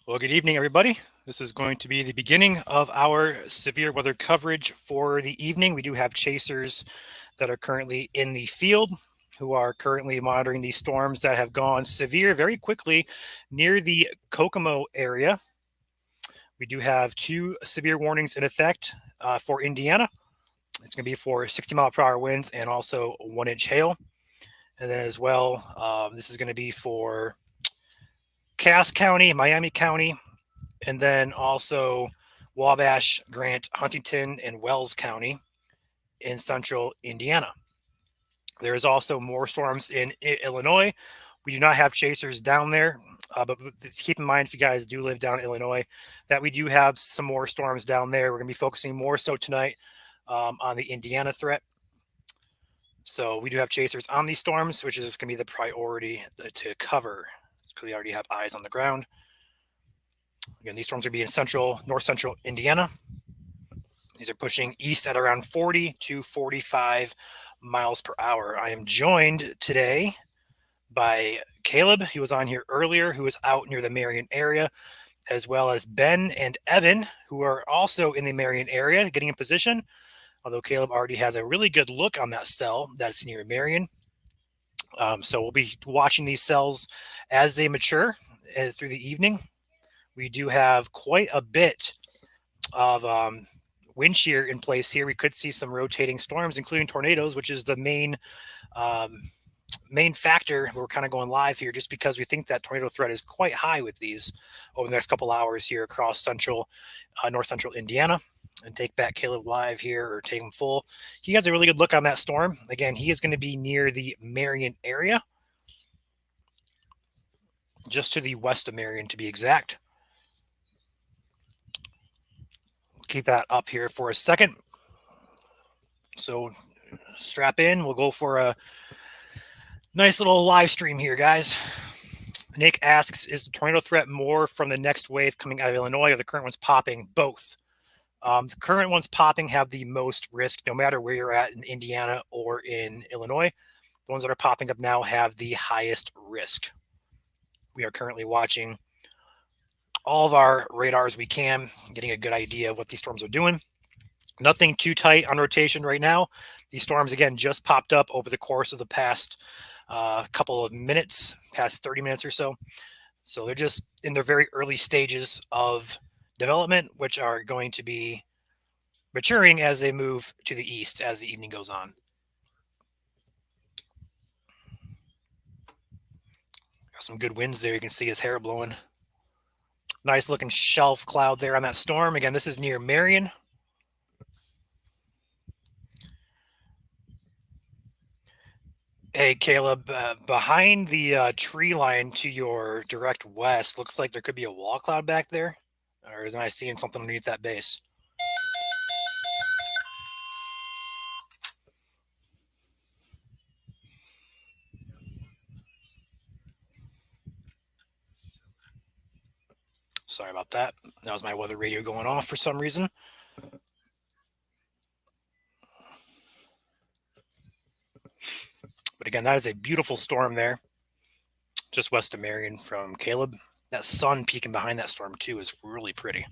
Well, good evening, everybody. This is going to be the beginning of our severe weather coverage for the evening. We do have chasers that are currently in the field who are currently monitoring these storms that have gone severe very quickly near the Kokomo area. We do have two severe warnings in effect for Indiana. It's going to be for 60-mile-per-hour winds and also 1-inch hail. And then as well, this is going to be for Cass County, Miami County, and then also Wabash, Grant, Huntington, and Wells County in central Indiana. There is also more storms in Illinois. We do not have chasers down there, but keep in mind if you guys do live down in Illinois that we do have some more storms down there. We're going to be focusing more so tonight on the Indiana threat. So we do have chasers on these storms, which is going to be the priority to cover because we already have eyes on the ground. Again, these storms are going to be in north central Indiana. These are pushing east at around 40 to 45 miles per hour. I am joined today by Caleb. He was on here earlier, who was out near the Marion area, as well as Ben and Evan, who are also in the Marion area, getting in position. Although Caleb already has a really good look on that cell that's near Marion. So we'll be watching these cells as they mature through the evening. We do have quite a bit of wind shear in place here. We could see some rotating storms, including tornadoes, which is the main factor. We're kind of going live here just because we think that tornado threat is quite high with these over the next couple hours here across north central Indiana. And take back Caleb live here, or take him full. He has a really good look on that storm. Again, he is going to be near the Marion area, just to the west of Marion to be exact. Keep that up here for a second. So strap in. We'll go for a nice little live stream here, guys. Nick asks, is the tornado threat more from the next wave coming out of Illinois or the current ones popping? Both. The current ones popping have the most risk, no matter where you're at in Indiana or in Illinois. The ones that are popping up now have the highest risk. We are currently watching all of our radars we can, getting a good idea of what these storms are doing. Nothing too tight on rotation right now. These storms, again, just popped up over the course of the past couple of minutes, past 30 minutes or so. So they're just in their very early stages of development, which are going to be maturing as they move to the east as the evening goes on. Got some good winds there. You can see his hair blowing. Nice looking shelf cloud there on that storm. Again, this is near Marion. Hey, Caleb, behind the tree line to your direct west, looks like there could be a wall cloud back there. Or is I seeing something underneath that base? Sorry about that. That was my weather radio going off for some reason. But again, that is a beautiful storm there, just west of Marion from Caleb. That sun peeking behind that storm, too, is really pretty.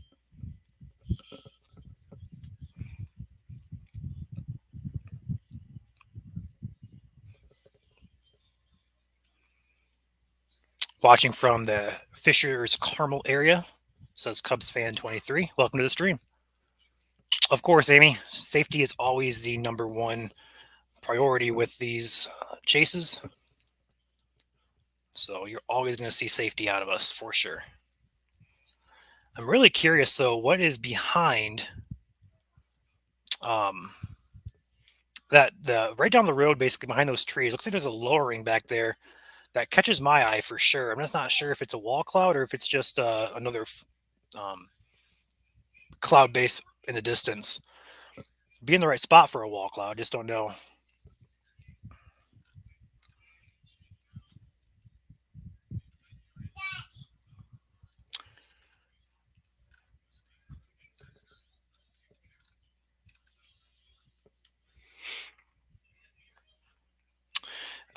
Watching from the Fishers Carmel area, says Cubs fan 23. Welcome to the stream. Of course, Amy, safety is always the number one priority with these chases. So you're always going to see safety out of us for sure. I'm really curious, though, what is behind that right down the road, basically behind those trees. Looks like there's a lowering back there that catches my eye for sure. I'm just not sure if it's a wall cloud or if it's just another cloud base in the distance. Be in the right spot for a wall cloud, just don't know.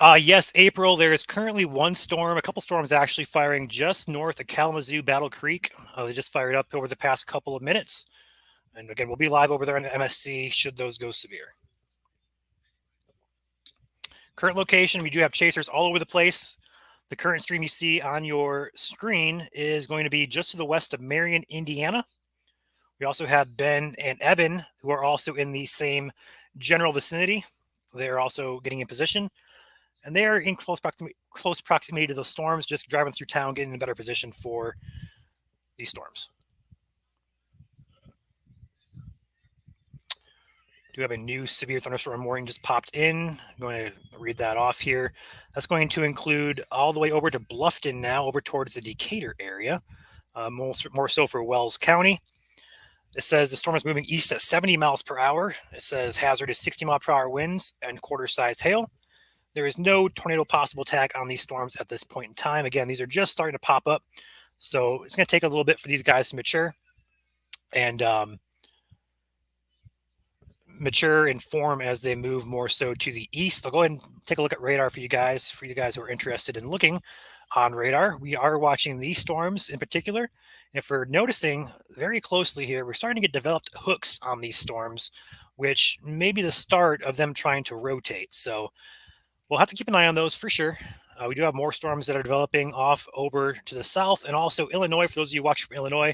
Yes, April. There is currently one storm, a couple storms actually firing just north of Kalamazoo, Battle Creek. They just fired up over the past couple of minutes. And again, we'll be live over there on the MSC should those go severe. Current location, we do have chasers all over the place. The current stream you see on your screen is going to be just to the west of Marion, Indiana. We also have Ben and Eben, who are also in the same general vicinity. They're also getting in position. And they are in close proximity to the storms, just driving through town, getting in a better position for these storms. Do have a new severe thunderstorm warning just popped in. I'm going to read that off here. That's going to include all the way over to Bluffton now, over towards the Decatur area, more so for Wells County. It says the storm is moving east at 70 miles per hour. It says hazard is 60-mile-per-hour winds and quarter-sized hail. There is no tornado possible tag on these storms at this point in time. Again, these are just starting to pop up, so it's going to take a little bit for these guys to mature and form as they move more so to the east. I'll go ahead and take a look at radar for you guys who are interested in looking on radar. We are watching these storms in particular. If we're noticing very closely here, we're starting to get developed hooks on these storms, which may be the start of them trying to rotate. So we'll have to keep an eye on those for sure. We do have more storms that are developing off over to the south, and also Illinois. For those of you watching from Illinois,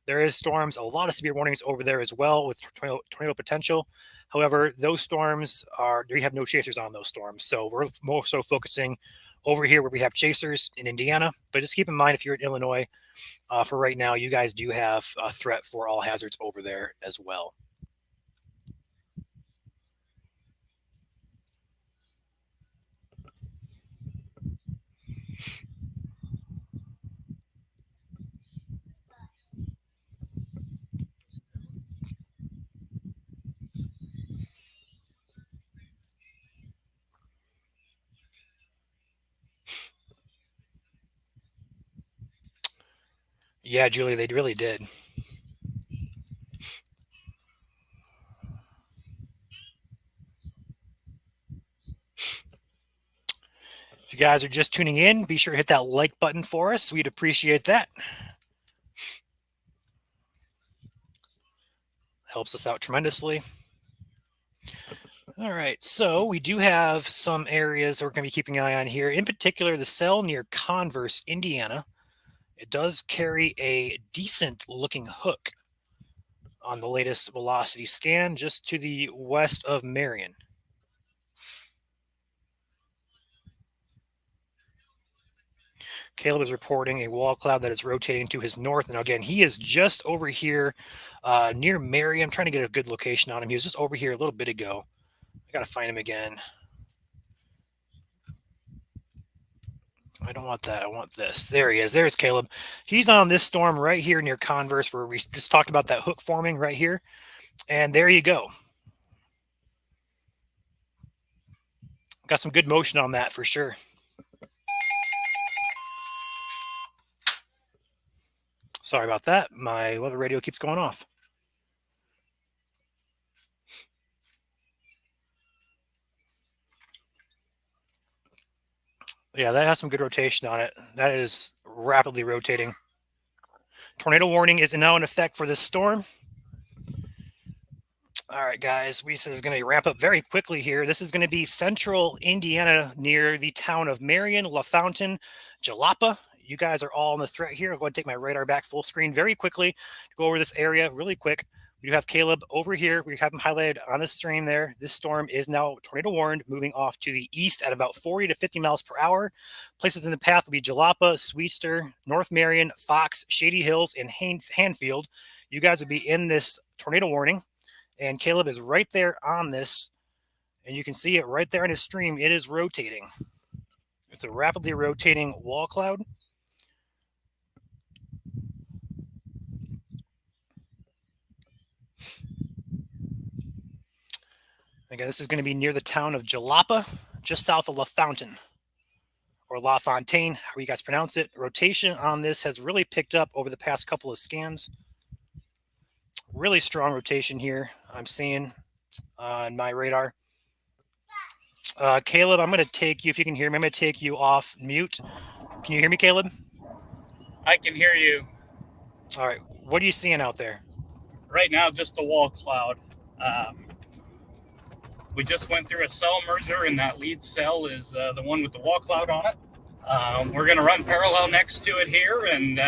there is storms, a lot of severe warnings over there as well with tornado potential. However, those storms we have no chasers on those storms. So we're more so focusing over here where we have chasers in Indiana. But just keep in mind, if you're in Illinois, for right now, you guys do have a threat for all hazards over there as well. Yeah, Julie, they really did. If you guys are just tuning in, be sure to hit that like button for us. We'd appreciate that. Helps us out tremendously. All right, so we do have some areas that we're going to be keeping an eye on here. In particular, the cell near Converse, Indiana. It does carry a decent looking hook on the latest velocity scan just to the west of Marion. Caleb is reporting a wall cloud that is rotating to his north. And again, he is just over here near Marion. I'm trying to get a good location on him. He was just over here a little bit ago. I got to find him again. I don't want that. I want this. There he is. There's Caleb. He's on this storm right here near Converse where we just talked about that hook forming right here. And there you go. Got some good motion on that for sure. Sorry about that. My weather radio keeps going off. Yeah, that has some good rotation on it. That is rapidly rotating. Tornado warning is now in effect for this storm. All right, guys, this is going to ramp up very quickly here. This is going to be central Indiana near the town of Marion, LaFountain, Jalapa. You guys are all in the threat here. I'll go ahead and take my radar back full screen very quickly to go over this area really quick. We do have Caleb over here. We have him highlighted on the stream there. This storm is now tornado warned, moving off to the east at about 40 to 50 miles per hour. Places in the path will be Jalapa, Sweetster, North Marion, Fox, Shady Hills, and Hanfield. You guys will be in this tornado warning. And Caleb is right there on this. And you can see it right there on his stream. It is rotating. It's a rapidly rotating wall cloud. Again, this is going to be near the town of Jalapa, just south of LaFountain, or LaFontaine, however you guys pronounce it. Rotation on this has really picked up over the past couple of scans. Really strong rotation here I'm seeing on my radar. Caleb, I'm going to take you, if you can hear me, I'm going to take you off mute. Can you hear me, Caleb? I can hear you. All right. What are you seeing out there? Right now, just a wall cloud. We just went through a cell merger, and that lead cell is the one with the wall cloud on it. We're going to run parallel next to it here and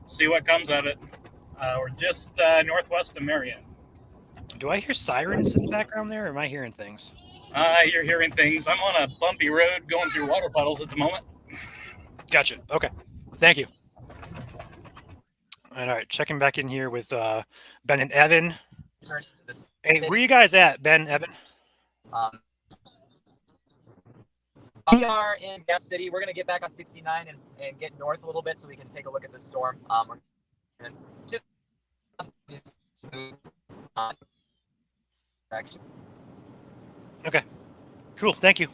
see what comes of it. We're just northwest of Marion. Do I hear sirens in the background there, or am I hearing things? You're hearing things. I'm on a bumpy road going through water puddles at the moment. Gotcha. Okay. Thank you. All right. Checking back in here with Ben and Evan. Hey, where are you guys at, Ben, Evan? We are in Gas City. We're going to get back on 69 and get north a little bit so we can take a look at the storm. Okay. Cool. Thank you.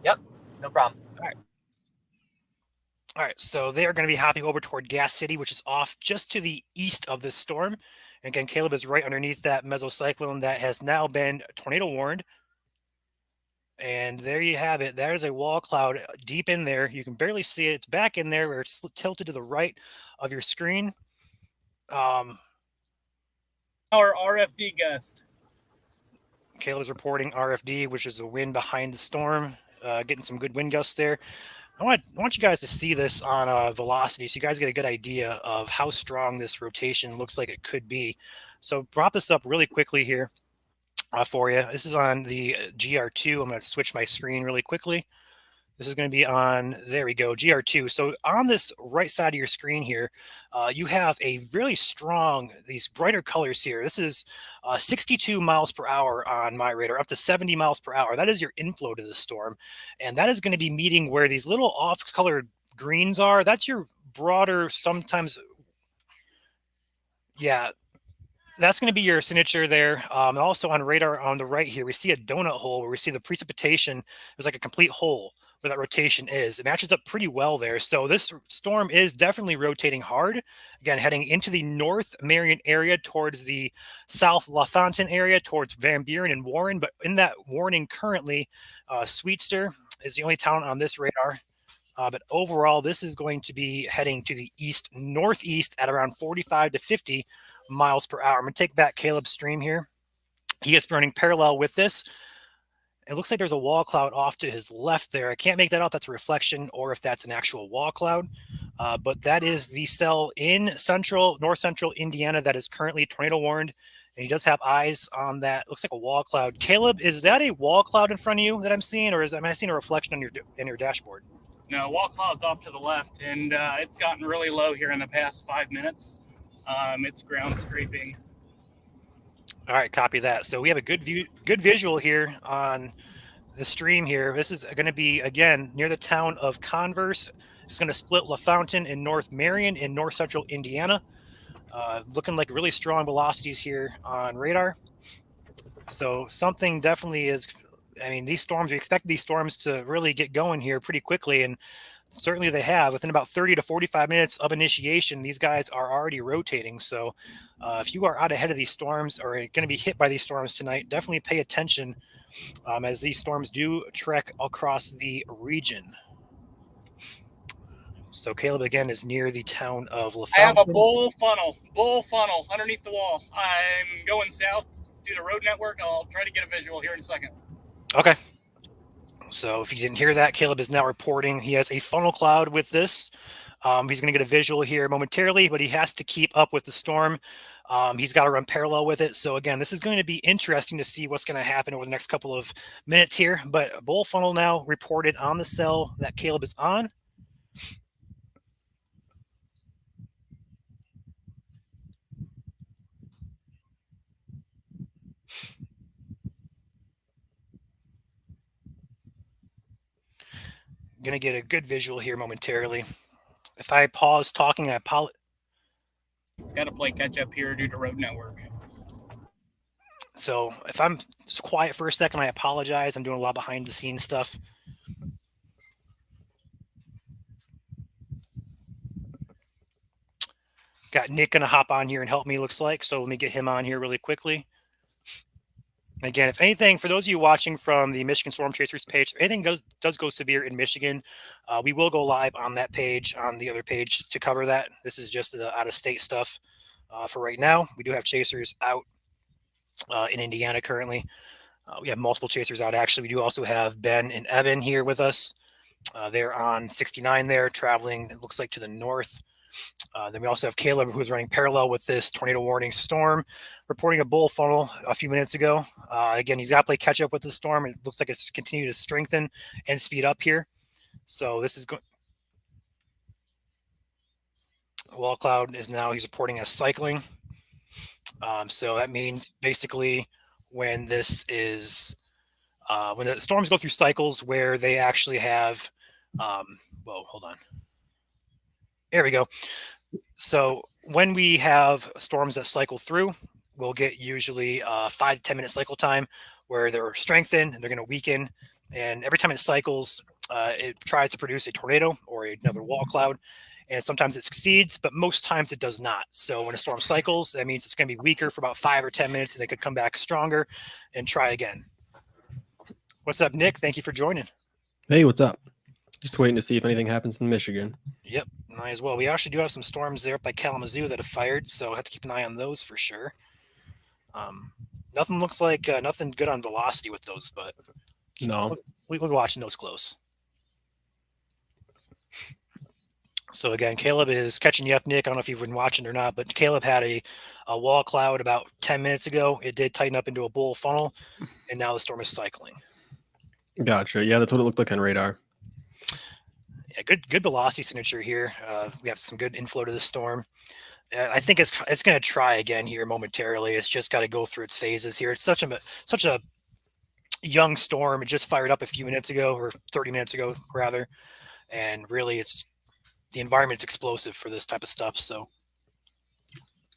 Yep. No problem. All right, so they are going to be hopping over toward Gas City, which is off just to the east of this storm. And again, Caleb is right underneath that mesocyclone that has now been tornado warned. And there you have it. There's a wall cloud deep in there. You can barely see it. It's back in there where it's tilted to the right of your screen. Our RFD gust. Caleb is reporting RFD, which is the wind behind the storm, getting some good wind gusts there. I want you guys to see this on velocity so you guys get a good idea of how strong this rotation looks like it could be. So brought this up really quickly here for you. This is on the GR2. I'm going to switch my screen really quickly. This is going to be on, there we go, GR2. So on this right side of your screen here, you have a really strong, these brighter colors here. This is 62 miles per hour on my radar, up to 70 miles per hour. That is your inflow to the storm. And that is going to be meeting where these little off-colored greens are. That's your broader, sometimes, yeah, that's going to be your signature there. Also on radar on the right here, we see a donut hole where we see the precipitation. There's like a complete hole where that rotation is. It matches up pretty well there. So this storm is definitely rotating hard. Again, heading into the North Marion area towards the South LaFontaine area towards Van Buren and Warren. But in that warning currently, Sweetster is the only town on this radar. But overall, this is going to be heading to the northeast at around 45 to 50 miles per hour. I'm going to take back Caleb's stream here. He is running parallel with this. It looks like there's a wall cloud off to his left there. I can't make that out. That's a reflection or if that's an actual wall cloud. But that is the cell in north central Indiana that is currently tornado warned. And he does have eyes on that. Looks like a wall cloud. Caleb, is that a wall cloud in front of you that I'm seeing, or am I seeing a reflection on your dashboard? No, wall cloud's off to the left, and it's gotten really low here in the past 5 minutes. It's ground scraping. All right, copy that. So we have a good visual here on the stream here. This is going to be, again, near the town of Converse. It's going to split LaFontaine and North Marion in north central Indiana. Looking like really strong velocities here on radar. So something definitely is, I mean, these storms, we expect these storms to really get going here pretty quickly. And certainly they have. Within about 30 to 45 minutes of initiation, these guys are already rotating. So if you are out ahead of these storms or going to be hit by these storms tonight, definitely pay attention as these storms do trek across the region. So Caleb, again, is near the town of LaFontaine. I have a bull funnel underneath the wall. I'm going south to the road network. I'll try to get a visual here in a second. Okay. So if you didn't hear that, Caleb is now reporting he has a funnel cloud with this. He's going to get a visual here momentarily, but he has to keep up with the storm. He's got to run parallel with it. So again, this is going to be interesting to see what's going to happen over the next couple of minutes here. But a bull funnel now reported on the cell that Caleb is on. Going to get a good visual here momentarily. If I pause talking, I apologize. Got to play catch up here due to road network. So if I'm just quiet for a second, I apologize. I'm doing a lot behind the scenes stuff. Got Nick going to hop on here and help me, looks like. So let me get him on here really quickly. Again, if anything, for those of you watching from the Michigan Storm Chasers page, if anything does go severe in Michigan, we will go live on that page, on the other page, to cover that. This is just the out-of-state stuff for right now. We do have chasers out in Indiana currently. We have multiple chasers out, actually. We do also have Ben and Evan here with us. They're on 69 there, traveling, it looks like, to the north. Then we also have Caleb, who's running parallel with this tornado warning storm, reporting a bull funnel a few minutes ago. Again, he's got to play catch up with the storm. It looks like it's continuing to strengthen and speed up here. So this is going. Wall cloud is now, he's reporting as cycling. So that means basically when this is, when the storms go through cycles where they actually have, whoa, hold on. There we go. So when we have storms that cycle through, we'll get usually a 5 to 10 minute cycle time where they're strengthened and they're going to weaken. And every time it cycles, it tries to produce a tornado or another wall cloud. And sometimes it succeeds, but most times it does not. So when a storm cycles, that means it's going to be weaker for about 5 or 10 minutes, and it could come back stronger and try again. What's up, Nick? Thank you for joining. Hey, what's up? Just waiting to see if anything happens in Michigan. Yep, might as well. We actually do have some storms there up by Kalamazoo that have fired, so I have to keep an eye on those for sure. Nothing looks like nothing good on velocity with those, but No. we'll be watching those close. So again, Caleb is catching you up, Nick. I don't know if you've been watching or not, but Caleb had a wall cloud about 10 minutes ago. It did tighten up into a bull funnel, and now the storm is cycling. Gotcha. Yeah, that's what it looked like on radar. Yeah, good velocity signature here. We have some good inflow to the storm. I think it's going to try again here momentarily. It's just got to go through its phases here. It's such a young storm. It just fired up a few minutes ago, or 30 minutes ago rather, and really it's the environment's explosive for this type of stuff. So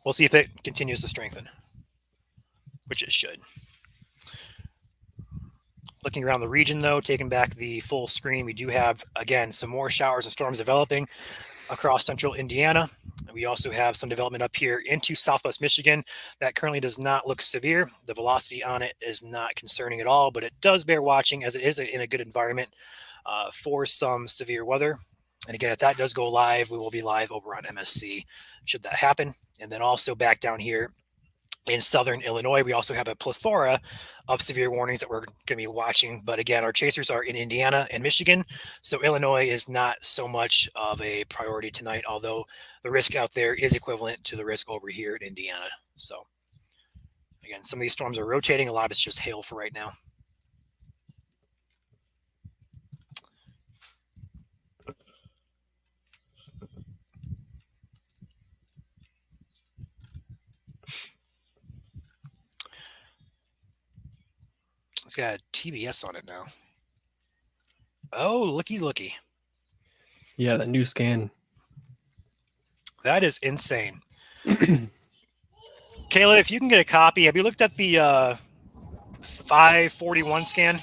we'll see if it continues to strengthen, which it should. Looking around the region, though, taking back the full screen, we do have, again, some more showers and storms developing across central Indiana. We also have some development up here into southwest Michigan that currently does not look severe. The velocity on it is not concerning at all, but it does bear watching as it is in a good environment for some severe weather. And again, if that does go live, we will be live over on MSC should that happen. And then also back down here in southern Illinois, we also have a plethora of severe warnings that we're going to be watching. But again, our chasers are in Indiana and Michigan. So Illinois is not so much of a priority tonight, although the risk out there is equivalent to the risk over here in Indiana. So again, some of these storms are rotating. A lot of it's just hail for right now. It's got a TBS on it now. Oh, looky. Yeah, that new scan. That is insane. Kayla, if you can get a copy, have you looked at the 541 scan?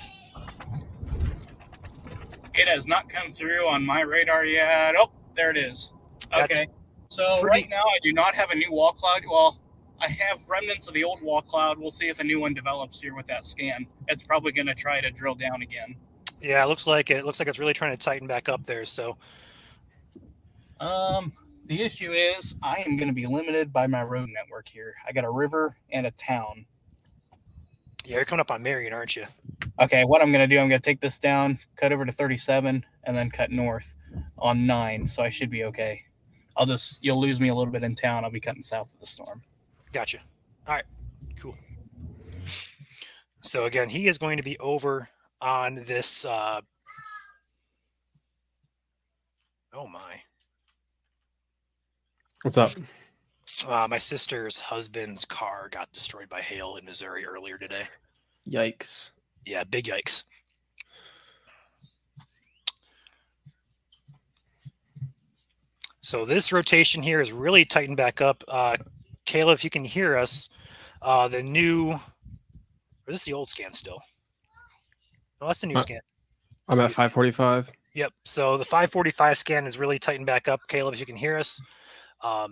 It has not come through on my radar yet. Oh, there it is. Okay. So right now I do not have a new wall cloud. Well, I have remnants of the old wall cloud. We'll see if a new one develops here with that scan. It's probably going to try to drill down again. Yeah, it looks like it's really trying to tighten back up there. So, the issue is I am going to be limited by my road network here. I got a river and a town. Yeah, you're coming up on Marion, aren't you? Okay, what I'm going to do, I'm going to take this down, cut over to 37, and then cut north on 9. So I should be okay. You'll lose me a little bit in town. I'll be cutting south of the storm. Gotcha. All right, cool. So again, he is going to be over on this. Oh my. What's up? My sister's husband's car got destroyed by hail in Missouri earlier today. Yikes. Yeah, big yikes. So this rotation here is really tightened back up. Kayla, if you can hear us, the new, or is this the old scan still? No, that's the new scan. I'm at 545. Yep. So the 545 scan is really tightened back up. Caleb, if you can hear us. Let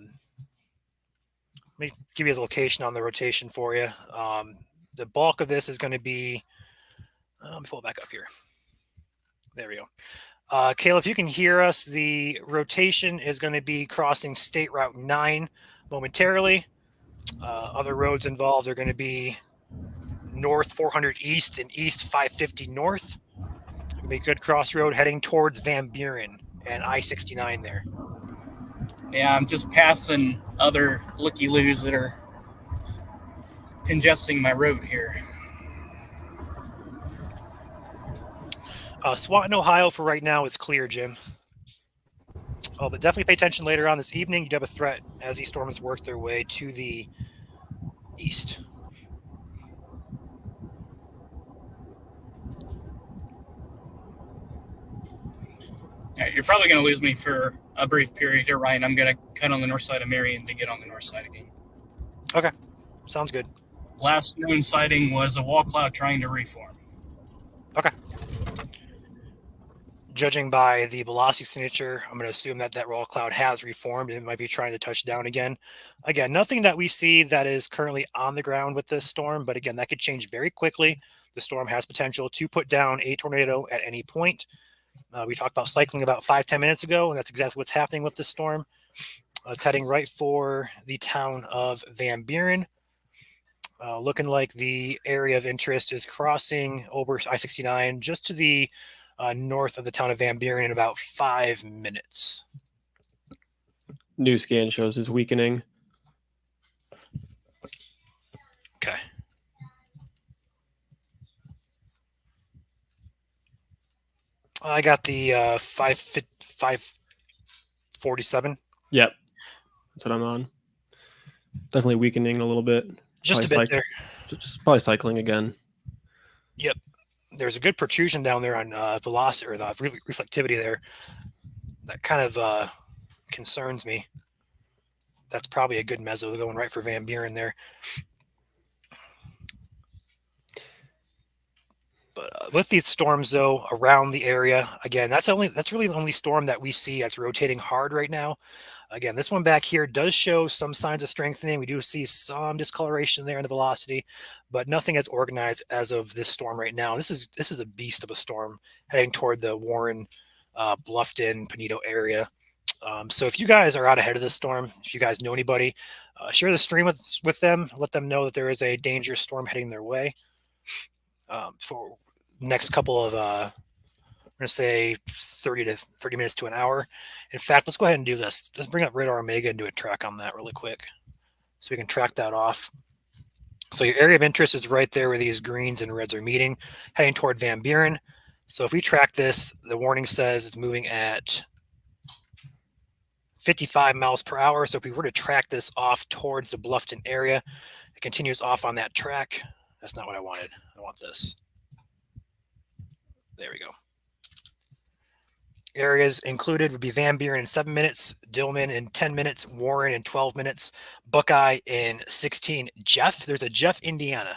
me give you his location on the rotation for you. the bulk of this is going to be, let me pull it back up here. There we go. Caleb, if you can hear us, the rotation is going to be crossing State Route 9 momentarily. Other roads involved are going to be North 400 East and East 550 North. It'll be a good crossroad heading towards Van Buren and I-69 there. Yeah, I'm just passing other looky-loos that are congesting my road here. Swanton, Ohio for right now is clear, Jim. Oh, but definitely pay attention later on this evening. You do have a threat as these storms work their way to the east. Yeah, you're probably going to lose me for a brief period here, Ryan. I'm going to cut on the north side of Marion to get on the north side again. Okay, sounds good. Last known sighting was a wall cloud trying to reform. Okay. Judging by the velocity signature, I'm going to assume that that wall cloud has reformed. It might be trying to touch down again. Again, nothing that we see that is currently on the ground with this storm, but again, that could change very quickly. The storm has potential to put down a tornado at any point. We talked about cycling about 5-10 minutes ago, and that's exactly what's happening with this storm. It's heading right for the town of Van Buren. Looking like the area of interest is crossing over I-69 just to the north of the town of Van Buren in about 5 minutes. New scan shows is weakening. Okay. I got the 547. Yep. That's what I'm on. Definitely weakening a little bit. Just Probably a bit there. Just probably cycling again. Yep. There's a good protrusion down there on velocity or the reflectivity there. That kind of concerns me. That's probably a good mezzo going right for Van Buren there. But with these storms, though, around the area, again, that's really the only storm that we see that's rotating hard right now. Again, this one back here does show some signs of strengthening. We do see some discoloration there in the velocity, but nothing as organized as of this storm right now. This is a beast of a storm heading toward the Warren, Bluffton, Pinedo area. So if you guys are out ahead of this storm, if you guys know anybody, share the stream with them. Let them know that there is a dangerous storm heading their way. For next couple of, I'm going to say 30 minutes to an hour. In fact, let's go ahead and do this. Let's bring up Radar Omega and do a track on that really quick so we can track that off. So your area of interest is right there where these greens and reds are meeting, heading toward Van Buren. So if we track this, the warning says it's moving at 55 miles per hour. So if we were to track this off towards the Bluffton area, it continues off on that track. That's not what I wanted. I want this. There we go. Areas included would be Van Buren in 7 minutes, Dillman in 10 minutes, Warren in 12 minutes, Buckeye in 16. Jeff, there's a Jeff, Indiana,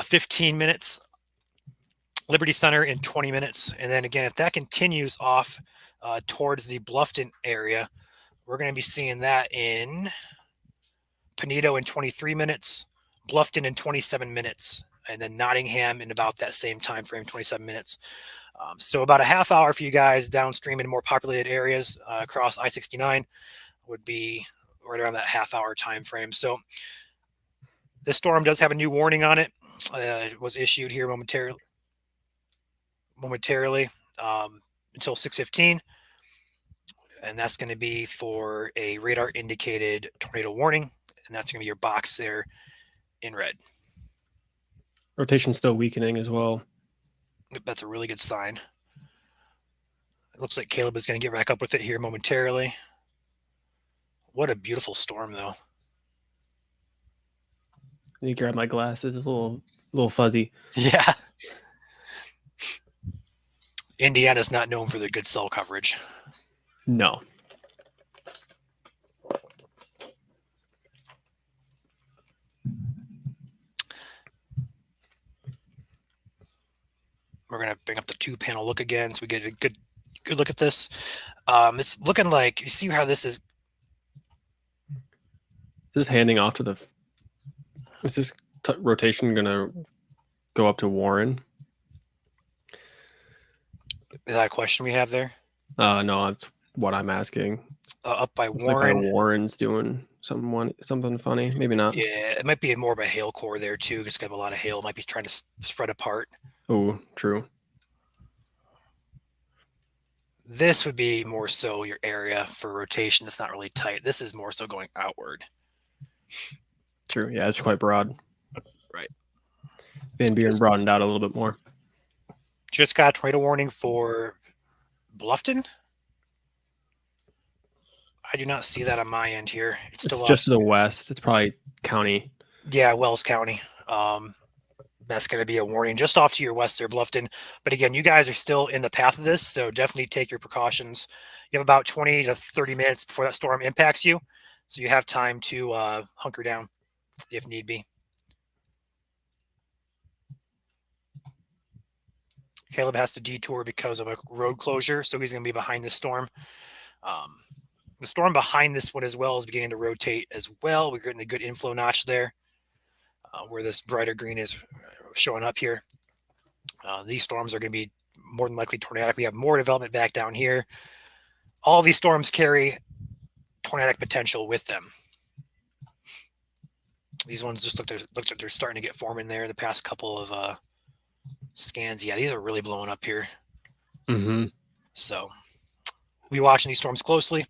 15 minutes, Liberty Center in 20 minutes. And then again, if that continues off towards the Bluffton area, we're going to be seeing that in Pinedo in 23 minutes, Bluffton in 27 minutes, and then Nottingham in about that same time frame, 27 minutes. So about a half hour for you guys downstream in more populated areas across I-69 would be right around that half hour time frame. So this storm does have a new warning on it. It was issued here momentarily until 6:15. And that's going to be for a radar indicated tornado warning. And that's going to be your box there in red. Rotation's still weakening as well. That's a really good sign. It looks like Caleb is going to get back up with it here momentarily. What a beautiful storm, though. I need to grab my glasses. It's a little fuzzy. Yeah. Indiana's not known for their good cell coverage. No. We're going to bring up the 2-panel look again so we get a good look at this. It's looking like, you see how this is? This is handing off to the... Is this rotation going to go up to Warren? Is that a question we have there? No, that's what I'm asking. Up by Looks like Warren. Warren's doing something funny. Maybe not. Yeah, it might be more of a hail core there too. It's got a lot of hail. Might be trying to spread apart. Oh, true. This would be more so your area for rotation. It's not really tight. This is more so going outward. True. Yeah, it's quite broad. Right. Van Buren broadened out a little bit more. Just got a tornado warning for Bluffton. I do not see that on my end here. It's still just to the west. It's probably county. Yeah, Wells County. That's going to be a warning just off to your west there, Bluffton. But again, you guys are still in the path of this, so definitely take your precautions. You have about 20 to 30 minutes before that storm impacts you, so you have time to hunker down if need be. Caleb has to detour because of a road closure, so he's going to be behind the storm. The storm behind this one as well is beginning to rotate as well. We're getting a good inflow notch there where this brighter green is showing up here. These storms are going to be more than likely tornadic. We have more development back down here. All these storms carry tornadic potential with them. These ones just looked like they're starting to get forming there in the past couple of scans. Yeah, these are really blowing up here. Mm-hmm. So we'll be watching these storms closely.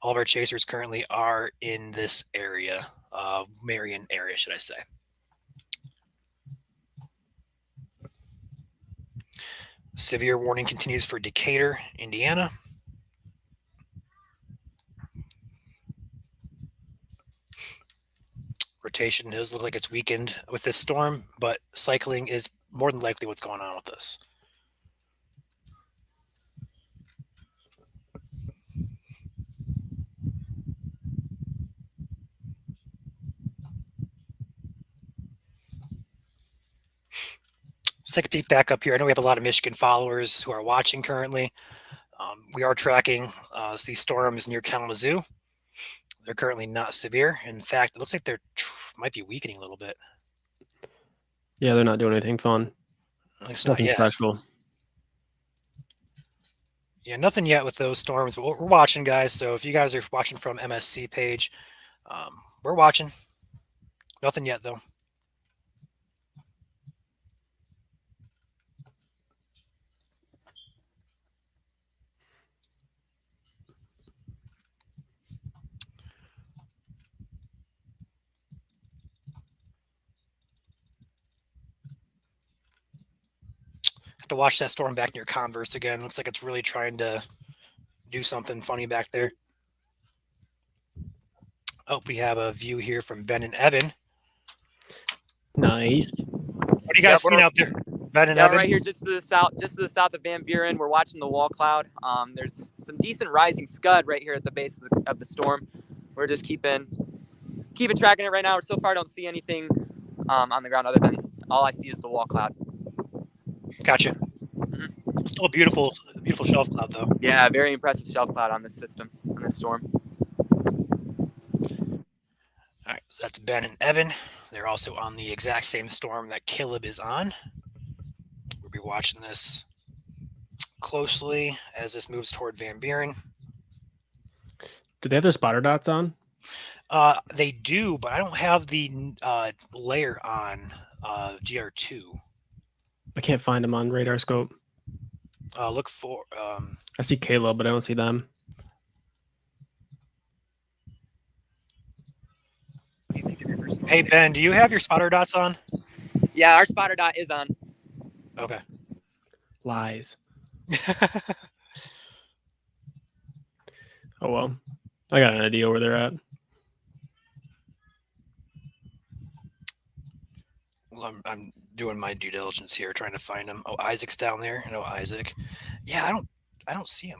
All of our chasers currently are in this area, Marion area, should I say. Severe warning continues for Decatur, Indiana. Rotation does look like it's weakened with this storm, but cycling is more than likely what's going on with this. Let's take a peek back up here. I know we have a lot of Michigan followers who are watching currently. We are tracking these storms near Kalamazoo. They're currently not severe. In fact, it looks like they're might be weakening a little bit. Yeah, they're not doing anything fun. It's Nothing not yet. special. Yeah, nothing yet with those storms, but we're watching, guys. So if you guys are watching from MSC page, we're watching. Nothing yet, though. Have to watch that storm back near Converse again. Looks like it's really trying to do something funny back there. Oh, we have a view here from Ben and Evan. Nice. What are you guys seeing out there, Ben and Evan? Right here, just to the south of Van Buren, we're watching the wall cloud. There's some decent rising scud right here at the base of the storm. We're just keeping tracking it right now. So far, I don't see anything on the ground other than all I see is the wall cloud. Gotcha. Mm-hmm. Still a beautiful shelf cloud, though. Yeah, very impressive shelf cloud on this system, on this storm. All right, so that's Ben and Evan. They're also on the exact same storm that Caleb is on. We'll be watching this closely as this moves toward Van Buren. Do they have their spotter dots on? They do, but I don't have the layer on GR2. I can't find them on radar scope. Look for. I see Caleb, but I don't see them. Hey Ben, do you have your spotter dots on? Yeah, our spotter dot is on. Okay. Lies. Oh well, I got an idea where they're at. Well, I'm doing my due diligence here, trying to find him. Oh, Isaac's down there. No, Isaac. Yeah, I don't see him.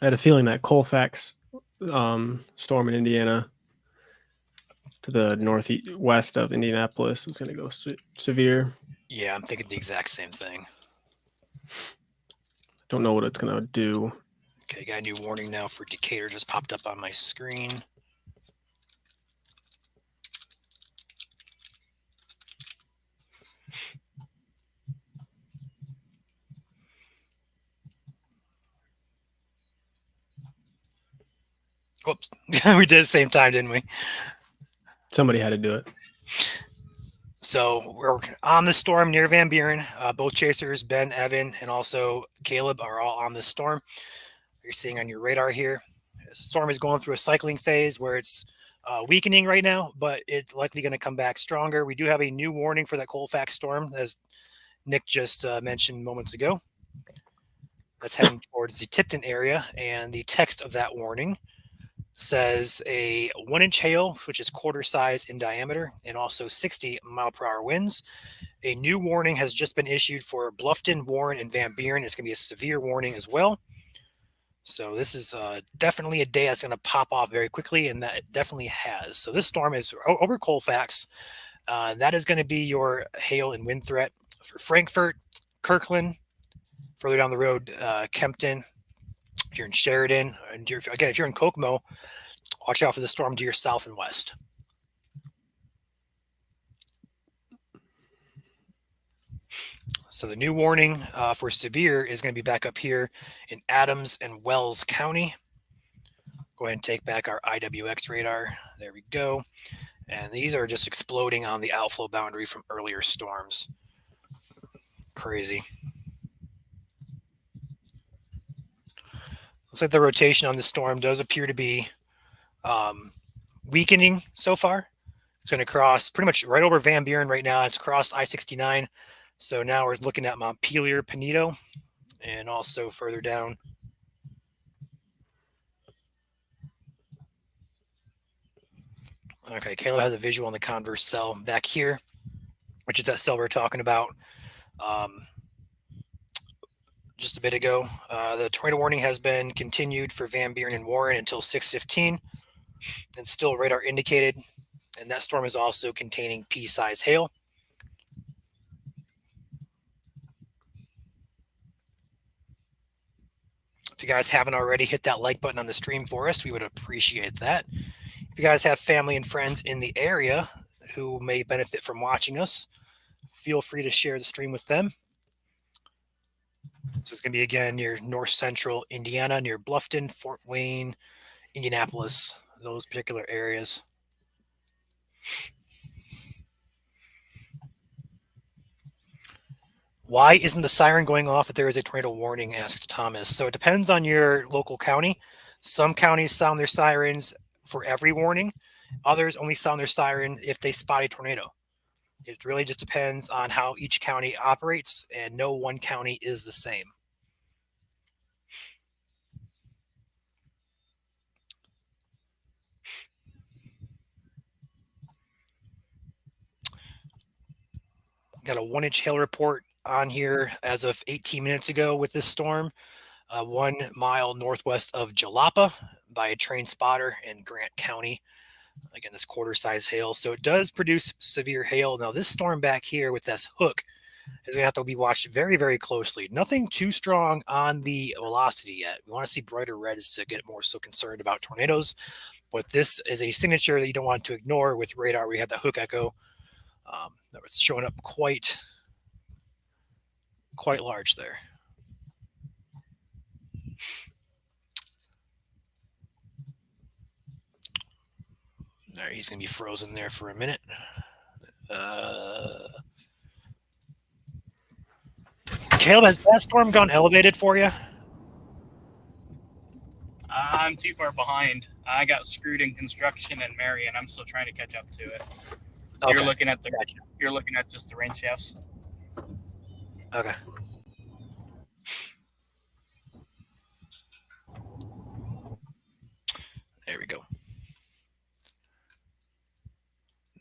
I had a feeling that Colfax storm in Indiana to the northwest of Indianapolis was going to go severe. Yeah, I'm thinking the exact same thing. Don't know what it's gonna do. Okay, got a new warning now for Decatur just popped up on my screen. Whoops. We did it at the same time, didn't we? Somebody had to do it. So we're on the storm near Van Buren. Both chasers, Ben, Evan, and also Caleb are all on this storm. You're seeing on your radar here. The storm is going through a cycling phase where it's weakening right now, but it's likely going to come back stronger. We do have a new warning for that Colfax storm, as Nick just mentioned moments ago. That's heading towards the Tipton area, and the text of that warning says a 1-inch hail, which is quarter size in diameter, and also 60-mile-per-hour winds. A new warning has just been issued for Bluffton, Warren, and Van Buren. It's going to be a severe warning as well. So this is definitely a day that's going to pop off very quickly, and that it definitely has. So this storm is over Colfax. That is going to be your hail and wind threat for Frankfort, Kirkland, further down the road, Kempton. If you're in Sheridan, and if you're in Kokomo, watch out for the storm to your south and west. So the new warning for severe is going to be back up here in Adams and Wells County. Go ahead and take back our IWX radar. There we go. And these are just exploding on the outflow boundary from earlier storms. Crazy. Looks like the rotation on the storm does appear to be weakening so far. It's going to cross pretty much right over Van Buren right now. It's crossed I-69. So now we're looking at Montpelier, Pinedo, and also further down. Okay, Caleb has a visual on the converse cell back here, which is that cell we are talking about just a bit ago. The tornado warning has been continued for Van Buren and Warren until 6:15, and still radar indicated. And that storm is also containing pea-size hail. If you guys haven't already, hit that like button on the stream for us. We would appreciate that. If you guys have family and friends in the area who may benefit from watching us, feel free to share the stream with them. This is going to be, again, near north central Indiana, near Bluffton, Fort Wayne, Indianapolis, those particular areas. Why isn't the siren going off if there is a tornado warning, asked Thomas. So it depends on your local county. Some counties sound their sirens for every warning. Others only sound their siren if they spot a tornado. It really just depends on how each county operates, and no one county is the same. Got a 1-inch hail report on here as of 18 minutes ago with this storm, 1 mile northwest of Jalapa by a train spotter in Grant County. Again, this quarter-size hail. So it does produce severe hail. Now, this storm back here with this hook is going to have to be watched very, very closely. Nothing too strong on the velocity yet. We want to see brighter reds to get more so concerned about tornadoes. But this is a signature that you don't want to ignore with radar. We had the hook echo that was showing up quite large there. All right, he's going to be frozen there for a minute. Caleb, has that storm gone elevated for you? I'm too far behind. I got screwed in construction in Marion. I'm still trying to catch up to it. Okay. You're looking at Gotcha. You're looking at just the rain shafts. Okay. There we go.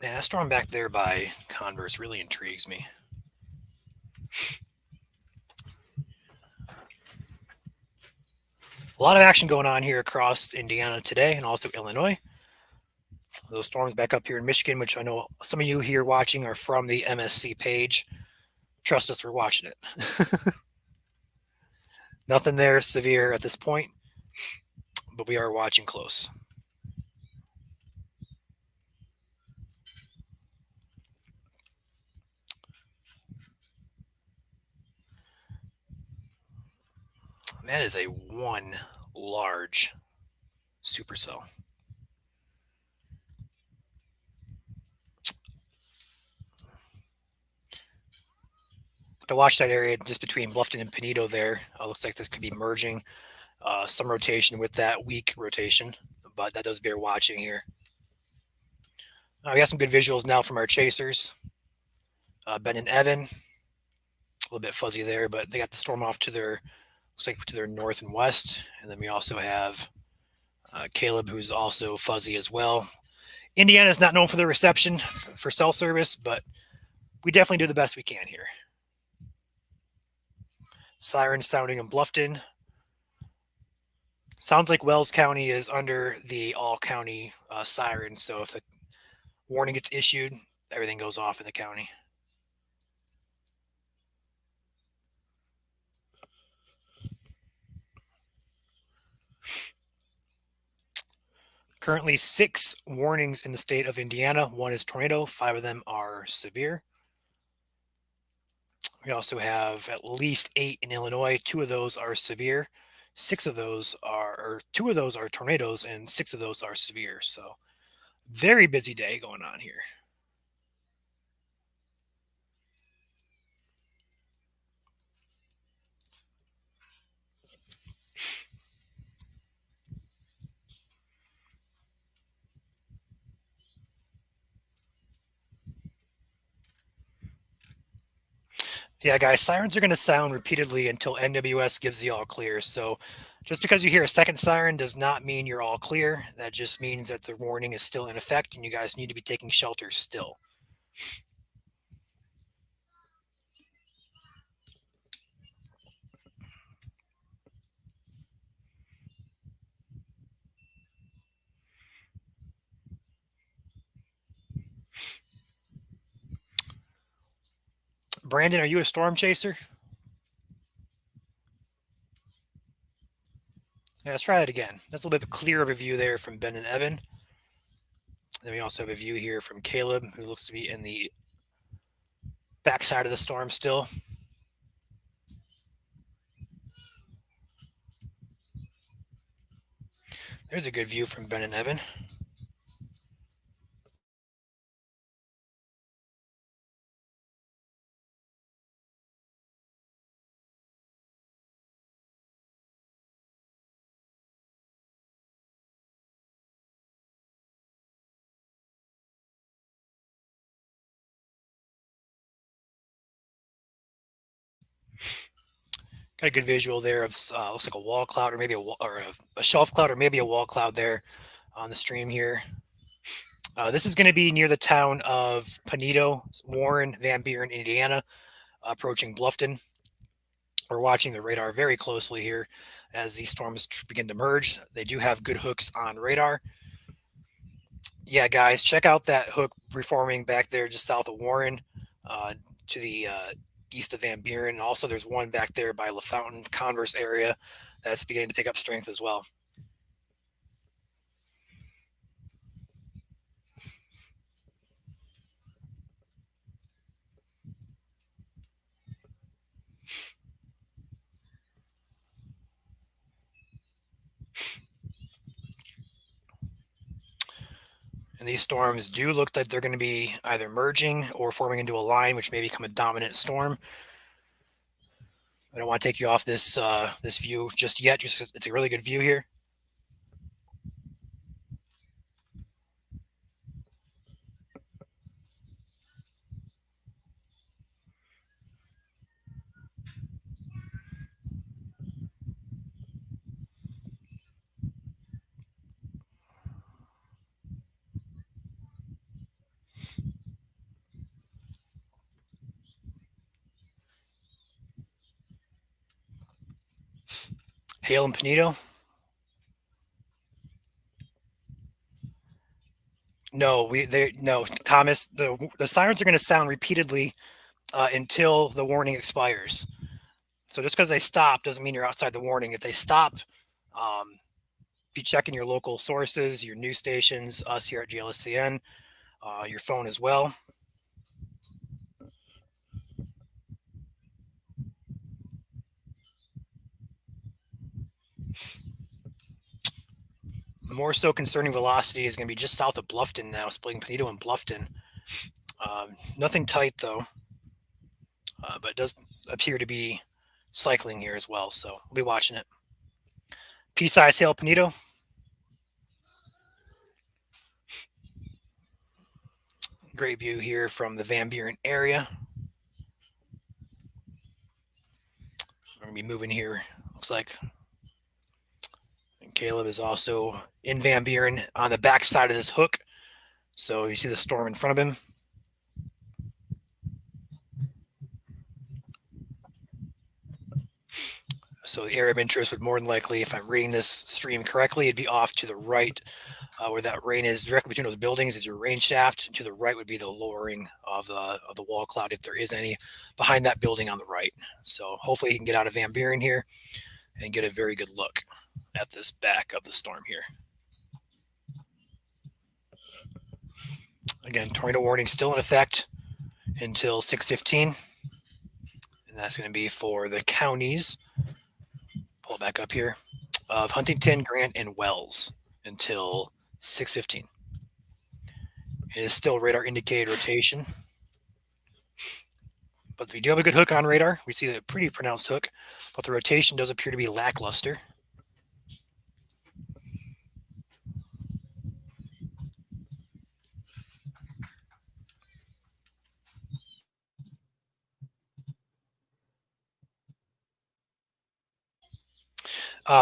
Man, that storm back there by Converse really intrigues me. A lot of action going on here across Indiana today and also Illinois. Those storms back up here in Michigan, which I know some of you here watching are from the MSC page. Trust us, we're watching it. Nothing there severe at this point, but we are watching close. That is a one large supercell. To watch that area just between Bluffton and Pinedo there, looks like this could be merging. Some rotation with that weak rotation, but that does bear watching here. We got some good visuals now from our chasers. Ben and Evan, a little bit fuzzy there, but they got the storm off to their, looks like to their north and west. And then we also have Caleb, who's also fuzzy as well. Indiana is not known for their reception for cell service, but we definitely do the best we can here. Sirens sounding in Bluffton. Sounds like Wells County is under the all-county siren, so if the warning gets issued, everything goes off in the county. Currently 6 warnings in the state of Indiana. 1 is tornado, 5 of them are severe. We also have at least 8 in Illinois. 2 of those are severe. 6 of those are, or 2 of those are tornadoes, and 6 of those are severe. So very busy day going on here. Yeah, guys, sirens are going to sound repeatedly until NWS gives the all clear. So just because you hear a second siren does not mean you're all clear. That just means that the warning is still in effect and you guys need to be taking shelter still. Brandon, are you a storm chaser? Yeah, let's try that again. That's a little bit clearer of a view there from Ben and Evan. Then we also have a view here from Caleb, who looks to be in the backside of the storm still. There's a good view from Ben and Evan. Got a good visual there of looks like a wall cloud or maybe a shelf cloud or maybe a wall cloud there on the stream here. This is going to be near the town of Pinedo, Warren, Van Buren, Indiana, approaching Bluffton. We're watching the radar very closely here as these storms begin to merge. They do have good hooks on radar. Yeah, guys, check out that hook reforming back there just south of Warren to the east of Van Buren. Also, there's one back there by LaFountain, Converse area that's beginning to pick up strength as well. And these storms do look like they're going to be either merging or forming into a line, which may become a dominant storm. I don't want to take you off this this view just yet. Just it's a really good view here. Hale and Pinedo. No, no, Thomas. The sirens are going to sound repeatedly until the warning expires. So just because they stop doesn't mean you're outside the warning. If they stop, be checking your local sources, your news stations, us here at GLSCN, your phone as well. More so concerning velocity is going to be just south of Bluffton now, splitting Penido and Bluffton. Nothing tight though, but it does appear to be cycling here as well, so we'll be watching it. Pea-size hail Penido. Great view here from the Van Buren area. We're going to be moving here, looks like. And Caleb is also in Van Buren on the back side of this hook. So you see the storm in front of him. So the area of interest would more than likely, if I'm reading this stream correctly, it'd be off to the right where that rain is. Directly between those buildings is your rain shaft. To the right would be the lowering of the wall cloud, if there is any, behind that building on the right. So hopefully he can get out of Van Buren here and get a very good look at this back of the storm here. Again, tornado warning still in effect until 6:15. And that's going to be for the counties. Pull it back up here of Huntington, Grant, and Wells until 6:15. It is still radar indicated rotation. But we do have a good hook on radar. We see a pretty pronounced hook, but the rotation does appear to be lackluster.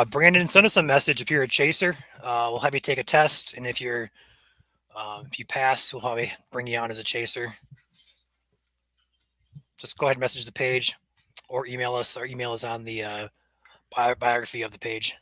Brandon, send us a message if you're a chaser. We'll have you take a test, and if you pass, we'll probably bring you on as a chaser. Just go ahead and message the page or email us. Our email is on the biography of the page.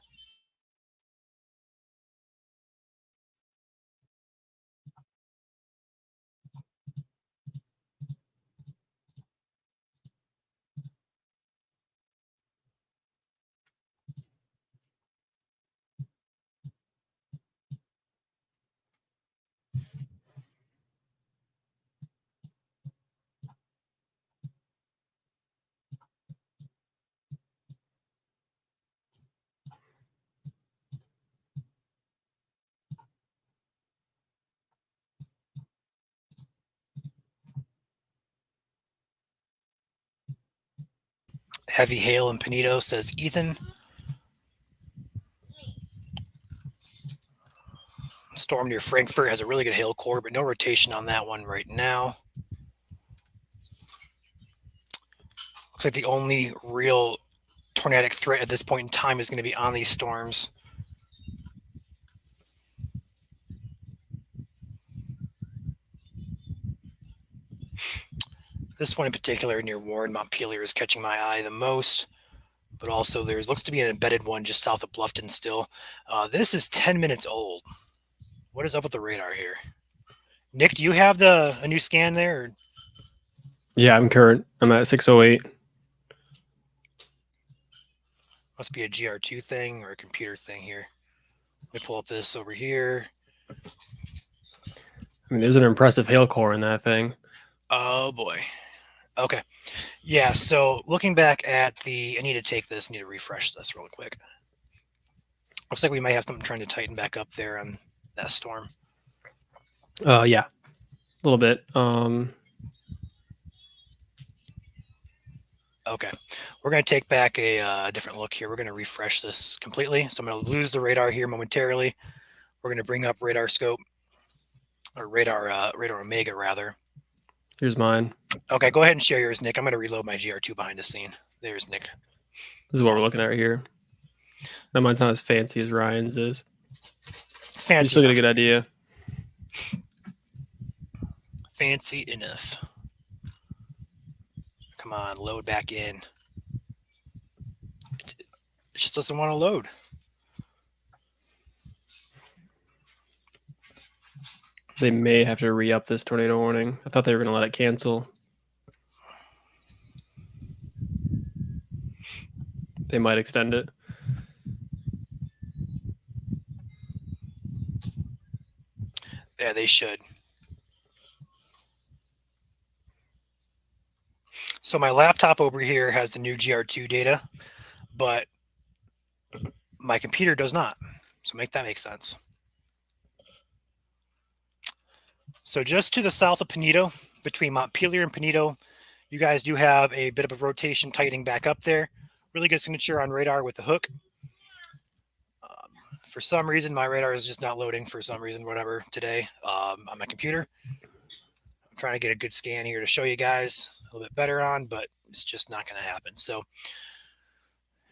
Heavy hail in Penido, says Ethan. Storm near Frankfurt has a really good hail core, but no rotation on that one right now. Looks like the only real tornadic threat at this point in time is going to be on these storms. This one in particular near Warren, Montpelier is catching my eye the most, but also looks to be an embedded one just south of Bluffton still. This is 10 minutes old. What is up with the radar here? Nick, do you have a new scan there? Or? Yeah, I'm current. I'm at 608. Must be a GR2 thing or a computer thing here. Let me pull up this over here. I mean, there's an impressive hail core in that thing. Oh boy. Okay. Yeah, so looking back at I need to refresh this real quick. Looks like we might have something trying to tighten back up there on that storm. Yeah, a little bit. Okay, we're going to take back a different look here. We're going to refresh this completely. So I'm going to lose the radar here momentarily. We're going to bring up radar scope, or radar Omega rather. Here's mine. Okay, go ahead and share yours, Nick. I'm going to reload my GR2 behind the scene. There's Nick. This is what we're looking at right here. That mine's not as fancy as Ryan's is. It's fancy. You still get a good idea. Fancy enough. Come on, load back in. It just doesn't want to load. They may have to re-up this tornado warning. I thought they were going to let it cancel. they might extend it. Yeah, they should. So my laptop over here has the new GR2 data, but my computer does not. So make that make sense. So just to the south of Pinedo, between Montpelier and Pinedo, you guys do have a bit of a rotation tightening back up there. Really good signature on radar with the hook. For some reason, my radar is just not loading for some reason, whatever, today on my computer. I'm trying to get a good scan here to show you guys a little bit better on, but it's just not going to happen. So,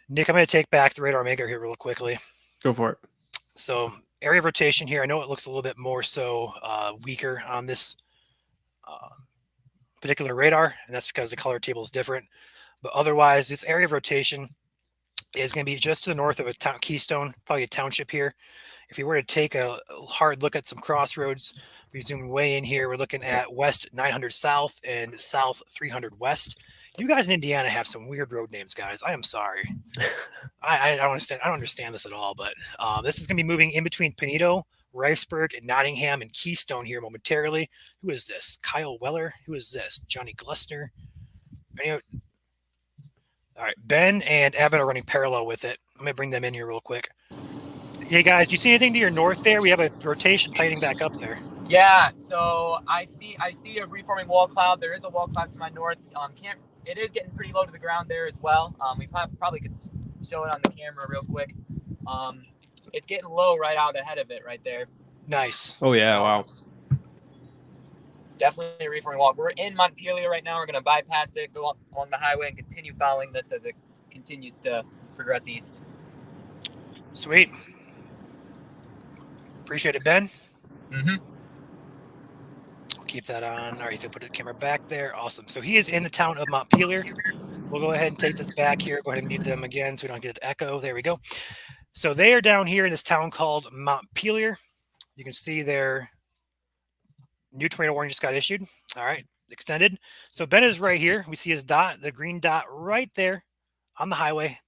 Nick, I'm going to take back the radar maker here real quickly. Go for it. So, area of rotation here, I know it looks a little bit more so weaker on this particular radar, and that's because the color table is different. But otherwise, this area of rotation is going to be just to the north of a Keystone, probably a township here. If you were to take a hard look at some crossroads, we zoom way in here. We're looking at west 900 south and south 300 west. You guys in Indiana have some weird road names, guys. I am sorry. I don't understand. I don't understand this at all. But this is going to be moving in between Pinedo, Riceburg, and Nottingham and Keystone here momentarily. Who is this? Kyle Weller. Who is this? Johnny Glessner. All right, Ben and Evan are running parallel with it. I'm going to bring them in here real quick. Hey, guys, do you see anything to your north there? We have a rotation tightening back up there. Yeah, so I see a reforming wall cloud. There is a wall cloud to my north. It is getting pretty low to the ground there as well. We probably could show it on the camera real quick. It's getting low right out ahead of it right there. Nice. Oh, yeah. Wow. Definitely a reforming wall. We're in Montpelier right now. We're going to bypass it, go along the highway, and continue following this as it continues to progress east. Sweet. Appreciate it, Ben. Mm-hmm. We'll keep that on. All right, he's going to put the camera back there. Awesome. So he is in the town of Montpelier. We'll go ahead and take this back here. Go ahead and mute them again so we don't get an echo. There we go. So they are down here in this town called Montpelier. You can see their new tornado warning just got issued. All right, extended. So Ben is right here. We see his dot, the green dot right there on the highway.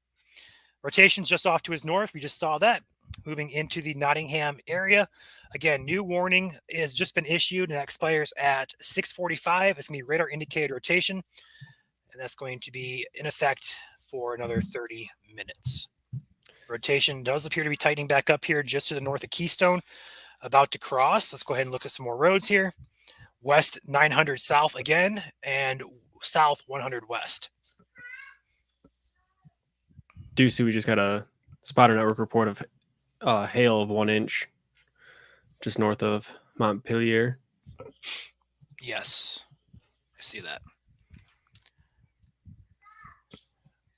Rotation's just off to his north. We just saw that. Moving into the Nottingham area. Again, new warning has just been issued and that expires at 6:45. It's going to be radar indicated rotation. And that's going to be in effect for another 30 minutes. Rotation does appear to be tightening back up here just to the north of Keystone. About to cross. Let's go ahead and look at some more roads here. West 900 south again and south 100 west. Ducey, we just got a spotter network report of hail of 1 inch just north of Montpelier. Yes, I see that.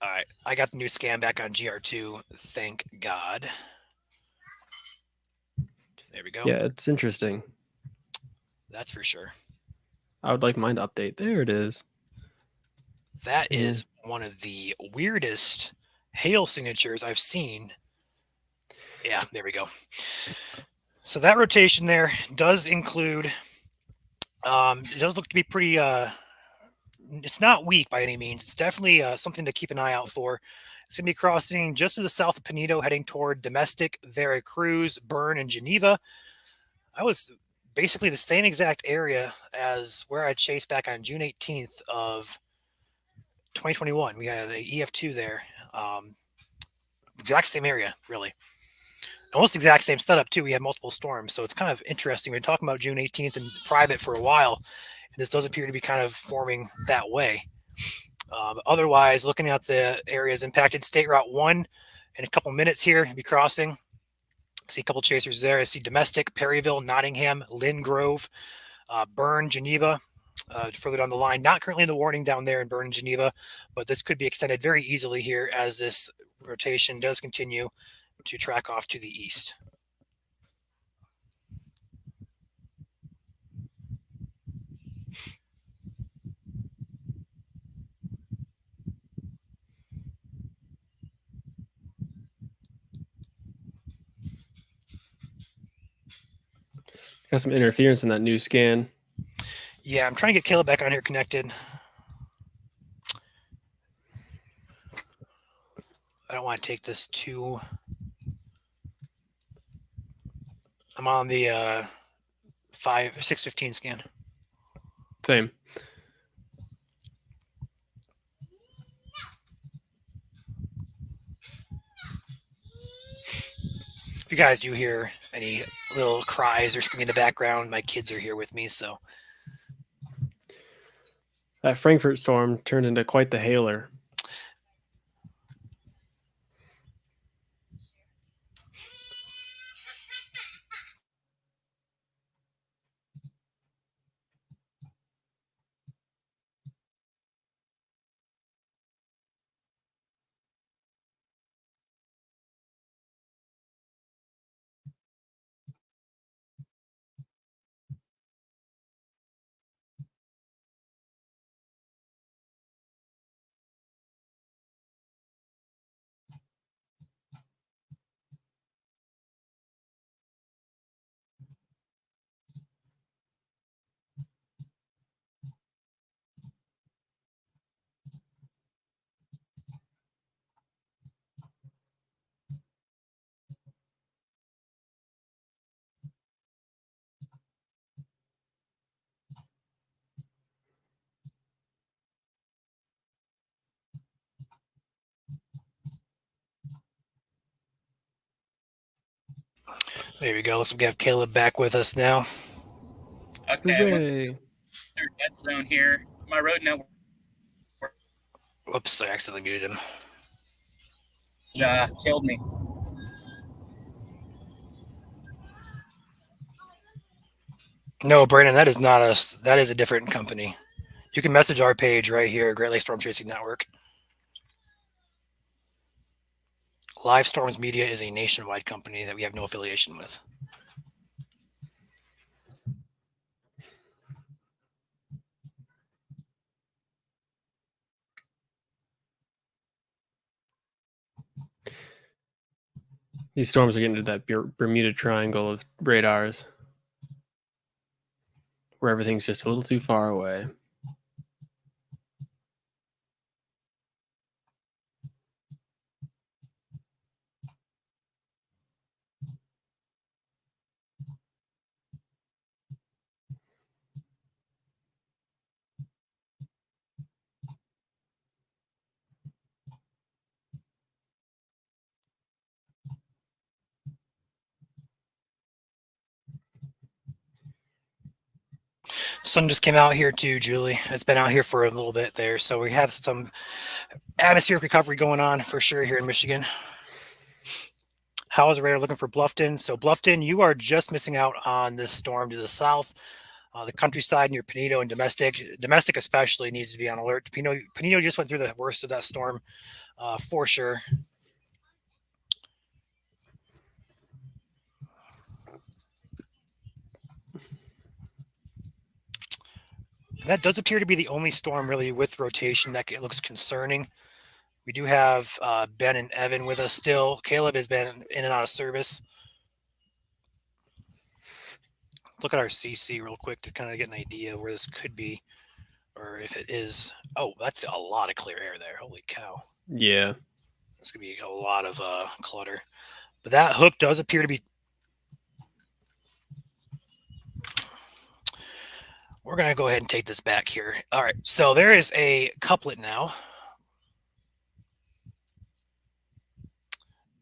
All right, I got the new scan back on GR2. Thank God. There we go. Yeah, it's interesting. That's for sure. I would like mine to update. There it is. That is one of the weirdest hail signatures I've seen. Yeah, there we go. So that rotation there does include, it does look to be pretty, it's not weak by any means. It's definitely something to keep an eye out for. It's going to be crossing just to the south of Pinedo, heading toward Domestic, Veracruz, Bern, and Geneva. I was basically the same exact area as where I chased back on June 18th of 2021. We had an EF2 there. Exact same area, really. Almost exact same setup, too. We had multiple storms, so it's kind of interesting. We've been talking about June 18th in private for a while, and this does appear to be kind of forming that way. Otherwise, looking at the areas impacted, State Route 1 in a couple minutes here, we'll be crossing. I see a couple chasers there. I see Domestic, Perryville, Nottingham, Lynn Grove, Bern, Geneva, further down the line. Not currently in the warning down there in Bern and Geneva, but this could be extended very easily here as this rotation does continue to track off to the east. Got some interference in that new scan. Yeah, I'm trying to get Caleb back on here connected. want to take this to. I'm on the 615 scan. Same. If you guys do hear any little cries or screaming in the background, my kids are here with me, so. That Frankfurt storm turned into quite the hailer. There we go. Looks like we have Caleb back with us now. Okay, we're Hooray. in dead zone here. My road network Whoops, I accidentally muted him. killed me. No, Brandon, that is not us. That is a different company. You can message our page right here, Great Lakes Storm Chasing Network. Live Storms Media is a nationwide company that we have no affiliation with. These storms are getting to that Bermuda Triangle of radars where everything's just a little too far away. Sun just came out here too, Julie. It's been out here for a little bit there, so we have some atmospheric recovery going on for sure here in Michigan. How is the radar looking for Bluffton? So Bluffton, you are just missing out on this storm to the south. The countryside near Panito and Domestic especially needs to be on alert. Panito just went through the worst of that storm for sure. And that does appear to be the only storm really with rotation that looks concerning. We do have Ben and Evan with us still. Caleb has been in and out of service. Look at our CC real quick to kind of get an idea where this could be, or if it is. Oh, that's a lot of clear air there. Holy cow. Yeah. There's going to be a lot of clutter. But that hook does appear to be. We're going to go ahead and take this back here. All right. So there is a couplet now.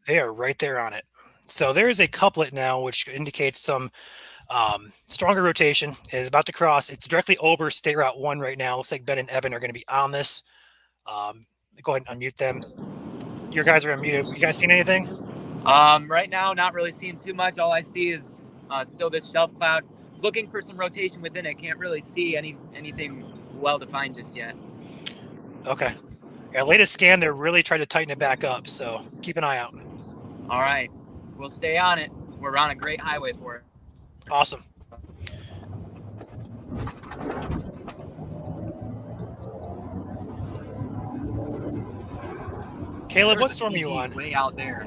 They are right there on it. So there is a couplet now, which indicates some stronger rotation. It is about to cross. It's directly over State Route 1 right now. Looks like Ben and Evan are going to be on this. Go ahead and unmute them. Your guys are unmuted. You guys seen anything? Right now, not really seeing too much. All I see is still this shelf cloud. Looking for some rotation within it. Can't really see anything well defined just yet. Okay. Yeah, latest scan, they're really trying to tighten it back up. So keep an eye out. All right. We'll stay on it. We're on a great highway for it. Awesome. Caleb, what storm are you on? Way out there.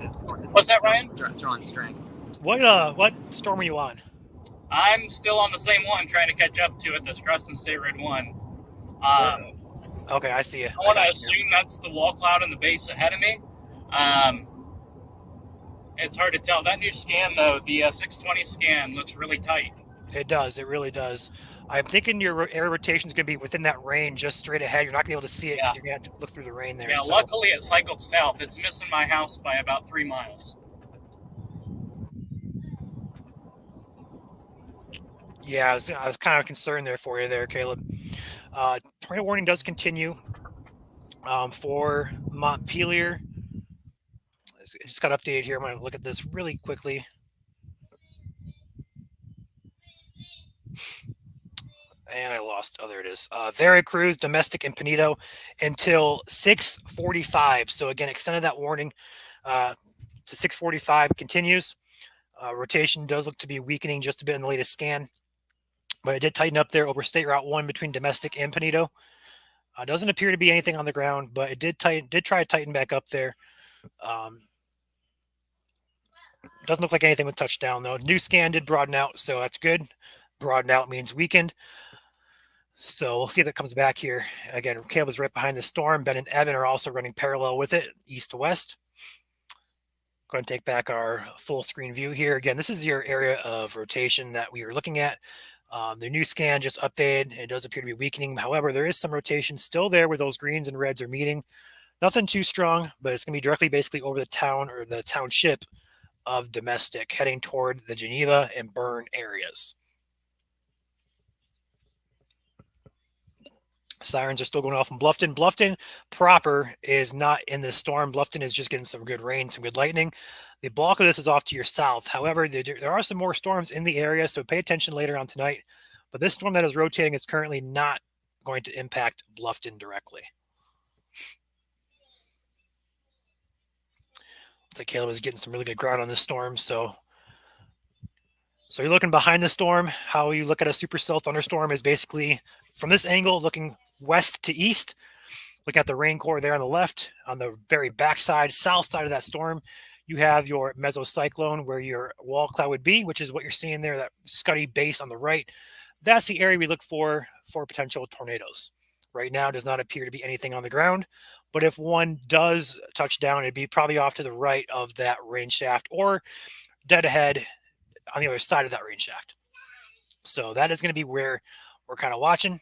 What's that, Ryan? Drawing strength. What storm are you on? I'm still on the same one, trying to catch up to it. This Crescent State Road 1. Okay, I see you. I want to assume that's the wall cloud in the base ahead of me. It's hard to tell. That new scan, though, the 620 scan, looks really tight. It does. It really does. I'm thinking your air rotation is going to be within that rain, just straight ahead. You're not going to be able to see it because you're going to have to look through the rain there. Yeah, so. Luckily it cycled south. It's missing my house by about 3 miles. Yeah, I was kind of concerned there for you there, Caleb. Tornado warning does continue for Montpelier. It just got updated here. I'm going to look at this really quickly. And I lost. Oh, there it is. Veracruz, Domestic, and Pinedo until 6:45. So again, extended that warning to 6:45. Continues. Rotation does look to be weakening just a bit in the latest scan, but it did tighten up there over State Route 1 between Domestic and Pinedo. Doesn't appear to be anything on the ground, but it did try to tighten back up there. Doesn't look like anything with touchdown though. New scan did broaden out, so that's good. Broaden out means weakened. So we'll see if that comes back here. Again, Caleb is right behind the storm. Ben and Evan are also running parallel with it, east to west. Going to take back our full screen view here. Again, this is your area of rotation that we were looking at. The new scan just updated. It does appear to be weakening. However, there is some rotation still there where those greens and reds are meeting. Nothing too strong, but it's going to be directly basically over the town or the township of Domestic, heading toward the Geneva and Bern areas. Sirens are still going off in Bluffton. Bluffton proper is not in this storm. Bluffton is just getting some good rain, some good lightning. The bulk of this is off to your south. However, there are some more storms in the area, so pay attention later on tonight. But this storm that is rotating is currently not going to impact Bluffton directly. Looks like Caleb is getting some really good ground on this storm. So you're looking behind the storm. How you look at a supercell thunderstorm is basically from this angle, looking west to east. Looking at the rain core there on the left, on the very backside, south side of that storm, you have your mesocyclone where your wall cloud would be, which is what you're seeing there, that scuddy base on the right. That's the area we look for potential tornadoes. Right now does not appear to be anything on the ground, but if one does touch down, it'd be probably off to the right of that rain shaft or dead ahead on the other side of that rain shaft. So that is going to be where we're kind of watching.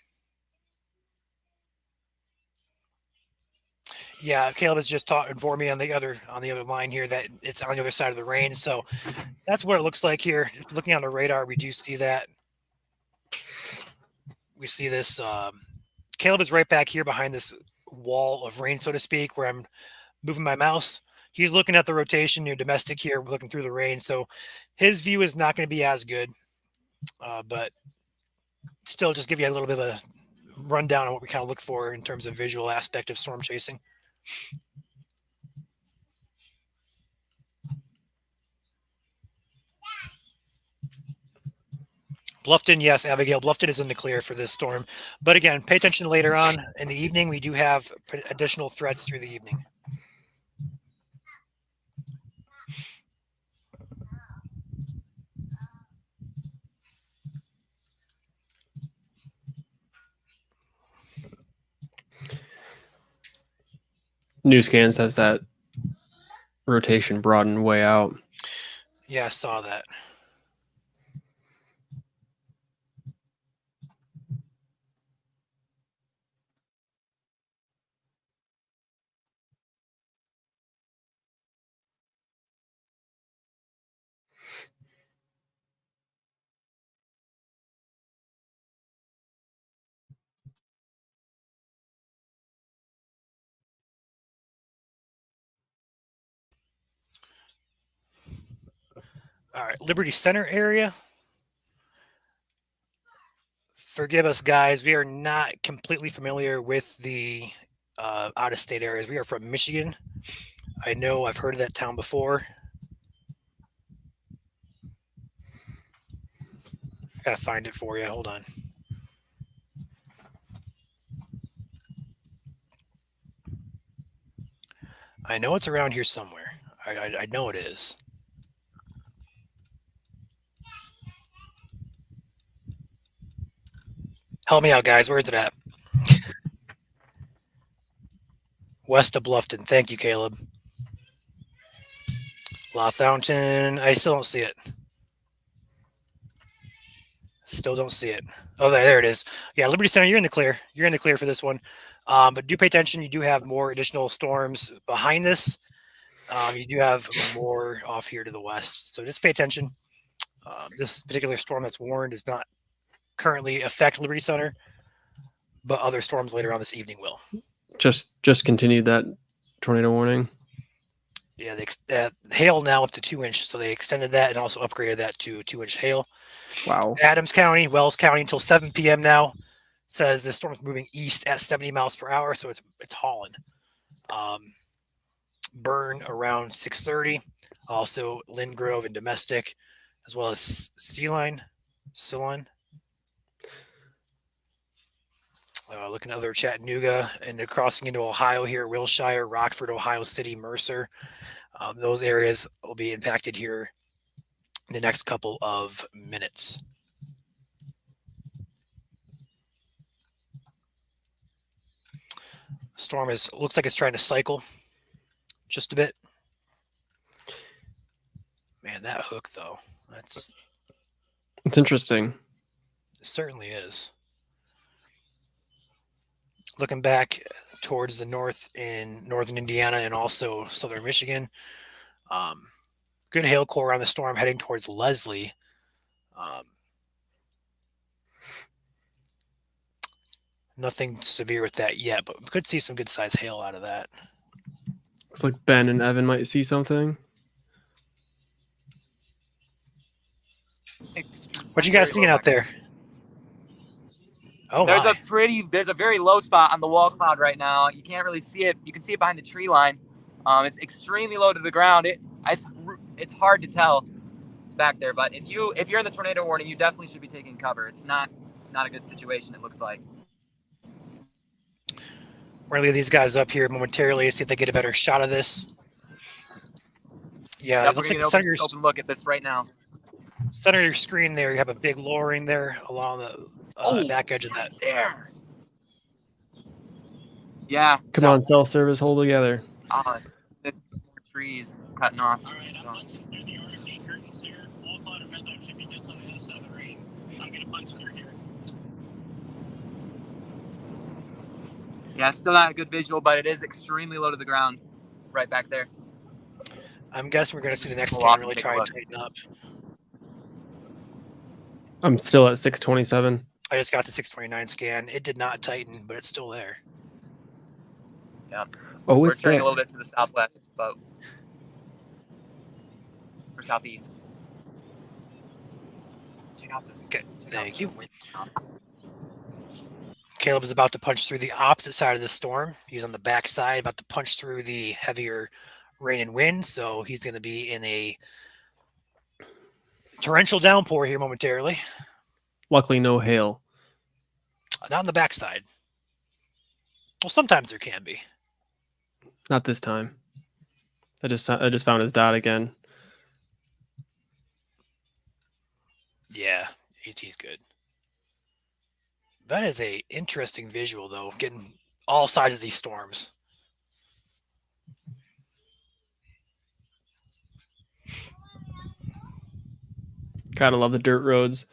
Yeah, Caleb has just informed me on the other line here that it's on the other side of the range. So that's what it looks like here. Looking on the radar, we do see that. We see this. Caleb is right back here behind this wall of rain, so to speak, where I'm moving my mouse. He's looking at the rotation near Domestic here, looking through the rain. So his view is not going to be as good, but still just give you a little bit of a rundown on what we kind of look for in terms of visual aspect of storm chasing. Bluffton, yes, Abigail. Bluffton is in the clear for this storm. But again, pay attention later on in the evening. We do have additional threats through the evening. New scan says that rotation broadened way out. Yeah, I saw that. All right, Liberty Center area. Forgive us, guys. We are not completely familiar with the out-of-state areas. We are from Michigan. I know I've heard of that town before. I gotta find it for you. Hold on. I know it's around here somewhere. I know it is. Help me out, guys. Where is it at? West of Bluffton. Thank you, Caleb. Bluff Fountain. I still don't see it. Still don't see it. Oh, there it is. Yeah, Liberty Center, you're in the clear. You're in the clear for this one. But do pay attention. You do have more additional storms behind this. You do have more off here to the west. So just pay attention. This particular storm that's warned does not currently affect Liberty Center, but other storms later on this evening will. Just continued that tornado warning. Yeah, hail now up to 2 inches, so they extended that and also upgraded that to 2-inch hail. Wow. Adams County, Wells County until 7 p.m. now says the storm's moving east at 70 miles per hour, so it's hauling. Burn around 6:30. Also Lynn Grove and Domestic, as well as Celine. Looking at other Chattanooga and they're crossing into Ohio here, Wilshire, Rockford, Ohio City, Mercer. Those areas will be impacted here in the next couple of minutes. Storm looks like it's trying to cycle just a bit. Man, that hook though, it's interesting. It certainly is. Looking back towards the north in northern Indiana and also southern Michigan, good hail core around the storm heading towards Leslie. Nothing severe with that yet, but we could see some good size hail out of that. Looks like Ben and Evan might see something. What you guys seeing out there? Oh, there's a very low spot on the wall cloud right now. You can't really see it. You can see it behind the tree line. It's extremely low to the ground. It's hard to tell it's back there. But if you're in the tornado warning, you definitely should be taking cover. It's not a good situation. It looks like. We're gonna leave these guys up here momentarily, see if they get a better shot of this. Yeah, yep, it looks like the open look at this right now. Center of your screen there, you have a big lowering there along the back edge of that. There. Yeah. Come on, cell service, hold together. The trees cutting off. Yeah, it's still not a good visual, but it is extremely low to the ground right back there. I'm guessing we're going to see the next scan really try and tighten up. I'm still at 627. I just got the 629 scan. It did not tighten, but it's still there. Yeah. Oh, we're turning a little bit to the southwest, but or southeast. Check out this. Okay, thank you. Caleb is about to punch through the opposite side of the storm. He's on the back side, about to punch through the heavier rain and wind, so he's going to be in a torrential downpour here momentarily. Luckily, no hail. Not on the backside. Well, sometimes there can be. Not this time. I just found his dot again. Yeah, he's good. That is a interesting visual, though, getting all sides of these storms. Gotta love the dirt roads.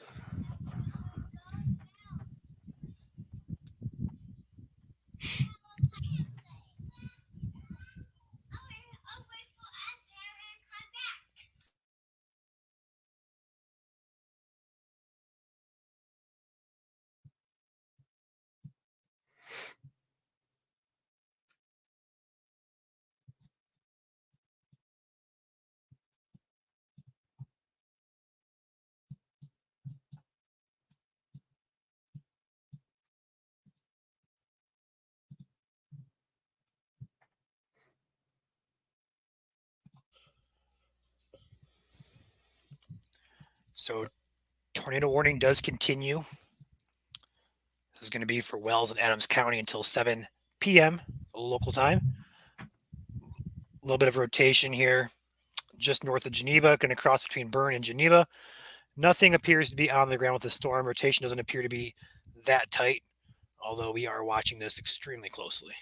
So tornado warning does continue. This is going to be for Wells and Adams County until 7 p.m. local time. A little bit of rotation here just north of Geneva, going to cross between Bern and Geneva. Nothing appears to be on the ground with the storm. Rotation doesn't appear to be that tight, although we are watching this extremely closely.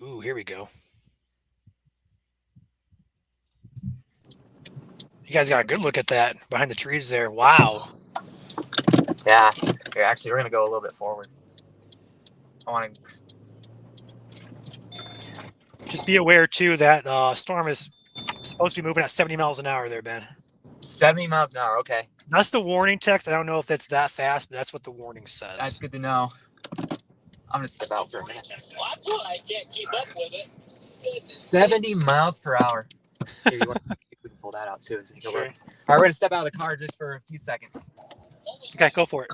Ooh, here we go. You guys got a good look at that behind the trees there. Wow. Yeah. Here, actually, we're gonna go a little bit forward. I want to. Just be aware too that storm is supposed to be moving at 70 miles an hour there, Ben. 70 miles an hour. Okay, That's the warning text. I don't know if that's that fast, but that's what the warning says. that's good to know. I'm gonna step out for a minute. That's why I can't keep up with it. 70 miles per hour. Here, you want to, we can pull that out too and take a look. All right, we're gonna step out of the car just for a few seconds. Okay, go for it.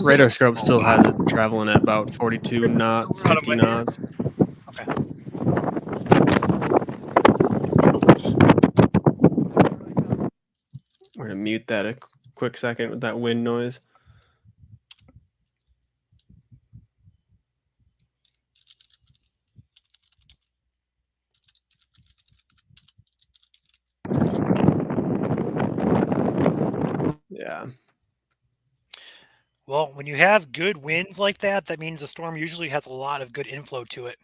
Radar scope still has it traveling at about 42 knots, 50 knots. Okay. We're gonna mute that a quick second with that wind noise. Yeah. Well, when you have good winds like that, that means the storm usually has a lot of good inflow to it.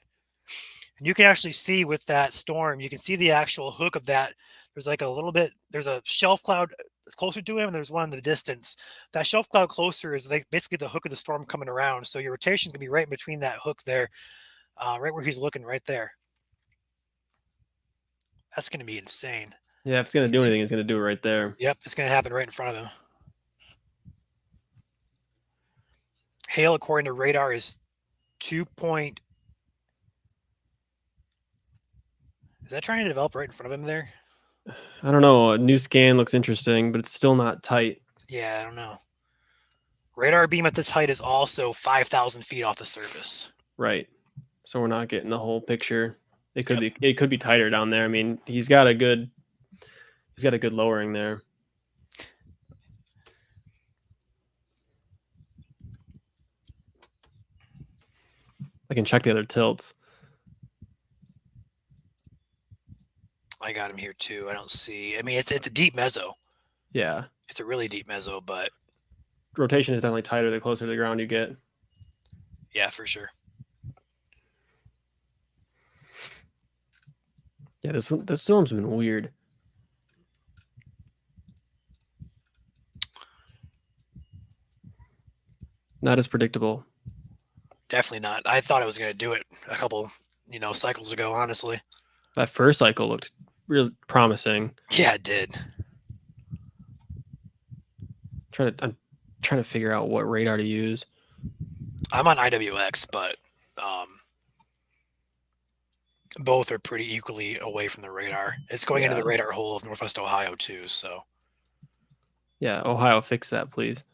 And you can actually see with that storm, you can see the actual hook of that. There's like a little bit, there's a shelf cloud closer to him, and there's one in the distance. That shelf cloud closer is like basically the hook of the storm coming around. So your rotation can be right in between that hook there, right where he's looking right there. That's going to be insane. Yeah, if it's gonna do anything, it's gonna do it right there. Yep, it's going to happen right in front of him. Hail, according to radar, is 2 point. Is that trying to develop right in front of him there? I don't know. A new scan looks interesting, but it's still not tight. Yeah, I don't know. Radar beam at this height is also 5,000 feet off the surface. Right. So we're not getting the whole picture. It could be tighter down there. I mean, he's got a good lowering there. I can check the other tilts. I got him here too. I don't see. I mean, it's a deep mezzo. Yeah. It's a really deep mezzo, but Rotation is definitely tighter the closer to the ground you get. yeah, for sure. Yeah, this storm's been weird. Not as predictable. Definitely not. I thought I was going to do it a couple, cycles ago, honestly. That first cycle looked really promising. Yeah, it did. I'm trying to figure out what radar to use. I'm on IWX, but both are pretty equally away from the radar. It's going into the radar hole of Northwest Ohio too, so. Yeah, Ohio, fix that, please.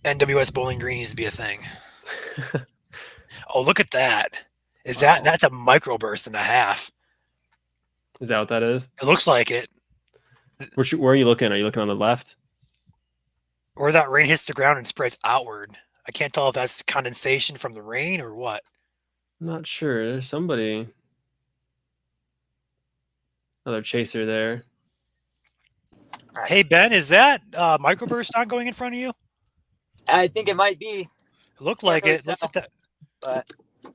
NWS Bowling Green needs to be a thing. Oh, look at that. That's a microburst and a half. Is that what that is? It looks like it. Where are you looking? Are you looking on the left? Or that rain hits the ground and spreads outward. I can't tell if that's condensation from the rain or what. I'm not sure. There's somebody. Another chaser there. Right. Hey, Ben, is that microburst not going in front of you? I think it might be, It looked Can't like really it. Looks like tell. that. but I'm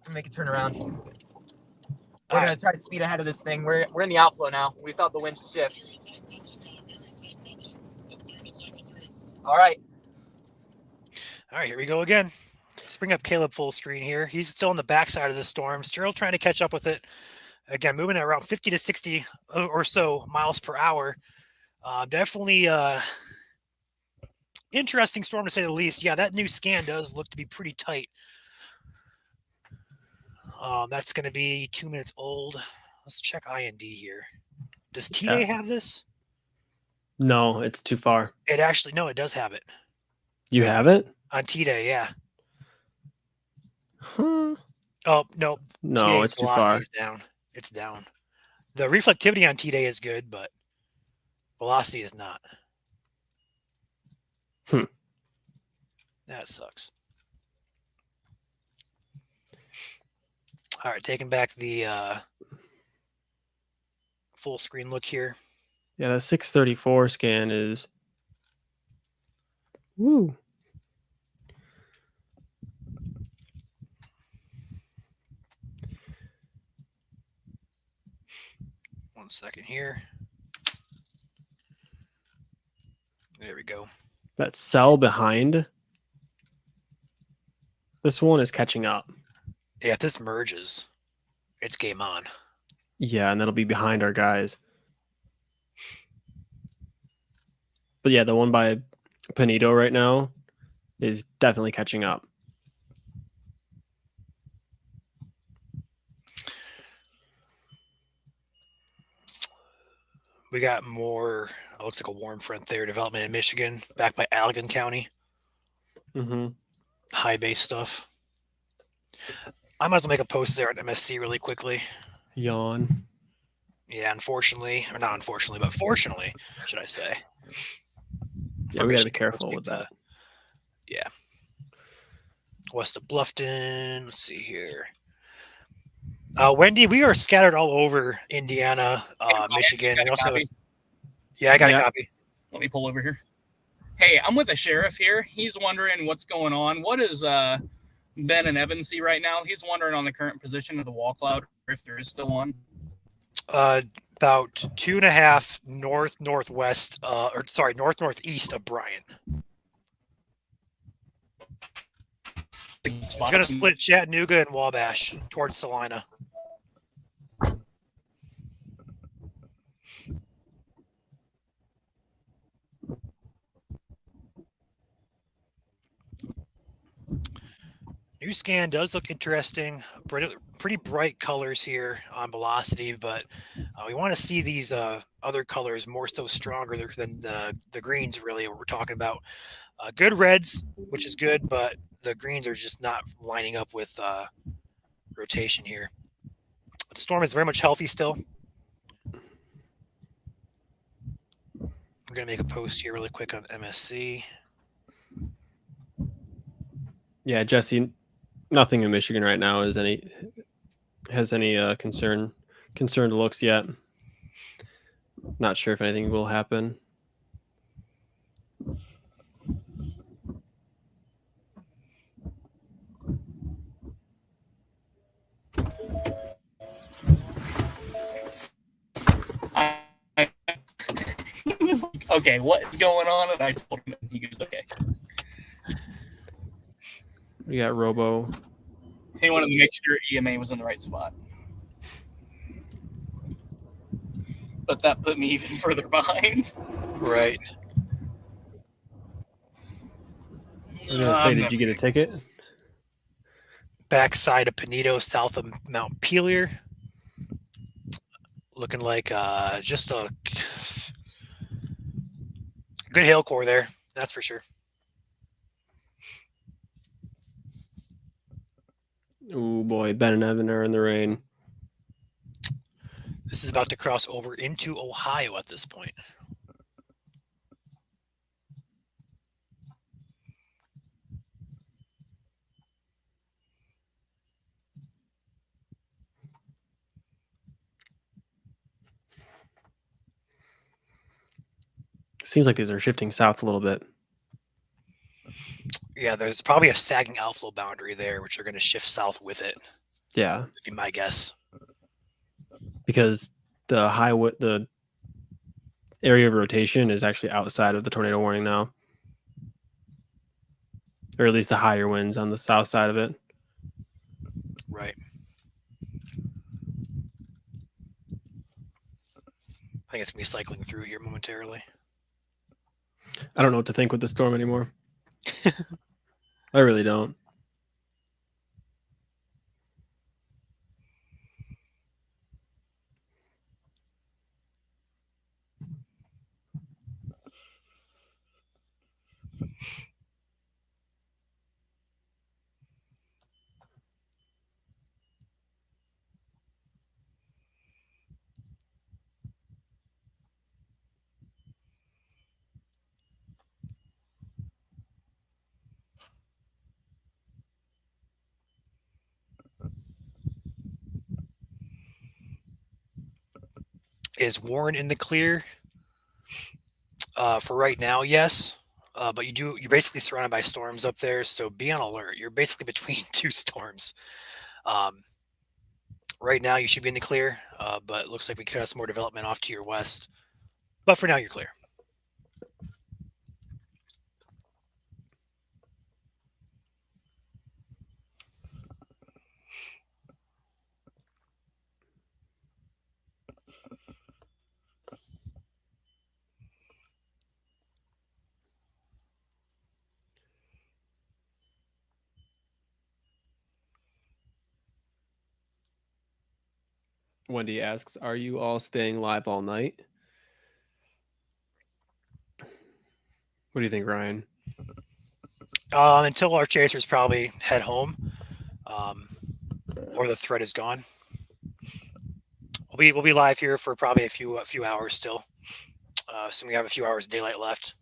gonna make it turn around. We're All gonna right. try to speed ahead of this thing. We're in the outflow now. We felt the wind shift. All right. All right, here we go again. Let's bring up Caleb full screen here. He's still on the backside of the storm. Still trying to catch up with it. Again, moving at around 50 to 60 or so miles per hour. Definitely interesting storm to say the least. Yeah, that new scan does look to be pretty tight. That's going to be 2 minutes old. Let's check IND here. Does T-Day have this? No, it's too far. It actually, no, it does have it. You have it? On T-Day, yeah. Huh. Oh, no. No, T-Day's it's too far. velocity's down. It's down. The reflectivity on T-Day is good, but velocity is not. That sucks. All right, taking back the full screen look here. Yeah, that 634 scan is. Woo. 1 second here. There we go. That cell behind this one is catching up. Yeah, if this merges, it's game on. Yeah, and that'll be behind our guys. But yeah, the one by Panito right now is definitely catching up. We got more, it looks like a warm front there, development in Michigan, back by Allegan County. Mm-hmm. High base stuff. I might as well make a post there on MSC really quickly. Yawn. Yeah, unfortunately, or not unfortunately, but fortunately, should I say. Yeah, we gotta be careful with that. Yeah. West of Bluffton. Let's see here. Wendy, we are scattered all over Indiana, Michigan. Got We a also, copy? yeah, I got Yeah. a copy. Let me pull over here. Hey, I'm with the sheriff here. He's wondering what's going on. What is Ben and Evan see right now? He's wondering on the current position of the wall cloud, if there is still one. About 2.5 northwest, northeast of Bryant. It's going to split Chattanooga and Wabash towards Salina. New scan does look interesting. Pretty bright colors here on velocity, but we want to see these other colors more so stronger than the greens, really, what we're talking about. Good reds, which is good, but the greens are just not lining up with rotation here. The storm is very much healthy still. I'm going to make a post here really quick on MSC. Yeah, Jesse, nothing in Michigan right now has any concerned looks yet. Not sure if anything will happen. He was like, okay, what is going on? And I told him, and he goes, okay. We got Robo. He wanted to make sure EMA was in the right spot. But that put me even further behind. Right. I was gonna say, did you get a ticket? Backside of Panito, south of Mount Pelier. Looking like just a good hail core there, that's for sure. Oh boy, Ben and Evan are in the rain. This is about to cross over into Ohio at this point. Seems like these are shifting south a little bit. Yeah, there's probably a sagging outflow boundary there, which are going to shift south with it. Yeah, Would be my guess. because the area of rotation is actually outside of the tornado warning now, or at least the higher winds on the south side of it. Right. I think it's going to be cycling through here momentarily. I don't know what to think with the storm anymore. I really don't. Is Warren in the clear? For right now, yes. But you're basically surrounded by storms up there, so be on alert. You're basically between two storms. right now you should be in the clear, but it looks like we could have some more development off to your west. But for now, you're clear. Wendy asks, "Are you all staying live all night?" What do you think, Ryan? Until our chasers probably head home, or the threat is gone. We'll be live here for probably a few hours still. So we have a few hours of daylight left.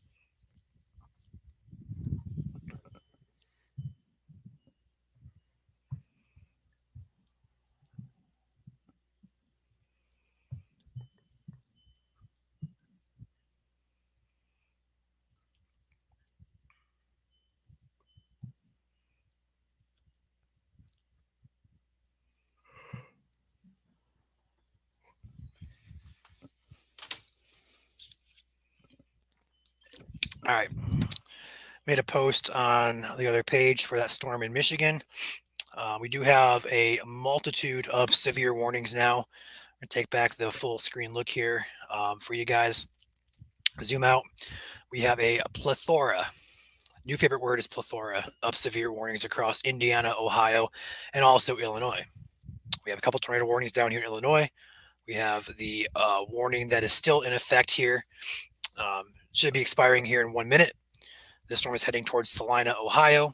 All right. Made a post on the other page for that storm in Michigan. We do have a multitude of severe warnings now. I'm going to take back the full screen look here for you guys. Zoom out. We have a plethora. New favorite word is plethora of severe warnings across Indiana, Ohio, and also Illinois. We have a couple tornado warnings down here in Illinois. We have the warning that is still in effect here. Should be expiring here in 1 minute. This storm is heading towards Salina, Ohio,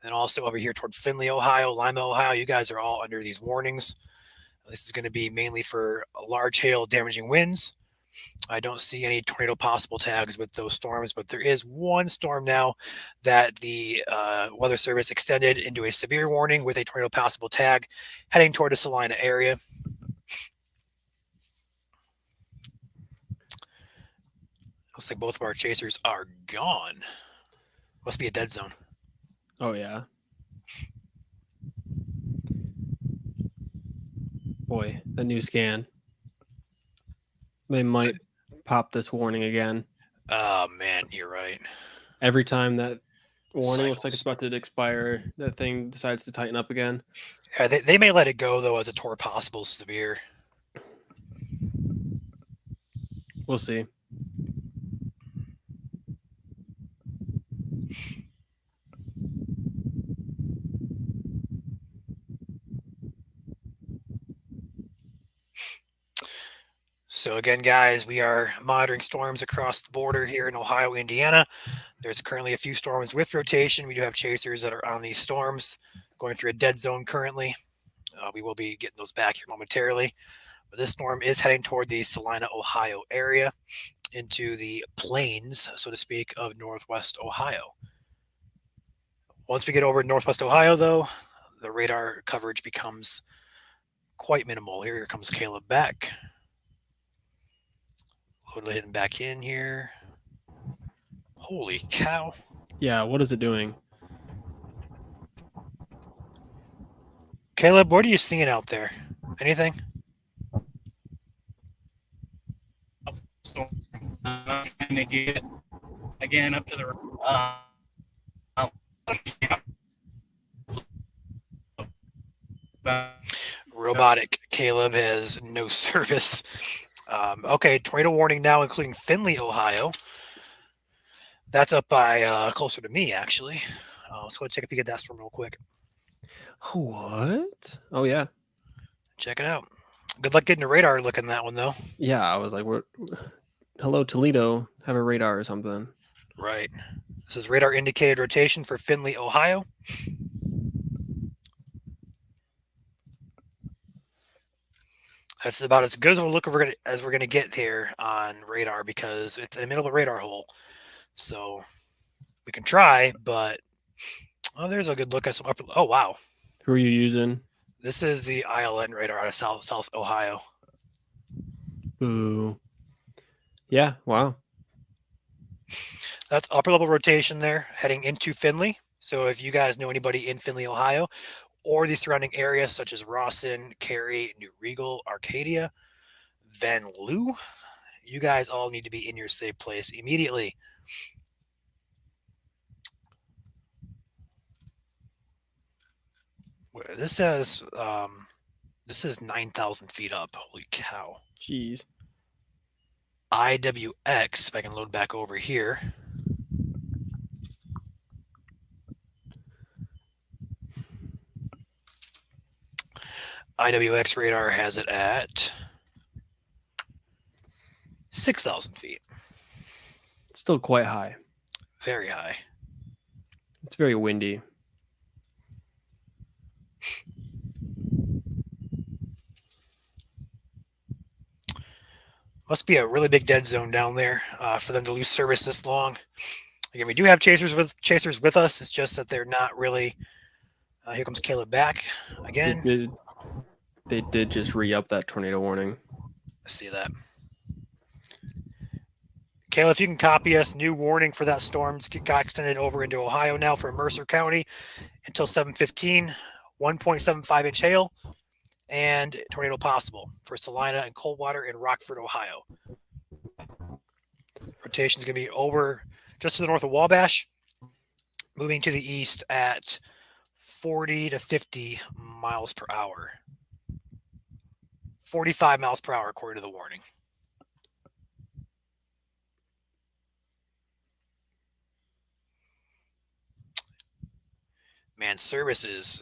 and also over here toward Findlay, Ohio, Lima, Ohio. You guys are all under these warnings. This is going to be mainly for large hail damaging winds. I don't see any tornado possible tags with those storms, but there is one storm now that the Weather Service extended into a severe warning with a tornado possible tag heading toward the Salina area. Looks like both of our chasers are gone. Must be a dead zone. Oh yeah. Boy, the new scan. They might pop this warning again. Oh man, you're right. Every time that warning looks like Cycles. it's about to expire, that thing decides to tighten up again. Yeah, they may let it go though as a tornado possible severe. We'll see. So again, guys, we are monitoring storms across the border here in Ohio, Indiana. There's currently a few storms with rotation. We do have chasers that are on these storms going through a dead zone currently. We will be getting those back here momentarily. But this storm is heading toward the Salina, Ohio area into the plains, so to speak, of Northwest Ohio. Once we get over to Northwest Ohio, though, the radar coverage becomes quite minimal. Here comes Caleb back. Load him back in here. Holy cow. Yeah, what is it doing? Caleb, what are you seeing out there? Anything? Storm. I'm trying to get again up to the. Robotic Caleb has no service. Okay, tornado warning now, including Findlay, Ohio. That's up by closer to me, actually. Let's go take a peek at that storm real quick. What? Oh yeah. Check it out. Good luck getting a radar look in that one, though. Yeah, I was like, "We're hello Toledo, have a radar or something." Right. This is radar indicated rotation for Findlay, Ohio. That's about as good as a look as we're gonna get here on radar because it's in the middle of a radar hole. So we can try, but there's a good look at some upper. Oh wow, Who are you using? this is the ILN radar out of South Ohio. Boo. Yeah, wow. That's upper level rotation there, heading into Findlay. So if you guys know anybody in Findlay, Ohio, or the surrounding areas such as Rawson, Cary, New Regal, Arcadia, Van Loo, you guys all need to be in your safe place immediately. This says 9,000 feet up. Holy cow. Jeez. IWX, if I can load back over here. IWX radar has it at 6,000 feet. It's still quite high. Very high. It's very windy. Must be a really big dead zone down there for them to lose service this long. Again, we do have chasers with us. It's just that they're not really. Here comes Caleb back again. They did just re-up that tornado warning. I see that. Caleb, if you can copy us, new warning for that storm got extended over into Ohio now for Mercer County until 7:15. 1.75 inch hail and tornado possible for Salina and Coldwater and Rockford, Ohio. Rotation is going to be over just to the north of Wabash, moving to the east at 40 to 50 miles per hour. 45 miles per hour, according to the warning. Man, service is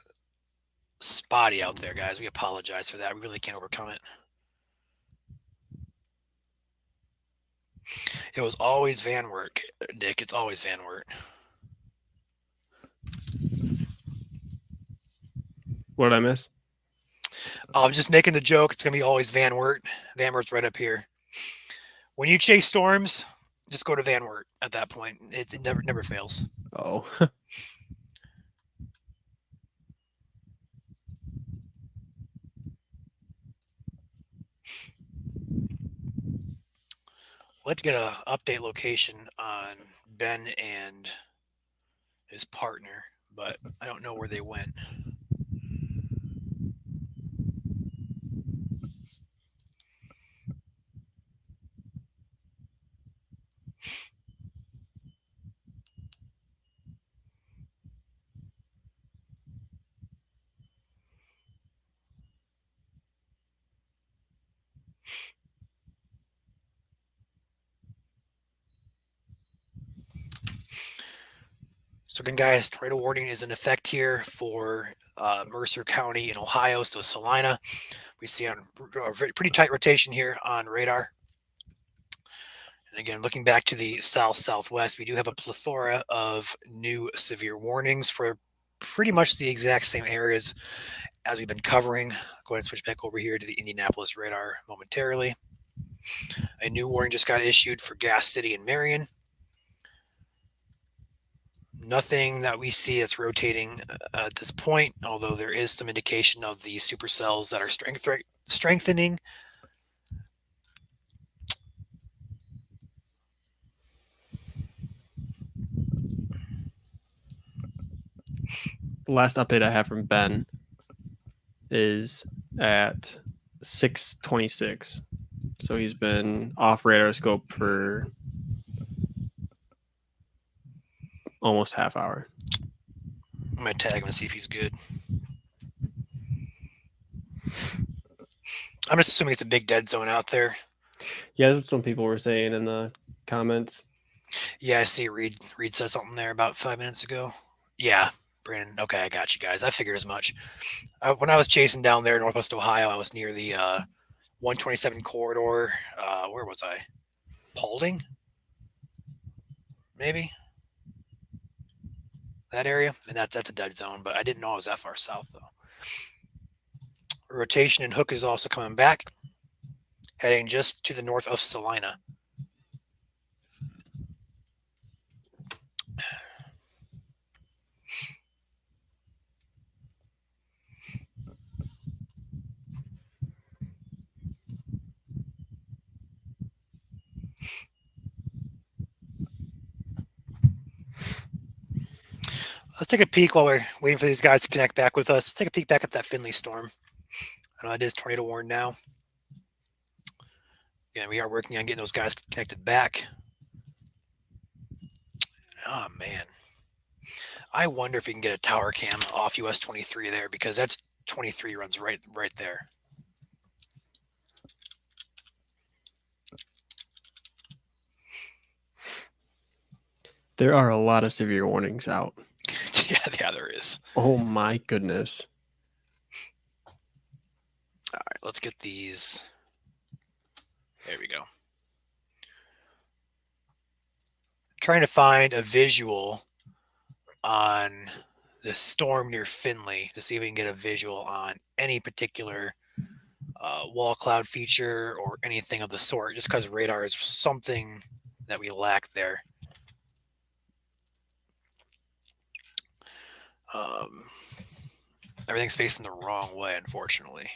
spotty out there, guys. We apologize for that. We really can't overcome it. It was always van work, Nick. It's always van work. What did I miss? I'm just making the joke. It's going to be always Van Wert. Van Wert's right up here. When you chase storms, just go to Van Wert at that point. It never fails. Oh. Let's get an update location on Ben and his partner, but I don't know where they went. So again, guys, tornado warning is in effect here for Mercer County in Ohio, so Salina. We see on a pretty tight rotation here on radar. And again, looking back to the south-southwest, we do have a plethora of new severe warnings for pretty much the exact same areas as we've been covering. Go ahead and switch back over here to the Indianapolis radar momentarily. A new warning just got issued for Gas City and Marion. Nothing that we see that's rotating at this point, although there is some indication of the supercells that are strengthening. The last update I have from Ben is at 6:26. So he's been off radar scope for almost half hour. I'm going to tag him and see if he's good. I'm just assuming it's a big dead zone out there. Yeah, that's what some people were saying in the comments. Yeah, I see Reed said something there about 5 minutes ago. Yeah, Brandon. Okay, I got you guys. I figured as much. When I was chasing down there in Northwest Ohio, I was near the 127 corridor. Where was I? Paulding? Maybe? That area? And that's a dead zone, but I didn't know I was that far south, though. Rotation and Hook is also coming back, heading just to the north of Salina. Let's take a peek while we're waiting for these guys to connect back with us. Let's take a peek back at that Finley storm. I know it is tornado warned now. Yeah, we are working on getting those guys connected back. Oh man, I wonder if we can get a tower cam off US 23 there, because that's 23 runs right there. There are a lot of severe warnings out. Yeah, there is. Oh my goodness. All right, let's get these. There we go. Trying to find a visual on the storm near Finley to see if we can get a visual on any particular wall cloud feature or anything of the sort, just because radar is something that we lack there. Everything's facing the wrong way, unfortunately.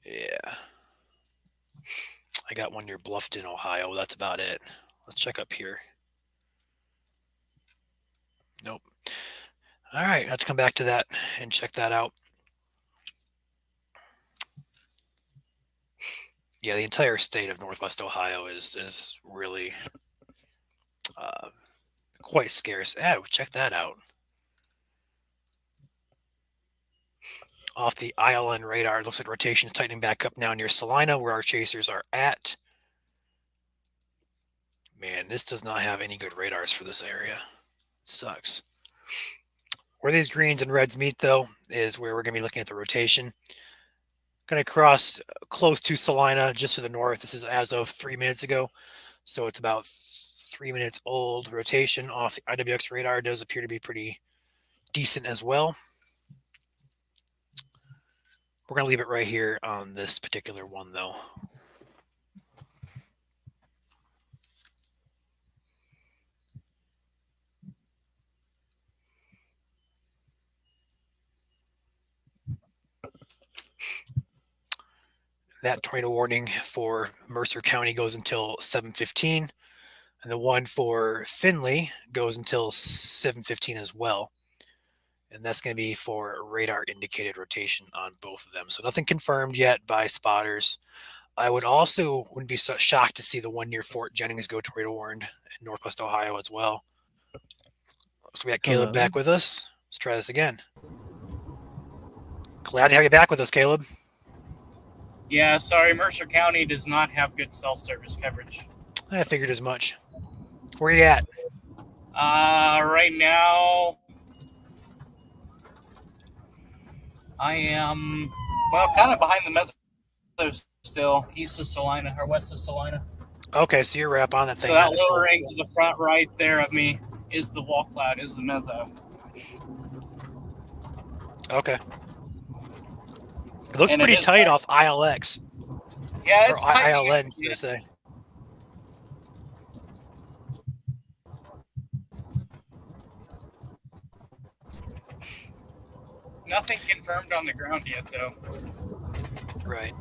Yeah. I got one near Bluffton, Ohio. That's about it. Let's check up here. Nope. All right, let's come back to that and check that out. Yeah, the entire state of Northwest Ohio is really quite scarce. Oh, check that out. Off the ILN radar, it looks like rotation's tightening back up now near Salina, where our chasers are at. Man, this does not have any good radars for this area. Sucks. Where these greens and reds meet, though, is where we're going to be looking at the rotation. Going to cross close to Salina, just to the north. This is as of 3 minutes ago, so it's about 3 minutes old. Rotation off the IWX radar does appear to be pretty decent as well. We're going to leave it right here on this particular one, though. That tornado warning for Mercer County goes until 7:15, and the one for Finley goes until 7:15 as well. And that's going to be for radar indicated rotation on both of them. So nothing confirmed yet by spotters. I wouldn't be so shocked to see the one near Fort Jennings go tornado warned in Northwest Ohio as well. So we got Caleb back with us. Let's try this again. Glad to have you back with us, Caleb. Yeah, sorry, Mercer County does not have good cell service coverage. I figured as much. Where are you at? Right now, I am, well, kind of behind the Meso still, east of Salina, or west of Salina. Okay, so you're right up on that thing. So that lower ring to the front right there of me is the wall cloud, is the Meso. Okay. It looks pretty tight off ILX. Yeah, or it's tight. ILN, you say. Nothing confirmed on the ground yet, though. Right.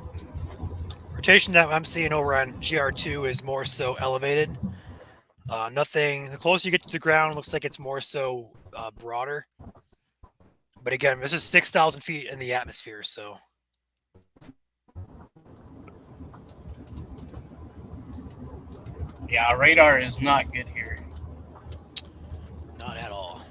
Rotation that I'm seeing over on GR2 is more so elevated. Nothing. The closer you get to the ground, it looks like it's more so broader. But again, this is 6,000 feet in the atmosphere, so. Yeah, radar is not good here. Not at all.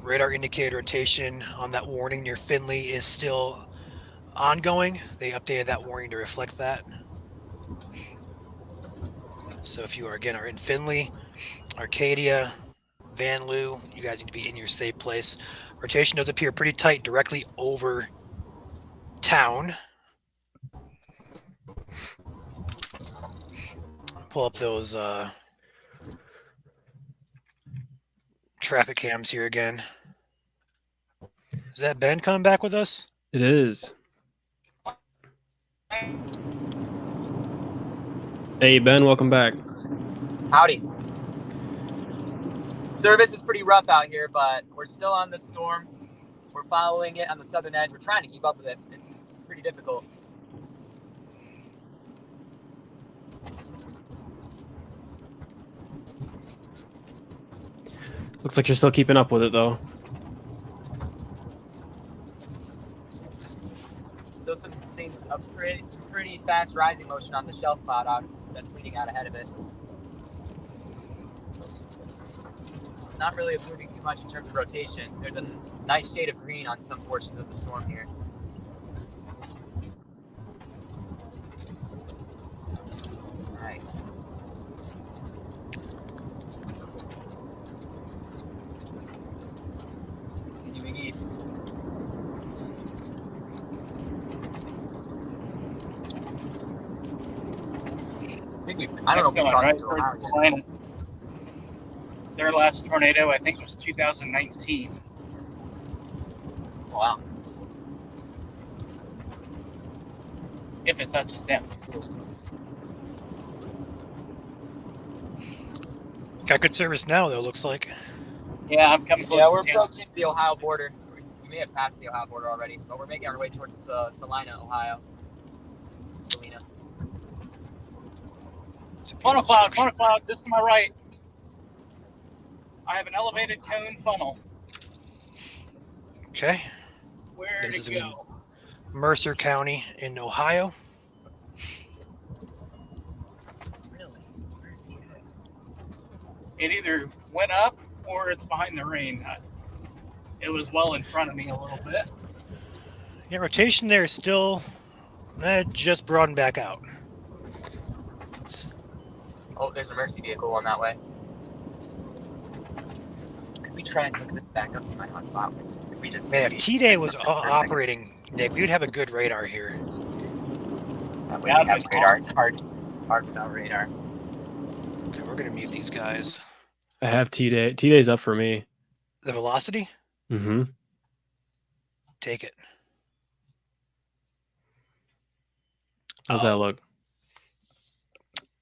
Radar indicated rotation on that warning near Finley is still ongoing. They updated that warning to reflect that. So if you are in Finley, Arcadia, Van Loo, you guys need to be in your safe place. Rotation does appear pretty tight directly over town. Pull up those traffic cams here again. Is that Ben coming back with us? It is. Hey, Ben, welcome back. Howdy. Service is pretty rough out here, but we're still on the storm. We're following it on the southern edge. We're trying to keep up with it. It's pretty difficult. Looks like you're still keeping up with it, though. Still seeing some pretty fast rising motion on the shelf cloud out that's leading out ahead of it. Not really moving too much in terms of rotation. There's a nice shade of green on some portions of the storm here. All right. Continuing east. I don't know if we Going crossed right into towards Ohio yet. Salina. Their last tornado, I think, was 2019. Wow. If it touches them. Got good service now, though, looks like. Yeah, I'm coming close. Yeah, we're to town. approaching the Ohio border. We may have passed the Ohio border already, but we're making our way towards Salina, Ohio. Salina. Funnel cloud, just to my right. I have an elevated cone funnel. Okay. Where This is to in go? Mercer County in Ohio. Really? Where is he at? It either went up or it's behind the rain. It was well in front of me a little bit. Yeah, rotation there is still just broadened back out. Oh, there's a Mercy vehicle on that way. Could we try and hook this back up to my hotspot? If we just Man, if maybe- T-Day was for a second. operating, Nick, we would have a good radar here. That way we have radar. It's hard without radar. Okay, we're going to mute these guys. I have T-Day. T-Day's up for me. The velocity? Mm-hmm. Take it. How's that look?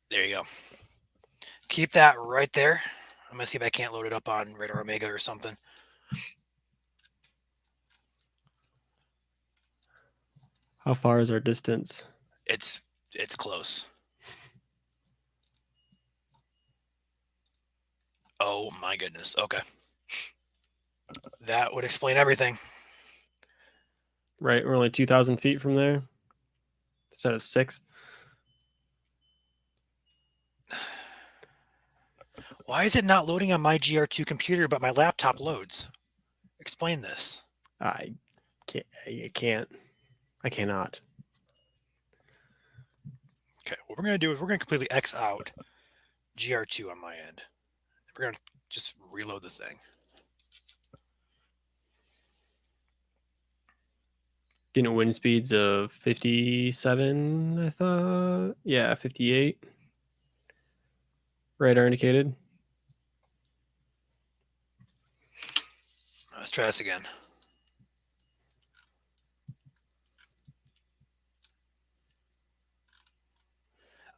There you go. Keep that right there. I'm going to see if I can't load it up on Radar Omega or something. How far is our distance? It's close. Oh my goodness. Okay. That would explain everything. Right, we're only 2,000 feet from there instead of 6. Why is it not loading on my GR2 computer, but my laptop loads? Explain this. I can't. I cannot. Okay, what we're going to do is we're going to completely X out GR2 on my end. We're going to just reload the thing. Getting wind speeds of 57, I thought. Yeah, 58. Radar indicated. Let's try this again.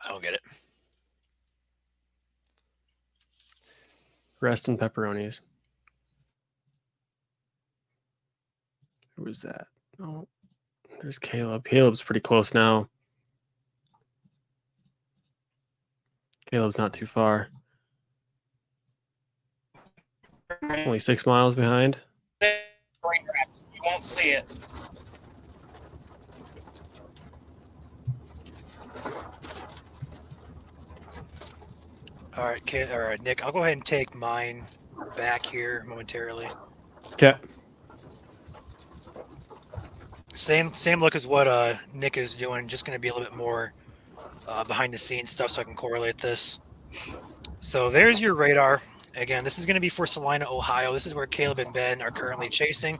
I don't get it. Rest and pepperonis. Who was that? Oh, there's Caleb. Caleb's pretty close now. Caleb's not too far. Only 6 miles behind. You won't see it. All right, Nick, I'll go ahead and take mine back here momentarily. Okay. Same look as what Nick is doing. Just going to be a little bit more behind the scenes stuff so I can correlate this. So there's your radar. Again, this is going to be for Salina, Ohio. This is where Caleb and Ben are currently chasing.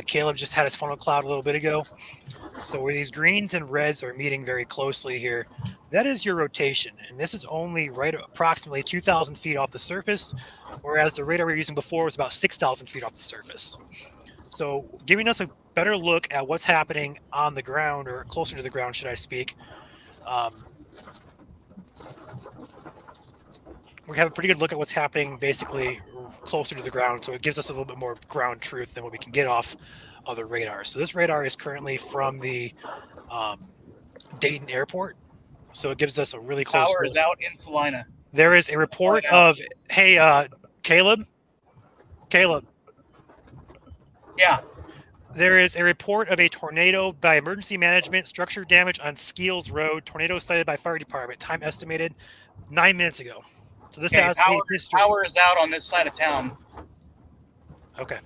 Caleb just had his funnel cloud a little bit ago. So where these greens and reds are meeting very closely here, that is your rotation. And this is only right approximately 2,000 feet off the surface, whereas the radar we were using before was about 6,000 feet off the surface. So giving us a better look at what's happening on the ground, or closer to the ground, should I speak. we have a pretty good look at what's happening basically closer to the ground, so it gives us a little bit more ground truth than what we can get off other radars. So this radar is currently from the Dayton Airport, so it gives us a really close Power look. is out in Salina. There is a report of, hey, Caleb, Yeah. there is a report of a tornado by emergency management, structure damage on Skeels Road, tornado sighted by fire department, time estimated 9 minutes ago. So this Okay, has power, a history. power is out on this side of town. Okay.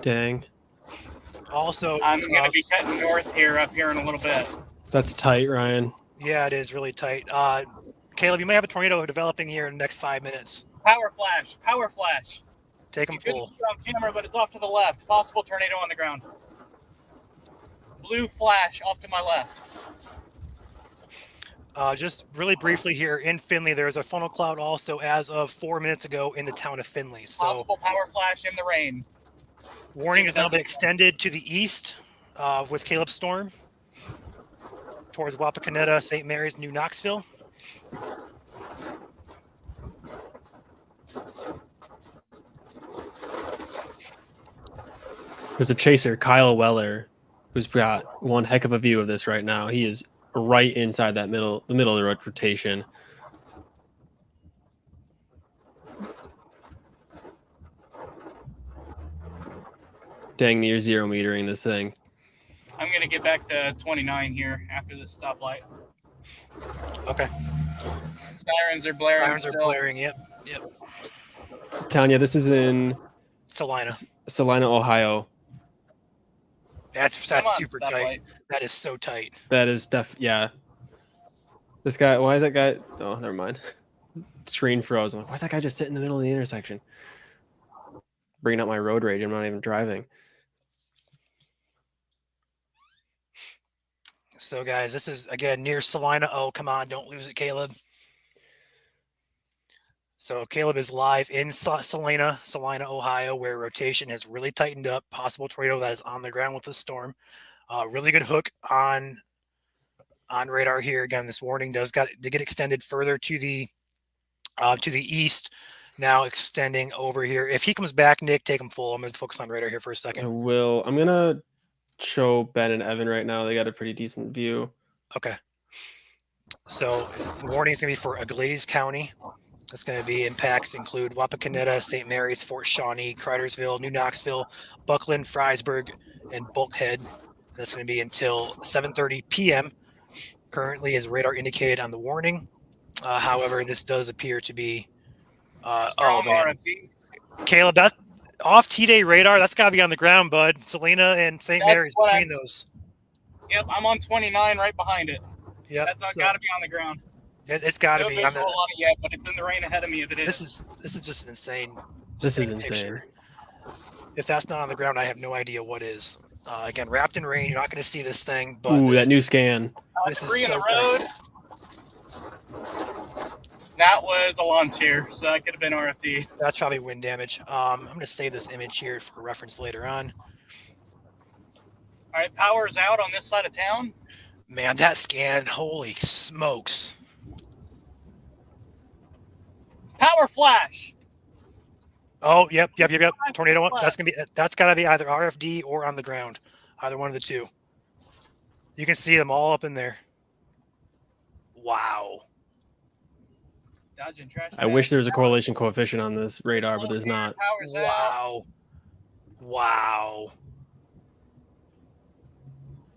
Dang. Also, I'm going to be cutting north here, up here in a little bit. That's tight, Ryan. yeah, it is really tight. Caleb, you may have a tornado developing here in the next 5 minutes. Power flash. Power flash. Take them You couldn't full. see it on camera, but it's off to the left. Possible tornado on the ground. Blue flash off to my left. Just really briefly here in Findlay, there's a funnel cloud also as of 4 minutes ago in the town of Findlay. So Possible power flash in the rain. warning has now been extended to the east with Caleb Storm towards Wapakoneta, St. Mary's, New Knoxville. There's a chaser, Kyle Weller, who's got one heck of a view of this right now. He is right inside that the middle of the rotation. Dang near 0 metering this thing. I'm going to get back to 29 here after this stoplight. Okay. Sirens are blaring Sirens are still. blaring. Yep. Tanya, this is in Salina. Salina, Ohio. That's Come on, super stoplight. tight. That is so tight. That is yeah. This guy, why is that guy? Oh, never mind. Screen froze. I'm like, why is that guy just sitting in the middle of the intersection? Bringing up my road rage. I'm not even driving. So, guys, this is, again, near Salina. Oh, come on. Don't lose it, Caleb. So, Caleb is live in Salina, Ohio, where rotation has really tightened up. Possible tornado that is on the ground with the storm. Really good hook on radar here. Again, this warning to get extended further to the east. Now extending over here. If he comes back, Nick, take him full. I'm going to focus on radar here for a second. I'm going to show Ben and Evan right now. They got a pretty decent view. Okay. So the warning is going to be for Glaze County. It's going to be impacts include Wapakoneta, St. Mary's, Fort Shawnee, Cartersville, New Knoxville, Buckland, Fryersburg, and Bulkhead. That's going to be until 7:30 p.m. Currently, is radar indicated on the warning. However, this does appear to be. Strong RFD. Caleb, that's off T-Day radar. That's got to be on the ground, bud. Selena and St. That's Mary's what between those. Yep, I'm on 29 right behind it. Yep. That's got to be on the ground. It's got to No be visual on the. on it yet, but it's in the rain ahead of me if it is. This is just an insane. This is insane insane. picture. If that's not on the ground, I have no idea what is. Again, wrapped in rain. You're not going to see this thing, but Ooh, this, that new scan. this is 3 in so the road. That was a lawn chair, so that could have been RFD. that's probably wind damage. I'm going to save this image here for reference later on. All right, power is out on this side of town. Man, that scan, holy smokes! Power flash. Oh, yep. Tornado one. That's got to be either RFD or on the ground. Either one of the two. You can see them all up in there. Wow. Dodging trash. I wish there was a correlation coefficient on this radar, but there's not. Power's out. Wow. Wow.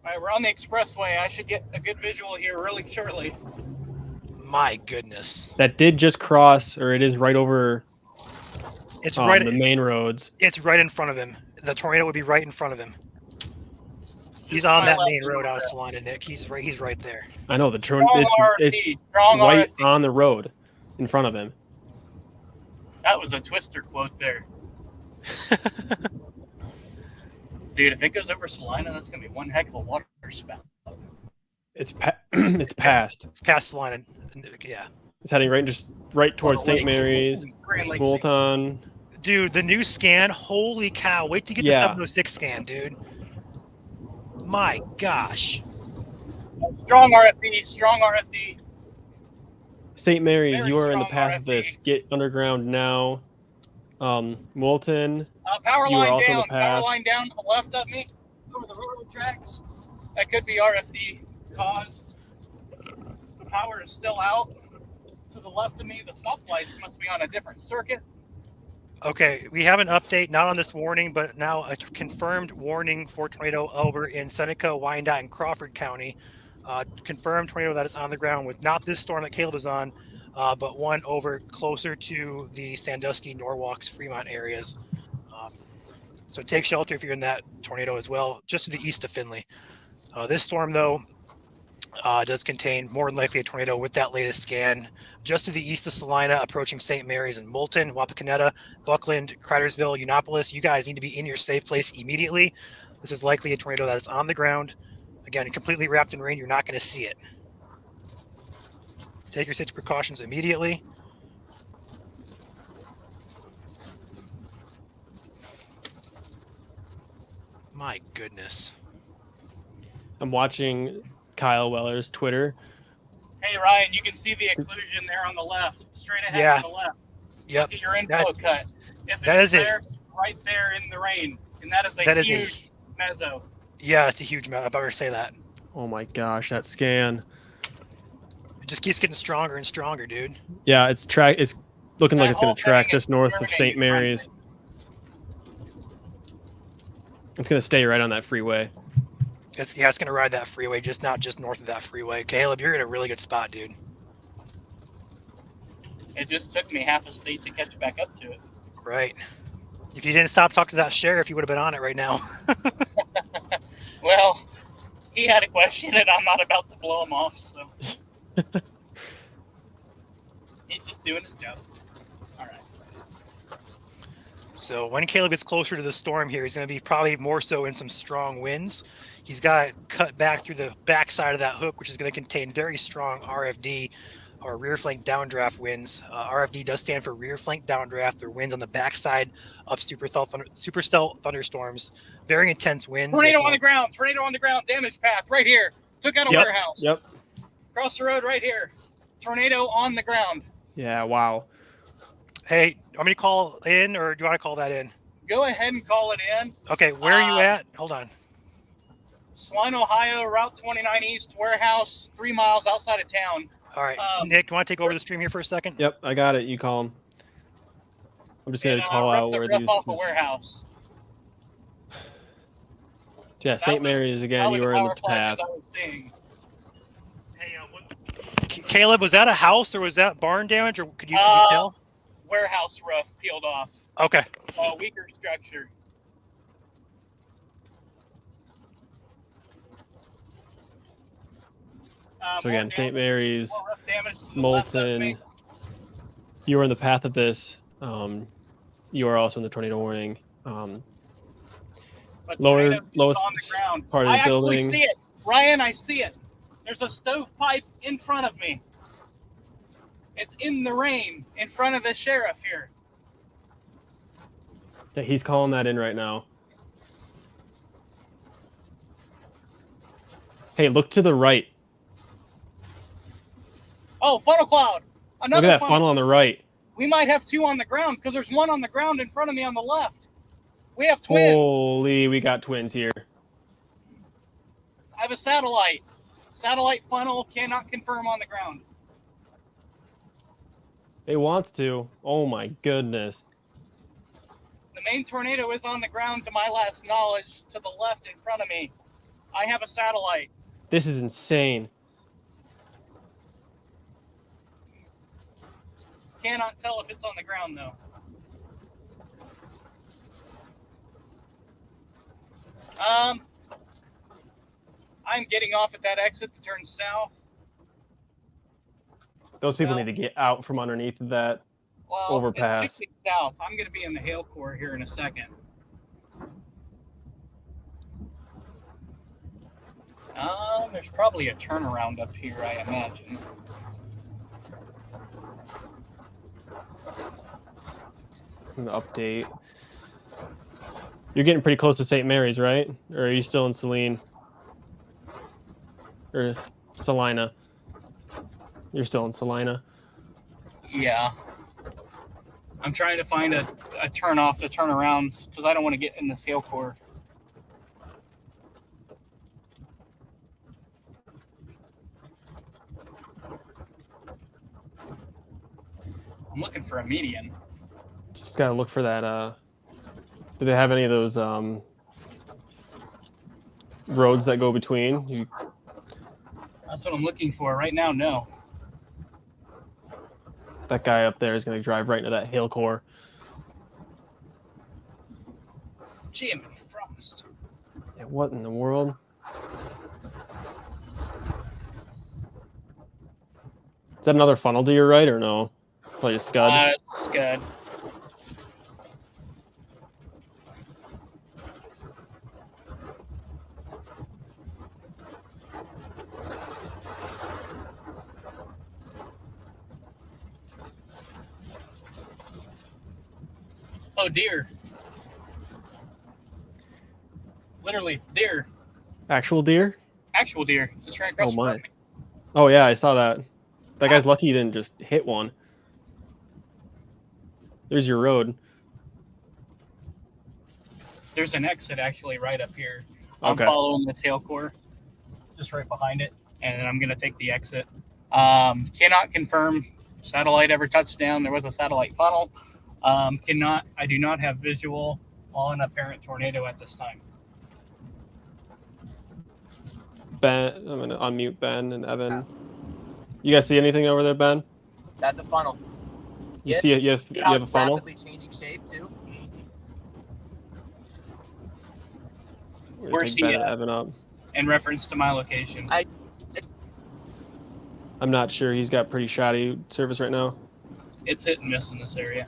All right, we're on the expressway. I should get a good visual here really shortly. My goodness. That did just cross, or it is right over It's right. the main roads. It's right in front of him. The tornado would be right in front of him. He's Just on my that left main road a out of little Salina, Nick. He's right there. I know the Strong it's RFD. Strong right RFD. on the road in front of him. That was a Twister quote there. Dude, if it goes over Salina, that's going to be one heck of a water spout. It's it's past. It's past Salina. Yeah. It's heading right towards St. Mary's, Grand Lake St. Moulton. Dude, the new scan, holy cow. Wait till you get the Yeah. 706 scan, dude. My gosh. Strong RFD, strong RFD. St. Mary's, Very you are in the strong path of RFD. this. Get underground now. Moulton, Power You are line also in the down. Power path. line down to the left of me. Over the railroad tracks. That could be RFD cause. The power is still out. To the left of me, the stoplights must be on a different circuit. Okay, we have an update, not on this warning, but now a confirmed warning for tornado over in Seneca, Wyandotte, and Crawford County. Confirmed tornado that is on the ground with not this storm that Caleb is on, but one over closer to the Sandusky, Norwalk, Fremont areas. So take shelter if you're in that tornado as well, just to the east of Findlay. This storm, though, does contain more than likely a tornado with that latest scan just to the east of Salina, approaching St. Mary's and Moulton, Wapakoneta, Buckland, Cridersville, Unopolis. You guys need to be in your safe place immediately. This is likely a tornado that is on the ground. Again, completely wrapped in rain. You're not going to see it. Take your safety precautions immediately. My goodness. I'm watching Kyle Weller's Twitter. Hey Ryan, you can see the occlusion there on the left, straight ahead Yeah. on the left. Yep. Look at your info cut. If that it's is it. there, right there in the rain, and that is a That is huge mezzo. Yeah, it's a huge amount. I'd better say that. Oh my gosh, that scan. It just keeps getting stronger and stronger, dude. Yeah, it's looking like That it's going whole to track thing is just north of terminating St. Mary's. It's going to stay right on that freeway. It's going to ride that freeway, not just north of that freeway. Caleb, you're in a really good spot, dude. It just took me half a state to catch back up to it. Right. If you didn't stop talking to that sheriff, you would have been on it right now. Well, he had a question, and I'm not about to blow him off, so he's just doing his job. All right. So when Caleb gets closer to the storm here, he's going to be probably more so in some strong winds. He's got to cut back through the backside of that hook, which is going to contain very strong RFD, or rear flank downdraft winds. RFD does stand for rear flank downdraft. They're winds on the backside of supercell thunderstorms. Very intense winds. Tornado on the ground. Tornado on the ground. Damage path right here. Took out a Yep. warehouse. Yep. Across the road right here. Tornado on the ground. Yeah, wow. Hey, want me to call in, or do you want to call that in? Go ahead and call it in. Okay, where are you at? Hold on. Saline, Ohio, Route 29 East, warehouse 3 miles outside of town. All right, Nick, do you want to take over the stream here for a second? Yep, I got it. You call him. I'm just going to call out where these. off a warehouse. Yeah, St. Mary's again. You are in the path. I was seeing. Hey, Caleb, was that a house or was that barn damage, or could you tell? Warehouse roof peeled off. Okay. Weaker structure. So again, St. Mary's, more roof damage to the left of me. Moulton. You are in the path of this. You are also in the tornado warning. But Lower- tornado is lowest on the ground. part of the I actually building. see it. Ryan, I see it. There's a stovepipe in front of me. It's in the rain in front of the sheriff here. Yeah, he's calling that in right now. Hey, look to the right. Oh, funnel cloud. Another Look at that funnel on the right. We might have two on the ground because there's one on the ground in front of me on the left. We have twins. Holy, we got twins here. I have a satellite. Satellite funnel cannot confirm on the ground. It wants to. Oh my goodness. The main tornado is on the ground to my last knowledge to the left in front of me. I have a satellite. This is insane. Cannot tell if it's on the ground though. I'm getting off at that exit to turn south. Those people Well- need to get out from underneath that. Well, Overpass. It's 60 south. I'm going to be in the hail core here in a second. There's probably a turnaround up here, I imagine. An update. You're getting pretty close to St. Mary's, right? Or are you still in Saline? Or Salina? You're still in Salina. Yeah. I'm trying to find a turn off the turnarounds because I don't want to get in this hail core. I'm looking for a median. Just gotta look for that. Do they have any of those roads that go between? That's what I'm looking for right now. No. That guy up there is gonna drive right into that hail core. Jimmy Frost. Yeah, what in the world? Is that another funnel to your right or no? Like a scud? Scud. Oh, deer. Literally, deer. Actual deer? Actual deer. Just ran across Oh the my. front of me. Oh yeah, I saw that. That guy's lucky he didn't just hit one. There's your road. There's an exit actually right up here. I'm Okay. following this hail core, just right behind it, and then I'm going to take the exit. Cannot confirm satellite ever touched down. There was a satellite funnel. I do not have visual on apparent tornado at this time. Ben, I'm gonna unmute Ben and Evan. You guys see anything over there, Ben? That's a funnel. You Yeah. see it? You have a funnel? Rapidly changing shape too. We're gonna Where's take Ben he and at? Evan up. In reference to my location. I'm not sure. He's got pretty shoddy service right now. It's hit and miss in this area.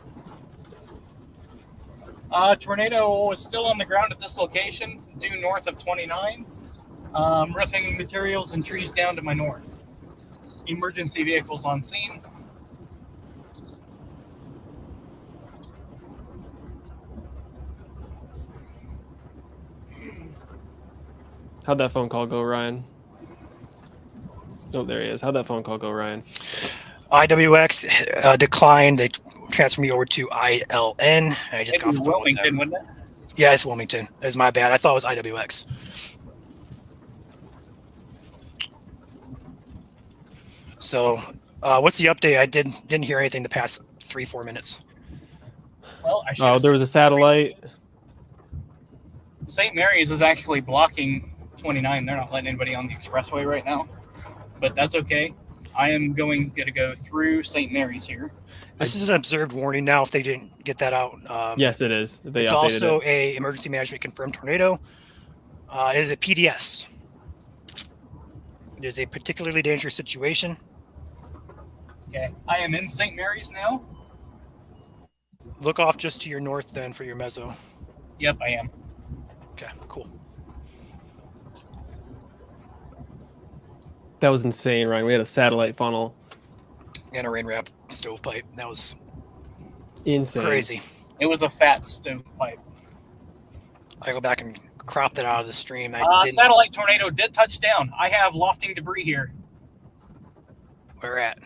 Tornado is still on the ground at this location, due north of 29. Roofing materials and trees down to my north. Emergency vehicles on scene. How'd that phone call go, Ryan? Oh, there he is. How'd that phone call go, Ryan? IWX declined. They transferred me over to ILN. I just got off the phone with Wilmington, them. wouldn't it? Yeah, it's Wilmington. It was my bad. I thought it was IWX. So, what's the update? I didn't hear anything the past 3-4 minutes. Well, I should. Oh, there was a satellite. St. Mary's is actually blocking 29. They're not letting anybody on the expressway right now, but that's okay. I am going to go through St. Mary's here. This is an observed warning now. If they didn't get that out, Yes, it is. They it's updated also it. a emergency management confirmed tornado. It is a PDS. It is a particularly dangerous situation. Okay, I am in St. Mary's now. Look off just to your north then for your meso. Yep, I am. Okay, cool. That was insane, Ryan. We had a satellite funnel. And a rain wrap stovepipe. That was Insane. crazy. It was a fat stovepipe. I go back and crop that out of the stream. I didn't. Satellite tornado did touch down. I have lofting debris here. Where at?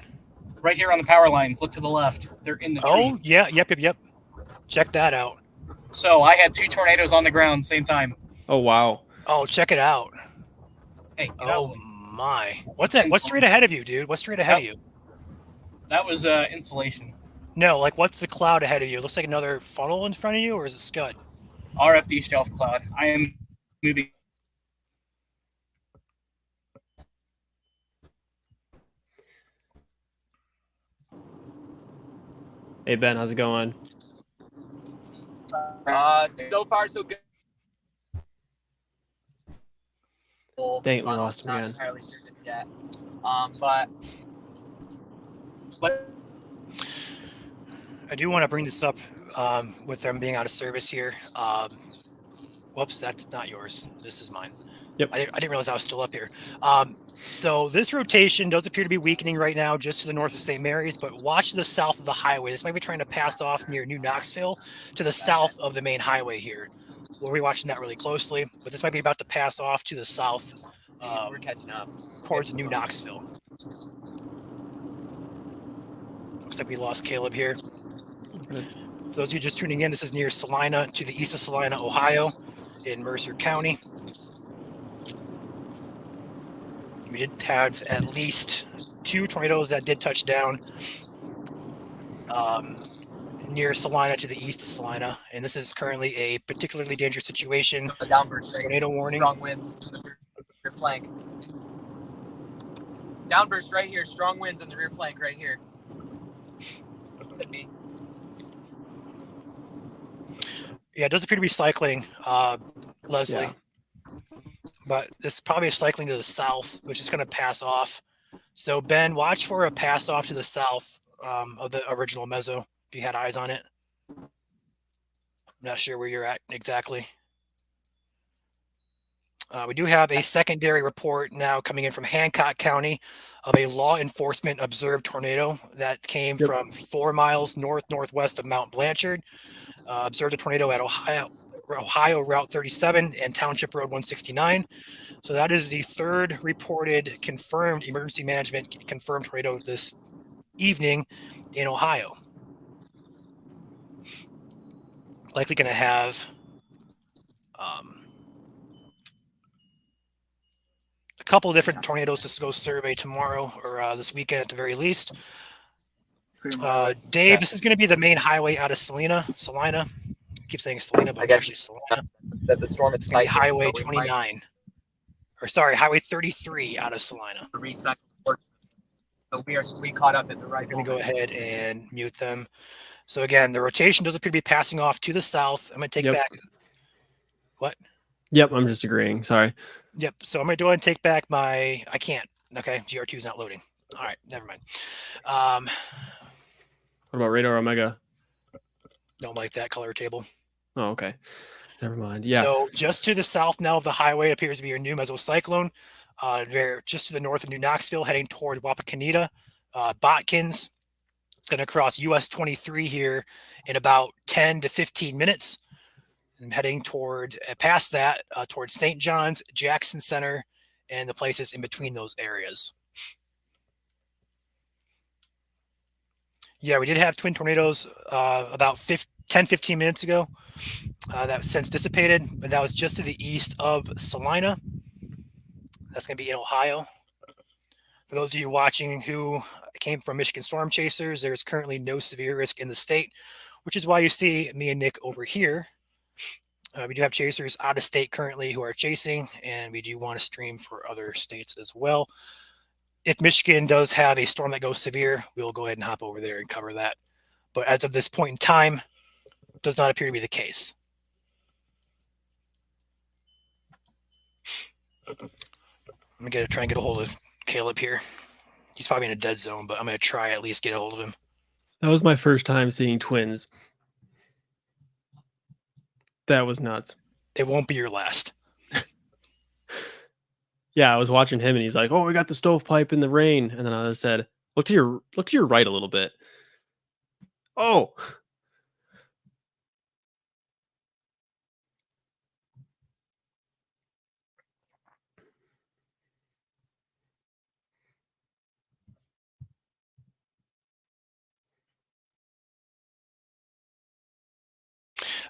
Right here on the power lines. Look to the left. They're in the tree. Oh, yeah. Yep. Check that out. So I had 2 tornadoes on the ground same time. Oh, wow. Oh, check it out. Hey, get Oh, out. my. What's that? What's straight ahead of you, dude? What's straight ahead of you? That was insulation. No, like what's the cloud ahead of you? It looks like another funnel in front of you, or is it scud? RFD shelf cloud. I am moving. Hey, Ben, how's it going? So far so good. Dang it, we lost him Not again. entirely sure just yet. But I do want to bring this up with them being out of service here. Whoops, that's not yours. This is mine. Yep. I didn't realize I was still up here. So this rotation does appear to be weakening right now just to the north of St. Mary's, but watch to the south of the highway. This might be trying to pass off near New Knoxville to the south of the main highway here. We'll be watching that really closely, but this might be about to pass off to the south we're catching up. towards New Knoxville. Looks like we lost Caleb here. Okay. For those of you just tuning in, this is near Salina, to the east of Salina, Ohio, in Mercer County. We did have at least 2 tornadoes that did touch down near Salina to the east of Salina, and this is currently a particularly dangerous situation. A downburst right Tornado here. warning. Strong winds in the rear flank. Downburst right here. Strong winds in the rear flank right here. Could be. Yeah, it does appear to be cycling, Leslie. Yeah. But it's probably cycling to the south, which is going to pass off. So, Ben, watch for a pass off to the south of the original meso, if you had eyes on it. I'm not sure where you're at exactly. We do have a secondary report now coming in from Hancock County of a law enforcement observed tornado that came Yep. from 4 miles northwest of Mount Blanchard. Observed a tornado at Ohio Route 37 and Township Road 169. So that is the 3rd reported confirmed emergency management confirmed tornado this evening in Ohio. Likely going to have a couple of different tornadoes to go survey tomorrow or this weekend at the very least. Dave, this is going to be the main highway out of Salina. I keep saying Salina, but I it's guess- actually Salina. That the storm It's is going to be spiking, Highway so we might 29. Or sorry, Highway 33 out of Salina. recycle. So we caught up at the right I'm going to moment. go ahead and mute them. So again, the rotation does appear to be passing off to the south. I'm going to take Yep. back. What? Yep, I'm just agreeing. Sorry. Yep. So I'm going to go ahead and take back my. I can't. Okay. GR2 is not loading. All right. Never mind. What about Radar Omega? Don't like that color table. Oh, okay. Never mind. Yeah. So just to the south now of the highway appears to be your new mesocyclone. They're just to the north of New Knoxville, heading toward Wapakoneta, Botkins. It's going to cross US 23 here in about 10 to 15 minutes. I'm heading toward past that towards St. John's, Jackson Center, and the places in between those areas. Yeah, we did have twin tornadoes about 10-15 minutes ago. That since dissipated, but that was just to the east of Salina. That's going to be in Ohio. For those of you watching who came from Michigan Storm Chasers, there is currently no severe risk in the state, which is why you see me and Nick over here. We do have chasers out of state currently who are chasing, and we do want to stream for other states as well. If Michigan does have a storm that goes severe, we'll go ahead and hop over there and cover that. But as of this point in time, does not appear to be the case. I'm going to try and get a hold of Caleb here. He's probably in a dead zone, but I'm going to try at least get a hold of him. That was my first time seeing twins. That was nuts. It won't be your last. Yeah, I was watching him and he's like, "Oh, we got the stovepipe in the rain." And then I said, look to your right a little bit. Oh.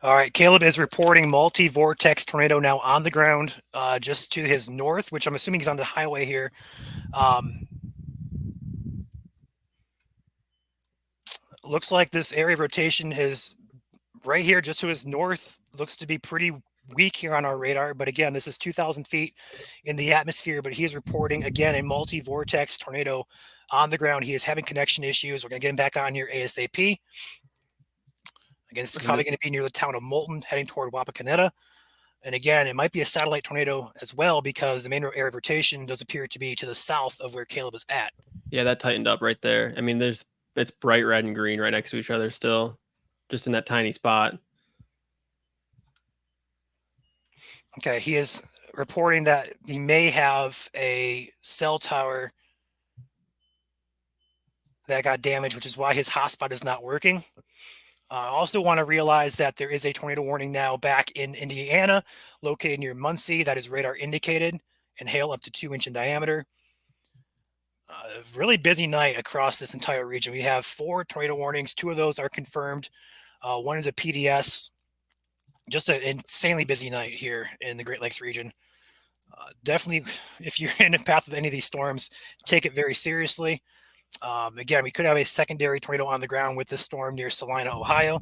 All right, Caleb is reporting multi-vortex tornado now on the ground just to his north, which I'm assuming he's on the highway here. Looks like this area of rotation is right here just to his north. Looks to be pretty weak here on our radar, but again, this is 2,000 feet in the atmosphere, but he is reporting, again, a multi-vortex tornado on the ground. He is having connection issues. We're going to get him back on here ASAP. Again, this is probably going to be near the town of Moulton, heading toward Wapakoneta. And again, it might be a satellite tornado as well because the main area of rotation does appear to be to the south of where Caleb is at. Yeah, that tightened up right there. I mean, it's bright red and green right next to each other still, just in that tiny spot. Okay, he is reporting that he may have a cell tower that got damaged, which is why his hotspot is not working. I also want to realize that there is a tornado warning now back in Indiana, located near Muncie, that is radar indicated, and hail up to 2 inch in diameter. Really busy night across this entire region. We have 4 tornado warnings. 2 of those are confirmed. One is a PDS. Just an insanely busy night here in the Great Lakes region. Definitely, if you're in the path of any of these storms, take it very seriously. Again, we could have a secondary tornado on the ground with this storm near Salina, Ohio.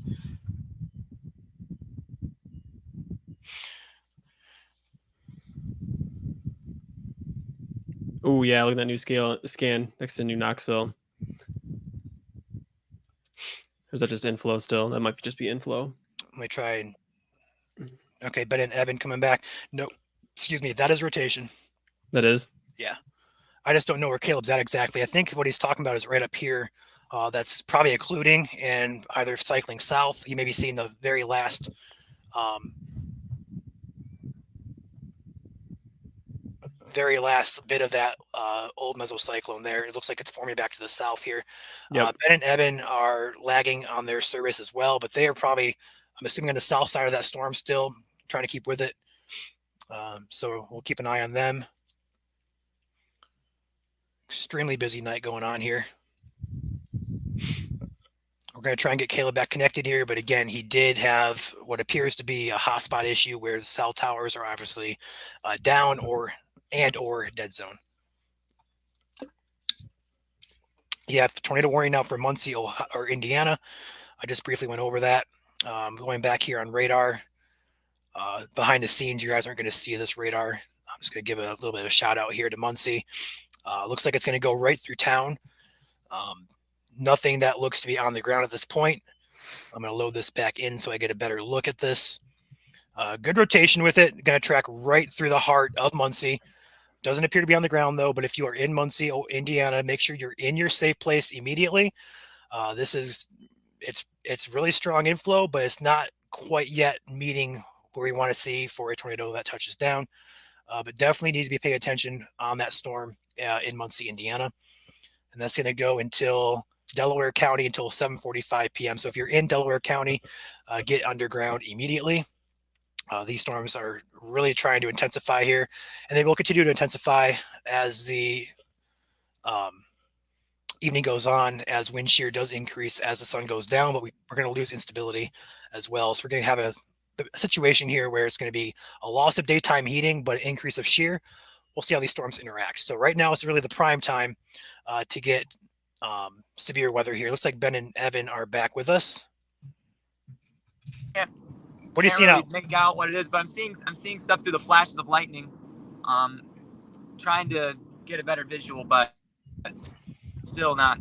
Oh yeah, look at that new scan next to New Knoxville. Or is that just inflow still? That might just be inflow. Let me try and okay, Ben and Evan coming back. No, excuse me, that is rotation. That is? Yeah. I just don't know where Caleb's at exactly. I think what he's talking about is right up here. That's probably occluding and either cycling south. You may be seeing the very last bit of that old mesocyclone there. It looks like it's forming back to the south here. Yep. Ben and Evan are lagging on their service as well, but they are probably, I'm assuming, on the south side of that storm still, trying to keep with it. So we'll keep an eye on them. Extremely busy night going on here. We're going to try and get Caleb back connected here, but again, he did have what appears to be a hotspot issue where the cell towers are obviously down or dead zone. Yeah, tornado warning now for Muncie or Indiana. I just briefly went over that. Going back here on radar, behind the scenes, you guys aren't going to see this radar. I'm just going to give a little bit of a shout out here to Muncie. Looks like it's going to go right through town. Nothing that looks to be on the ground at this point. I'm going to load this back in so I get a better look at this. Good rotation with it. Going to track right through the heart of Muncie. Doesn't appear to be on the ground though, but if you are in Muncie, Indiana, make sure you're in your safe place immediately. It's really strong inflow, but it's not quite yet meeting where we want to see for a tornado that touches down. But definitely needs to be paying attention on that storm in Muncie, Indiana. And that's going to go until Delaware County until 7:45 p.m. So if you're in Delaware County, get underground immediately. These storms are really trying to intensify here, and they will continue to intensify as the evening goes on, as wind shear does increase as the sun goes down, but we're going to lose instability as well. So we're going to have a situation here where it's going to be a loss of daytime heating, but an increase of shear. We'll see how these storms interact. So right now it's really the prime time to get severe weather here. Looks like Ben and Evan are back with us. Yeah. What do you see now? Make out what it is, but I'm seeing stuff through the flashes of lightning. Trying to get a better visual, but it's still not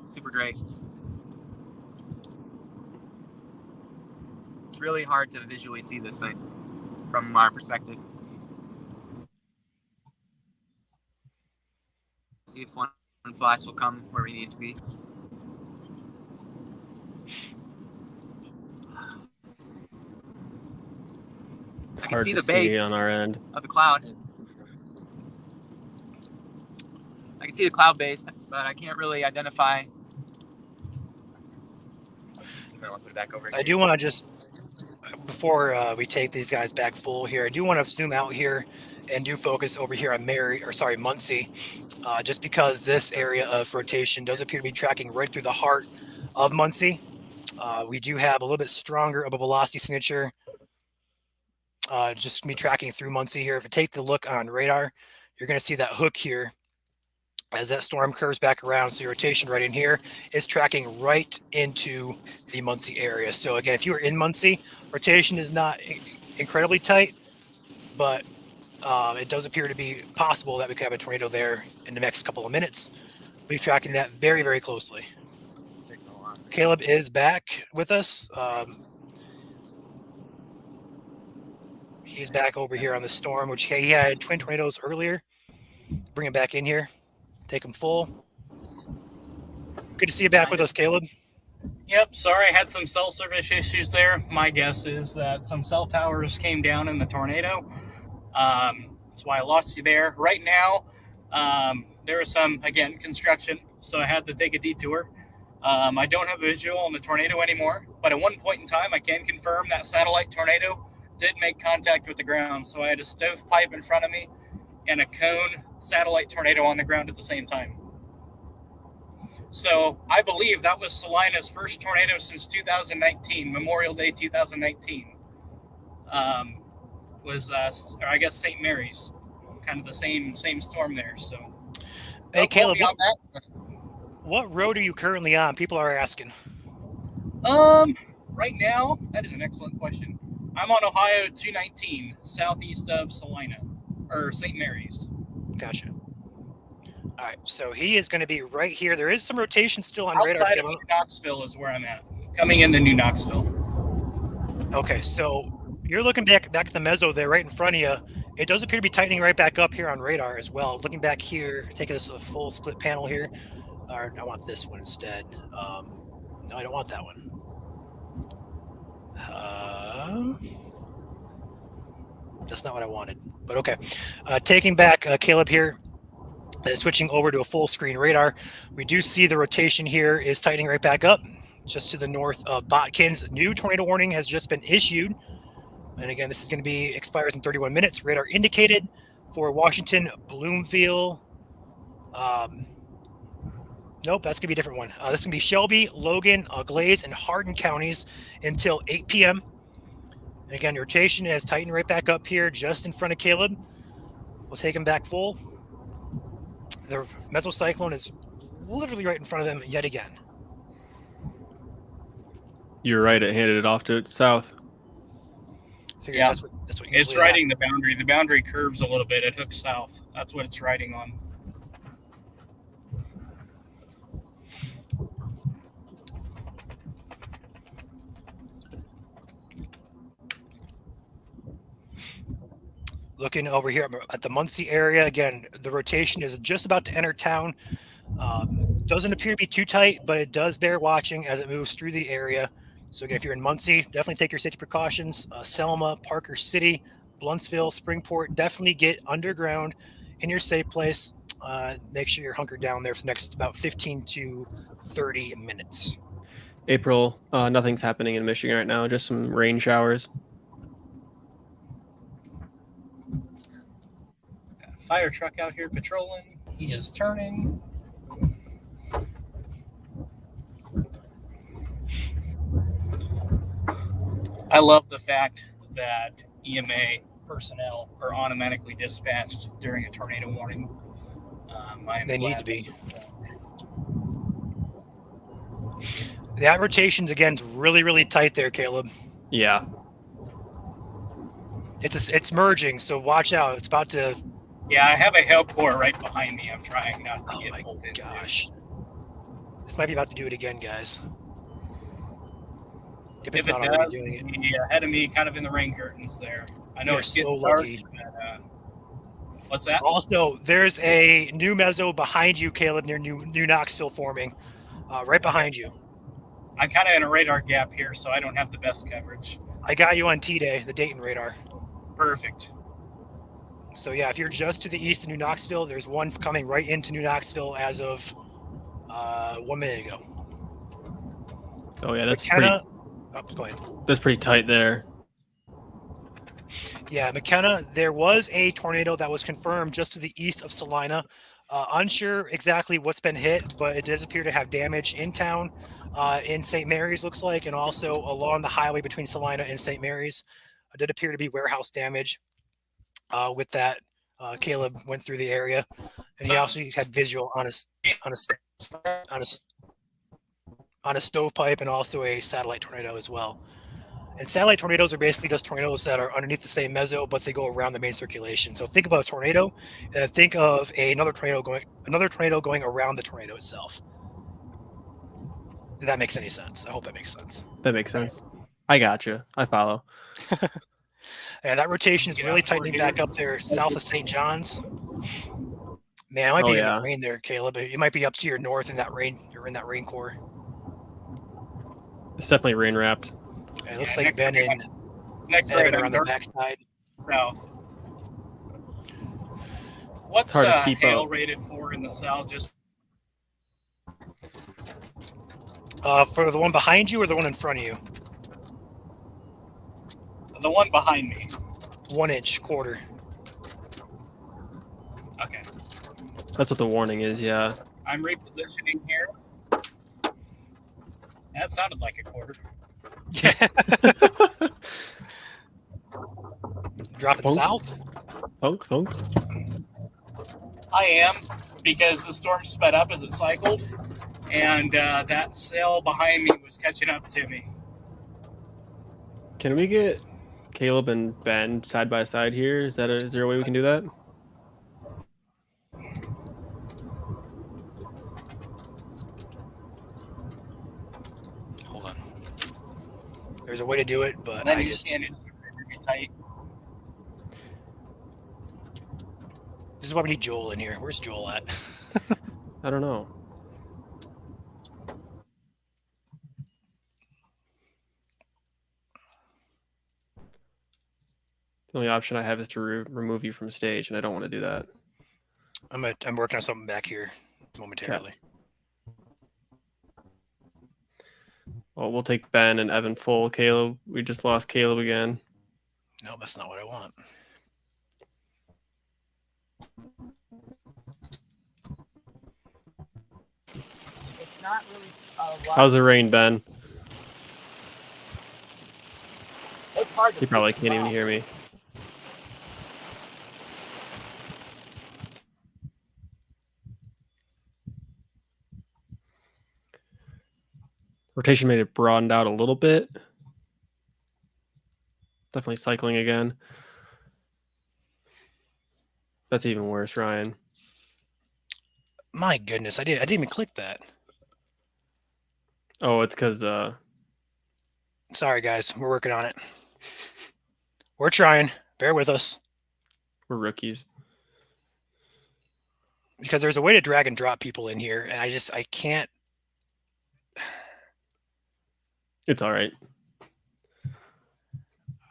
super great. It's really hard to visually see this thing from our perspective. See if one flash will come where we need to be. I can see the base on our end of the cloud. I can see the cloud base, but I can't really identify. I'll put it back over. I do want to just, before we take these guys back full here, I do want to zoom out here and do focus over here on Muncie, just because this area of rotation does appear to be tracking right through the heart of Muncie. We do have a little bit stronger of a velocity signature. Just me tracking through Muncie here. If you take the look on radar, you're going to see that hook here as that storm curves back around. So your rotation right in here is tracking right into the Muncie area. So again, if you are in Muncie, rotation is not incredibly tight, but it does appear to be possible that we could have a tornado there in the next couple of minutes. We'll be tracking that very, very closely. Caleb is back with us. He's back over here on the storm, which he had twin tornadoes earlier. Bring him back in here. Take him full. Good to see you back with us, Caleb. Yep, sorry, I had some cell service issues there. My guess is that some cell towers came down in the tornado. That's why I lost you there. Right now, there is some, again, construction, so I had to take a detour. I don't have a visual on the tornado anymore, but at one point in time, I can confirm that satellite tornado did make contact with the ground. So I had a stovepipe in front of me and a cone satellite tornado on the ground at the same time. So I believe that was Salina's first tornado since 2019, Memorial Day 2019. Was or I guess St. Mary's, kind of the same storm there. So, Hey, Caleb, on that. what road are you currently on? People are asking. Right now, that is an excellent question. I'm on Ohio 219, southeast of Salina, or St. Mary's. Gotcha. All right, so he is going to be right here. There is some rotation still on radar. Outside of New Knoxville is where I'm at. Coming into New Knoxville. Okay, so you're looking back at the meso there right in front of you. It does appear to be tightening right back up here on radar as well. Looking back here, taking this a full split panel here. Or I want this one instead. No, I don't want that one. That's not what I wanted, but okay. Taking back Caleb here, switching over to a full screen radar. We do see the rotation here is tightening right back up, just to the north of Botkins. New tornado warning has just been issued. And again, this is going to be expires in 31 minutes. Radar indicated for Washington, Bloomfield. Nope, that's going to be a different one. This is going to be Shelby, Logan, Glaze, and Hardin counties until 8 p.m. And again, rotation has tightened right back up here just in front of Caleb. We'll take him back full. The mesocyclone is literally right in front of them yet again. You're right. It handed it off to its south. Yeah, that's what it's riding the boundary. The boundary curves a little bit. It hooks south. That's what it's riding on. Looking over here at the Muncie area, again, the rotation is just about to enter town. Doesn't appear to be too tight, but it does bear watching as it moves through the area. So again, if you're in Muncie, definitely take your safety precautions. Selma, Parker City, Bluntsville, Springport, definitely get underground in your safe place. Make sure you're hunkered down there for the next about 15 to 30 minutes. April, nothing's happening in Michigan right now. Just some rain showers. Got a fire truck out here patrolling. He is turning. I love the fact that EMA personnel are automatically dispatched during a tornado warning. They need to be. That rotation's again is really, really tight there, Caleb. Yeah. It's merging, so watch out. It's about to. Yeah, I have a help corps right behind me. I'm trying not to get pulled into. Gosh. This might be about to do it again, guys. If If not it already does, doing it. be ahead of me, kind of in the rain curtains there. I know You're it's getting so dark, lucky. but, what's that? Also, there's a new meso behind you, Caleb, near New Knoxville forming. Right behind you. I'm kind of in a radar gap here, so I don't have the best coverage. I got you on T-Day, the Dayton radar. Perfect. So yeah, if you're just to the east of New Knoxville, there's one coming right into New Knoxville as of 1 minute ago. Oh yeah, that's McKenna, go ahead. That's pretty tight there. Yeah, McKenna, there was a tornado that was confirmed just to the east of Salina. Unsure exactly what's been hit, but it does appear to have damage in town, in St. Mary's, looks like, and also along the highway between Salina and St. Mary's. It did appear to be warehouse damage. With that, Caleb went through the area, and he also had visual on a stovepipe and also a satellite tornado as well. And satellite tornadoes are basically just tornadoes that are underneath the same meso, but they go around the main circulation. So think about a tornado, and think of another tornado going around the tornado itself. If that makes any sense. I hope that makes sense. That makes sense. I got you. I follow. Yeah, that rotation is really tightening back up there south of St. John's. Man, it might be in the rain there, Caleb. It might be up to your north in that rain. You're in that rain core. It's definitely rain wrapped. It looks like Ben and next Evan right are on the backside. south. What's hard to keep hail up. rated for in the south? Just For the one behind you or the one in front of you? the one behind me. 1 inch quarter. Okay. That's what the warning is, yeah. I'm repositioning here. That sounded like a quarter. Drop it Bonk. south. Thunk, thunk. I am, because the storm sped up as it cycled, and that sail behind me was catching up to me. Can we get Caleb and Ben side by side here? Is there a way we can do that? Hold on. There's a way to do it, but And then I you just stand it really tight. this is why we need Joel in here. Where's Joel at? I don't know. The only option I have is to remove you from stage, and I don't want to do that. I'm working on something back here momentarily. Well, we'll take Ben and Evan full. Caleb, we just lost Caleb again. No, that's not what I want. It's not really a lot. How's the rain, Ben? It's hard to He probably see can't even well. hear me. Rotation made it broadened out a little bit. Definitely cycling again. That's even worse, Ryan. My goodness, I didn't even click that. Oh, it's because Sorry, guys. We're working on it. We're trying. Bear with us. we're rookies. Because there's a way to drag and drop people in here, and I can't. It's all right.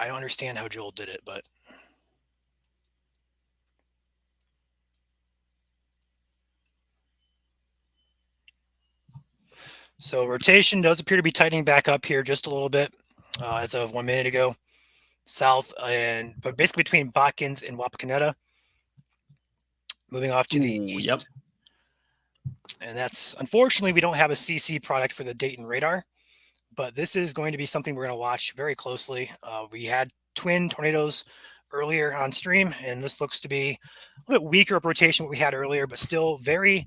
I don't understand how Joel did it, but so rotation does appear to be tightening back up here just a little bit as of 1 minute ago. South but basically between Botkins and Wapakoneta. Moving off to the Ooh, east. yep. And that's unfortunately we don't have a CC product for the Dayton radar, but this is going to be something we're going to watch very closely. We had twin tornadoes earlier on stream, and this looks to be a little bit weaker of rotation what we had earlier, but still very.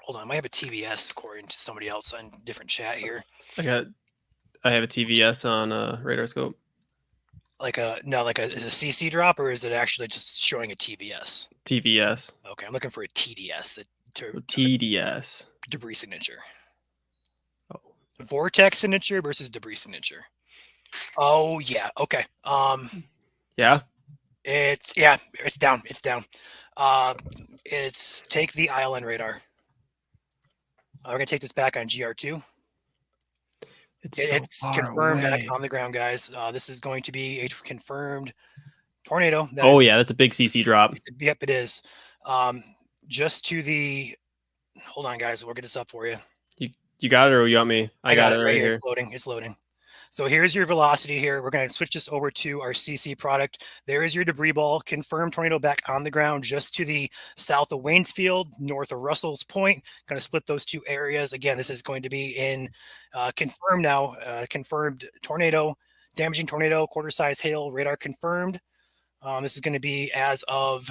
Hold on, I might have a TVS according to somebody else on different chat here. I have a TVS on radar scope. Like a is it a CC drop or is it actually just showing a TVS? TVS. Okay, I'm looking for a TDS, TDS. debris signature. Oh. Vortex signature versus debris signature. Oh yeah, okay. Yeah. It's down. It's down. It's take the island radar. We're gonna take this back on GR2. It's so far confirmed away. back on the ground, guys. This is going to be a confirmed tornado. That Oh is- yeah, that's a big CC drop. Yep, it is. Just to the. Hold on, guys. We'll get this up for you. You got it, or you got me? I got it right here. It's loading. It's loading. So here's your velocity here. We're going to switch this over to our CC product. There is your debris ball. Confirmed tornado back on the ground just to the south of Waynesfield, north of Russell's Point. Going to split those two areas. Again, this is going to be in confirmed now. Confirmed tornado, damaging tornado, quarter size hail, radar confirmed. This is going to be as of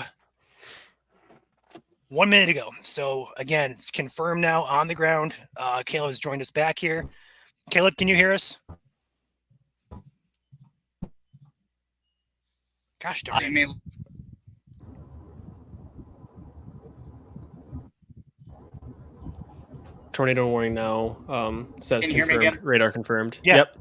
1 minute ago. So again, it's confirmed now on the ground. Caleb has joined us back here. Caleb, can you hear us? Gosh darn I it. mean, Tornado warning now. Says Can you hear me confirmed. again? Radar confirmed. Yeah. Yep.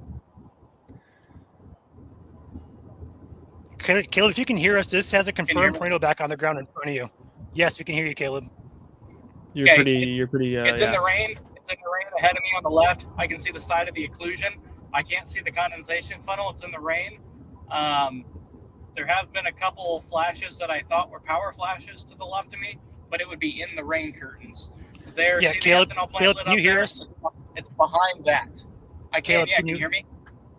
Caleb, if you can hear us, this has a you hear confirmed me? tornado back on the ground in front of you. Yes, we can hear you, Caleb. You're Okay, pretty. it's- You're pretty. it's in Yeah. the rain. It's in the rain ahead of me on the left. I can see the side of the occlusion. I can't see the condensation funnel. It's in the rain. There have been a couple flashes that I thought were power flashes to the left of me, but it would be in the rain curtains. There, Yeah, see the Caleb, ethanol plant Caleb, lit can you up hear there? us? It's behind that. I Caleb, can't. Yeah, can can you you- hear me?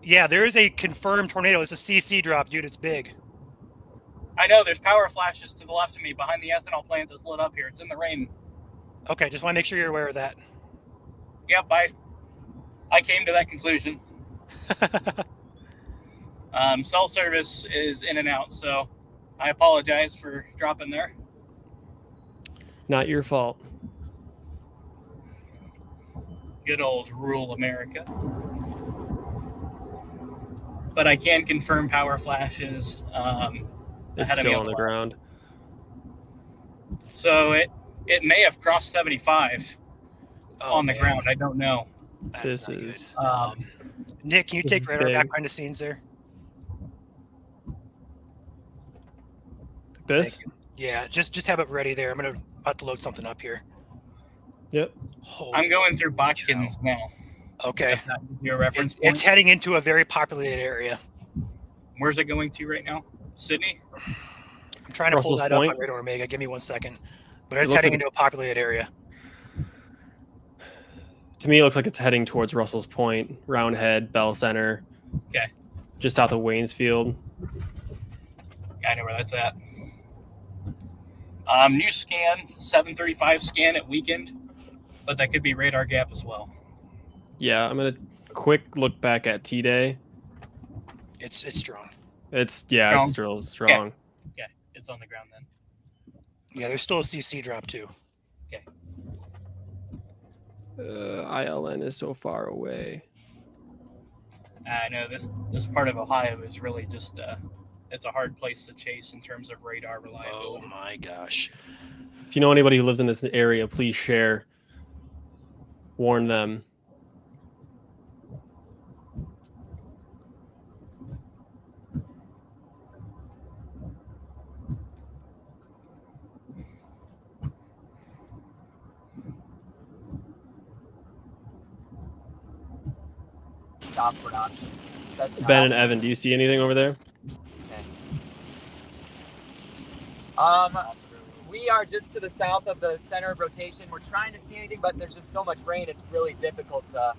Yeah, there is a confirmed tornado. It's a CC drop, dude. It's big. I know there's power flashes to the left of me behind the ethanol plant that's lit up here. It's in the rain. Okay, just want to make sure you're aware of that. Yep, I came to that conclusion. Cell service is in and out, so I apologize for dropping there. Not your fault. Good old rural America. But I can confirm power flashes. It's ahead of me still on on the the ground. So it may have crossed 75 Oh, on the man, ground. I don't know. that's This not good. is Nick, can you this take is radar big. back behind the scenes there? this. Thank you. Yeah, just have it ready there. I'm about to load something up here. Yep. Holy I'm going through Botkins now. Okay. If that gives you a reference It's point. heading into a very populated area. Where's it going to right now? Sydney? I'm trying to pull Russell's that Point? up on Radar Omega. Give me 1 second. But It it's looks heading like into a populated area. To me, it looks like it's heading towards Russell's Point, Roundhead, Bell Center. Okay. Just south of Waynesfield. Yeah, I know where that's at. New scan, 735 scan at weekend, but that could be radar gap as well. Yeah, I'm gonna quick look back at T-Day. It's strong. It's Strong. still strong. Yeah, it's on the ground then. Yeah, there's still a CC drop too. ILN is so far away. I know this part of Ohio is really just it's a hard place to chase in terms of radar Oh reliability. my gosh. If you know anybody who lives in this area, please share. Warn them. Southward option. That's just Ben and Evan, do you see anything over there? We are just to the south of the center of rotation. We're trying to see anything, but there's just so much rain. It's really difficult to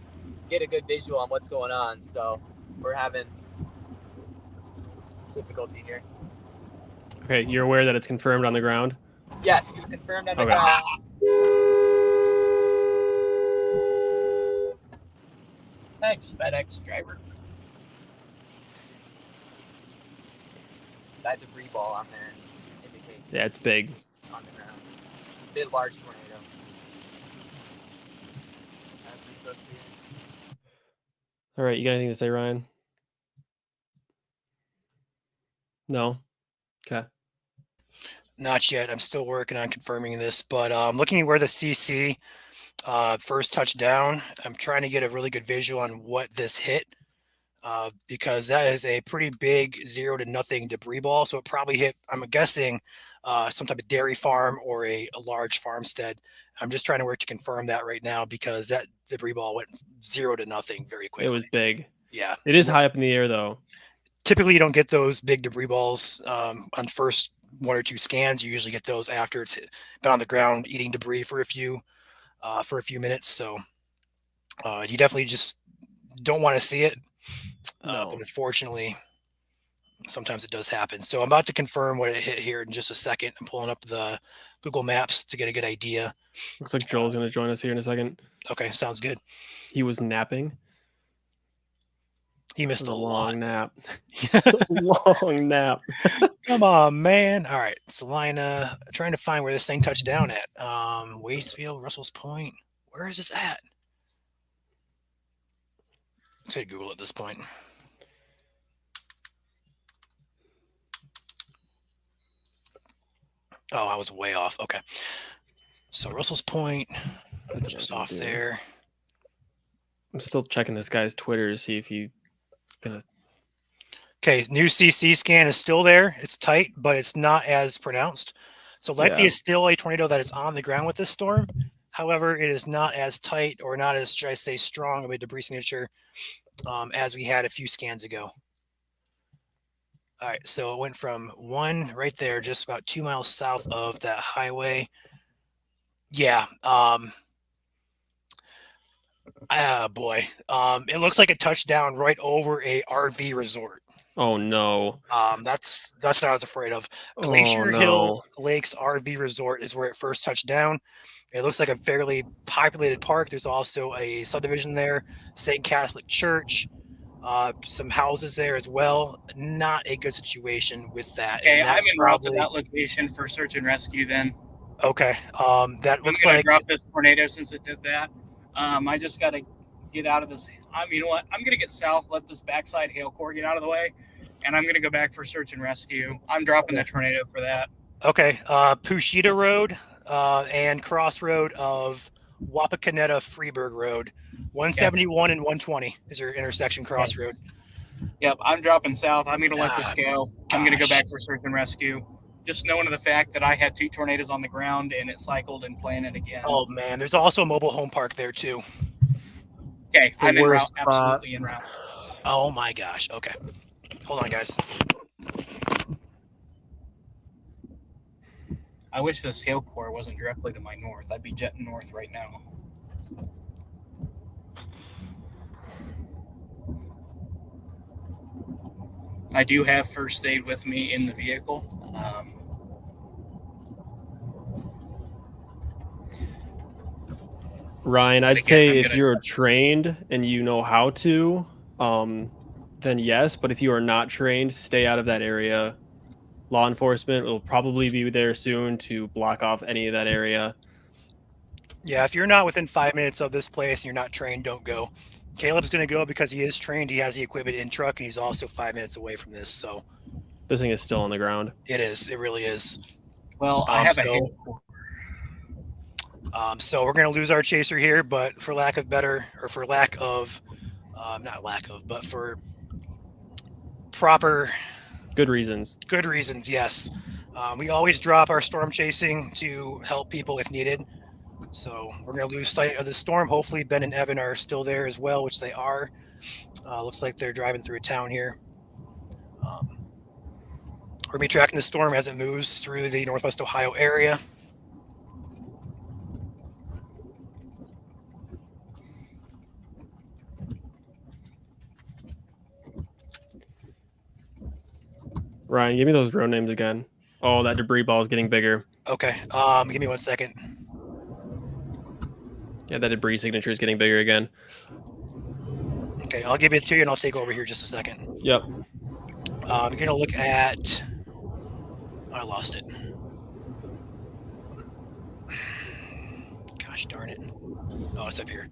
get a good visual on what's going on. So we're having some difficulty here. Okay, you're aware that it's confirmed on the ground? Yes, it's confirmed on the Okay. ground. Thanks, FedEx driver. That debris ball on there indicates Yeah, it's big. on the ground. Bit large tornado. That's what it's supposed to be. All right, you got anything to say, Ryan? No? Okay. Not yet. I'm still working on confirming this, but looking at where the CC first touched down, I'm trying to get a really good visual on what this hit because that is a pretty big 0-0 debris ball. So it probably hit, I'm guessing, some type of dairy farm or a large farmstead. I'm just trying to work to confirm that right now because that debris ball went 0-0 very quickly. It was big. Yeah. It is high up in the air, though. Typically, you don't get those big debris balls on first 1 or 2 scans. You usually get those after it's been on the ground eating debris for a few minutes. So you definitely just don't want to see it. No. But unfortunately, sometimes it does happen. So I'm about to confirm what it hit here in just a second. I'm pulling up the Google Maps to get a good idea. Looks like Joel's going to join us here in a second. Okay, sounds good. He was napping. He It missed was a a lot. long nap. Long nap. Come on, man. All right, Salina. Trying to find where this thing touched down at. Wastefield, Russell's Point. Where is this at? Let's say Google at this point. Oh, I was way off. Okay. So Russell's Point, That's just what I'm off doing. there. I'm still checking this guy's Twitter to see if he's gonna. Okay, new CC scan is still there. It's tight, but it's not as pronounced. So likely Yeah. it's still a tornado that is on the ground with this storm. However, it is not as tight or not as, should I say, strong of a debris signature as we had a few scans ago. All right, so it went from 1 right there, just about 2 miles south of that highway. Yeah. Boy. It looks like a touchdown right over a RV resort. Oh no. That's what I was afraid of. Oh, Glacier no. Hill Lakes RV Resort is where it first touched down. It looks like a fairly populated park. There's also a subdivision there, St. Catholic Church, some houses there as well. Not a good situation with that. Okay, and I'm that's en route to probably that location for search and rescue then. okay. That I'm looks going to like drop this tornado since it did that. I just got to get out of this. You know what? I'm going to get south, let this backside hail core get out of the way, and I'm going to go back for search and rescue. I'm dropping the tornado for that. okay. Pushita Road and crossroad of Wapakoneta Freeburg Road, 171 and 120 is your intersection crossroad. Yep, I'm dropping south. I'm going to let this go. I'm going to go gosh. back for search and rescue. Just knowing the fact that I had 2 tornadoes on the ground and it cycled and playing it again. Oh man, there's also a mobile home park there too. Okay, The I'm en route. worst spot. Absolutely en route. Oh my gosh. Okay. Hold on, guys. I wish this hail core wasn't directly to my north. I'd be jetting north right now. I do have first aid with me in the vehicle. Ryan, I'd again, say I'm if gonna- you're trained and you know how to, then yes. But if you are not trained, stay out of that area. Law enforcement will probably be there soon to block off any of that area. Yeah, if you're not within 5 minutes of this place and you're not trained, don't go. Caleb's going to go because he is trained. He has the equipment in truck, and he's also 5 minutes away from this. So This thing is still on the ground. it is. It really is. Well, I have a so- hail core. So we're going to lose our chaser here, but for lack of better, or for lack of, not lack of, but for proper Good reasons. good reasons, yes. We always drop our storm chasing to help people if needed. So we're going to lose sight of the storm. Hopefully Ben and Evan are still there as well, which they are. Looks like they're driving through a town here. We're going to be tracking the storm as it moves through the Northwest Ohio area. Ryan, give me those road names again. Oh, that debris ball is getting bigger. Okay, give me 1 second. Yeah, that debris signature is getting bigger again. Okay, I'll give it to you and I'll take over here just a second. Yep. You're going to look at... I lost it. Gosh darn it. Oh, it's up here.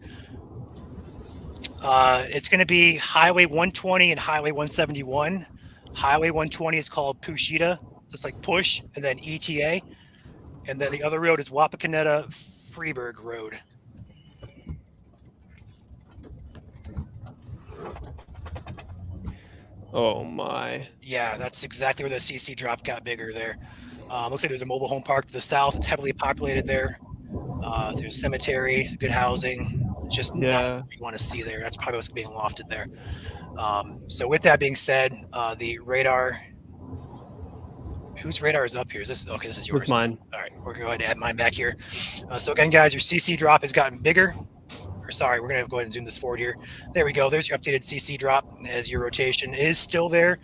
It's going to be Highway 120 and Highway 171. Highway 120 is called Pushita. So it's like push and then ETA. And then the other road is Wapakoneta Freeburg Road. Oh my. Yeah, that's exactly where the CC drop got bigger there. Looks like there's a mobile home park to the south. It's heavily populated there. There's a cemetery, good housing. Just not Yeah. what you want to see there. That's probably what's being lofted there. So with that being said, the radar. Whose radar is up here? Is this okay? This is yours. It's mine. All right, we're going to add mine back here. So again, guys, your CC drop has gotten bigger. Or sorry, we're going to go ahead and zoom this forward here. There we go. There's your updated CC drop as your rotation is still there.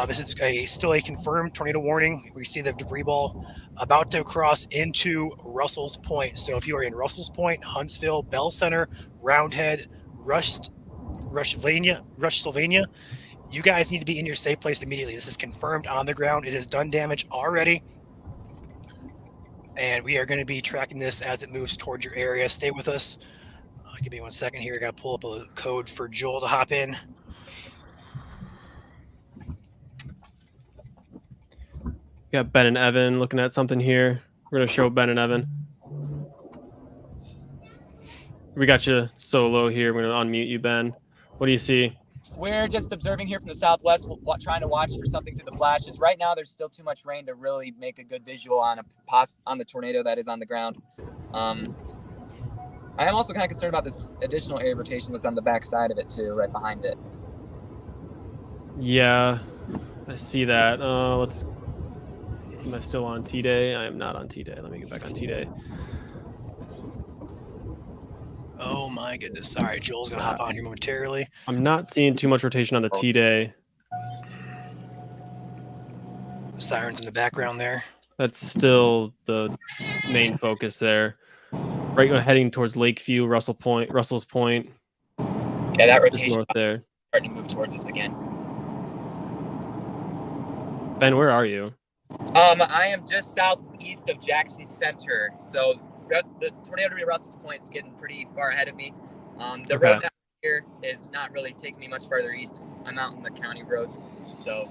This is still a confirmed tornado warning. We see the debris ball about to cross into Russell's Point. So if you are in Russell's Point, Huntsville, Bell Center, Roundhead, Rushsylvania, you guys need to be in your safe place immediately. This is confirmed on the ground. It has done damage already. And we are going to be tracking this as it moves towards your area. Stay with us. Give me 1 second here. I got to pull up a code for Joel to hop in. Got Ben and Evan looking at something here. We're going to show Ben and Evan. We got you solo here. We're going to unmute you, Ben. What do you see? We're just observing here from the southwest, trying to watch for something through the flashes. Right now, there's still too much rain to really make a good visual on the tornado that is on the ground. I am also kind of concerned about this additional air rotation that's on the back side of it too, right behind it. Yeah, I see that. Let's. Am I still on T-Day? I am not on T-Day. Let me get back on T-Day. Oh my goodness. All right, Joel's going to hop on here momentarily. I'm not seeing too much rotation on the T-Day. Sirens in the background there. That's still the main focus there. Right, heading towards Lakeview, Russell's Point, Yeah, that just rotation north there. starting to move towards us again. Ben, where are you? I am just southeast of Jackson Center, so the tornado to Russell's Point is getting pretty far ahead of me. The Okay. road down here is not really taking me much farther east. I'm out in the county roads, so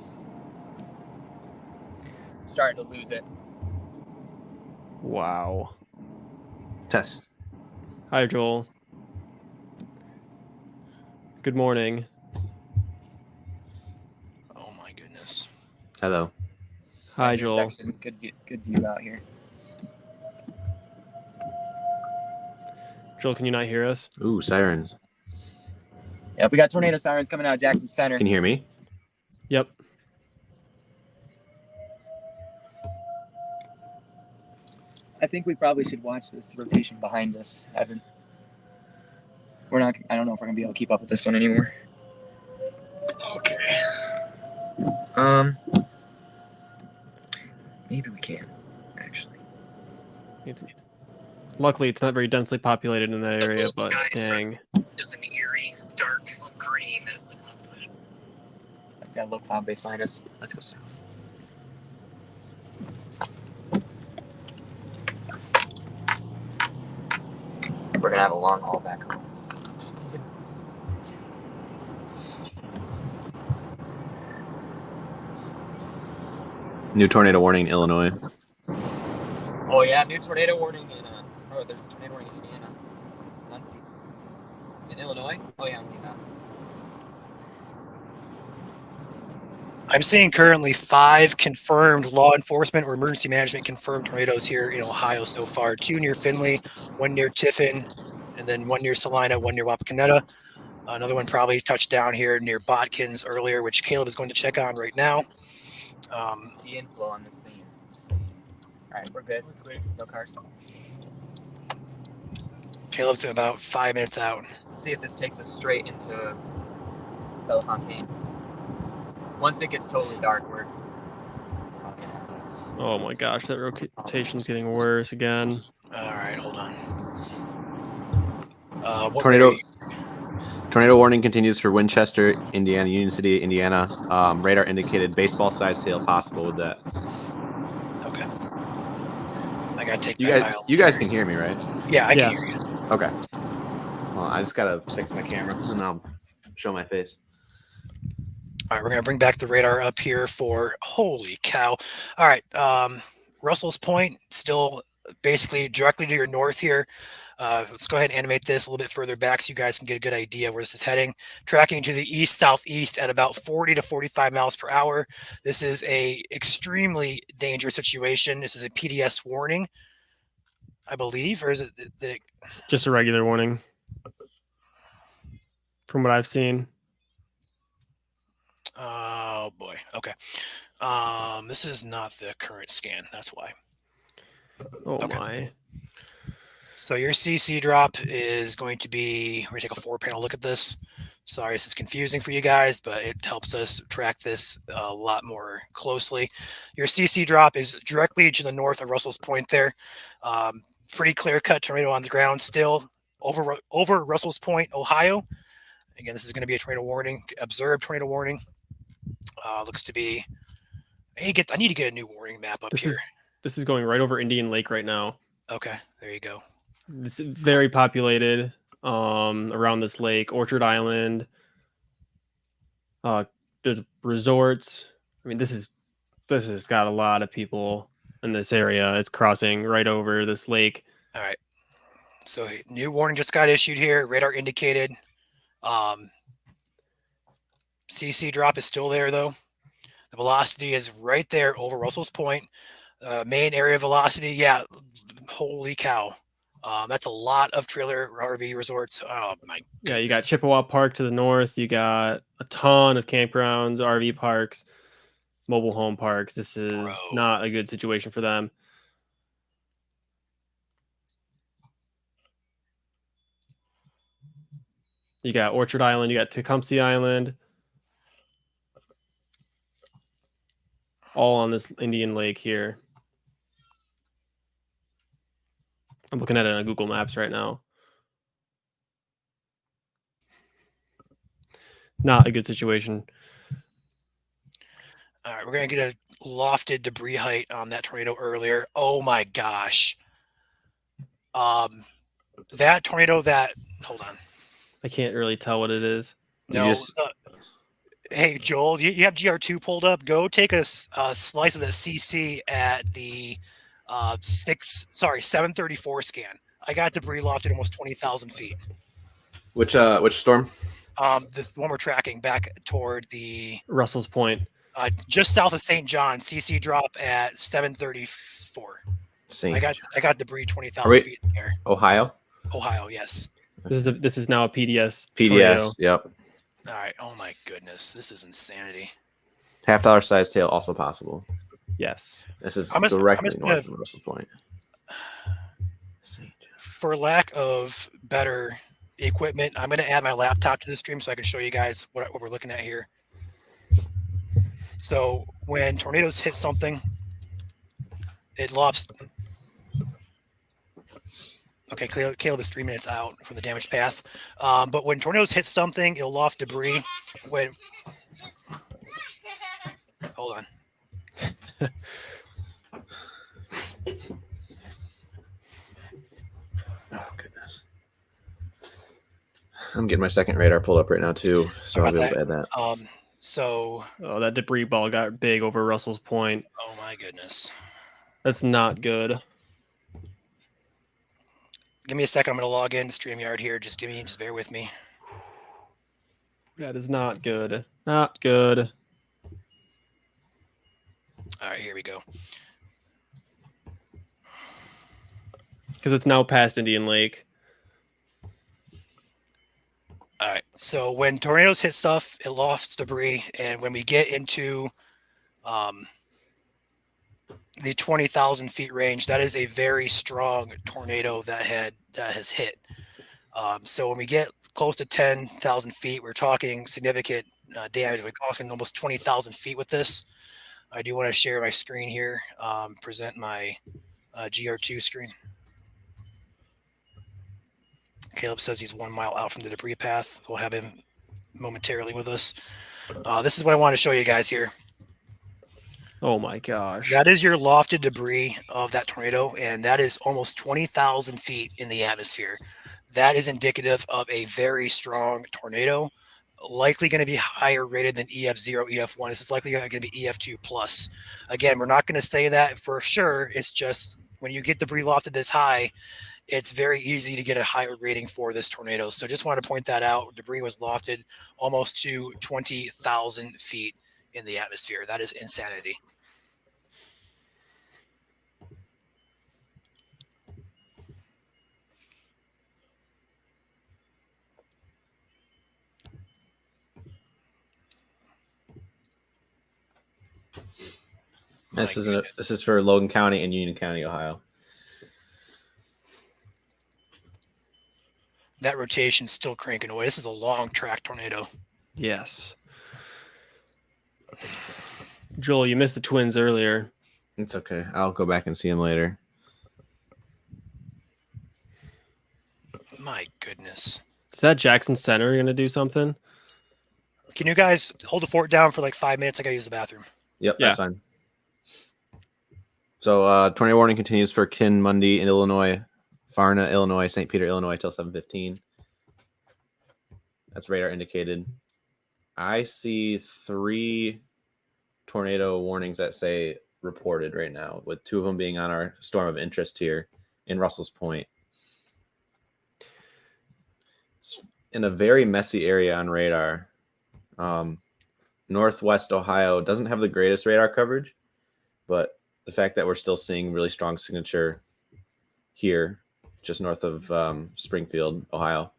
I'm starting to lose it. Wow. Test. Hi, Joel. Good morning. Oh my goodness. Hello. Hi, Joel. Intersection. Good view out here. Joel, can you not hear us? Ooh, sirens. Yeah, we got tornado sirens coming out of Jackson Center. Can you hear me? Yep. I think we probably should watch this rotation behind us, Evan. I don't know if we're gonna be able to keep up with this one anymore. Okay. Maybe we can, actually. Luckily, it's not very densely populated in that area, but dang. Just an eerie, dark green. I've got a low cloud base behind us. Let's go south. We're gonna have a long haul back home. New tornado warning in Illinois. Oh yeah, new tornado warning in there's a tornado warning in Indiana. Muncie. In Illinois? Oh yeah, I've seen that. I'm seeing currently 5 confirmed law enforcement or emergency management confirmed tornadoes here in Ohio so far. 2 near Findlay, 1 near Tiffin, and then 1 near Salina, 1 near Wapakoneta. Another one probably touched down here near Botkins earlier, which Caleb is going to check on right now. The inflow on this thing is insane. Alright, we're good. No cars. Caleb's about 5 minutes out. Let's see if this takes us straight into Bellefontaine. Once it gets totally dark, we're probably gonna have to. Oh my gosh, that rotation's getting worse again. All right, hold on. What Tornado warning continues for Winchester, Indiana, Union City, Indiana. Radar indicated baseball-sized hail possible with that. Okay. I gotta take You that guys, dial. you guys can hear me, right? Yeah, I Yeah. can hear you. Okay. Well, I just gotta fix my camera and I'll show my face. All right, we're gonna bring back the radar up here for holy cow. All right, Russell's Point still basically directly to your north here. Let's go ahead and animate this a little bit further back so you guys can get a good idea of where this is heading. Tracking to the east southeast at about 40 to 45 miles per hour. This is a extremely dangerous situation. This is a PDS warning, I believe, or is it? It's just a regular warning. From what I've seen. Oh boy. Okay. This is not the current scan. That's why. Oh Okay. my. So your CC drop is going to be, we're going to take a 4-panel look at this. Sorry, this is confusing for you guys, but it helps us track this a lot more closely. Your CC drop is directly to the north of Russell's Point there. Pretty clear-cut tornado on the ground still over Russell's Point, Ohio. Again, this is going to be a tornado warning, observed tornado warning. Looks to be, I need to get a new warning map up here. This is going right over Indian Lake right now. Okay, there you go. It's very populated around this lake. Orchard Island. There's resorts. I mean, this has got a lot of people in this area. It's crossing right over this lake. All right. So new warning just got issued here. Radar indicated. CC drop is still there though. The velocity is right there over Russell's Point. Main area velocity, yeah. Holy cow. That's a lot of trailer RV resorts. Oh my. Yeah, you got Chippewa Park to the north. You got a ton of campgrounds, RV parks, mobile home parks. This is not a good situation for them. You got Orchard Island. You got Tecumseh Island. all on this Indian Lake here. I'm looking at it on Google Maps right now. Not a good situation. All right, we're gonna get a lofted debris height on that tornado earlier. Oh my gosh. That tornado that hold on. I can't really tell what it is. No. Hey Joel, you have GR2 pulled up. Go take a slice of that CC at the 734 scan. I got debris lofted almost 20,000 feet. Which storm? This one we're tracking back toward the Russell's Point. just south of St. John. CC drop at 734. I got debris 20,000 feet in the air. Ohio, Yes. This is now a PDS. PDS. Tornado. Yep. All right. Oh my goodness, this is insanity. $half size tail also possible. Yes. This is I'm just directly gonna- north of Russell Point. For lack of better equipment, I'm going to add my laptop to the stream so I can show you guys what we're looking at here. So when tornadoes hit something, it lofts. Okay, Caleb is 3 minutes out from the damage path. But when tornadoes hit something, it'll loft debris. Hold on. Oh goodness. I'm getting my second radar pulled up right now too, so I'll be able to add that. Oh, that debris ball got big over Russell's Point. Oh my goodness. That's not good. Give me a second. I'm going to log in to StreamYard here. Just bear with me. That is not good. Not good. All right, here we go. Because it's now past Indian Lake. All right. So when tornadoes hit stuff, it lofts debris, and when we get into the 20,000 feet range, that is a very strong tornado that has hit. So when we get close to 10,000 feet, we're talking significant damage. We're talking almost 20,000 feet with this. I do want to share my screen here. Present my GR2 screen. Caleb says he's 1 mile out from the debris path. We'll have him momentarily with us. This is what I want to show you guys here. Oh my gosh. That is your lofted debris of that tornado, and that is almost 20,000 feet in the atmosphere. That is indicative of a very strong tornado, likely going to be higher rated than EF0, EF1. This is likely going to be EF2 plus. Again, we're not going to say that for sure. It's just when you get debris lofted this high, it's very easy to get a higher rating for this tornado. So just wanted to point that out. Debris was lofted almost to 20,000 feet in the atmosphere. That is insanity. This is for Logan County and Union County, Ohio. That rotation's still cranking away. This is a long track tornado. Yes. Joel, you missed the Twins earlier. It's okay. I'll go back and see them later. My goodness. Is that Jackson Center going to do something? Can you guys hold the fort down for like 5 minutes? I got to use the bathroom. Yep, Yeah. that's fine. So tornado warning continues for Kinmundy in Illinois, Farna, Illinois, St. Peter, Illinois till 7:15. That's radar indicated. I see 3 tornado warnings that say reported right now, with 2 of them being on our storm of interest here in Russell's Point. It's in a very messy area on radar. Northwest Ohio doesn't have the greatest radar coverage, but the fact that we're still seeing really strong signature here, just north of Springfield, Ohio,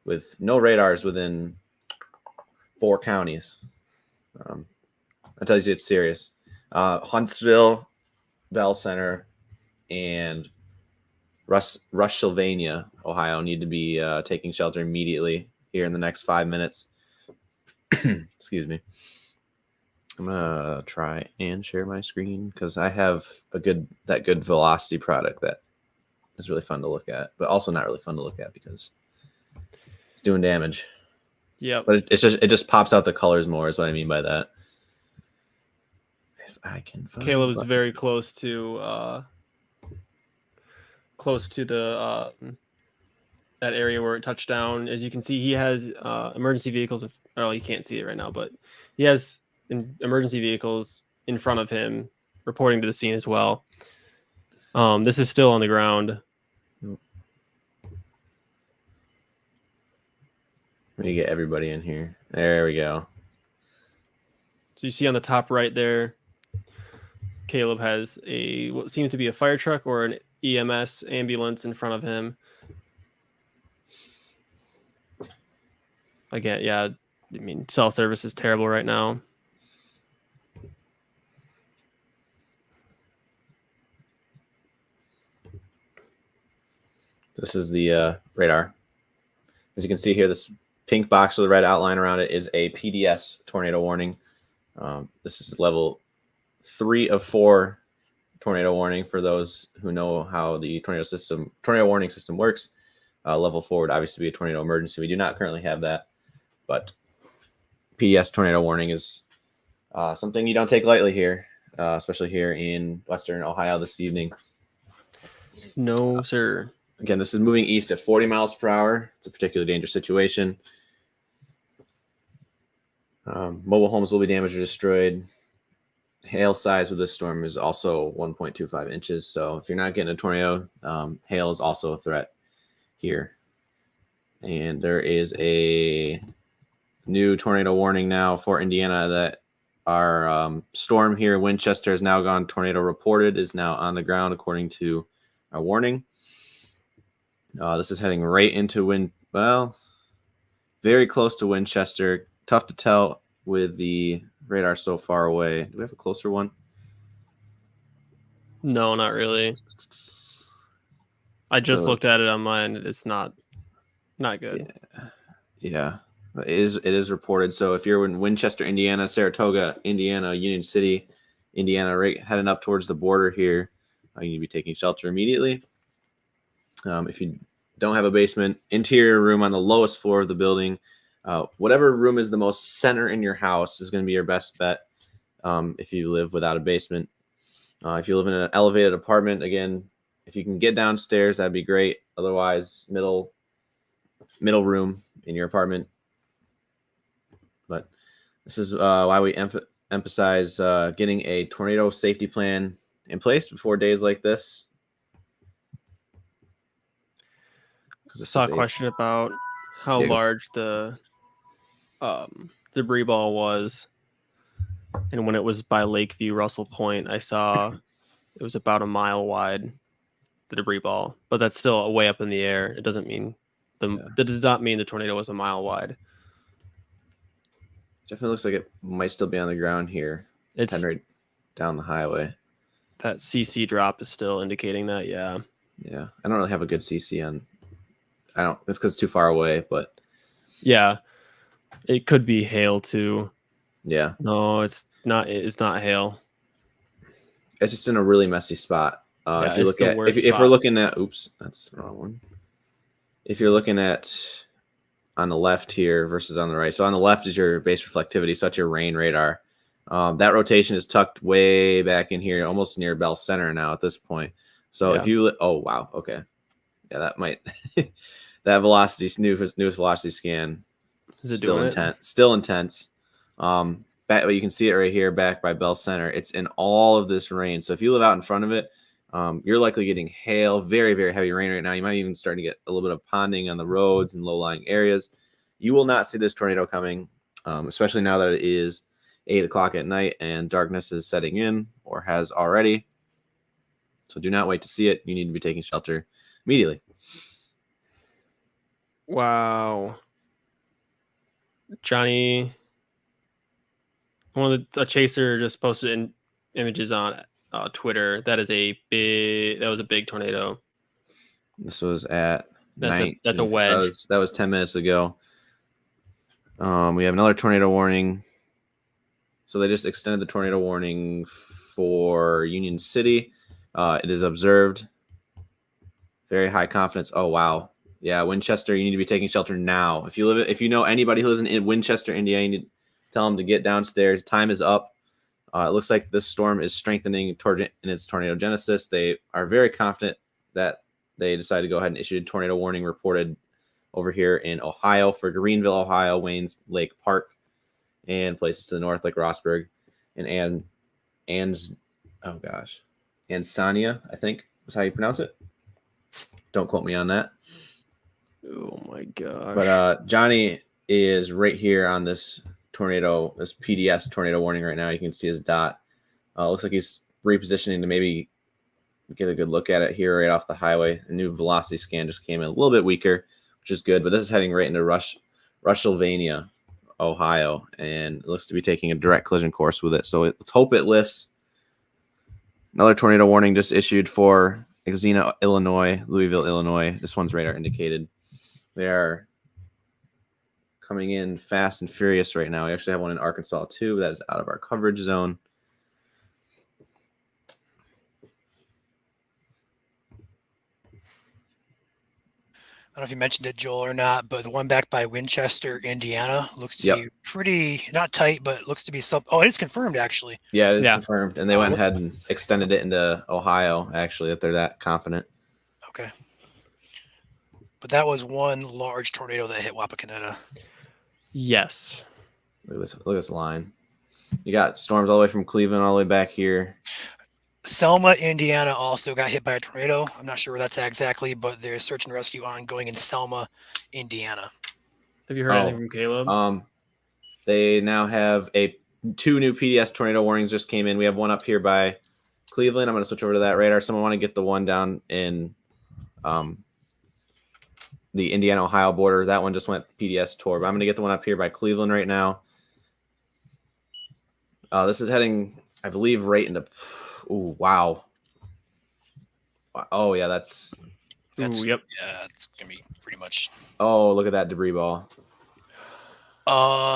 with no radars within 4 counties. That tells you it's serious. Huntsville, Bell Center, and Rushsylvania, Ohio, need to be taking shelter immediately here in the next 5 minutes. Excuse me. I'm gonna try and share my screen because I have that good velocity product that is really fun to look at, but also not really fun to look at because it's doing damage. Yep. But it just pops out the colors more is what I mean by that. If I can find Caleb is button. very close to the that area where it touched down. As you can see, he has emergency vehicles. Well, you can't see it right now, but he has emergency vehicles in front of him reporting to the scene as well. This is still on the ground. Let me get everybody in here. There we go. So you see on the top right there, Caleb has what seems to be a fire truck or an EMS ambulance in front of him. Again, yeah, I mean, cell service is terrible right now. This is the radar. As you can see here, this pink box with the red outline around it is a PDS tornado warning. This is level 3 of 4 tornado warning for those who know how the tornado warning system works. Level 4 would obviously be a tornado emergency. We do not currently have that, but PDS tornado warning is something you don't take lightly here, especially here in Western Ohio this evening. No, sir. Again, this is moving east at 40 miles per hour. It's a particularly dangerous situation. Mobile homes will be damaged or destroyed. Hail size with this storm is also 1.25 inches. So if you're not getting a tornado, hail is also a threat here. And there is a new tornado warning now for Indiana that our storm here in Winchester has now gone tornado reported, is now on the ground according to our warning. This is heading right into very close to Winchester. Tough to tell with the radar so far away. Do we have a closer one? No, not really. I just looked at it on mine. It's not good. Yeah. It is reported. So if you're in Winchester, Indiana, Saratoga, Indiana, Union City, Indiana, right heading up towards the border here, you need to be taking shelter immediately. If you don't have a basement, interior room on the lowest floor of the building, whatever room is the most center in your house is going to be your best bet if you live without a basement. If you live in an elevated apartment, again, if you can get downstairs, that'd be great. Otherwise, middle room in your apartment. But this is why we emphasize getting a tornado safety plan in place before days like this. I saw a question about how large the debris ball was, and when it was by Lakeview, Russell Point, I saw it was about a mile wide, the debris ball, but that's still way up in the air. It doesn't mean that does not mean the tornado was a mile wide. Definitely looks like it might still be on the ground here. It's heading right down the highway. That CC drop is still indicating that. Yeah. I don't really have a good CC on. It's because it's too far away, but yeah, it could be hail too. Yeah. No, it's not. It's not hail. It's just in a really messy spot. If you look at, if we're looking at, oops, that's the wrong one. If you're looking at on the left here versus on the right, so on the left is your base reflectivity, so that's your rain radar. That rotation is tucked way back in here, almost near Bell Center now at this point. So if you, oh wow, okay, yeah, that might. That newest velocity scan is still intense. Still intense. But you can see it right here back by Bell Center. It's in all of this rain. So if you live out in front of it, you're likely getting hail, very, very heavy rain right now. You might even starting to get a little bit of ponding on the roads and low-lying areas. You will not see this tornado coming, especially now that it is 8 o'clock at night and darkness is setting in or has already. So do not wait to see it. You need to be taking shelter immediately. Wow. Johnny, a chaser just posted images on Twitter. That was a big tornado. This was at that's a wedge. So that was 10 minutes ago. We have another tornado warning So they just extended the tornado warning for Union City. It is observed. Very high confidence. Oh wow. Yeah, Winchester, you need to be taking shelter now. If you know anybody who lives in Winchester, Indiana, you need to tell them to get downstairs. Time is up. It looks like this storm is strengthening in its tornado genesis. They are very confident that they decided to go ahead and issue a tornado warning reported over here in Ohio for Greenville, Ohio, Waynes Lake Park, and places to the north like Rossburg and Ansania, I think is how you pronounce it. Don't quote me on that. Oh my gosh. But Johnny is right here on this PDS tornado warning right now. You can see his dot. Looks like he's repositioning to maybe get a good look at it here right off the highway. A new velocity scan just came in a little bit weaker, which is good. But this is heading right into Rushsylvania, Ohio, and it looks to be taking a direct collision course with it. So let's hope it lifts. Another tornado warning just issued for Xena, Illinois, Louisville, Illinois. This one's radar indicated. They are coming in fast and furious right now. We actually have one in Arkansas too. That is out of our coverage zone. I don't know if you mentioned it, Joel, or not, but the one back by Winchester, Indiana, looks to be pretty not tight, but looks to be some. Oh, it is confirmed actually. Yeah, it is confirmed, and they went ahead and what's extended it into Ohio. Actually, if they're that confident. Okay. But that was one large tornado that hit Wapakoneta. Yes. Look at this line. You got storms all the way from Cleveland all the way back here. Selma, Indiana also got hit by a tornado. I'm not sure where that's at exactly, but there's search and rescue ongoing in Selma, Indiana. Have you heard anything from Caleb? They now have two new PDS tornado warnings just came in. We have one up here by Cleveland. I'm going to switch over to that radar. Someone want to get the one down in the Indiana-Ohio border. That one just went PDS tour, but I'm going to get the one up here by Cleveland right now. This is heading, I believe, right into. Ooh, wow. Oh yeah, that's. Yep. Yeah, it's gonna be pretty much. Oh, look at that debris ball.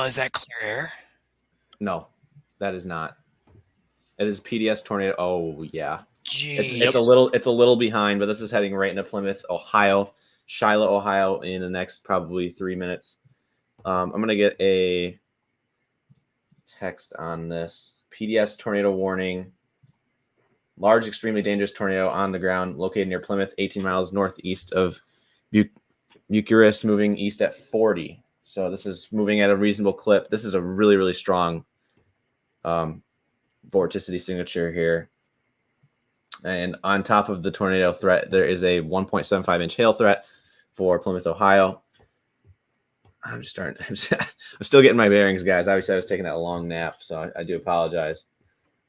Is that clear air? No, that is not. It is PDS tornado. Oh yeah. Jeez. It's a little behind, but this is heading right into Plymouth, Ohio, Shiloh, Ohio, in the next probably 3 minutes. I'm gonna get a text on this. PDS tornado warning. Large, extremely dangerous tornado on the ground located near Plymouth, 18 miles northeast of Bucharest, moving east at 40. So this is moving at a reasonable clip. This is a really, really strong vorticity signature here. And on top of the tornado threat, there is a 1.75-inch hail threat for Plymouth, Ohio. I'm still getting my bearings, guys. Obviously, I was taking that long nap, so I do apologize.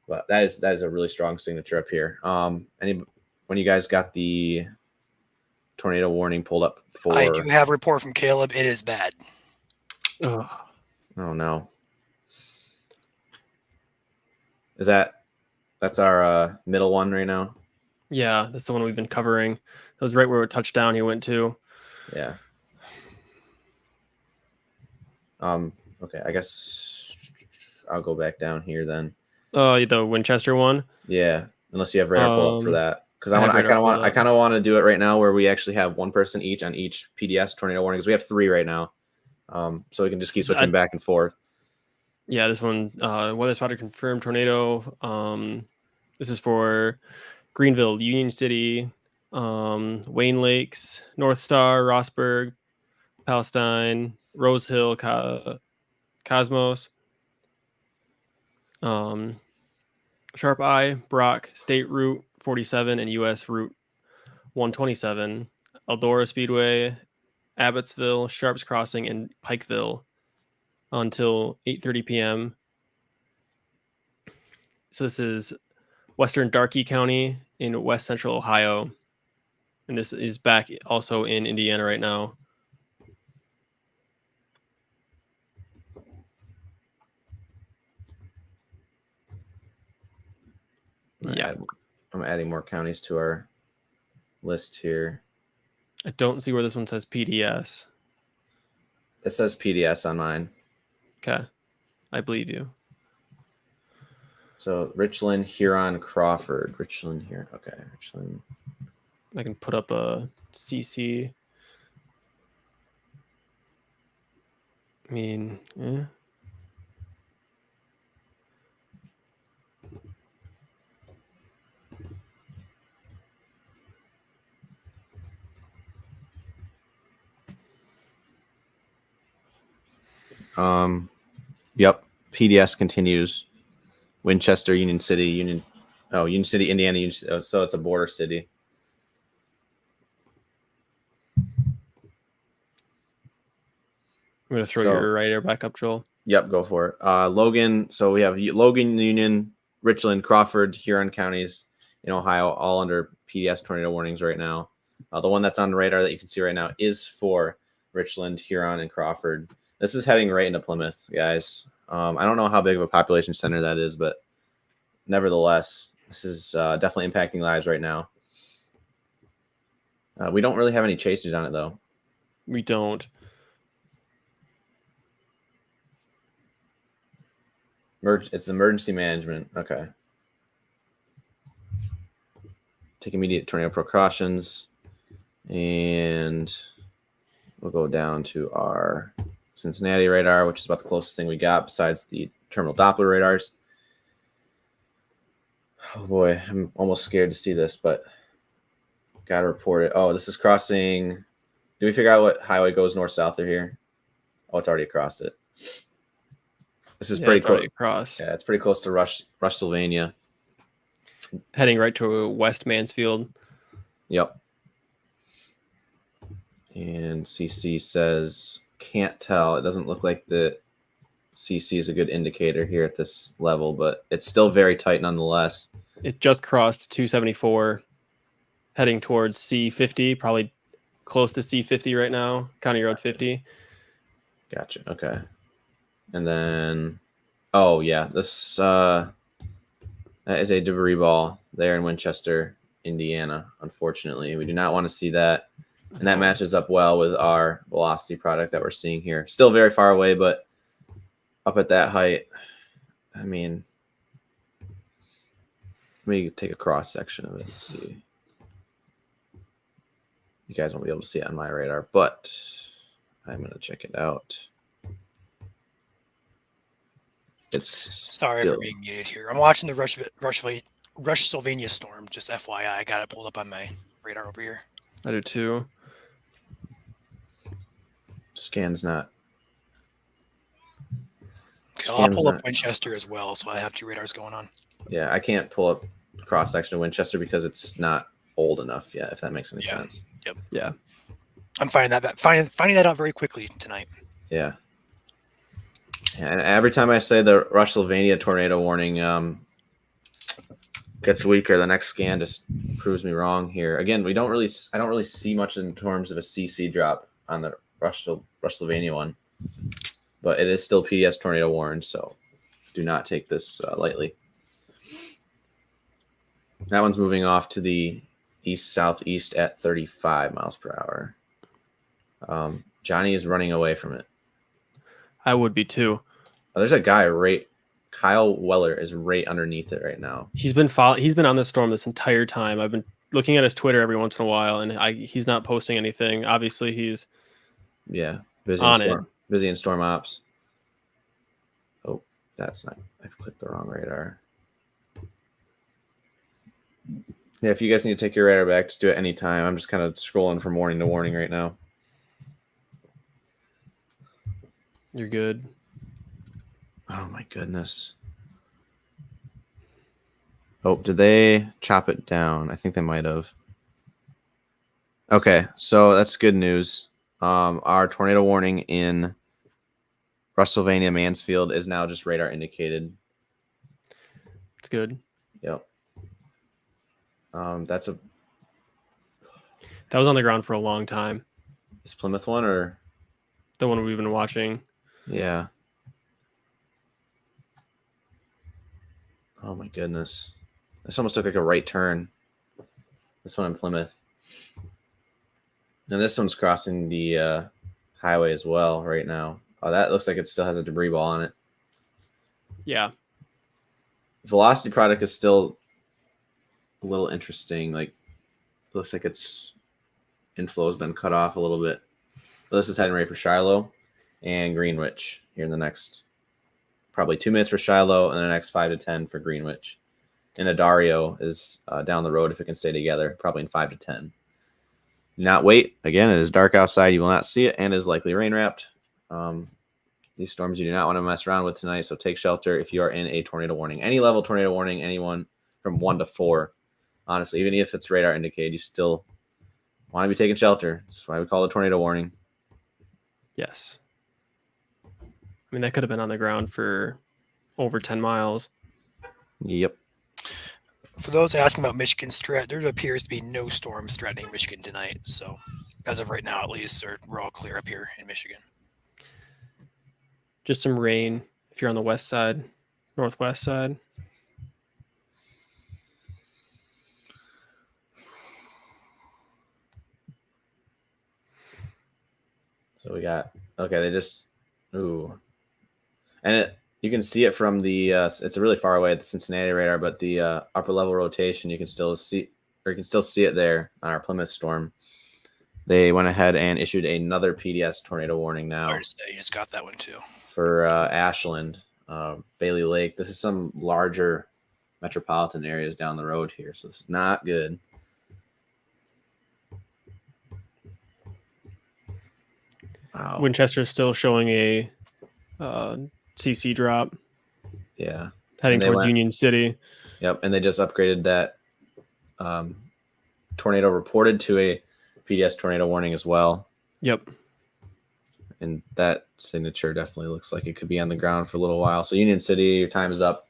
But that is a really strong signature up here. When you guys got the tornado warning pulled up for, I do have a report from Caleb. It is bad. Oh no. That's our middle one right now? Yeah, that's the one we've been covering. That was right where a touchdown he went to. Yeah. Okay, I guess I'll go back down here then. The Winchester one. Yeah, unless you have radar pull up for that, because I kind of want to do it right now where we actually have one person each on each PDS tornado warning, because we have 3 right now, so we can just keep switching back and forth. Yeah, this one weather spotter confirmed tornado. This is for Greenville, Union City, Wayne Lakes, North Star, Rossburg, Palestine, Rose Hill, Cosmos. Sharp Eye, Brock, State Route 47, and U.S. Route 127, Eldora Speedway, Abbotsville, Sharps Crossing, and Pikeville until 8:30 p.m. So this is Western Darkey County in West Central Ohio, and this is back also in Indiana right now. I'm adding more counties to our list here. I don't see where this one says PDS. It says PDS on mine. Okay, I believe you. So Richland, Huron, Crawford. Richland here. Okay, Richland. I can put up a CC. I mean, yeah. Yep. PDS continues. Winchester, Union City, Union City, Indiana. So it's a border city. I'm gonna throw So- your right air back up, Joel. Yep, go for it. Logan. So we have Logan, Union, Richland, Crawford, Huron counties in Ohio, all under PDS tornado warnings right now. The one that's on the radar that you can see right now is for Richland, Huron, and Crawford. This is heading right into Plymouth, guys. I don't know how big of a population center that is, but nevertheless, this is definitely impacting lives right now. We don't really have any chasers on it, though. We don't. It's emergency management. Okay. Take immediate tornado precautions. And we'll go down to our Cincinnati radar, which is about the closest thing we got besides the terminal Doppler radars. Oh boy, I'm almost scared to see this, but gotta report it. Oh, this is crossing. Did we figure out what highway goes north-south of here? Oh, it's already across it. This is pretty it's close. already across. Yeah, it's pretty close to Rushsylvania. Heading right to West Mansfield. Yep. And CC says, can't tell. It doesn't look like the CC is a good indicator here at this level, but it's still very tight nonetheless. It just crossed 274, heading towards C50, probably close to C50 right now, County Road 50. Gotcha. Okay. And then, oh yeah, this that is a debris ball there in Winchester, Indiana. Unfortunately, we do not want to see that, and that matches up well with our velocity product that we're seeing here. Still very far away, but up at that height. I mean, let me take a cross section of it and see. You guys won't be able to see it on my radar, but I'm going to check it out. It's Sorry still, for being muted here. I'm watching the Rushsylvania storm. Just FYI, I got it pulled up on my radar over here. I do too. scan's not. Okay, I'll Scan's pull up not- Winchester as well, so I have two radars going on. Yeah, I can't pull up cross section of Winchester because it's not old enough yet. If that makes any Yeah. sense. Yeah. I'm finding that out very quickly tonight. Yeah. And every time I say the Rushsylvania tornado warning gets weaker, the next scan just proves me wrong here. Again, I don't really see much in terms of a CC drop on the Rushsylvania one, but it is still PDS tornado warned, so do not take this lightly. That one's moving off to the east-southeast at 35 miles per hour. Johnny is running away from it. I would be too. Oh, there's a guy Kyle Weller is right underneath it right now. He's been on this storm this entire time. I've been looking at his Twitter every once in a while, and he's not posting anything. Obviously, he's Yeah, busy on in storm ops. Oh, that's not. I clicked the wrong radar. Yeah, if you guys need to take your radar back, just do it anytime. I'm just kind of scrolling from warning to warning right now. You're good. Oh my goodness. Oh, did they chop it down? I think they might have. Okay, so that's good news. Our tornado warning in Rushsylvania, Mansfield is now just radar indicated. It's good. Yep. That That was on the ground for a long time. is Plymouth one or The one we've been watching. yeah. Oh my goodness. This almost took like a right turn. This one in Plymouth. And this one's crossing the highway as well right now. Oh, that looks like it still has a debris ball on it. Yeah. velocity product is still a little interesting. Like, looks like its inflow has been cut off a little bit. But this is heading ready for Shiloh and Greenwich here in the next probably 2 minutes for Shiloh and the next 5 to 10 for Greenwich. And Adario is down the road if it can stay together, probably in 5 to 10. Do not wait. Again, it is dark outside. You will not see it and is likely rain wrapped. These storms you do not want to mess around with tonight, so take shelter if you are in a tornado warning. Any level tornado warning, anyone from 1 to 4. Honestly, even if it's radar indicated, you still want to be taking shelter. That's why we call it a tornado warning. Yes. I mean, that could have been on the ground for over 10 miles. Yep. For those asking about Michigan's threat, there appears to be no storms threatening Michigan tonight. So, as of right now, at least, we're all clear up here in Michigan. Just some rain if you're on the west side, northwest side. So we got, okay, they just, ooh. And you can see it from the, it's really far away at the Cincinnati radar, but the upper level rotation, you can still see it there on our Plymouth storm. They went ahead and issued another PDS tornado warning now. You just got that one too. For Ashland, Bailey Lake. This is some larger metropolitan areas down the road here, so this is not good. Wow. Winchester is still showing a CC drop. Yeah. Heading towards Union City. Yep, and they just upgraded that tornado reported to a PDS tornado warning as well. Yep. And that signature definitely looks like it could be on the ground for a little while. So Union City, your time is up.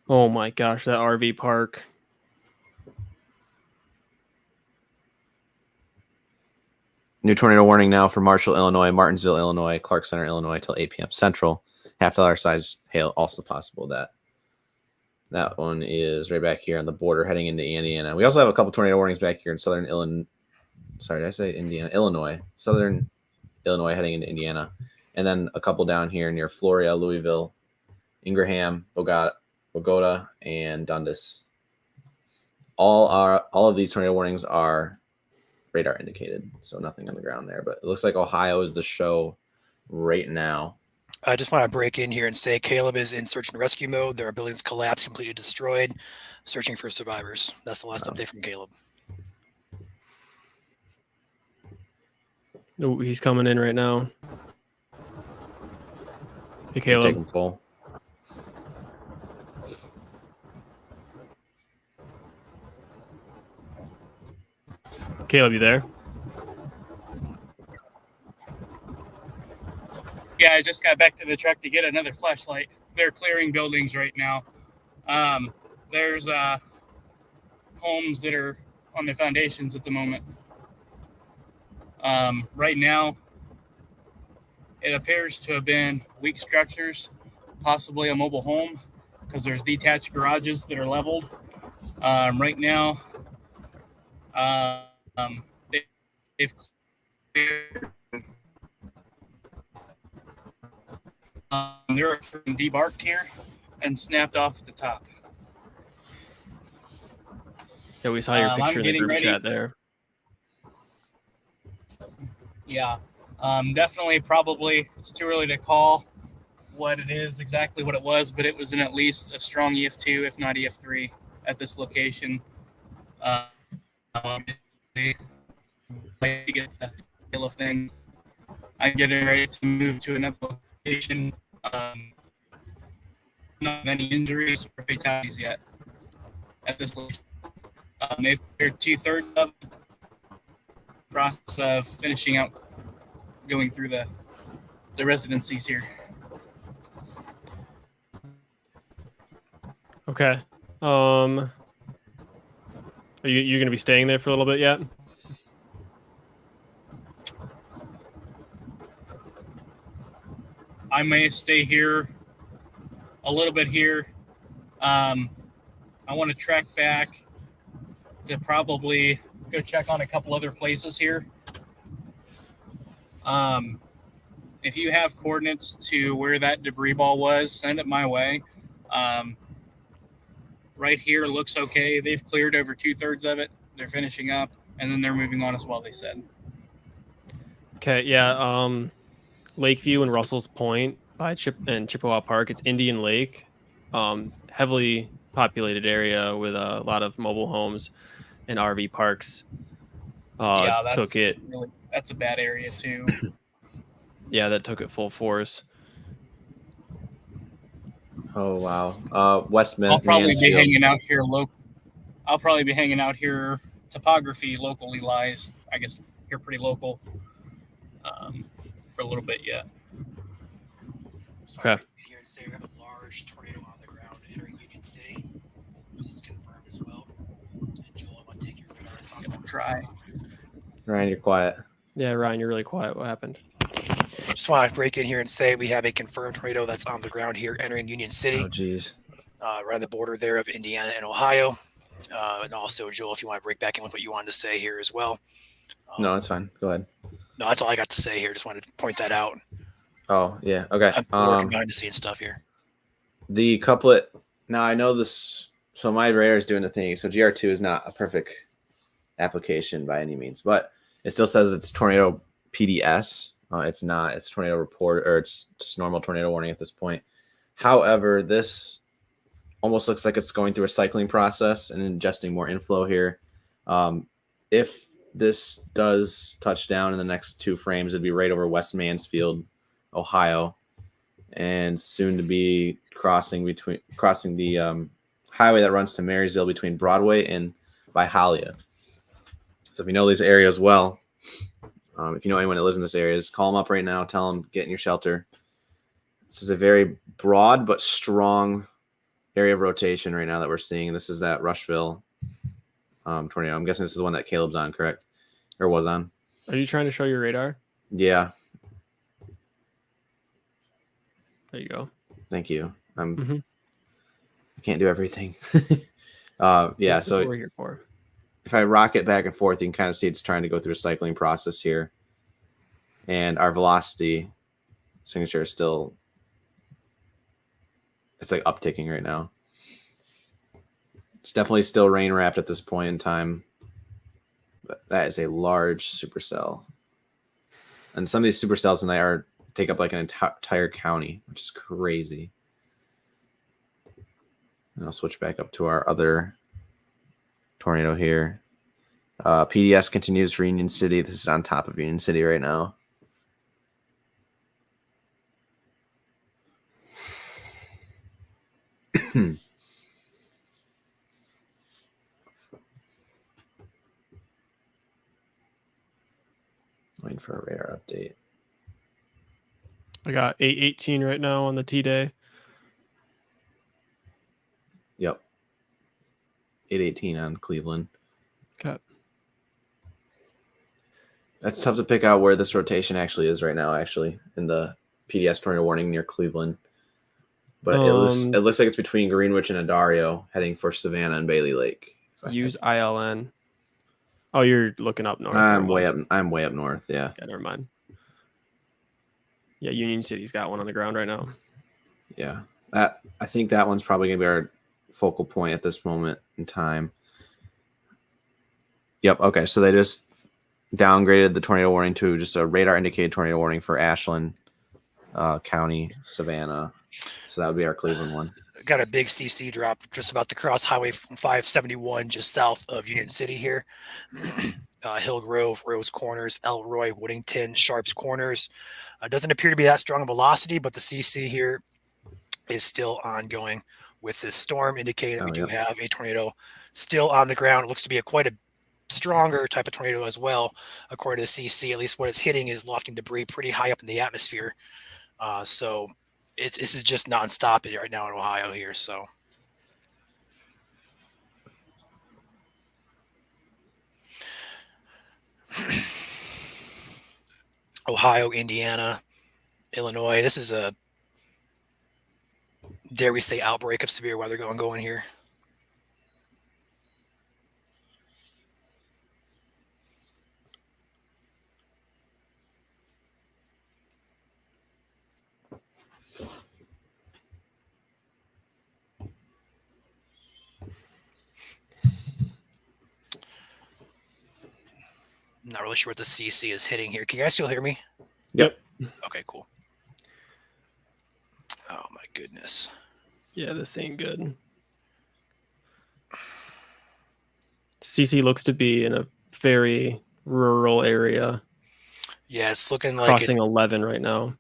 Oh my gosh, that RV park. New tornado warning now for Marshall, Illinois, Martinsville, Illinois, Clark Center, Illinois till 8 p.m. Central. $half size hail also possible. That one is right back here on the border heading into Indiana. We also have a couple tornado warnings back here in southern Illinois. Sorry, did I say Indiana? Illinois. Southern Illinois heading into Indiana. And then a couple down here near Floria, Louisville, Ingraham, Bogota, and Dundas. All of these tornado warnings are radar indicated, so nothing on the ground there. But it looks like Ohio is the show right now. I just want to break in here and say Caleb is in search and rescue mode. There are buildings collapsed, completely destroyed, searching for survivors. That's the last update from Caleb. Oh, he's coming in right now. Hey, Caleb. Take him full. Caleb, you there? Yeah, I just got back to the truck to get another flashlight. They're clearing buildings right now. There's homes that are on the foundations at the moment. Right now, it appears to have been weak structures, possibly a mobile home, because there's detached garages that are leveled. Right now, they've cleared. They're debarked here and snapped off at the top. Yeah, we saw your picture in the group chat there. Yeah, definitely, probably. It's too early to call what it is, exactly what it was, but it was in at least a strong EF2, if not EF3, at this location. To get the scale of thing. I'm getting ready to move to another location. Not many injuries or fatalities yet at this location. They've cleared 2/3 of the process of finishing out, going through the residencies here. Okay. Are you going to be staying there for a little bit yet? I may stay here a little bit here. I want to track back to probably go check on a couple other places here. If you have coordinates to where that debris ball was, send it my way. Right here looks okay. They've cleared over 2/3 of it. They're finishing up, and then they're moving on as well, they said. Okay, yeah. Lakeview and Russell's Point by Chippewa Park. It's Indian Lake, heavily populated area with a lot of mobile homes and RV parks. Yeah, that's a bad area too. Yeah, that took it full force. Oh wow. Westman. I'll probably be Mansfield. hanging out here. I'll probably be hanging out here. Topography locally lies, I guess, here pretty local for a little bit yet. So Okay. I'm here and say we have a large tornado on the ground entering Union City. This is confirmed as well. And Joel, I want to take your radar and talk about Try. Ryan, you're quiet. Yeah, Ryan, you're really quiet. What happened? Just want to break in here and say we have a confirmed tornado that's on the ground here entering Union City, Oh geez. right on the border there of Indiana and Ohio. And also, Joel, if you want to break back in with what you wanted to say here as well. No, that's fine. Go ahead. No, that's all I got to say here. Just wanted to point that out. Oh yeah. Okay. I'm working behind the scenes stuff here. The couplet. Now I know this. So my radar is doing the thing. So GR2 is not a perfect application by any means, but it still says it's tornado PDS. It's not. It's tornado report, or it's just normal tornado warning at this point. However, this almost looks like it's going through a cycling process and ingesting more inflow here. If this does touch down in the next 2 frames, it'd be right over West Mansfield, Ohio, and soon to be crossing the highway that runs to Marysville between Broadway and Byhalia. So if you know these areas well, if you know anyone that lives in this area, just call them up right now. Tell them get in your shelter. This is a very broad but strong area of rotation right now that we're seeing. This is that Rushville tornado. I'm guessing this is the one that Caleb's on, correct? Or was on. Are you trying to show your radar? Yeah. There you go. Thank you. Mhm. I can't do everything. Yeah. That's So what we're here for. if I rock it back and forth, you can kind of see it's trying to go through a cycling process here. And our velocity signature is still, it's like upticking right now. It's definitely still rain wrapped at this point in time. But that is a large supercell. And some of these supercells tonight take up like an entire county, which is crazy. And I'll switch back up to our other tornado here. PDS continues for Union City. This is on top of Union City right now. Waiting for a radar update. I got 818 right now on the T-Day. Yep. 818 on Cleveland. Okay. That's tough to pick out where this rotation actually is right now, actually, in the PDS tornado warning near Cleveland. But it looks like it's between Greenwich and Adario, heading for Savannah and Bailey Lake. Use ILN. Oh, you're looking up north. I'm way up north, yeah. Yeah, never mind. Yeah, Union City's got one on the ground right now. Yeah. I think that one's probably gonna be our focal point at this moment in time. Yep, okay. So they just downgraded the tornado warning to just a radar indicated tornado warning for Ashland County, Savannah. So that would be our Cleveland one. Got a big CC drop just about to cross Highway 571 just south of Union City here. Hillgrove, Rose Corners, Elroy, Woodington, Sharps Corners. Doesn't appear to be that strong of velocity, but the CC here is still ongoing with this storm, indicating that we do have a tornado still on the ground. It looks to be quite a stronger type of tornado as well, according to the CC. At least what it's hitting is lofting debris pretty high up in the atmosphere. So this is just nonstop right now in Ohio here. So Ohio, Indiana, Illinois. This is a, dare we say, outbreak of severe weather going here. not really sure what the CC is hitting here. Can you guys still hear me? Yep. Okay, cool. Oh my goodness. Yeah, this ain't good. CC looks to be in a very rural area, Yeah, it's looking like crossing it's, 11 right now.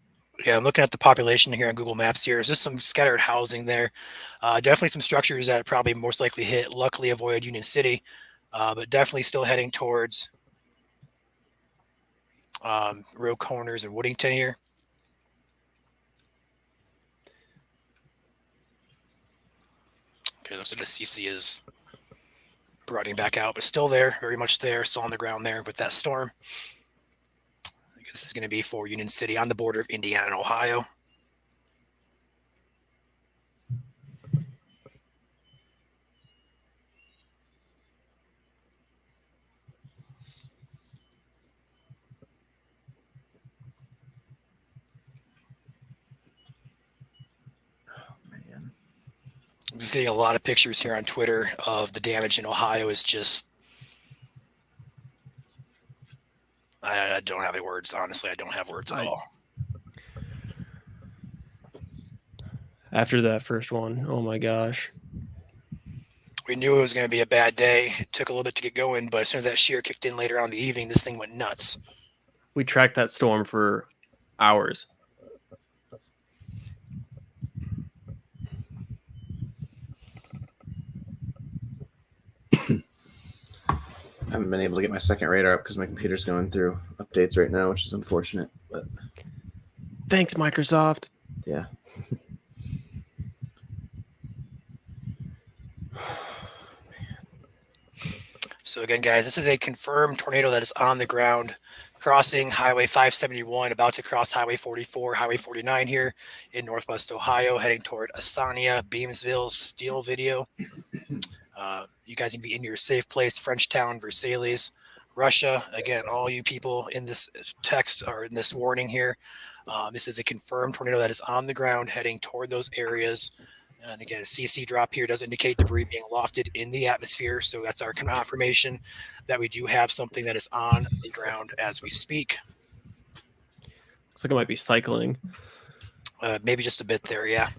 yeah, I'm looking at the population here on Google Maps here. There's just some scattered housing there. Definitely some structures that probably most likely hit. Luckily avoided Union City, but definitely still heading towards Real Corners and Woodington here. Okay, looks like the CC is broadening back out, but still there, very much there, still on the ground there with that storm. I guess this is going to be for Union City on the border of Indiana and Ohio. Man. I'm just getting a lot of pictures here on Twitter of the damage in Ohio. Is just, I don't have any words. Honestly, I don't have words at all. After that first one, oh my gosh. We knew it was going to be a bad day. It took a little bit to get going, but as soon as that shear kicked in later on in the evening, this thing went nuts. We tracked that storm for hours. I haven't been able to get my second radar up because my computer's going through updates right now, which is unfortunate. But Thanks, Microsoft. yeah. So again, guys, this is a confirmed tornado that is on the ground, crossing Highway 571, about to cross Highway 44, Highway 49 here in Northwest Ohio, heading toward Asania, Beamsville, Steel Video. You guys need to be in your safe place, Frenchtown, Versailles, Russia. Again, all you people in this text or in this warning here, this is a confirmed tornado that is on the ground heading toward those areas. And again, a CC drop here does indicate debris being lofted in the atmosphere. So that's our confirmation that we do have something that is on the ground as we speak. Looks like it might be cycling. Maybe just a bit there, yeah.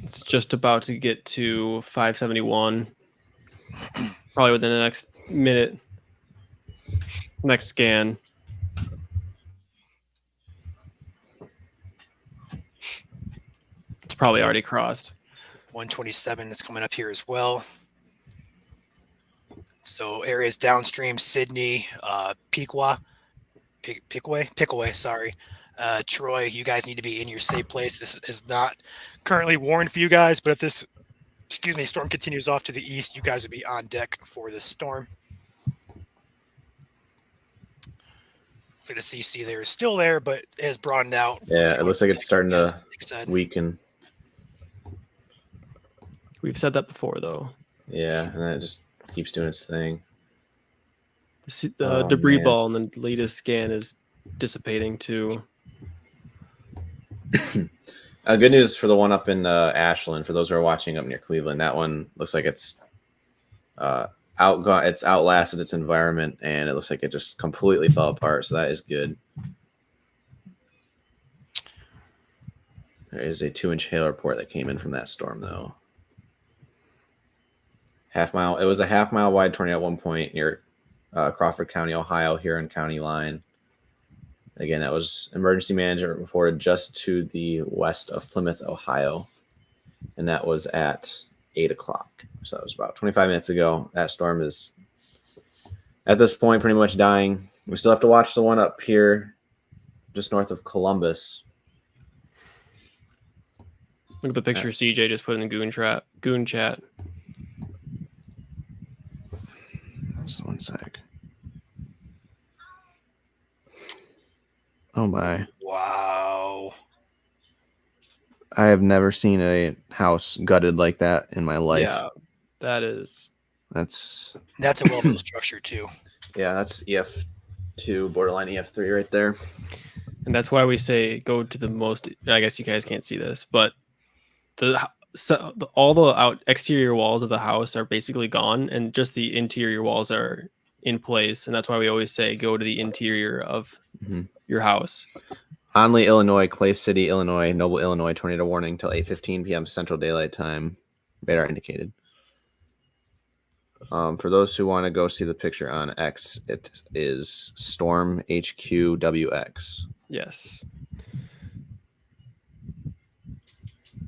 It's just about to get to 571. Probably within the next minute. Next scan. It's probably already crossed. 127 is coming up here as well. So areas downstream, Sydney, Piqua, sorry. Troy, you guys need to be in your safe place. This is not currently warned for you guys, but if this, storm continues off to the east, you guys would be on deck for this storm. So the CC there is still there, but it has broadened out. Yeah, it looks like it's starting to weaken. We've said that before, though. Yeah, and then it just keeps doing its thing. The debris ball in the latest scan is dissipating too. Good news for the one up in Ashland. For those who are watching up near Cleveland, that one looks like it's outlasted its environment, and it looks like it just completely fell apart. So that is good. There is a 2-inch hail report that came in from that storm, though. It was a half-mile wide tornado at one point near Crawford County, Ohio, Huron County line. Again, that was emergency management reported just to the west of Plymouth, Ohio, and that was at 8 o'clock. So that was about 25 minutes ago. That storm is, at this point, pretty much dying. We still have to watch the one up here just north of Columbus. Look at the picture CJ just put in the goon chat. Just one sec. Oh my. Wow. I have never seen a house gutted like that in my life. Yeah, that's a well-built structure too. Yeah, that's EF2, borderline EF3 right there. And that's why we say go to the most. I guess you guys can't see this, but all the exterior walls of the house are basically gone, and just the interior walls are in place, and that's why we always say go to the interior of Mhm. your house. Onley, Illinois, Clay City, Illinois, Noble, Illinois, tornado warning till 8:15 p.m. Central Daylight Time. Radar indicated. For those who want to go see the picture on X, it is Storm HQWX. Yes.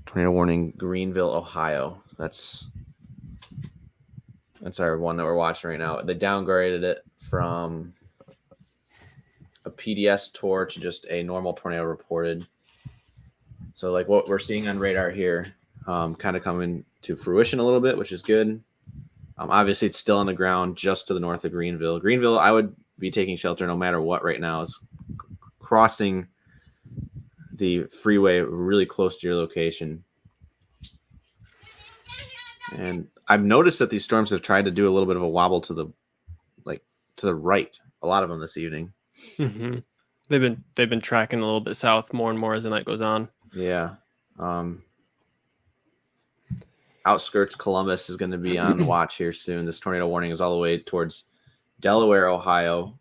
Tornado warning, Greenville, Ohio. That's our one that we're watching right now. They downgraded it from a PDS tour to just a normal tornado reported. So like what we're seeing on radar here, kind of coming to fruition a little bit, which is good. Obviously, it's still on the ground just to the north of Greenville. Greenville, I would be taking shelter no matter what right now. Is crossing the freeway really close to your location. And I've noticed that these storms have tried to do a little bit of a wobble to the right. A lot of them this evening. Mm-hmm. They've been tracking a little bit south more and more as the night goes on. Yeah. Outskirts Columbus is going to be on watch here soon. This tornado warning is all the way towards Delaware, Ohio.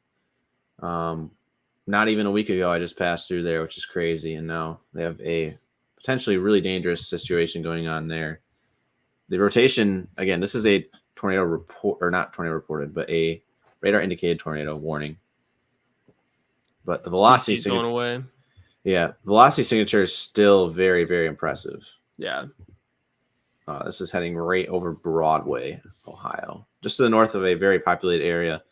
Not even a week ago, I just passed through there, which is crazy. And now they have a potentially really dangerous situation going on there. The rotation, again, this is a tornado report, or not tornado reported, but a radar indicated tornado warning. But the velocity CC's going away. Yeah, velocity signature is still very, very impressive. Yeah. This is heading right over Broadway, Ohio, just to the north of a very populated area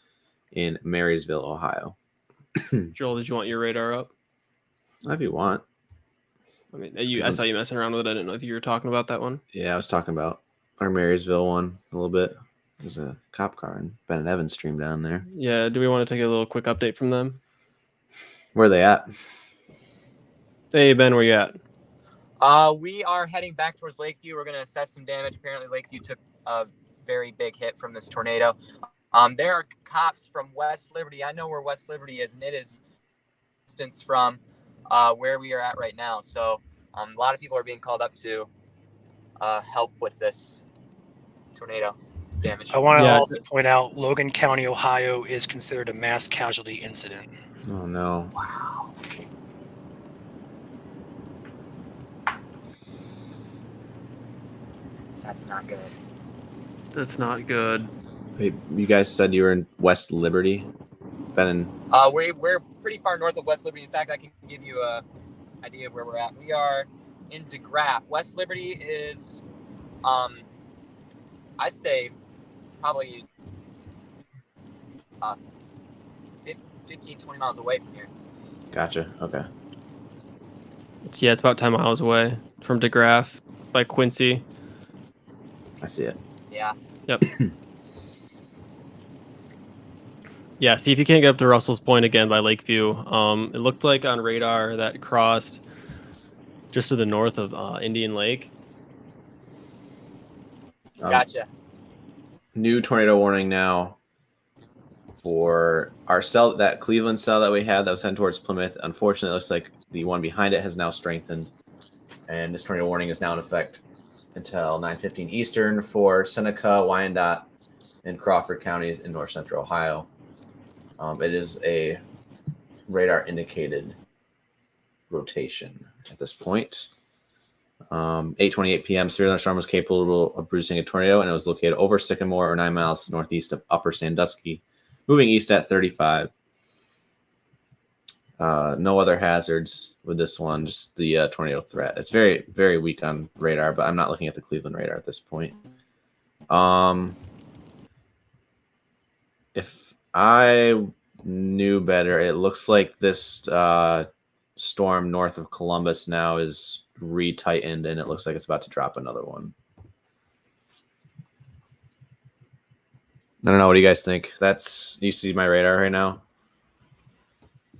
in Marysville, Ohio. Joel, did you want your radar up? If you want. I mean, I saw you messing around with it. I didn't know if you were talking about that one. Yeah, I was talking about our Marysville one a little bit. There's a cop car in Bennett Evans Stream down there. Yeah, do we want to take a little quick update from them? Where are they at? Hey, Ben, where you at? We are heading back towards Lakeview. We're going to assess some damage. Apparently, Lakeview took a very big hit from this tornado. There are cops from West Liberty. I know where West Liberty is, and it is distance from where we are at right now. So a lot of people are being called up to help with this tornado damage. I want to Yeah. also point out Logan County, Ohio is considered a mass casualty incident. Oh, no. Wow. That's not good. That's not good. Wait, you guys said you were in West Liberty? Ben We're pretty far north of West Liberty. In fact, I can give you a idea of where we're at. We are in DeGraff. West Liberty is, I'd say, probably 15, 20 miles away from here. Gotcha. Okay. It's about 10 miles away from DeGraff by Quincy. I see it. Yeah. Yep. Yeah, see if you can't get up to Russell's Point again by Lakeview. It looked like on radar that crossed just to the north of Indian Lake. Gotcha. New tornado warning now for our cell, that Cleveland cell that we had that was heading towards Plymouth. Unfortunately, it looks like the one behind it has now strengthened, and this tornado warning is now in effect until 9:15 Eastern for Seneca, Wyandotte, and Crawford counties in north central Ohio. It is a radar indicated rotation at this point. 8:28 p.m. Severe thunderstorm was capable of producing a tornado, and it was located over Sycamore or 9 miles northeast of Upper Sandusky, moving east at 35. No other hazards with this one, just the tornado threat. It's very, very weak on radar, but I'm not looking at the Cleveland radar at this point. If I knew better, it looks like this storm north of Columbus now is retightened, and it looks like it's about to drop another one. I don't know. What do you guys think? You see my radar right now?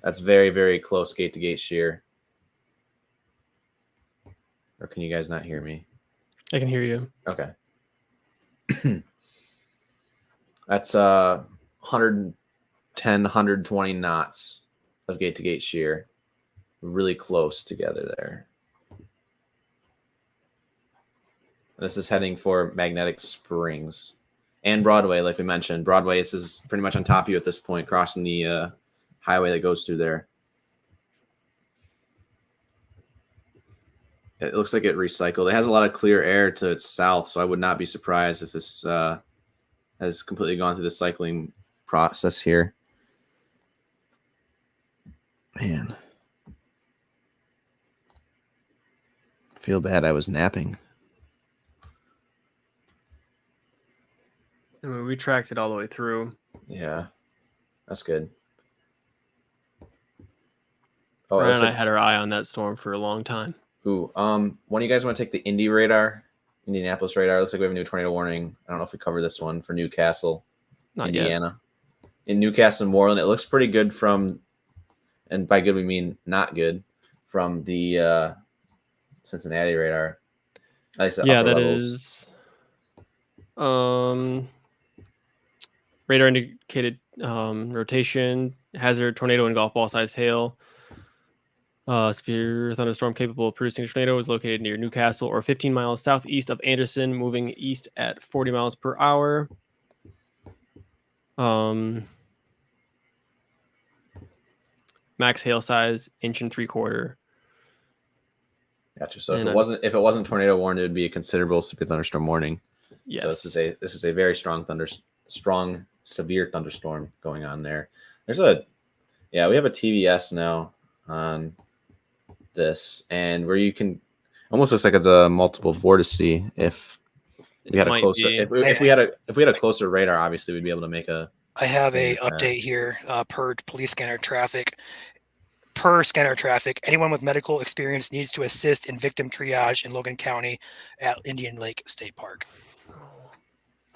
That's very, very close gate to gate shear. Or can you guys not hear me? I can hear you. Okay. That's 110, 120 knots of gate to gate shear. Really close together there. This is heading for Magnetic Springs. and Broadway, like we mentioned. Broadway is pretty much on top of you at this point, crossing the highway that goes through there. It looks like it recycled. It has a lot of clear air to its south, so I would not be surprised if this has completely gone through the cycling process here. Man. Feel bad I was napping. I mean, we tracked it all the way through. Yeah, that's good. Oh, Ryan it and I looks had our eye on that storm for a long time. like, ooh, one of you guys want to take the Indy radar, Indianapolis radar? Looks like we have a new tornado warning. I don't know if we cover this one for Newcastle, Not yet. Indiana. In Newcastle and Moreland, it looks pretty good from, and by good we mean not good, from the Cincinnati radar. At least the Yeah, upper that levels. is. Radar indicated rotation, hazard, tornado, and golf ball sized hail. Severe thunderstorm capable of producing a tornado is located near Newcastle or 15 miles southeast of Anderson, moving east at 40 miles per hour. Max hail size, 1.75 inches. Gotcha. So And if it wasn't tornado warned, it would be a considerable severe thunderstorm warning. Yes. So this is a very strong severe thunderstorm going on there. We have a TVS now on this, and where you can almost looks like it's a multiple vortex. If we had a might closer, be. if we had a closer radar, obviously we'd be able to make a. I have a Understand. update here per police scanner traffic. Per scanner traffic, anyone with medical experience needs to assist in victim triage in Logan County at Indian Lake State Park.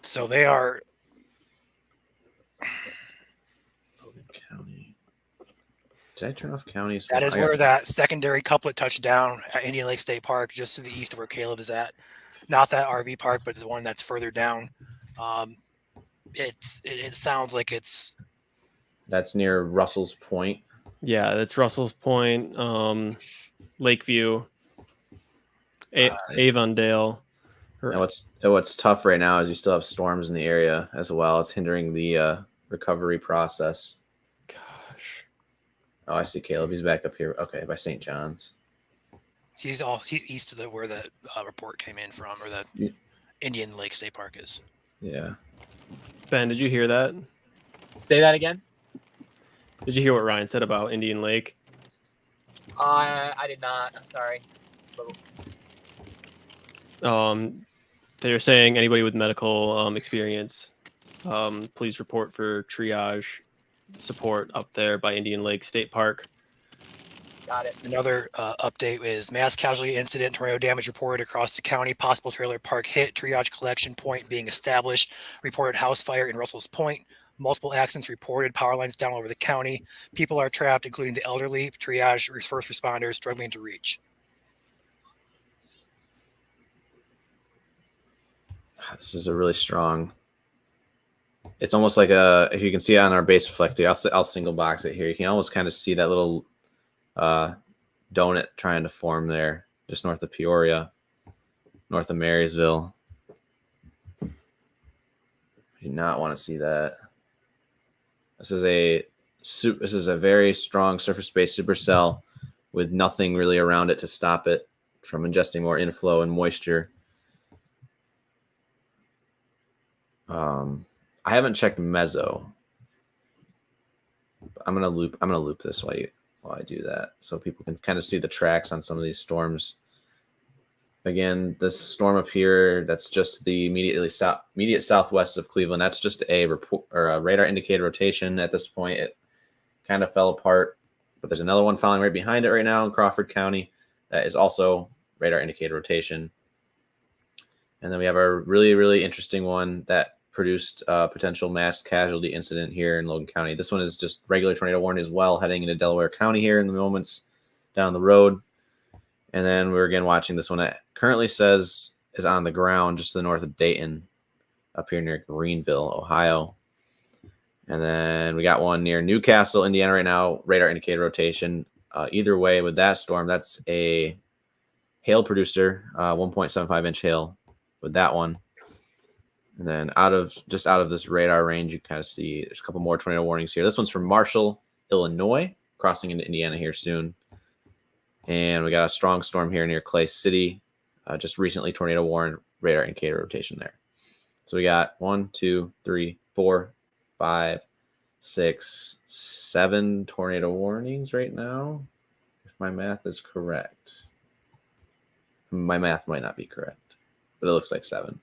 So they are. Logan County. Did I turn off counties? That is where that secondary couplet touched down at Indian Lake State Park, just to the east of where Caleb is at. Not that RV park, but the one that's further down. It sounds like it's. That's near Russell's Point. Yeah, that's Russell's Point, Lakeview, Avondale. And what's tough right now is you still have storms in the area as well. It's hindering the recovery process. Gosh. Oh, I see Caleb. He's back up here. Okay, by St. John's. He's east of where that report came in from, or the Indian Lake State Park is. Yeah. Ben, did you hear that? Say that again. Did you hear what Ryan said about Indian Lake? I did not. I'm sorry. They're saying anybody with medical experience, please report for triage support up there by Indian Lake State Park. Got it. Another update is mass casualty incident, tornado damage reported across the county, possible trailer park hit, triage collection point being established, reported house fire in Russell's Point, multiple accidents reported, power lines down all over the county, people are trapped, including the elderly, triage, first responders struggling to reach. This is a really strong. It's almost like if you can see it on our base reflector, I'll single box it here. You can almost kind of see that little donut trying to form there, just north of Peoria, north of Marysville. I do not want to see that. This is a very strong surface-based supercell with nothing really around it to stop it from ingesting more inflow and moisture. I haven't checked meso. I'm gonna loop this while I do that, so people can kind of see the tracks on some of these storms. Again, this storm up here, that's just the immediate southwest of Cleveland. That's just a report or a radar indicated rotation. At this point, it kind of fell apart, but there's another one following right behind it right now in Crawford County that is also radar indicated rotation. And then we have a really, really interesting one that produced a potential mass casualty incident here in Logan County. This one is just regular tornado warning as well, heading into Delaware County here in the moments down the road. And then we're again watching this one that currently says is on the ground just to the north of Dayton, up here near Greenville, Ohio. And then we got one near Newcastle, Indiana right now, radar indicated rotation. Either way, with that storm, that's a hail producer, 1.75 inch hail with that one. And then out of this radar range, you kind of see there's a couple more tornado warnings here. This one's from Marshall, Illinois, crossing into Indiana here soon. And we got a strong storm here near Clay City. Just recently tornado warned, radar indicator rotation there. So we got 1, 2, 3, 4, 5, 6, 7 tornado warnings right now, if my math is correct. My math might not be correct, but it looks like 7.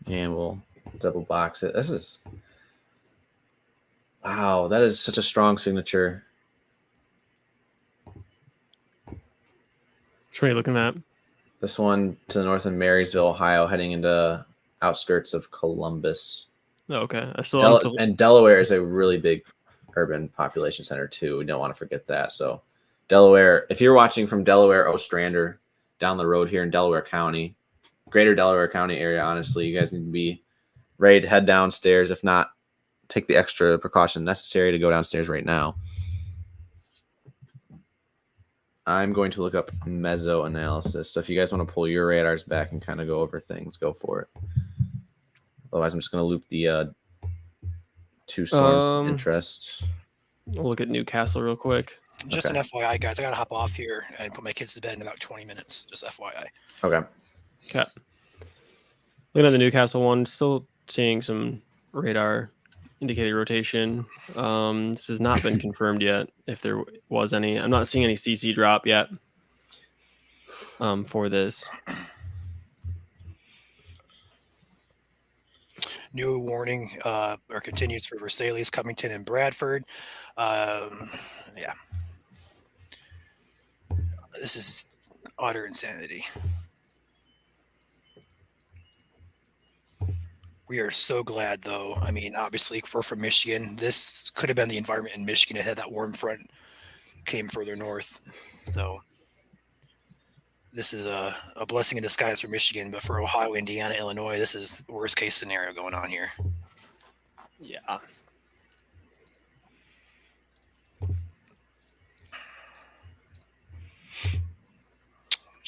And we'll double box it. This is, wow, that is such a strong signature. Which one are you looking at? This one to the north of Marysville, Ohio, heading into outskirts of Columbus. Oh, okay. I still And Delaware is a really big urban population center too. We don't want to forget that. So Delaware, if you're watching from Delaware, Ostrander, down the road here in Delaware County, greater Delaware County area, honestly, you guys need to be ready to head downstairs. If not, take the extra precaution necessary to go downstairs right now. I'm going to look up meso analysis. So if you guys want to pull your radars back and kind of go over things, go for it. Otherwise, I'm just going to loop the 2 storms interest. We'll look at Newcastle real quick. Just an FYI, guys, I got to hop off here and put my kids to bed in about 20 minutes. Just FYI. Okay. Looking at the Newcastle one, still seeing some radar indicated rotation. This has not been confirmed yet, if there was any. I'm not seeing any CC drop yet for this. New warning or continues for Versailles, Covington, and Bradford. Yeah. This is utter insanity. We are so glad, though. I mean, obviously, we're from Michigan. This could have been the environment in Michigan. It had that warm front came further north. So this is a blessing in disguise for Michigan. But for Ohio, Indiana, Illinois, this is the worst case scenario going on here. Yeah.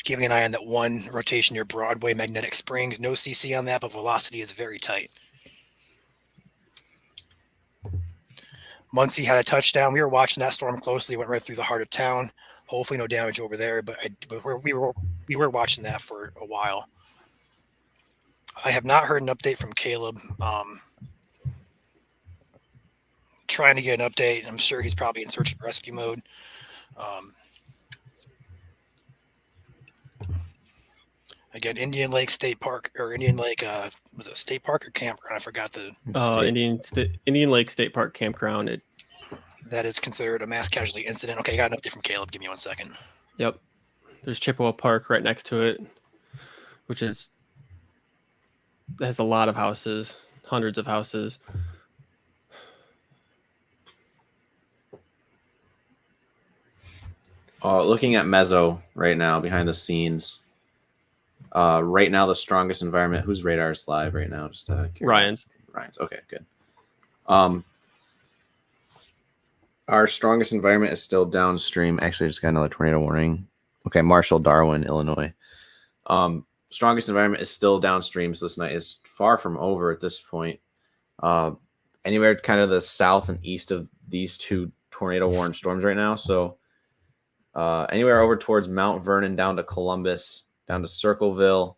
Keeping an eye on that one rotation near Broadway, Magnetic Springs. No CC on that, but velocity is very tight. Muncie had a touchdown. We were watching that storm closely. Went right through the heart of town. Hopefully, no damage over there. But we were watching that for a while. I have not heard an update from Caleb. Trying to get an update. I'm sure he's probably in search and rescue mode. Again, Indian Lake State Park or Indian Lake, was it State Park or campground? I forgot the Indian Lake State Park campground. That is considered a mass casualty incident. Okay, I got an update from Caleb. Give me 1 second. Yep. There's Chippewa Park right next to it, which has a lot of houses, hundreds of houses. Looking at meso right now behind the scenes. Right now, the strongest environment. Whose radar is live right now? Just Ryan's. Okay, good. Our strongest environment is still downstream. Actually, I just got another tornado warning. Okay, Marshall, Darwin, Illinois. Strongest environment is still downstream, so this night is far from over at this point. Anywhere kind of the south and east of these 2 tornado warned storms right now. So anywhere over towards Mount Vernon, down to Columbus, down to Circleville,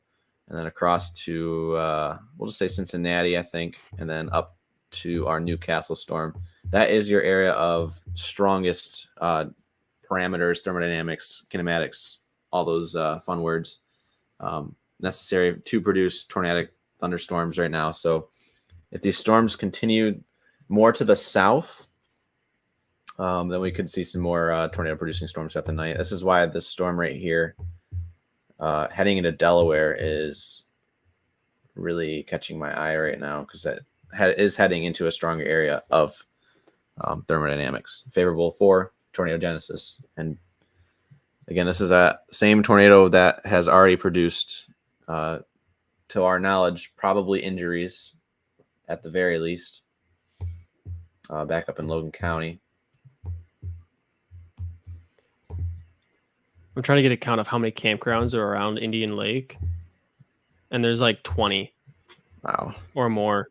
and then across to, we'll just say Cincinnati, I think, and then up to our Newcastle storm. That is your area of strongest parameters, thermodynamics, kinematics, all those fun words necessary to produce tornadic thunderstorms right now. So if these storms continue more to the south, then we could see some more tornado-producing storms throughout the night. This is why this storm right here, heading into Delaware, is really catching my eye right now because that is heading into a stronger area of thermodynamics, favorable for tornadogenesis. And again, this is a same tornado that has already produced, to our knowledge, probably injuries at the very least, back up in Logan County. I'm trying to get a count of how many campgrounds are around Indian Lake, and there's like 20 Wow. or more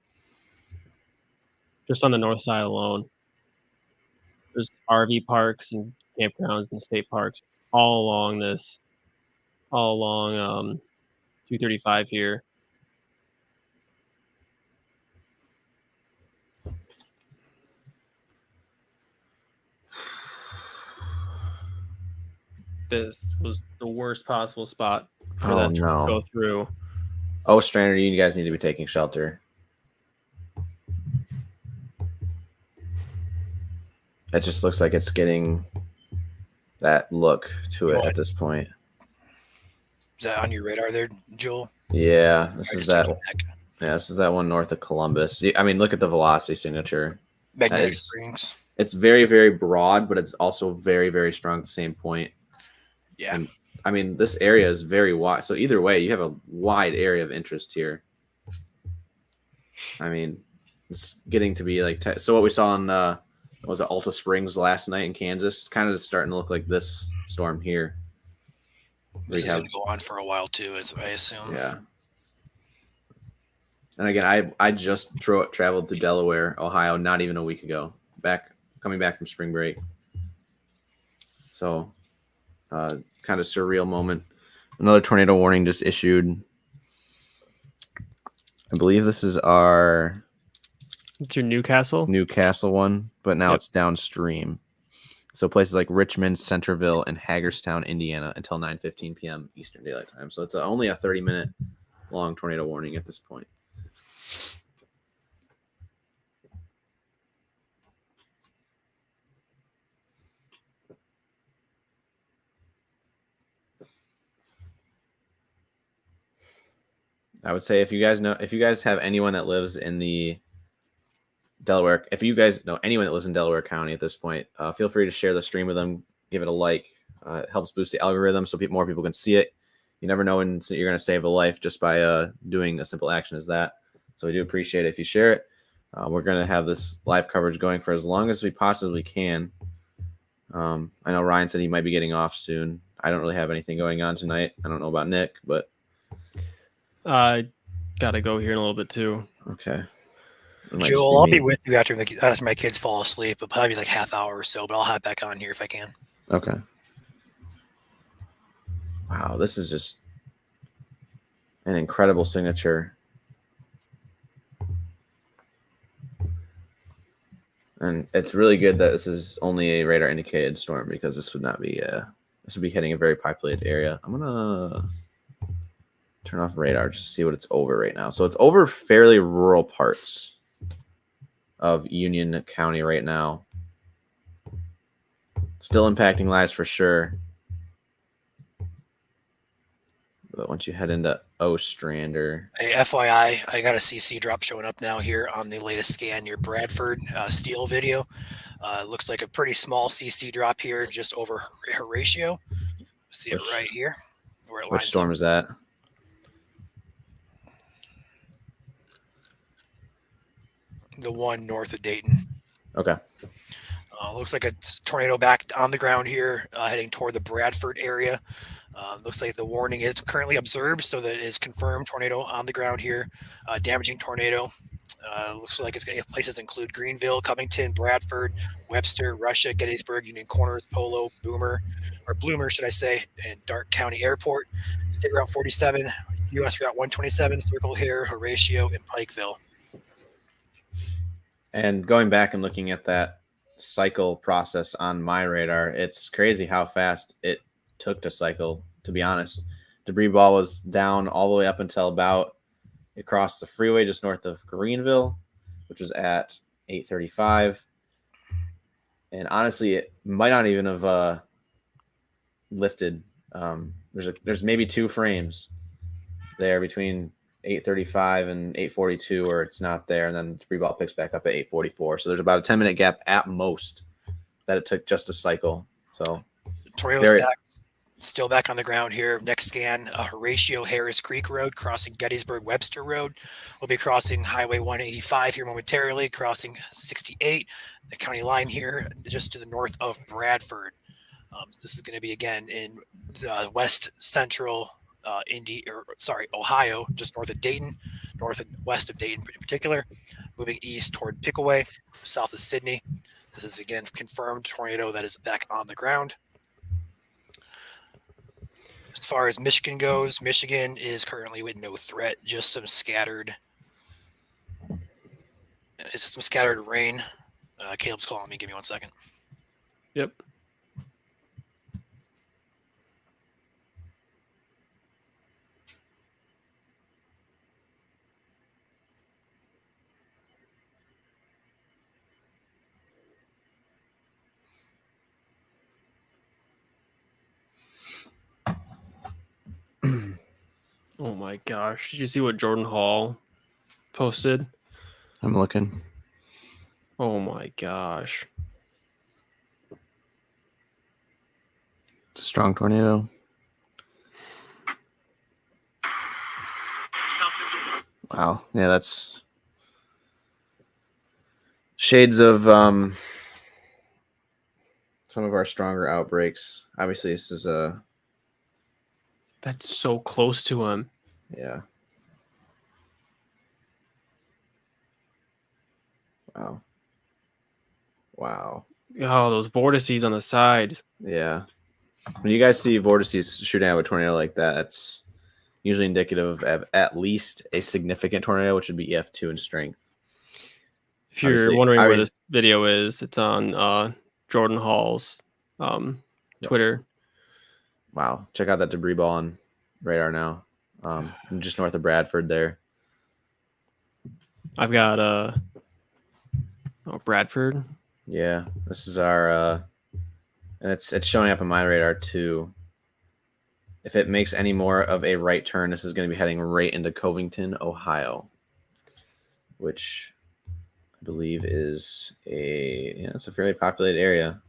just on the north side alone. There's RV parks and campgrounds and state parks all along 235 here. This was the worst possible spot for Oh, that to no. go through. Oh, Strander, you guys need to be taking shelter. It just looks like it's getting that look to it at this point. Is that on your radar there, Joel? Yeah, I this is just that. checked it back. Yeah, this is that one north of Columbus. I mean, look at the velocity signature. Magnetic is- Springs. It's very, very broad, but it's also very, very strong at the same point. Yeah. And, I mean, this area is very wide. So either way, you have a wide area of interest here. I mean, it's getting to be like so. What we saw in was it Alta Springs last night in Kansas? It's kind of just starting to look like this storm here. This is going to go on for a while too, as I assume. Yeah. And again, I just traveled to Delaware, Ohio, not even a week ago. Coming back from spring break. So, kind of surreal moment. Another tornado warning just issued. I believe this is our It's your Newcastle. Newcastle one, but now Yep. it's downstream. So places like Richmond, Centerville, and Hagerstown, Indiana, until 9:15 p.m. Eastern Daylight Time. So it's only a 30-minute long tornado warning at this point. I would say if you guys have anyone that lives in the Delaware, if you guys know anyone that lives in Delaware County at this point, feel free to share the stream with them, give it a like. It helps boost the algorithm so more people can see it. You never know when you're going to save a life just by doing a simple action as that. So we do appreciate it if you share it. We're going to have this live coverage going for as long as we possibly can. I know Ryan said he might be getting off soon. I don't really have anything going on tonight. I don't know about Nick, but Gotta go here in a little bit too. okay. It might just Joel, I'll be me. with you after my kids fall asleep. It'll probably be like half hour or so, but I'll hop back on here if I can. Okay. Wow, this is just an incredible signature. And it's really good that this is only a radar indicated storm because this would not be this would be hitting a very populated area. I'm gonna turn off radar just to see what it's over right now. So it's over fairly rural parts of Union County right now. Still impacting lives for sure. But once you head into Ostrander, Hey, FYI, I got a CC drop showing up now here on the latest scan near Bradford Steel video. Looks like a pretty small CC drop here, just over Horatio. See it Which- right here, where it which lines storm up. is that? The one north of Dayton. Okay. Looks like a tornado back on the ground here, heading toward the Bradford area. Looks like the warning is currently observed, so that it is confirmed tornado on the ground here. Damaging tornado. Looks like it's going to places include Greenville, Covington, Bradford, Webster, Russia, Gettysburg, Union Corners, Polo, Bloomer, should I say, and Darke County Airport. State Route 47, US Route 127, Circle Hill, Horatio, and Pikeville. And going back and looking at that cycle process on my radar, it's crazy how fast it took to cycle, to be honest. Debris ball was down all the way up until about it crossed the freeway just north of Greenville, which was at 8:35. And honestly, it might not even have lifted. There's maybe 2 frames there between 8:35 and 8:42 where it's not there, and then the debris ball picks back up at 8:44. So there's about a 10-minute gap at most that it took just to cycle. So Tornado's back, still back on the ground here. Next scan, Horatio Harris Creek Road, crossing Gettysburg Webster Road. We'll be crossing Highway 185 here momentarily, crossing 68, the county line here, just to the north of Bradford. This is going to be again in west central Ohio, just north of Dayton, north and west of Dayton in particular, moving east toward Pickaway, south of Sydney. This is again confirmed tornado that is back on the ground. As far as Michigan goes, Michigan is currently with no threat, just some scattered. It's just some scattered rain. Caleb's calling me. Give me 1 second. Yep. Oh my gosh. Did you see what Jordan Hall posted? I'm looking. Oh my gosh. It's a strong tornado. Wow. Yeah, that's shades of some of our stronger outbreaks. Obviously, this is a That's so close to him. yeah. Wow. Wow. Oh, those vortices on the side. Yeah. When you guys see vortices shooting out a tornado like that, that's usually indicative of at least a significant tornado, which would be EF2 in strength. If you're Obviously- wondering where obvi- this video is, it's on Jordan Hall's Twitter. Wow. Check out that debris ball on radar now. Just north of Bradford there. I've got Bradford. Yeah. This is our and it's showing up on my radar too. If it makes any more of a right turn, this is going to be heading right into Covington, Ohio, which I believe is it's a fairly populated area.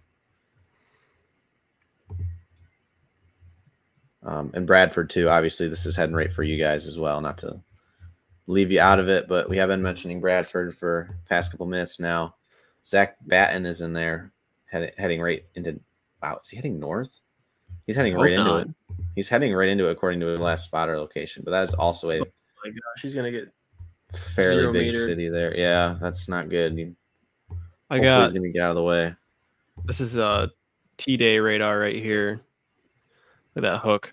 And Bradford too. Obviously, this is heading right for you guys as well. Not to leave you out of it, but we have been mentioning Bradford for the past couple minutes now. Zach Batten is in there, heading right into. Wow, is he heading north? He's heading right into it. He's heading right into it according to his last spotter location. But that is also a Oh my gosh, he's gonna get. fairly 0 big meter. city there. Yeah, that's not good. I Hopefully got. he's gonna get out of the way. This is a T-Day radar right here. Look at that hook.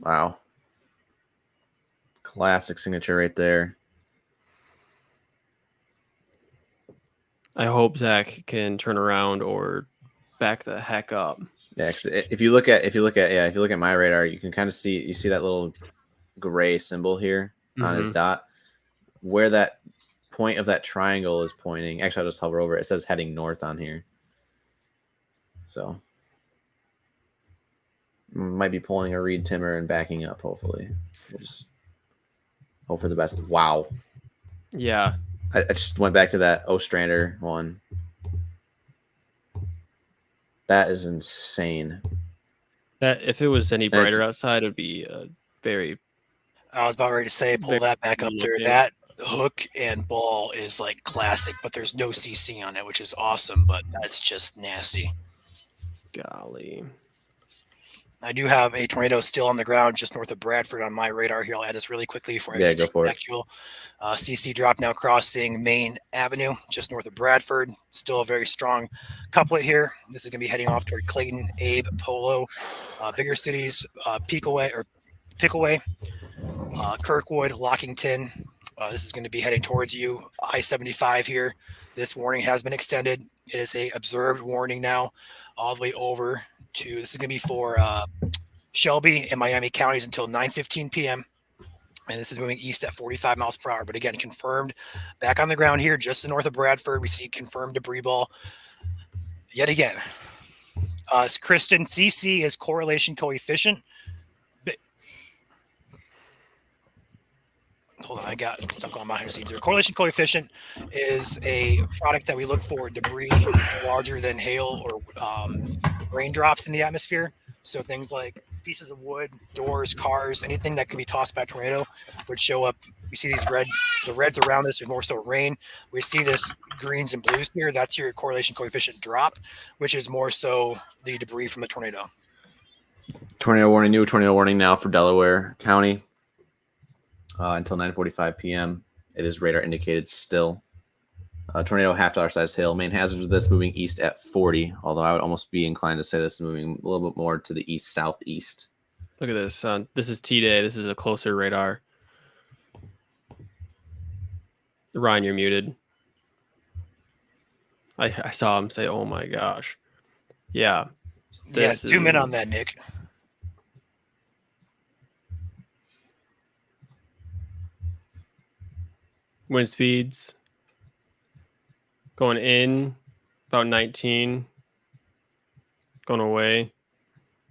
Wow. Classic signature right there. I hope Zach can turn around or back the heck up. Yeah, 'cause if you look at my radar, you can kind of see that little gray symbol here on his dot. Where that point of that triangle is pointing. Actually, I'll just hover over it. It says heading north on here. So might be pulling a reed timber and backing up, hopefully. We'll just hope for the best. Wow. Yeah. I just went back to that Ostrander one. That is insane. That if it was any That's- brighter outside, it'd be very. I was about ready to say, pull Very that back up good there. looking. That hook and ball is like classic, but there's no CC on it, which is awesome, but that's just nasty. Golly. I do have a tornado still on the ground just north of Bradford on my radar here. I'll add this really quickly before I Yeah, get go for it. actual. CC drop now crossing Main Avenue just north of Bradford. Still a very strong couplet here. This is going to be heading off toward Clayton, Abe, Polo, bigger cities, Pickaway, Kirkwood, Lockington. This is going to be heading towards you. I-75 here. This warning has been extended. It is a observed warning now, all the way over to. This is going to be for Shelby and Miami counties until 9:15 p.m. And this is moving east at 45 miles per hour. But again, confirmed back on the ground here, just north of Bradford. We see confirmed debris ball yet again. Kristen, CC is correlation coefficient. Hold on, I got stuck on my seeds here. Correlation coefficient is a product that we look for debris larger than hail or raindrops in the atmosphere. So things like pieces of wood, doors, cars, anything that could be tossed by a tornado would show up. We see these reds, the reds around this is more so rain. We see this greens and blues here. That's your correlation coefficient drop, which is more so the debris from the tornado. Tornado warning, new tornado warning now for Delaware County until 9:45 p.m. It is radar indicated still. Tornado $half size hail. Main hazards of this moving east at 40, although I would almost be inclined to say this is moving a little bit more to the east southeast. Look at this. This is T-Day. This is a closer radar. Ryan, you're muted. I saw him say, "Oh my gosh." Yeah. Yeah, zoom in on that, Nick. Wind speeds going in about 19, going away.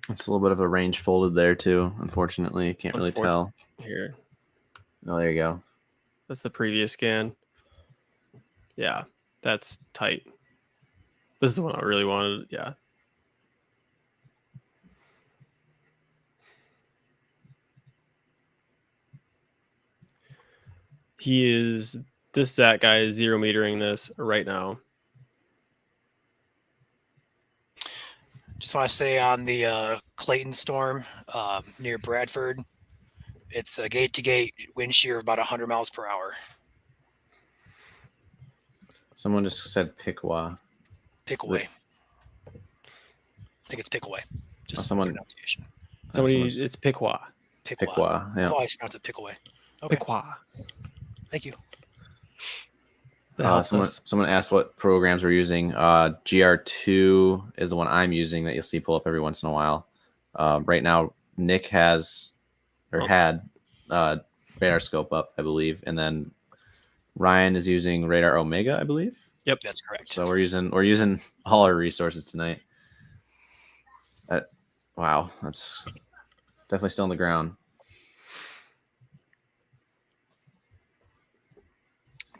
It's a little bit of a range folded there too. Unfortunately, can't really tell. Here, Oh, there you go. that's the previous scan. Yeah, that's tight. This is the one I really wanted. Yeah. This Zach guy is 0 metering this right now. Just want to say on the Clayton storm near Bradford, it's a gate-to-gate wind shear of about 100 miles per hour. Someone just said Piqua. Pickaway. I think it's Pickaway. Just someone- pronunciation. It's Piqua. Piqua. I've Yeah. always pronounced it Pickaway. Okay, Piqua. thank you. That helps us. Someone asked what programs we're using. GR2 is the one I'm using that you'll see pull up every once in a while. Right now, Nick has had radar scope up, I believe, and then Ryan is using radar Omega, I believe. Yep, That's correct. So we're using all our resources tonight. Wow, that's definitely still on the ground.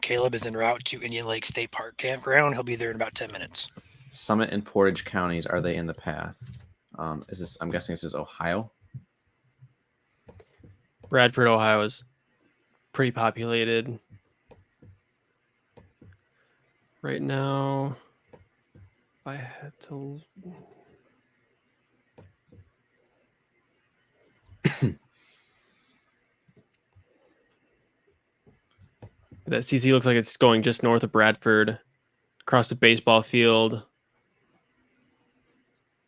Caleb is en route to Indian Lake State Park Campground. He'll be there in about 10 minutes. Summit and Portage counties, are they in the path? Is this? I'm guessing this is Ohio. Bradford, Ohio is pretty populated right now. If I had to, that CC looks like it's going just north of Bradford, across the baseball field,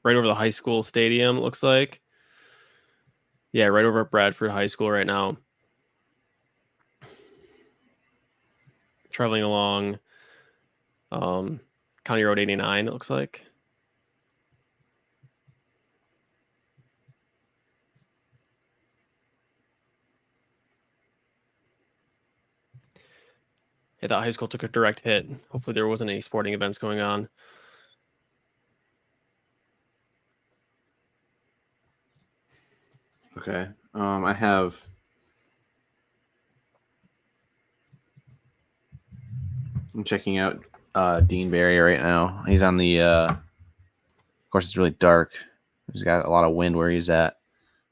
right over the high school stadium. It looks like. Yeah, right over at Bradford High School right now. Traveling along County Road 89, it looks like. Yeah, that high school took a direct hit. Hopefully there wasn't any sporting events going on. Okay. I'm checking out Dean Barry right now. He's on the of course it's really dark. He's got a lot of wind where he's at.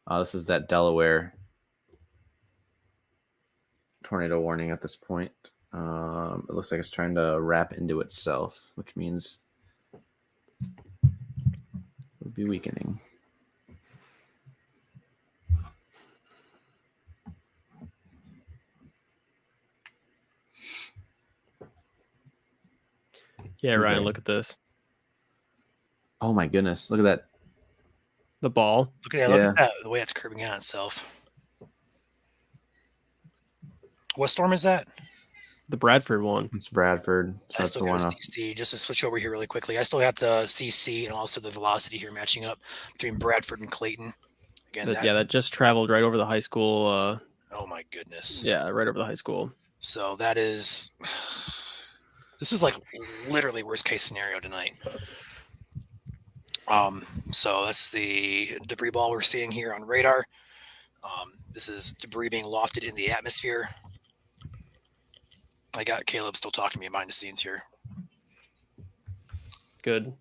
This is that Delaware tornado warning at this point. It looks like it's trying to wrap into itself, which means it would be weakening. Yeah, Ryan, Okay. look at this. Oh my goodness. Look at that. The ball. Look at that. Look Yeah. at that. The way it's curving in on itself. What storm is that? The Bradford one. It's Bradford. So I that's still the got one. a CC. Just to switch over here really quickly. I still have the CC and also the velocity here matching up between Bradford and Clayton. Again, That just traveled right over the high school. Oh my goodness. Yeah, right over the high school. So that is, this is like literally worst case scenario tonight. So that's the debris ball we're seeing here on radar. This is debris being lofted in the atmosphere. I got Caleb still talking to me behind the scenes here. Good.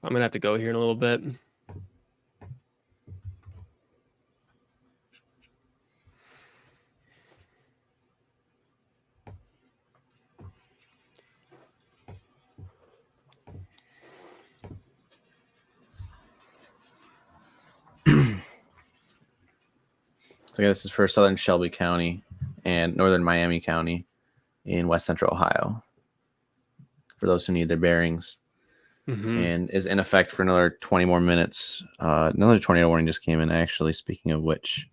I'm gonna have to go here in a little bit. So this is for southern Shelby County and northern Miami County in west central Ohio. For those who need their bearings, and is in effect for another 20 more minutes. Another tornado warning just came in. Actually, speaking of which,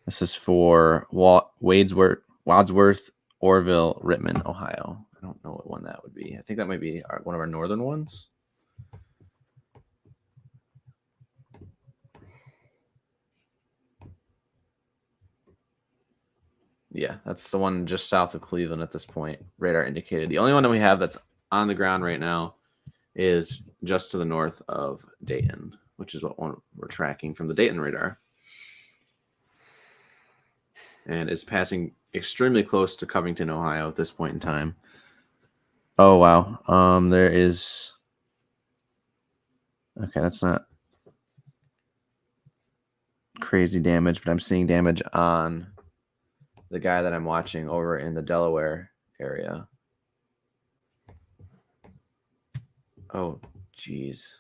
this is for Wadsworth, Orville, Rittman, Ohio. I don't know what one that would be. I think that might be one of our northern ones. Yeah, that's the one just south of Cleveland at this point. Radar indicated. The only one that we have that's on the ground right now is just to the north of Dayton, which is what one we're tracking from the Dayton radar. And is passing extremely close to Covington, Ohio at this point in time. Oh, wow. There is... Okay, that's not crazy damage, but I'm seeing damage on the guy that I'm watching over in the Delaware area. Oh, geez.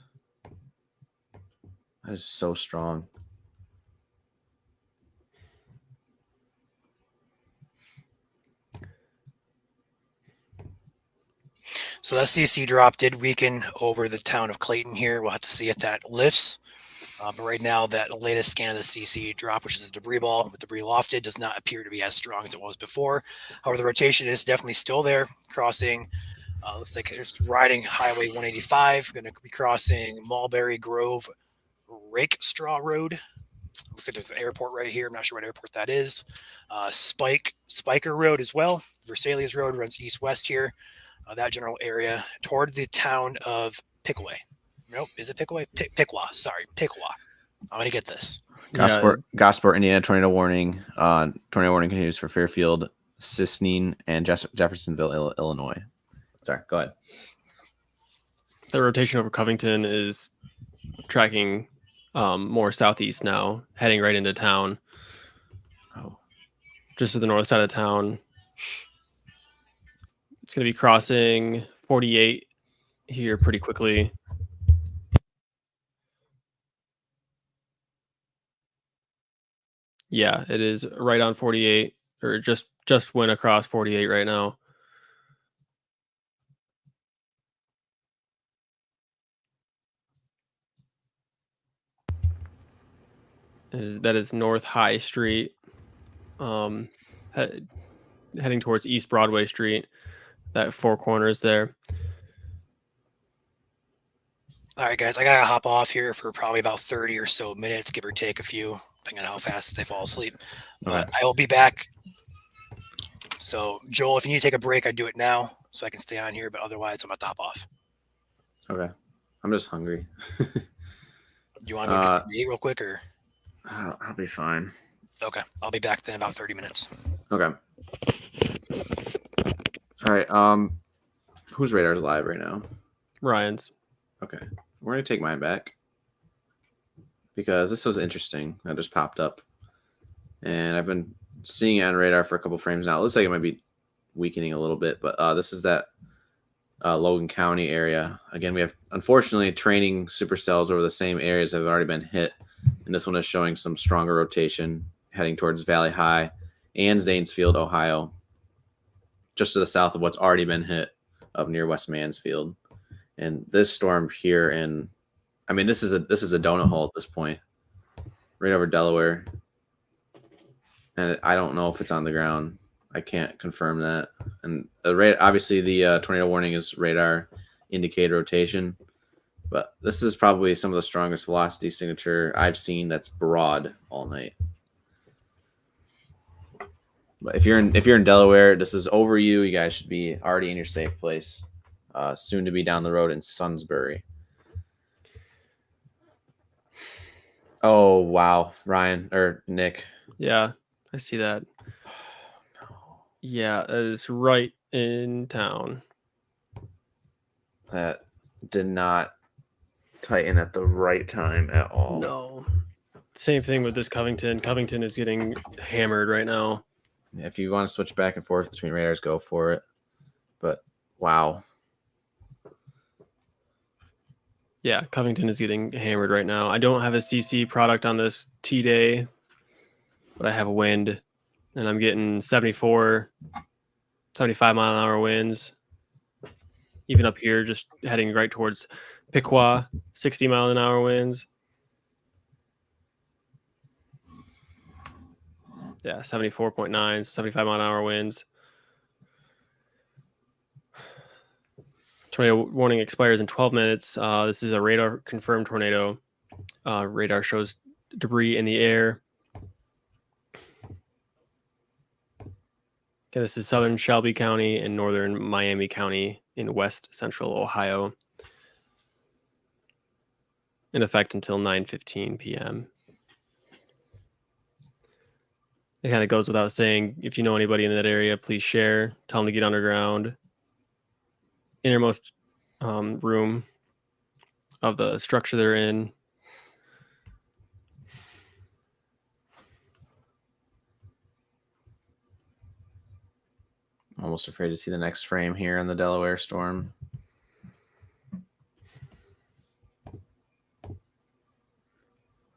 That is so strong. So that CC drop did weaken over the town of Clayton here. We'll have to see if that lifts. But right now, that latest scan of the CC drop, which is a debris ball with debris lofted, does not appear to be as strong as it was before. However, the rotation is definitely still there, crossing. Looks like it's riding Highway 185, going to be crossing Mulberry Grove Rake Straw Road. Looks like there's an airport right here. I'm not sure what airport that is. Spiker Road as well. Versalius Road runs east-west here. That general area toward the town of Pickaway. Nope, is it Pickaway? Piqua. Sorry, Piqua. I'm going to get this. Gosport, Indiana tornado warning. Tornado warning continues for Fairfield, Sisseton, and Jeffersonville, Illinois. Sorry, go ahead. The rotation over Covington is tracking more southeast now, heading right into town. Oh, just to the north side of town. It's going to be crossing 48 here pretty quickly. Yeah, it is right on 48, or just went across 48 right now. That is North High Street, heading towards East Broadway Street. That four corners there. All right, guys, I got to hop off here for probably about 30 or so minutes, give or take a few, depending on how fast they fall asleep. But I will be back. So, Joel, if you need to take a break, I'd do it now so I can stay on here. But otherwise, I'm going to hop off. Okay. I'm just hungry. Do you want to eat real quick? Or I'll be fine. Okay. I'll be back then in about 30 minutes. Okay. All right. Whose radar is live right now? Ryan's. Okay. We're going to take mine back because this was interesting. That just popped up. And I've been seeing it on radar for a couple frames now. It looks like it might be weakening a little bit, but this is that Logan County area. Again, we have, unfortunately, training supercells over the same areas that have already been hit. And this one is showing some stronger rotation heading towards Valley High and Zanesfield, Ohio, just to the south of what's already been hit up near West Mansfield. And this storm here this is a donut hole at this point, right over Delaware. And I don't know if it's on the ground. I can't confirm that. And obviously the tornado warning is radar indicated rotation, but this is probably some of the strongest velocity signature I've seen that's broad all night. But if you're in Delaware, this is over you. You guys should be already in your safe place. Soon to be down the road in Sunsbury. Oh, wow. Ryan or Nick. Yeah, I see that. Oh, no. Yeah, that is right in town. That did not tighten at the right time at all. No. Same thing with this Covington. Covington is getting hammered right now. If you want to switch back and forth between radars, go for it. But wow. Yeah, Covington is getting hammered right now. I don't have a CC product on this T-Day. but I have a wind, and I'm getting 74, 75-mile-an-hour winds. Even up here, just heading right towards Piqua, 60-mile-an-hour winds. Yeah, 74.9, 75-mile-an-hour winds. Tornado warning expires in 12 minutes. This is a radar confirmed tornado. Radar shows debris in the air. Okay, this is southern Shelby County and northern Miami County in west central Ohio. In effect until 9:15 p.m. It kind of goes without saying, if you know anybody in that area, please share. Tell them to get underground. Innermost room of the structure they're in. Almost afraid to see the next frame here in the Delaware storm.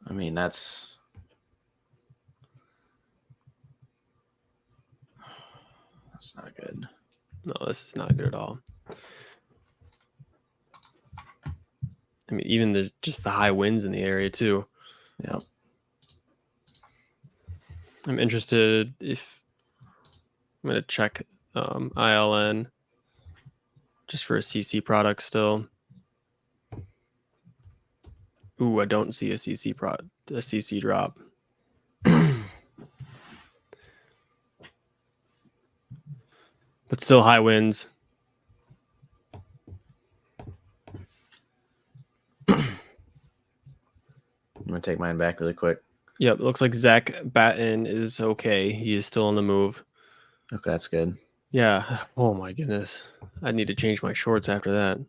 I mean, that's not good. No, this is not good at all. I mean, even just the high winds in the area too. Yep. I'm interested if I'm going to check ILN just for a CC product still. Ooh, I don't see a CC drop. But still high winds. I'm gonna take mine back really quick. Yep, it looks like Zach Batten is okay. He is still on the move. Okay, that's good. Yeah. Oh my goodness. I need to change my shorts after that.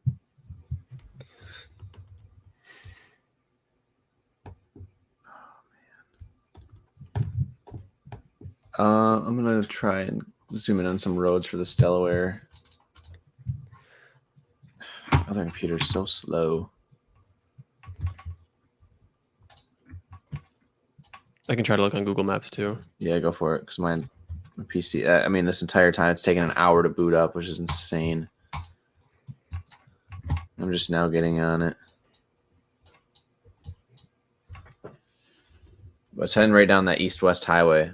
I'm gonna try and zoom in on some roads for this Delaware. Other computer's so slow. I can try to look on Google Maps too. Yeah, go for it. Because my PC. I mean, this entire time it's taken an hour to boot up, which is insane. I'm just now getting on it. But it's heading right down that east-west highway.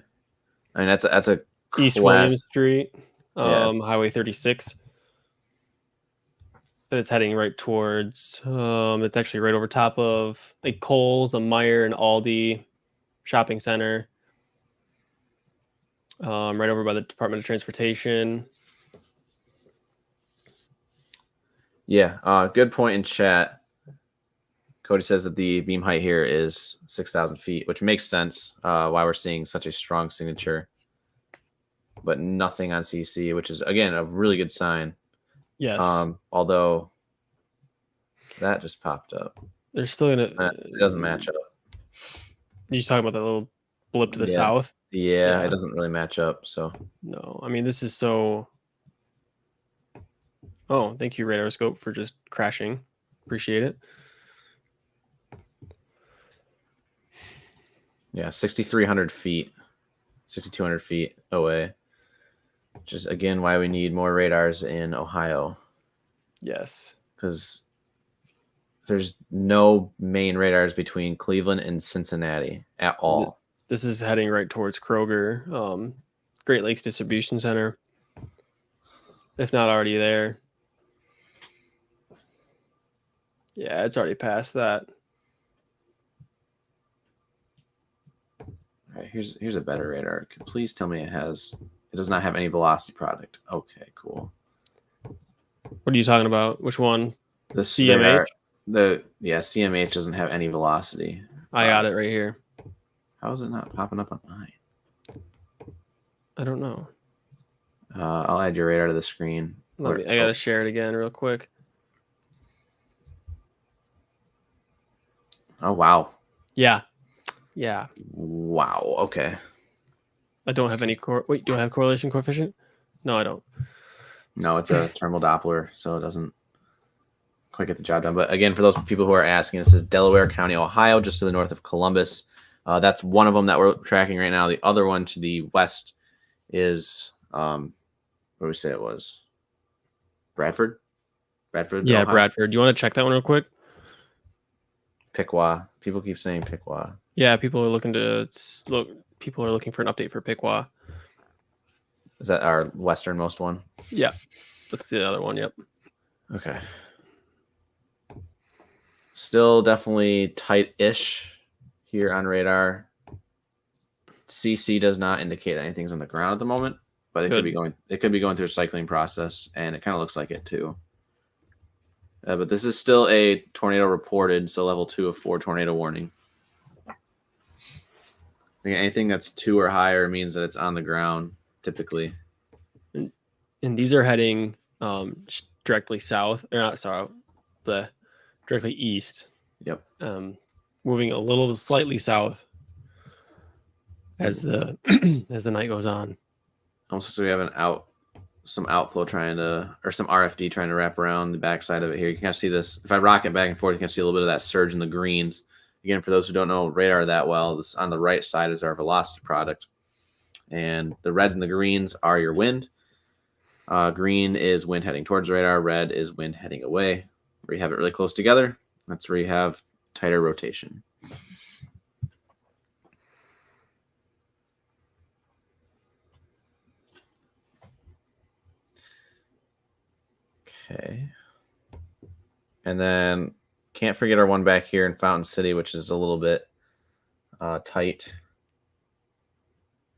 I mean, that's a East class- William Street, Yeah. Highway 36. But it's heading right towards. It's actually right over top of like Kohl's, a Meijer, and Aldi shopping center. Right over by the Department of Transportation. Yeah, good point in chat. Cody says that the beam height here is 6,000 feet, which makes sense why we're seeing such a strong signature. But nothing on CC, which is, again, a really good sign. Yes. Although that just popped up. They're still gonna. It doesn't match up. You just talking about that little blip to the Yeah. south? Yeah, Yeah. it doesn't really match up. So No, I mean this is so. Oh, thank you, Radarscope, for just crashing. Appreciate it. yeah, 6,300 feet, 6,200 feet away. Which is, again, why we need more radars in Ohio. Yes. Because there's no main radars between Cleveland and Cincinnati at all. This is heading right towards Kroger, Great Lakes Distribution Center. If not already there. Yeah, it's already past that. All right, here's a better radar. Please tell me it does not have any velocity product. Okay, cool. What are you talking about? Which one? The CMH? radar, CMH doesn't have any velocity. I got it right here. How is it not popping up on mine? I don't know. I'll add your radar to the screen. I gotta share it again real quick. Oh wow. Yeah. Wow. Okay. I don't have any wait, do I have correlation coefficient? No, I don't. No, it's a thermal Doppler, so it doesn't quite get the job done. But again, for those people who are asking, this is Delaware County, Ohio, just to the north of Columbus. That's one of them that we're tracking right now. The other one to the west is what do we say it was? Bradford. Yeah, Ohio? Bradford. Do you want to check that one real quick? Piqua. People keep saying Piqua. Yeah, people are looking to look. People are looking for an update for Piqua. Is that our westernmost one? Yeah, that's the other one. Yep. Okay. Still definitely tight-ish here on radar. CC does not indicate that anything's on the ground at the moment, but it could Good. be going. It could be going through a cycling process, and it kind of looks like it too. But this is still a tornado reported, so level 2 of 4 tornado warning. Again, anything that's 2 or higher means that it's on the ground typically. And these are heading directly south, or not south, directly east. Yep. Moving a little slightly south as the as the night goes on. Also, so we have some outflow some RFD trying to wrap around the backside of it here. You can kind of see this. If I rock it back and forth, you can see a little bit of that surge in the greens. Again, for those who don't know radar that well, this on the right side is our velocity product. And the reds and the greens are your wind. Green is wind heading towards radar. Red is wind heading away. Where you have it really close together, that's where you have tighter rotation. Okay. And then can't forget our one back here in Fountain City, which is a little bit tight.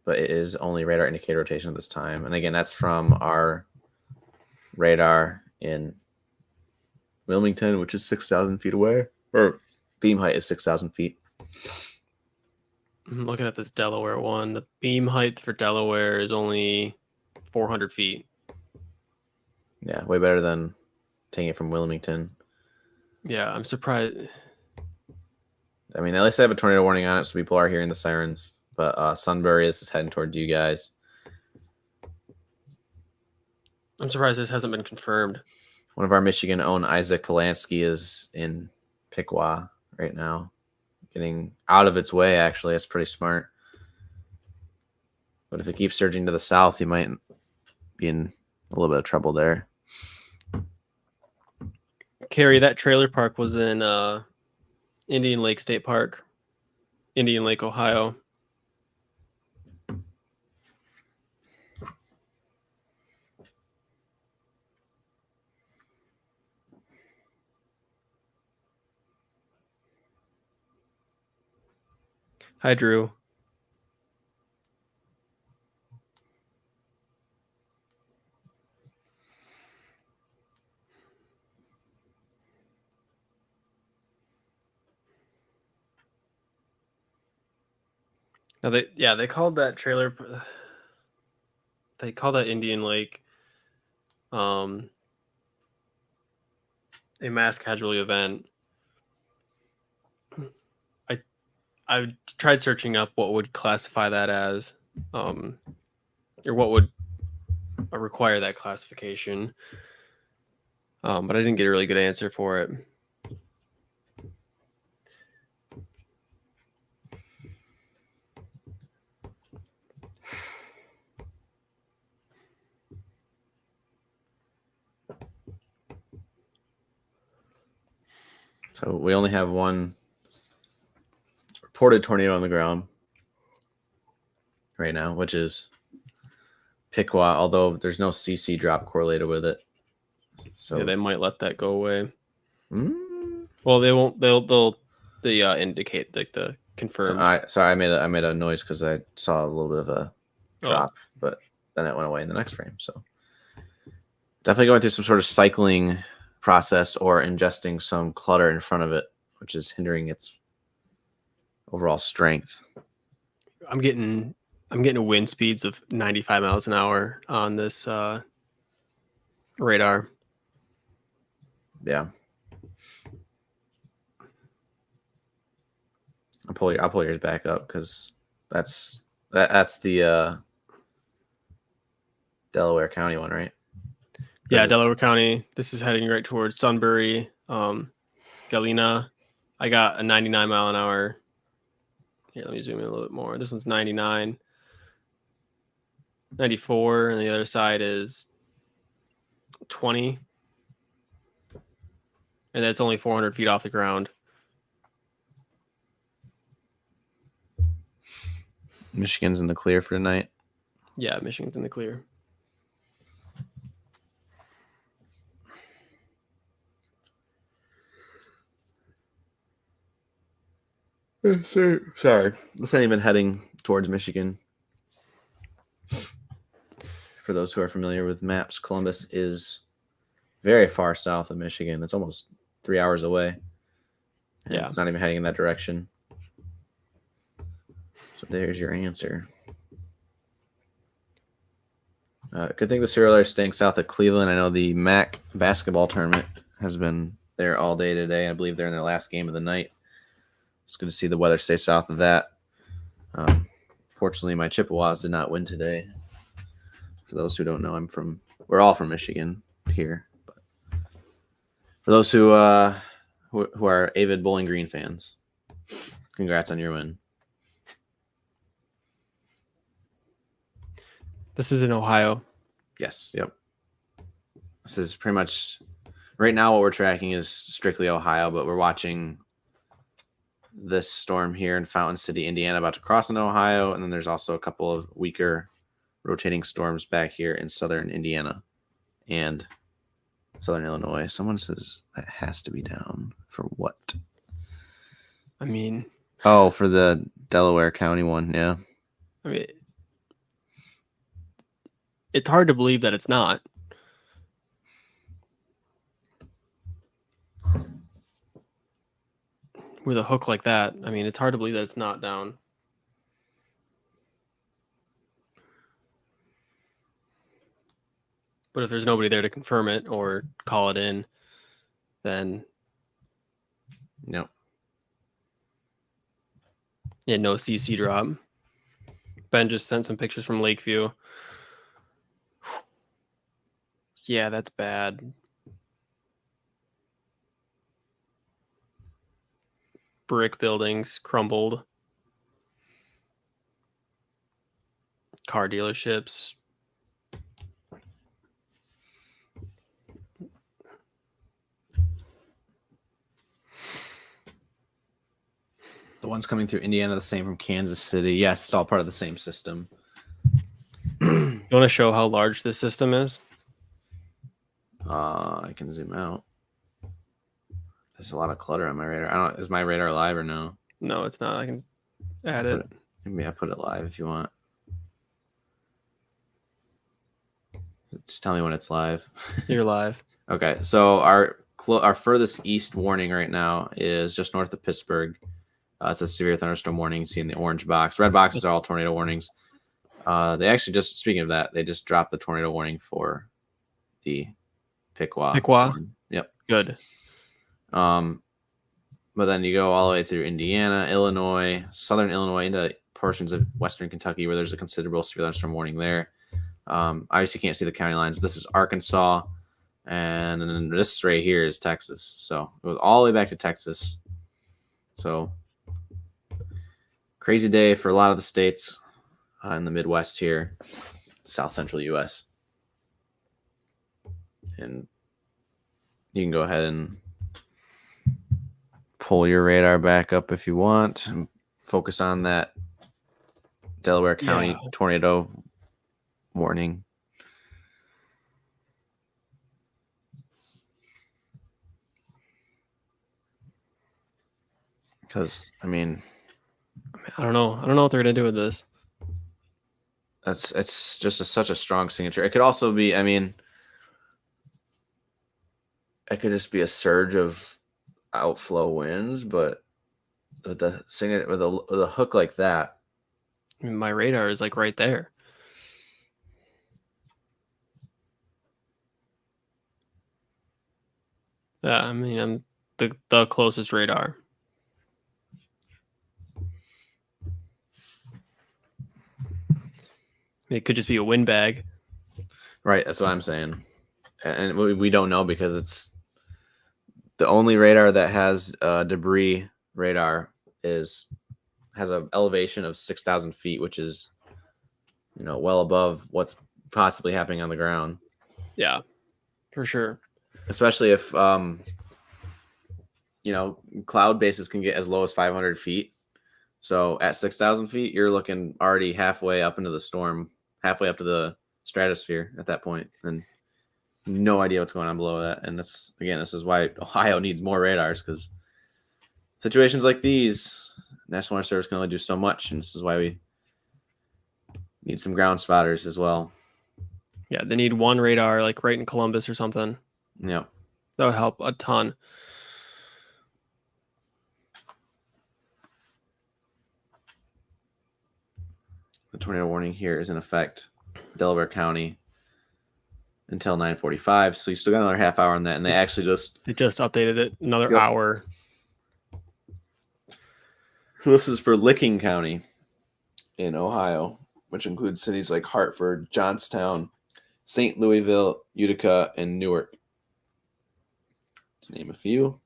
But it is only radar indicator rotation at this time. And again, that's from our radar in Wilmington, which is 6,000 feet away. Or beam height is 6,000 feet. I'm looking at this Delaware one. The beam height for Delaware is only 400 feet. Yeah, way better than taking it from Wilmington. Yeah, I'm surprised. I mean, at least I have a tornado warning on it, so people are hearing the sirens. But Sunbury, this is heading toward you guys. I'm surprised this hasn't been confirmed. One of our Michigan-owned Isaac Polanski is in Piqua right now. Getting out of its way, actually. That's pretty smart. But if it keeps surging to the south, he might be in a little bit of trouble there. Carrie, that trailer park was in Indian Lake State Park, Indian Lake, Ohio. Hi, Drew. Now they called that trailer. They call that Indian Lake a mass casualty event. I tried searching up what would classify that as, or what would require that classification, but I didn't get a really good answer for it. So we only have one reported tornado on the ground right now, which is Piqua, although there's no CC drop correlated with it. So Yeah, they might let that go away. Mm. Well, they won't. They'll indicate like the confirmed. I made a noise because I saw a little bit of a drop, but then it went away in the next frame. So definitely going through some sort of cycling process or ingesting some clutter in front of it, which is hindering its overall strength. I'm getting wind speeds of 95 miles an hour on this radar. Yeah. I'll pull yours back up because that's the Delaware County one, right? Yeah, Delaware County. This is heading right towards Sunbury, Galena. I got a 99 mile an hour Here, let me zoom in a little bit more. This one's 99, 94, and the other side is 20. And that's only 400 feet off the ground. Michigan's in the clear for tonight. Yeah, Michigan's in the clear. Sorry. This ain't even heading towards Michigan. For those who are familiar with maps, Columbus is very far south of Michigan. It's almost 3 hours away. And Yeah. It's not even heading in that direction. So there's your answer. Good thing the serial is staying south of Cleveland. I know the MAC basketball tournament has been there all day today. I believe they're in their last game of the night. It's good to see the weather stay south of that. Fortunately, my Chippewas did not win today. For those who don't know, we're all from Michigan here. But for those who are avid Bowling Green fans, congrats on your win. This is in Ohio. Yes. Yep. This is pretty much right now what we're tracking is strictly Ohio, but we're watching this storm here in Fountain City, Indiana, about to cross into Ohio. And then there's also a couple of weaker rotating storms back here in southern Indiana and southern Illinois. Someone says that has to be down for what? I mean, Oh, for the Delaware County one. Yeah. I mean, it's hard to believe that it's not. With a hook like that, I mean, it's hard to believe that it's not down. But if there's nobody there to confirm it or call it in, then Nope. yeah, no CC drop. Ben just sent some pictures from Lakeview. Yeah, that's bad. Brick buildings crumbled. Car dealerships. The ones coming through Indiana, the same from Kansas City. Yes, it's all part of the same system. You want to show how large this system is? I can zoom out. There's a lot of clutter on my radar. I don't. Is my radar live or no? No, it's not. I can add it. Maybe I put it live if you want. Just tell me when it's live. You're live. Okay, so our furthest east warning right now is just north of Pittsburgh. It's a severe thunderstorm warning. You see in the orange box. Red boxes are all tornado warnings. They actually just, speaking of that, they just dropped the tornado warning for the Piqua. Piqua? Yep. Good. But then you go all the way through Indiana, Illinois, southern Illinois, into portions of western Kentucky where there's a considerable severe thunderstorm warning there. Obviously, you can't see the county lines, but this is Arkansas, and then this right here is Texas. So it goes all the way back to Texas. So crazy day for a lot of the states in the Midwest here, South Central U.S. And you can go ahead and pull your radar back up if you want and focus on that Delaware County tornado warning. Because, I mean, I don't know. I don't know what they're gonna do with this. it's just such a strong signature. It could also be, I mean, it could just be a surge of outflow winds, but with the signature with a hook like that, I mean, my radar is like right there. Yeah, I mean, I'm the closest radar. It could just be a windbag. right? That's what I'm saying, and we don't know because it's the only radar that has debris radar is has an elevation of 6,000 feet, which is, well above what's possibly happening on the ground. Yeah, for sure. Especially if, cloud bases can get as low as 500 feet. So at 6,000 feet, you're looking already halfway up into the storm, halfway up to the stratosphere at that point, and no idea what's going on below that. And this is why Ohio needs more radars, because situations like these, National Weather Service can only do so much, and this is why we need some ground spotters as well. Yeah, they need one radar, like right in Columbus or something. Yeah. That would help a ton. The tornado warning here is in effect, Delaware County, until 9:45. So you still got another half hour on that, and they just updated it another Yep. hour. This is for Licking County in Ohio, which includes cities like Hartford, Johnstown, St. Louisville, Utica, and Newark, to name a few.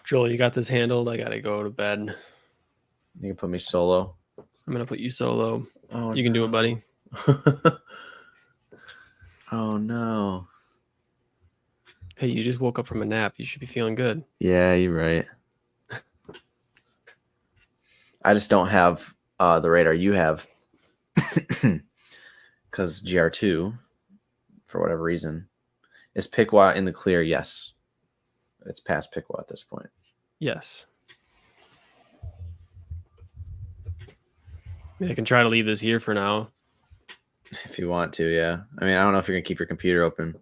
Joel, you got this handled. I gotta go to bed. You can put me solo. I'm gonna put you solo. Oh, You can do it, buddy. Oh no. Hey, you just woke up from a nap. You should be feeling good. Yeah, you're right. I just don't have the radar you have, because GR2, for whatever reason, is Piqua in the clear. Yes, it's past Piqua at this point. Yes. I can try to leave this here for now. If you want to, yeah. I mean, I don't know if you're gonna keep your computer open.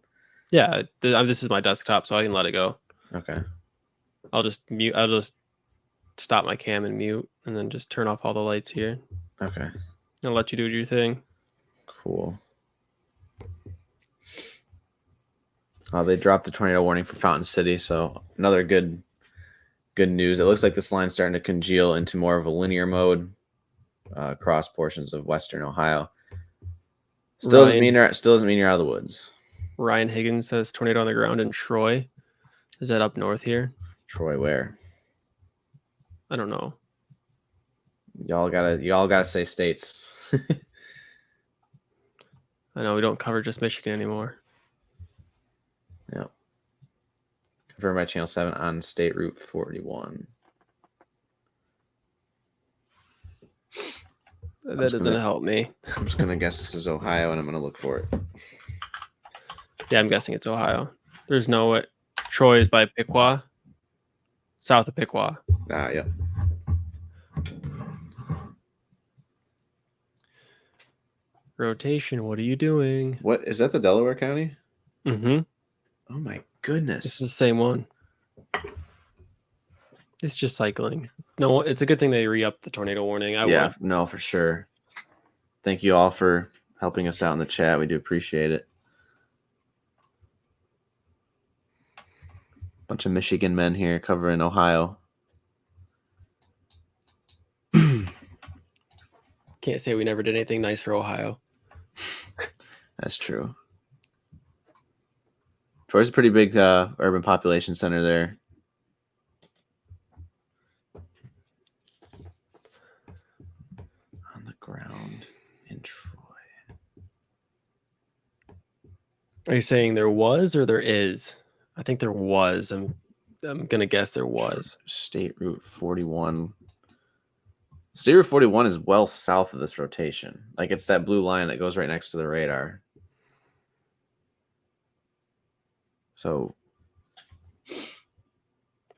Yeah, this is my desktop, so I can let it go. Okay. I'll just mute. I'll just stop my cam and mute, and then just turn off all the lights here. Okay. I'll let you do your thing. Cool. They dropped the tornado warning for Fountain City, so another good news. It looks like this line's starting to congeal into more of a linear mode across portions of western Ohio. Still doesn't mean you're out of the woods. Ryan Higgins says tornado on the ground in Troy. Is that up north here? Troy, where? I don't know. Y'all gotta say states. I know we don't cover just Michigan anymore. Yep. Confirmed by Channel 7 on State Route 41. That doesn't help me. I'm just gonna guess this is Ohio, and I'm gonna look for it. Yeah, I'm guessing it's Ohio. There's no way. Troy is by Piqua, south of Piqua. Yep. Rotation, what are you doing? What is that? The Delaware County? Mm-hmm. Oh my goodness! It's the same one. It's just cycling. No, it's a good thing they re-upped the tornado warning. No, for sure. Thank you all for helping us out in the chat. We do appreciate it. Bunch of Michigan men here covering Ohio. Can't say we never did anything nice for Ohio. That's true. Troy's a pretty big urban population center there. On the ground in Troy. Are you saying there was or there is? I think there was. I'm gonna guess there was. State Route 41. State Route 41 is well south of this rotation. Like, it's that blue line that goes right next to the radar. So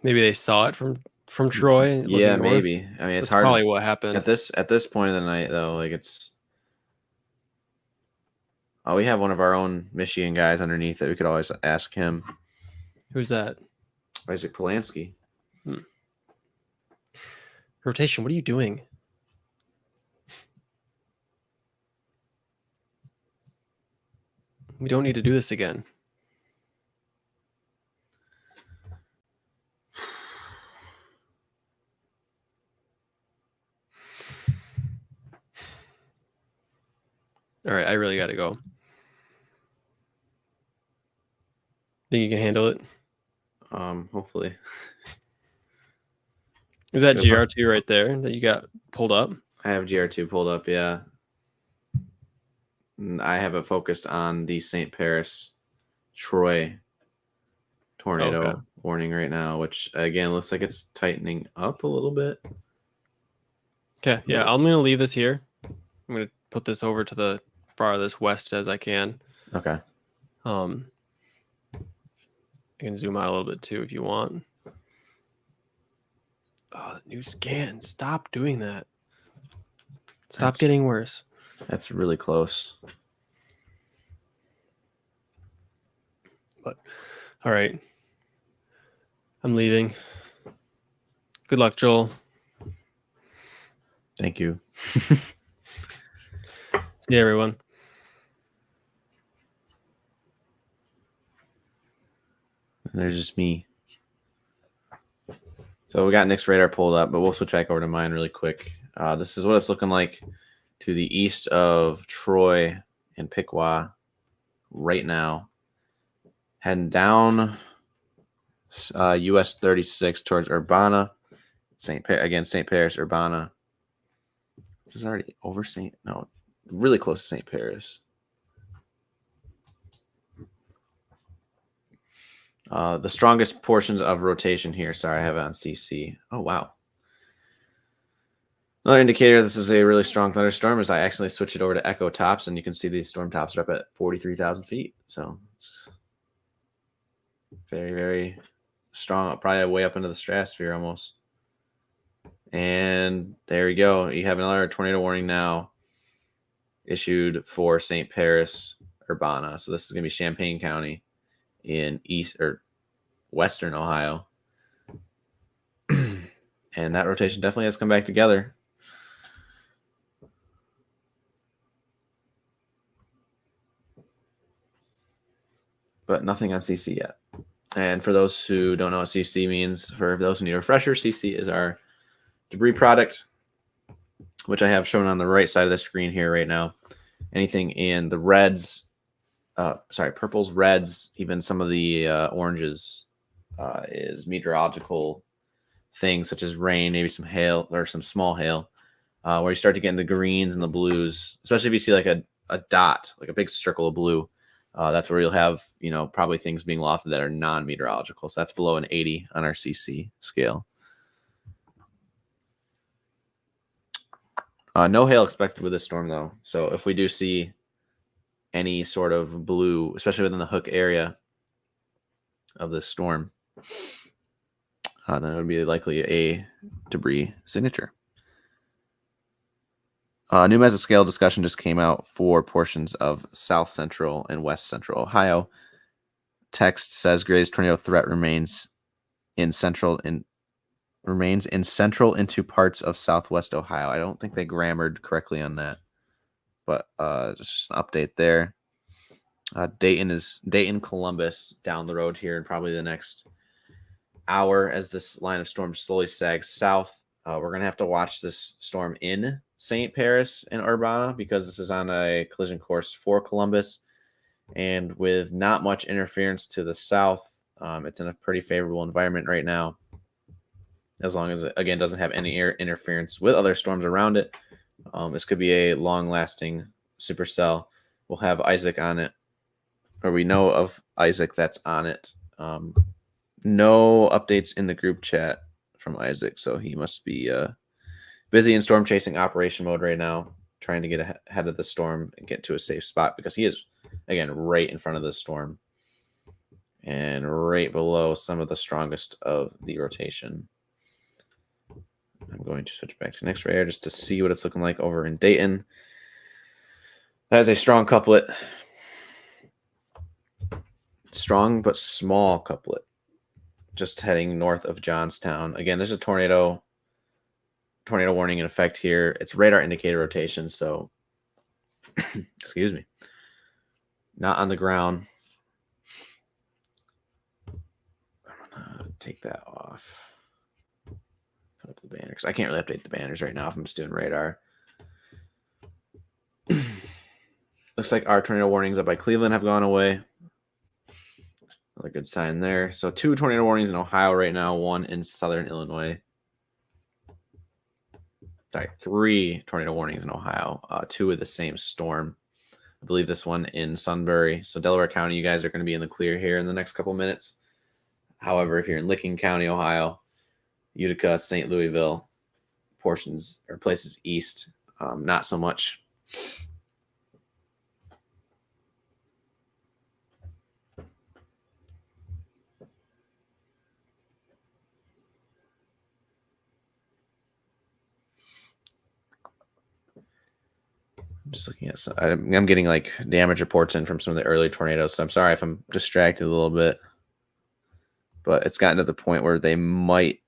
maybe they saw it from Troy. Yeah, north. maybe. I mean, it's That's hard. probably what happened. At this point of the night, though, like it's. Oh, we have one of our own Michigan guys underneath it. We could always ask him. Who's that? Isaac Polanski. Rotation, what are you doing? We don't need to do this again. All right, I really got to go. Think you can handle it? Hopefully. Is that Good luck. GR2 right there that you got pulled up? I have GR2 pulled up, yeah. And I have it focused on the St. Paris Troy tornado Okay. warning right now, which again looks like it's tightening up a little bit. Okay, yeah, I'm going to leave this here. I'm going to put this over to the farthest west as I can. Okay. I can zoom out a little bit too if you want. Oh, the new scan. Stop doing that. Stop That's- getting worse. That's really close. But all right. I'm leaving. Good luck, Joel. Thank you. See you, everyone. There's just me. So we got Nick's radar pulled up, but we'll switch back over to mine really quick. This is what it's looking like to the east of Troy and Piqua right now. Heading down US 36 towards Urbana. St. Paris, Urbana. This is already over really close to St. Paris. The strongest portions of rotation here. Sorry, I have it on CC. Oh, wow. Another indicator this is a really strong thunderstorm is I accidentally switched it over to Echo Tops, and you can see these storm tops are up at 43,000 feet. So it's very, very strong, probably way up into the stratosphere almost. And there you go. You have another tornado warning now issued for St. Paris, Urbana. So this is going to be Champaign County in east or western Ohio. And that rotation definitely has come back together. But nothing on CC yet. And for those who don't know what CC means, for those who need a refresher, CC is our debris product, which I have shown on the right side of the screen here right now. Anything in the reds, purples, reds, even some of the oranges is meteorological things such as rain, maybe some hail or some small hail, where you start to get in the greens and the blues, especially if you see like a dot, like a big circle of blue. That's where you'll have, probably things being lofted that are non-meteorological. So that's below an 80 on our CC scale. No hail expected with this storm, though. So if we do see any sort of blue, especially within the hook area of this storm, then it would be likely a debris signature. New mesoscale discussion just came out for portions of south central and west central Ohio. Text says greatest tornado threat remains in central into parts of southwest Ohio. I don't think they grammared correctly on that, but just an update there. Dayton, Columbus down the road here in probably the next hour as this line of storms slowly sags south. We're going to have to watch this storm in St. Paris and Urbana because this is on a collision course for Columbus. And with not much interference to the south, it's in a pretty favorable environment right now. As long as it, again, doesn't have any air interference with other storms around it. This could be a long-lasting supercell. We'll have Isaac on it, or we know of Isaac that's on it. No updates in the group chat from Isaac, so he must be busy in storm chasing operation mode right now, trying to get ahead of the storm and get to a safe spot because he is, again, right in front of the storm and right below some of the strongest of the rotation. I'm going to switch back to next radar just to see what it's looking like over in Dayton. That is a strong couplet. Strong but small couplet. Just heading north of Johnstown. Again, there's a tornado warning in effect here. It's radar indicator rotation, so excuse me. Not on the ground. I'm gonna take that off. Put up the banner because I can't really update the banners right now if I'm just doing radar. Looks like our tornado warnings up by Cleveland have gone away. Another good sign there. So 2 tornado warnings in Ohio right now, 1 in southern Illinois. Sorry, 3 tornado warnings in Ohio, 2 with the same storm. I believe this one in Sunbury. So Delaware County, you guys are going to be in the clear here in the next couple minutes. However, if you're in Licking County, Ohio, Utica, St. Louisville, portions or places east, not so much. I'm just looking at some, I'm getting like damage reports in from some of the early tornadoes, so I'm sorry if I'm distracted a little bit. But it's gotten to the point where they might.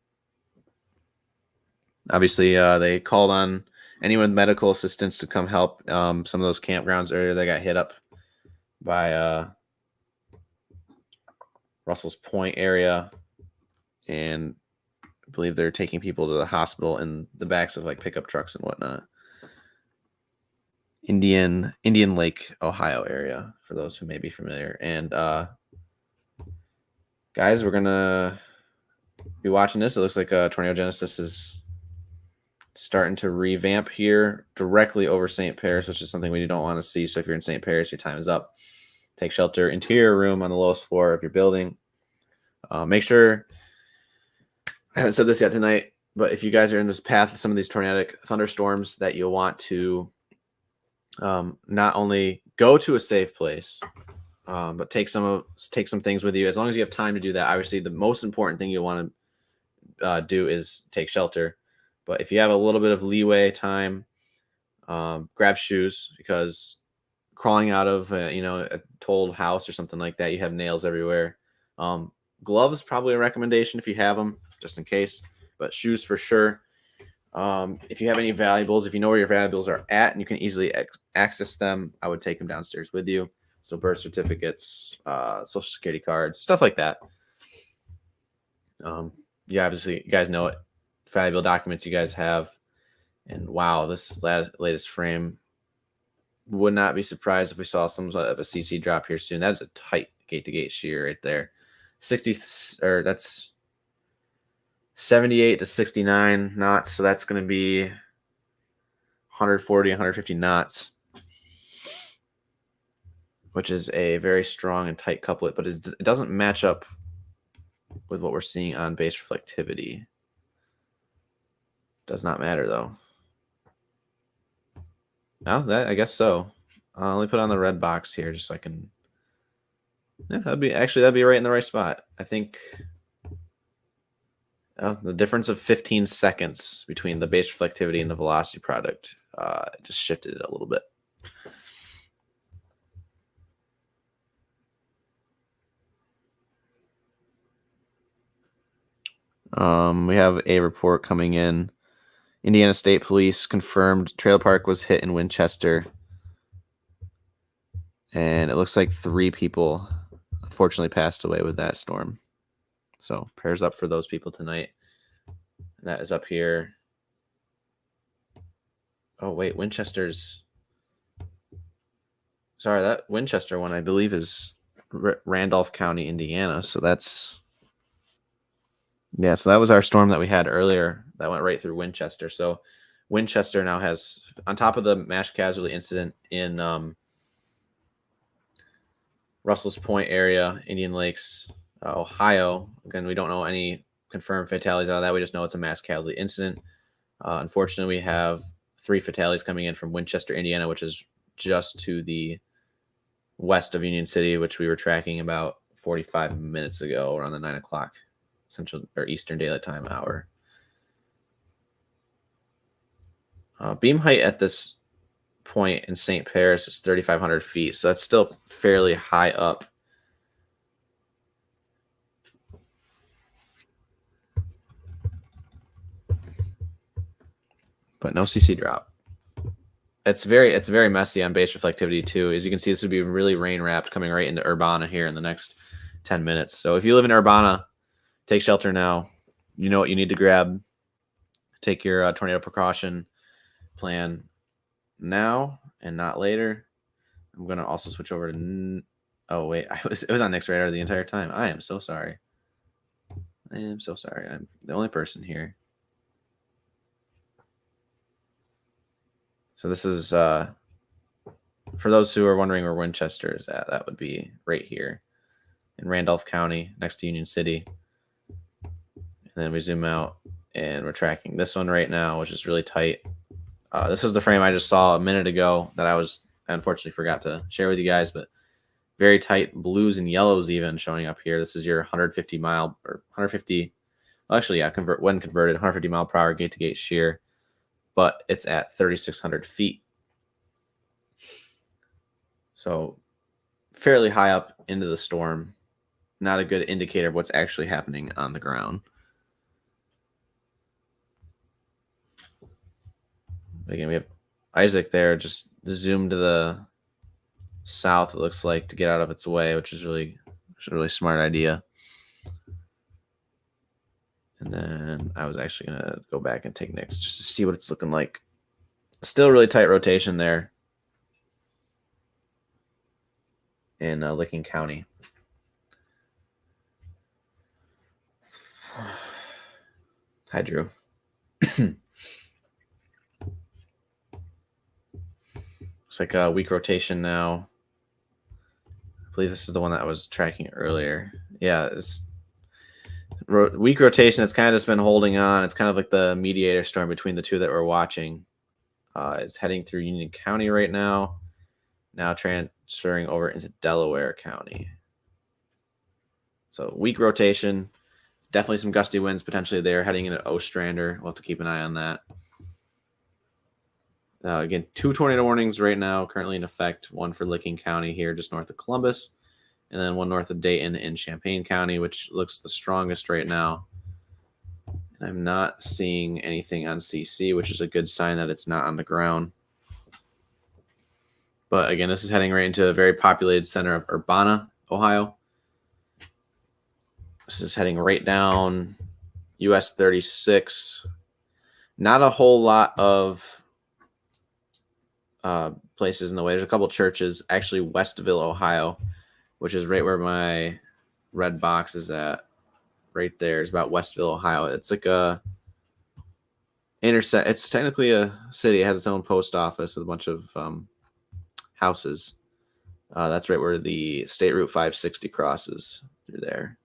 Obviously, they called on anyone with medical assistance to come help. Some of those campgrounds earlier, they got hit up by Russell's Point area, and I believe they're taking people to the hospital in the backs of like pickup trucks and whatnot. Indian Lake, Ohio area, for those who may be familiar. And guys, we're gonna be watching this. It looks like Tornado Genesis is starting to revamp here directly over St. Paris, which is something we don't want to see. So if you're in St. Paris, your time is up. Take shelter, interior room on the lowest floor of your building. Make sure, I haven't said this yet tonight, but if you guys are in this path of some of these tornadic thunderstorms, that you'll want to not only go to a safe place, but take some things with you. As long as you have time to do that, obviously the most important thing you want to do is take shelter. But if you have a little bit of leeway time, grab shoes, because crawling out of a tolled house or something like that, you have nails everywhere. Gloves, probably a recommendation if you have them, just in case. But shoes for sure. If you have any valuables, if you know where your valuables are at and you can easily access them, I would take them downstairs with you. So birth certificates, social security cards, stuff like that. Yeah, obviously you guys know it. Valuable documents you guys have. And wow, this latest frame, would not be surprised if we saw some sort of a CC drop here soon. That is a tight gate-to-gate shear right there. 60, or that's 78 to 69 knots. So that's going to be 140, 150 knots, which is a very strong and tight couplet, but it doesn't match up with what we're seeing on base reflectivity. Does not matter though. Oh, that I guess so. Let me put on the red box here just so I can. Yeah, that'd be right in the right spot. I think the difference of 15 seconds between the base reflectivity and the velocity product just shifted it a little bit. We have a report coming in. Indiana State Police confirmed trailer park was hit in Winchester. And it looks like 3 people unfortunately passed away with that storm. So prayers up for those people tonight. And that is up here. Oh, wait, Winchester's. Sorry, that Winchester one, I believe, is Randolph County, Indiana. So that's. Yeah, so that was our storm that we had earlier that went right through Winchester. So Winchester now has, on top of the mass casualty incident in Russell's Point area, Indian Lakes, Ohio. Again, we don't know any confirmed fatalities out of that. We just know it's a mass casualty incident. Unfortunately, we have 3 fatalities coming in from Winchester, Indiana, which is just to the west of Union City, which we were tracking about 45 minutes ago around the 9 o'clock Central or Eastern Daylight Time hour. Beam height at this point in St. Paris is 3,500 feet, so that's still fairly high up. But no CC drop. It's very messy on base reflectivity too. As you can see, this would be really rain wrapped coming right into Urbana here in the next 10 minutes. So if you live in Urbana, take shelter now. You know what you need to grab. Take your tornado precaution plan now and not later. I'm gonna also switch over to. Oh wait, it was on Nick's radar the entire time. I am so sorry. I am so sorry. I'm the only person here. So this is for those who are wondering where Winchester is at. That would be right here in Randolph County, next to Union City. And then we zoom out, and we're tracking this one right now, which is really tight. This was the frame I just saw a minute ago that I unfortunately forgot to share with you guys, but very tight blues and yellows even showing up here. This is your 150 mile or 150. Well, actually, yeah, when converted, 150 mile per hour gate to gate shear, but it's at 3,600 feet. So fairly high up into the storm. Not a good indicator of what's actually happening on the ground. Again, we have Isaac there, just zoom to the south, it looks like, to get out of its way, which is a really smart idea. And then I was actually going to go back and take Nick's just to see what it's looking like. Still really tight rotation there in Licking County. Hi, Drew. Looks like a weak rotation now. I believe this is the one that I was tracking earlier. Yeah, it's weak rotation. It's kind of just been holding on. It's kind of like the mediator storm between the two that we're watching. It's heading through Union County right now. Now transferring over into Delaware County. So weak rotation. Definitely some gusty winds potentially there. Heading into Ostrander. We'll have to keep an eye on that. Again, 2 tornado warnings right now currently in effect. One for Licking County here just north of Columbus, and then one north of Dayton in Champaign County, which looks the strongest right now. And I'm not seeing anything on CC, which is a good sign that it's not on the ground. But again, this is heading right into a very populated center of Urbana, Ohio. This is heading right down US 36. Not a whole lot of places in the way. There's a couple churches, actually Westville, Ohio, which is right where my red box is at. Right there is about Westville, Ohio. It's like a intersect. It's technically a city. It has its own post office with a bunch of houses. That's right where the State Route 560 crosses through there.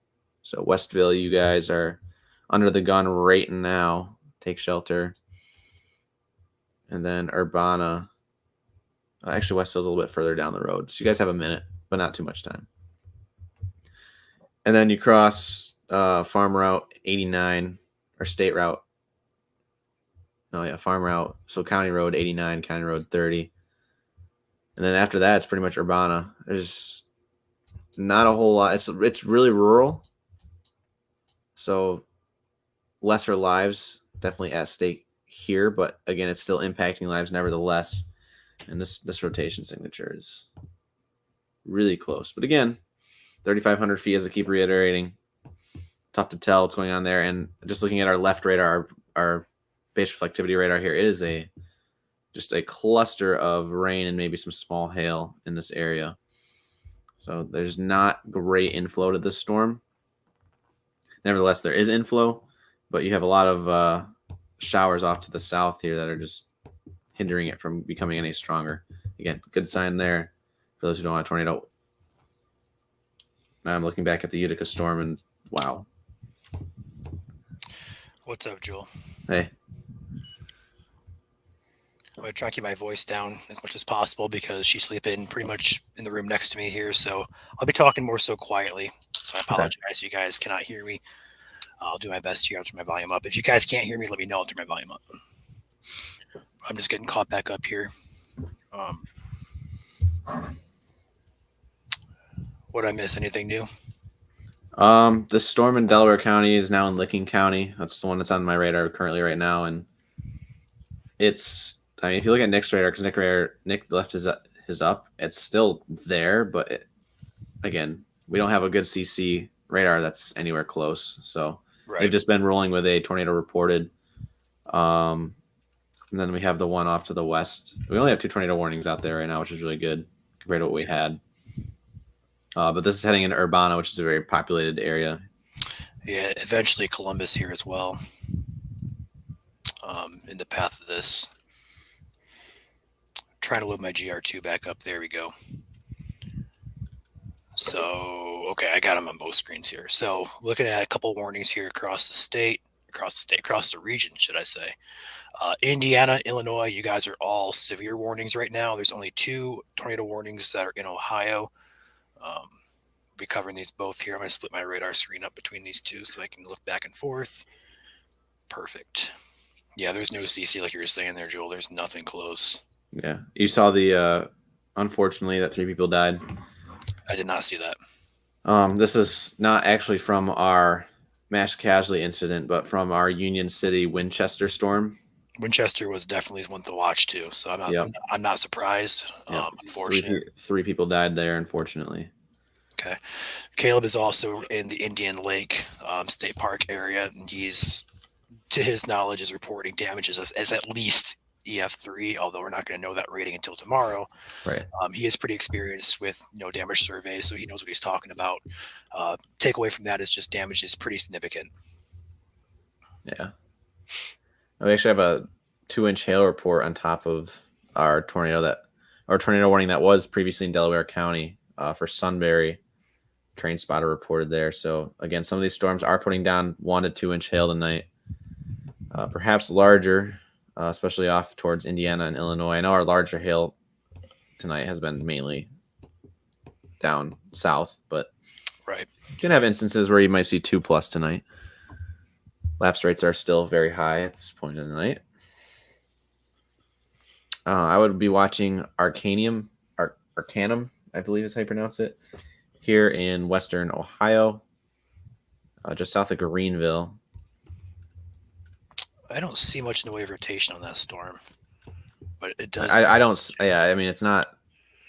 So Westville, you guys are under the gun right now. Take shelter. And then Urbana. Actually, Westville's a little bit further down the road. So you guys have a minute, but not too much time. And then you cross Farm Route 89 or State Route. No, yeah, Farm Route. So County Road 89, County Road 30. And then after that, it's pretty much Urbana. There's not a whole lot. It's really rural. So lesser lives definitely at stake here. But again, it's still impacting lives nevertheless. And this rotation signature is really close. But again, 3,500 feet, as I keep reiterating. Tough to tell what's going on there. And just looking at our left radar, our base reflectivity radar here, it is just a cluster of rain and maybe some small hail in this area. So there's not great inflow to this storm. Nevertheless, there is inflow, but you have a lot of showers off to the south here that are just hindering it from becoming any stronger. Again, good sign there for those who don't want a tornado. Now I'm looking back at the Utica storm and wow. What's up, Joel? Hey. I'm going to try to keep my voice down as much as possible because she's sleeping pretty much in the room next to me here. So I'll be talking more so quietly. So I apologize if you guys cannot hear me. I'll do my best here. I'll turn my volume up. If you guys can't hear me, let me know. I'll turn my volume up. I'm just getting caught back up here. Would I miss anything new? The storm in Delaware County is now in Licking County. That's the one that's on my radar currently right now. And it's, I mean, if you look at Nick's radar, because Nick left his up, it's still there. But again, we don't have a good CC radar that's anywhere close. So they've just been rolling with a tornado reported. And then we have the one off to the west. We only have 2 tornado warnings out there right now, which is really good compared to what we had. But this is heading into Urbana, which is a very populated area. Yeah, eventually Columbus here as well. In the path of this. Trying to load my GR2 back up. There we go. So, okay, I got them on both screens here. So, looking at a couple warnings here across the region, should I say. Indiana, Illinois, you guys are all severe warnings right now. There's only 2 tornado warnings that are in Ohio. Be covering these both here. I'm going to split my radar screen up between these two so I can look back and forth. Perfect. Yeah, there's no CC like you were saying there, Joel. There's nothing close. Yeah. You saw the, unfortunately, that 3 people died. I did not see that. This is not actually from our mass casualty incident, but from our Union City Winchester storm. Winchester was definitely one to watch too. So I'm not surprised. Yep. Unfortunately, 3 people died there, unfortunately. Okay. Caleb is also in the Indian Lake State Park area, and he's, to his knowledge, is reporting damages as at least EF3, although we're not going to know that rating until tomorrow. Right. He is pretty experienced with damage surveys, so he knows what he's talking about. Takeaway from that is just damage is pretty significant. Yeah. We actually have a 2-inch hail report on top of our tornado warning that was previously in Delaware County for Sunbury. Train spotter reported there. So again, some of these storms are putting down 1 to 2-inch hail tonight, perhaps larger, especially off towards Indiana and Illinois. I know our larger hail tonight has been mainly down south, but right, you can have instances where you might see 2+ tonight. Lapse rates are still very high at this point in the night. I would be watching Arcanum, I believe is how you pronounce it, here in western Ohio, just south of Greenville. I don't see much in the way of rotation on that storm, but it does. I don't. Yeah, I mean, it's not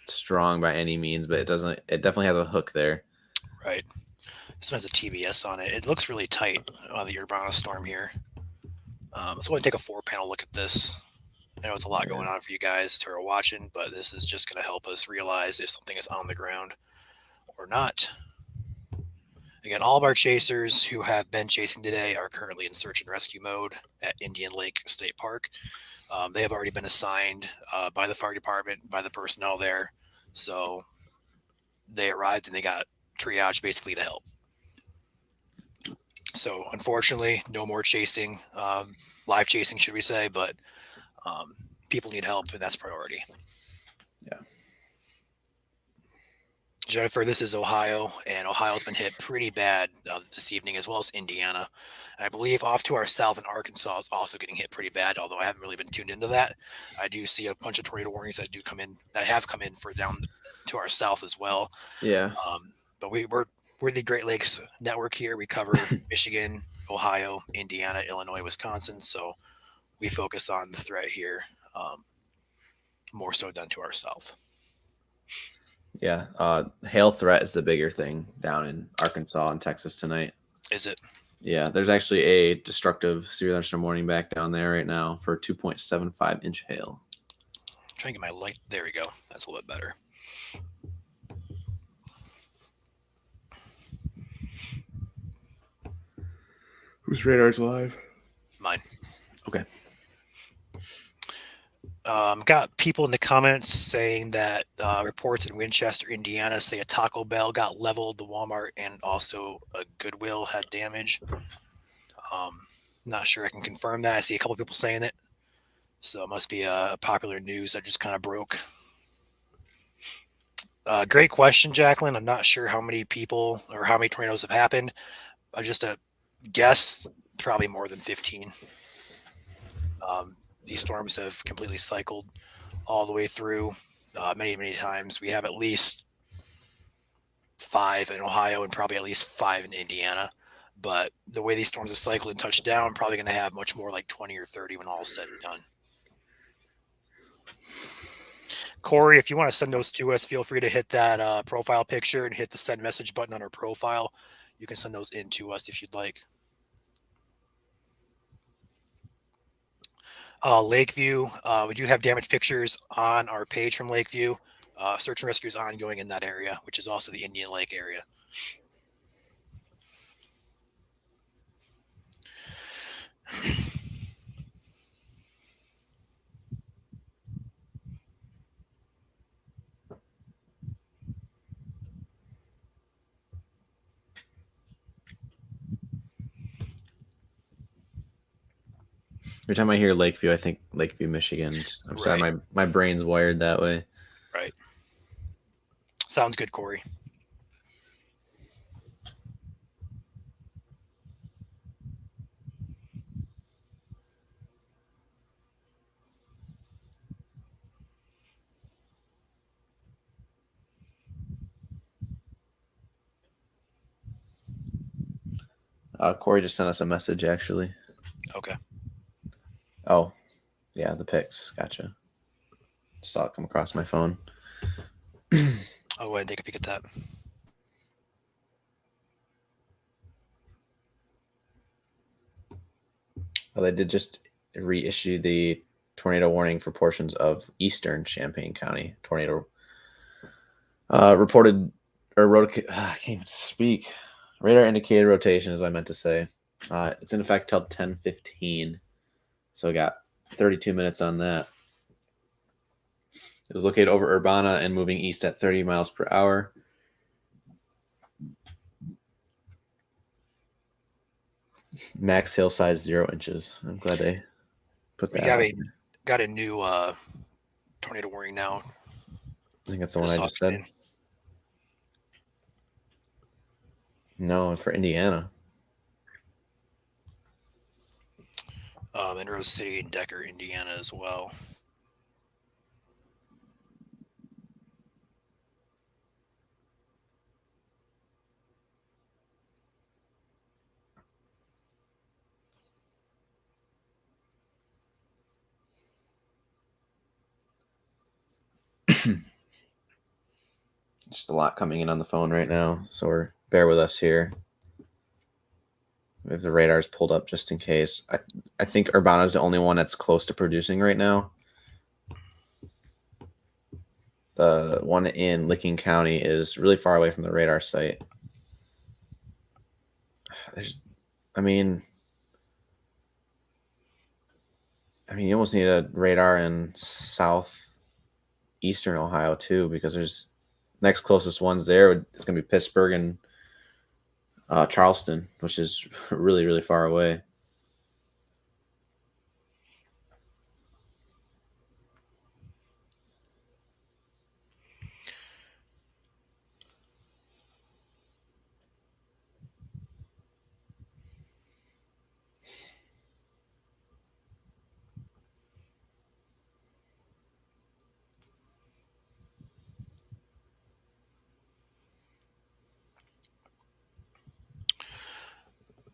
strong by any means, but it definitely has a hook there. Right. This one has a TBS on it. It looks really tight on the Urbana storm here. So I'm going to take a 4-panel look at this. I know it's a lot going on for you guys who are watching, but this is just going to help us realize if something is on the ground or not. Again, all of our chasers who have been chasing today are currently in search and rescue mode at Indian Lake State Park. They have already been assigned by the fire department, by the personnel there. So they arrived and they got triage basically to help. So unfortunately, no more chasing, live chasing, should we say, but people need help, and that's priority. Yeah. Jennifer, this is Ohio, and Ohio's been hit pretty bad this evening, as well as Indiana. And I believe off to our south in Arkansas is also getting hit pretty bad, although I haven't really been tuned into that. I do see a bunch of tornado warnings that have come in for down to our south as well. Yeah. But we're the Great Lakes Network here. We cover Michigan, Ohio, Indiana, Illinois, Wisconsin. So we focus on the threat here, more so down to our south. Yeah. Hail threat is the bigger thing down in Arkansas and Texas tonight. Is it? Yeah. There's actually a destructive severe thunderstorm warning back down there right now for 2.75-inch hail. I'm trying to get my light. There we go. That's a little bit better. Whose radar's live? Mine. Okay. Got people in the comments saying that reports in Winchester, Indiana say a Taco Bell got leveled, the Walmart, and also a Goodwill had damage. Not sure I can confirm that. I see a couple people saying it. So it must be a popular news that just kind of broke. Great question, Jacqueline. I'm not sure how many people or how many tornadoes have happened. Just a guess, probably more than 15. These storms have completely cycled all the way through many, many times. We have at least 5 in Ohio and probably at least 5 in Indiana. But the way these storms have cycled and touched down, probably going to have much more like 20 or 30 when all is said and done. Corey, if you want to send those to us, feel free to hit that profile picture and hit the send message button on our profile. You can send those in to us if you'd like. Lakeview, we do have damage pictures on our page from Lakeview. Search and rescue is ongoing in that area, which is also the Indian Lake area. Every time I hear Lakeview, I think Lakeview, Michigan. I'm sorry, Right. my brain's wired that way. Right. Sounds good, Corey. Corey just sent us a message, actually. Okay. Oh, yeah, the pics. Gotcha. Saw it come across my phone. I'll go ahead and take a peek at that. Well, they did just reissue the tornado warning for portions of eastern Champaign County. Tornado reported or I can't even speak. Radar indicated rotation is what I meant to say. It's in effect till 10:15, so we got 32 minutes on that. It was located over Urbana and moving east at 30 miles per hour. Max hail size 0 inches. I'm glad they put We that. got out a there. got a new tornado warning now. I think that's the one I just said. No, for Indiana. In Rose City and Decker, Indiana, as well. Just a lot coming in on the phone right now, so bear with us here. We have the radars pulled up just in case. I think Urbana is the only one that's close to producing right now. The one in Licking County is really far away from the radar site. I mean, you almost need a radar in southeastern Ohio too, because there's next closest ones there. It's going to be Pittsburgh and Charleston, which is really, really far away.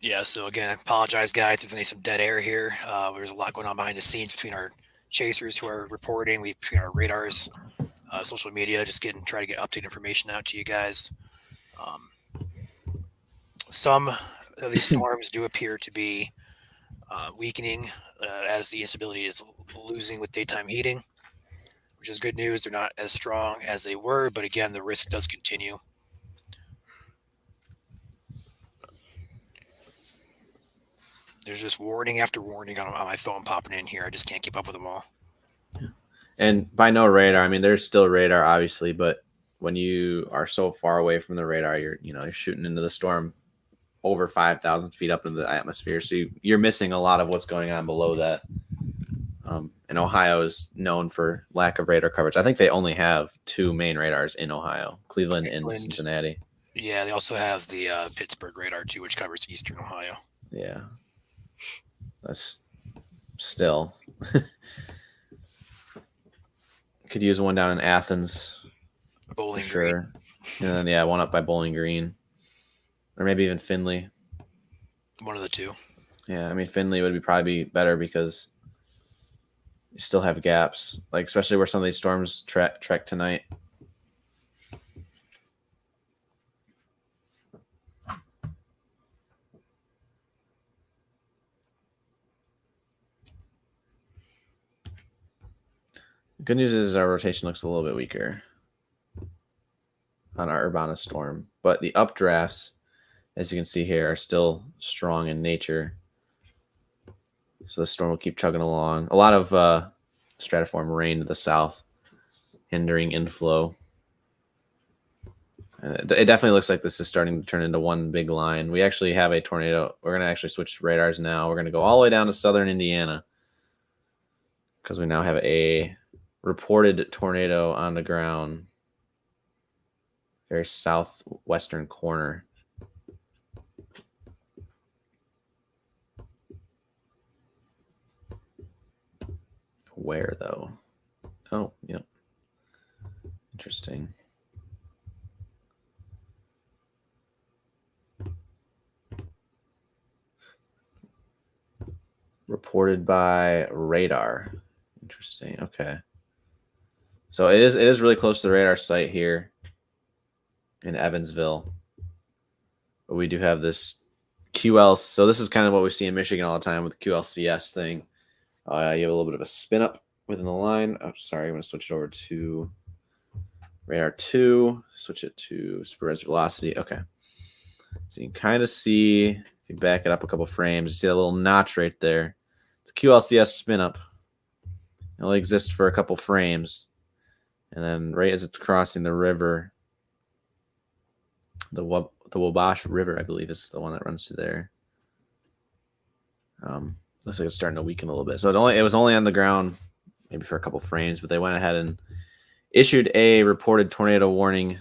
Yeah, so again, I apologize, guys, if there's some dead air here. There's a lot going on behind the scenes between our chasers who are reporting, between our radars, social media, just try to get updated information out to you guys. Some of these storms do appear to be weakening as the instability is losing with daytime heating, which is good news. They're not as strong as they were, but again, the risk does continue. There's just warning after warning on my phone popping in here. I just can't keep up with them all. And by no radar, I mean there's still radar, obviously, but when you are so far away from the radar, you're shooting into the storm over 5,000 feet up into the atmosphere, so you're missing a lot of what's going on below that. And Ohio is known for lack of radar coverage. I think they only have 2 main radars in Ohio: Cleveland and Cincinnati. Yeah, they also have the Pittsburgh radar too, which covers eastern Ohio. Yeah, that's still could use one down in Athens. Bowling Green. And then one up by Bowling Green, or maybe even Findlay. One of the two. Yeah, I mean Findlay would probably be better because you still have gaps, like especially where some of these storms trek tonight. Good news is our rotation looks a little bit weaker. on our Urbana storm. But the updrafts, as you can see here, are still strong in nature. So the storm will keep chugging along. A lot of stratiform rain to the south, hindering inflow. And it definitely looks like this is starting to turn into one big line. We actually have a tornado. We're going to actually switch radars now. We're going to go all the way down to southern Indiana because we now have a reported tornado on the ground. Very southwestern corner. Where, though? Oh, yep. Interesting. Reported by radar. Interesting. Okay. So it is really close to the radar site here in Evansville. But we do have this QL. So this is kind of what we see in Michigan all the time with the QLCS thing. You have a little bit of a spin up within the line. Oh, sorry, I'm going to switch it over to radar 2. Switch it to supervised velocity. Okay. So you can kind of see, if you back it up a couple frames, you see that little notch right there. It's a QLCS spin up. It only exists for a couple frames. And then right as it's crossing the river, the Wabash River, I believe, is the one that runs through there. Looks like it's starting to weaken a little bit. So it was only on the ground maybe for a couple frames, but they went ahead and issued a reported tornado warning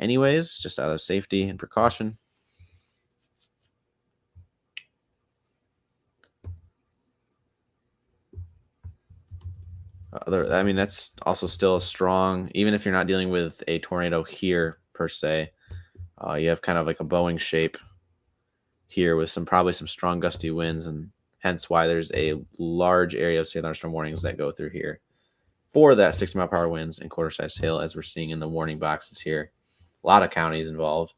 anyways, just out of safety and precaution. I mean, that's also still a strong, even if you're not dealing with a tornado here per se, you have kind of like a Boeing shape here with probably some strong gusty winds, and hence why there's a large area of thunderstorm warnings that go through here for that 60-mile-per-hour winds and quarter-sized hail, as we're seeing in the warning boxes here. A lot of counties involved.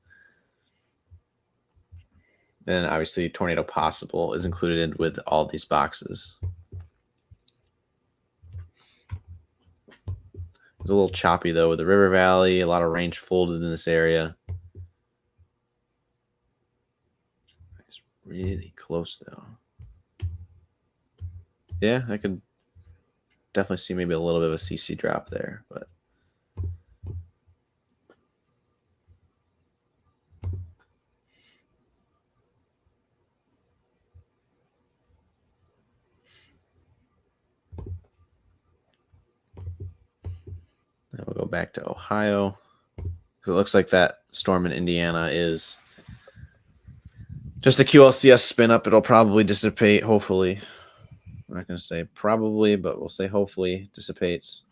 And obviously, tornado possible is included with all these boxes. It's a little choppy, though, with the river valley, a lot of range folded in this area. It's really close, though. Yeah, I could definitely see maybe a little bit of a CC drop there, but then we'll go back to Ohio because it looks like that storm in Indiana is just a QLCS spin up. It'll probably dissipate, hopefully. I'm not going to say probably, but we'll say hopefully dissipates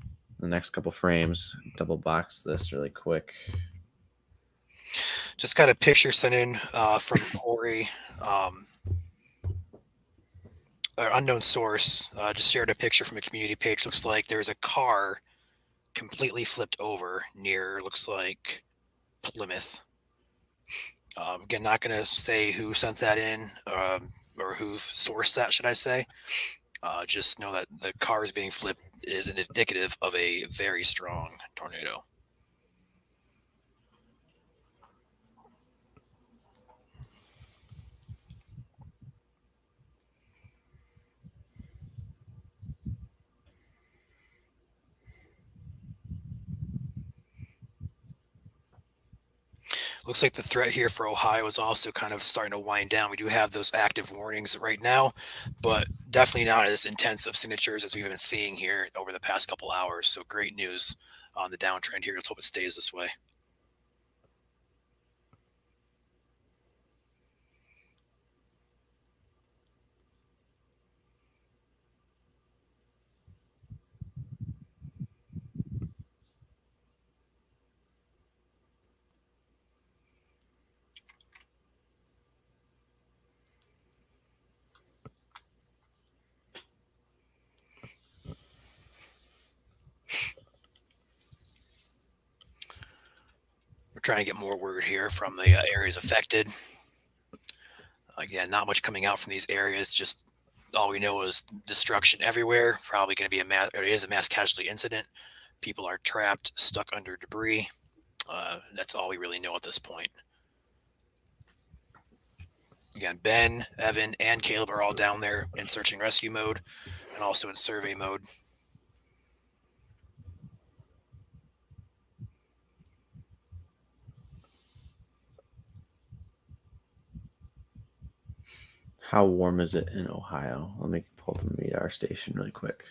in the next couple frames. Double box this really quick. Just got a picture sent in from Corey, or unknown source. Just shared a picture from a community page. Looks like there's a car completely flipped over near, looks like, Plymouth. Again, not going to say who sent that in or who sourced that, should I say. Just know that the car is being flipped is indicative of a very strong tornado. Looks like the threat here for Ohio is also kind of starting to wind down. We do have those active warnings right now, but definitely not as intense of signatures as we've been seeing here over the past couple hours. So great news on the downtrend here. Let's hope it stays this way. Trying to get more word here from the areas affected. Again, not much coming out from these areas. Just all we know is destruction everywhere. Probably going to be a mass casualty incident. People are trapped, stuck under debris. That's all we really know at this point. Again, Ben, Evan, and Caleb are all down there in search and rescue mode and also in survey mode. How warm is it in Ohio? Let me pull the radar station really quick.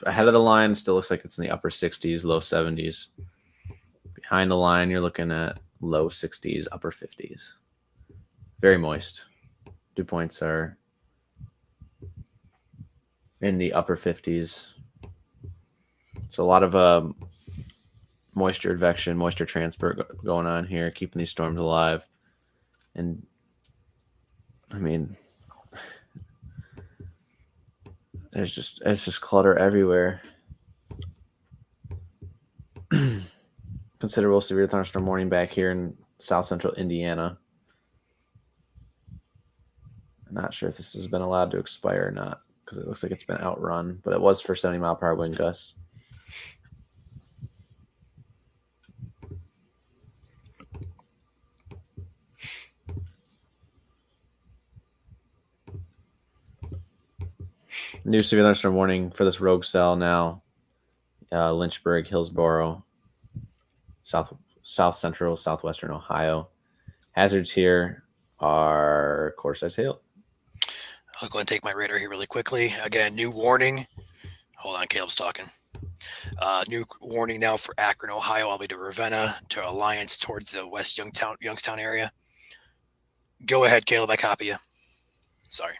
Ahead of the line, still looks like it's in the upper 60s, low 70s. Behind the line, you're looking at low 60s, upper 50s. Very moist. Dew points are in the upper 50s. So a lot of moisture advection, moisture transfer going on here, keeping these storms alive. And I mean, it's just clutter everywhere. Considerable severe thunderstorm warning back here in south central Indiana. I'm not sure if this has been allowed to expire or not because it looks like it's been outrun, but it was for 70-mile-per-hour wind gusts. New severe thunderstorm warning for this rogue cell now. Lynchburg, Hillsboro, south central, southwestern Ohio. Hazards here are quarter-size hail. I'll go and take my radar here really quickly. Again, new warning. Hold on, Caleb's talking. New warning now for Akron, Ohio, all the way to Ravenna, to Alliance towards the West Youngstown area. Go ahead, Caleb. I copy you. Sorry.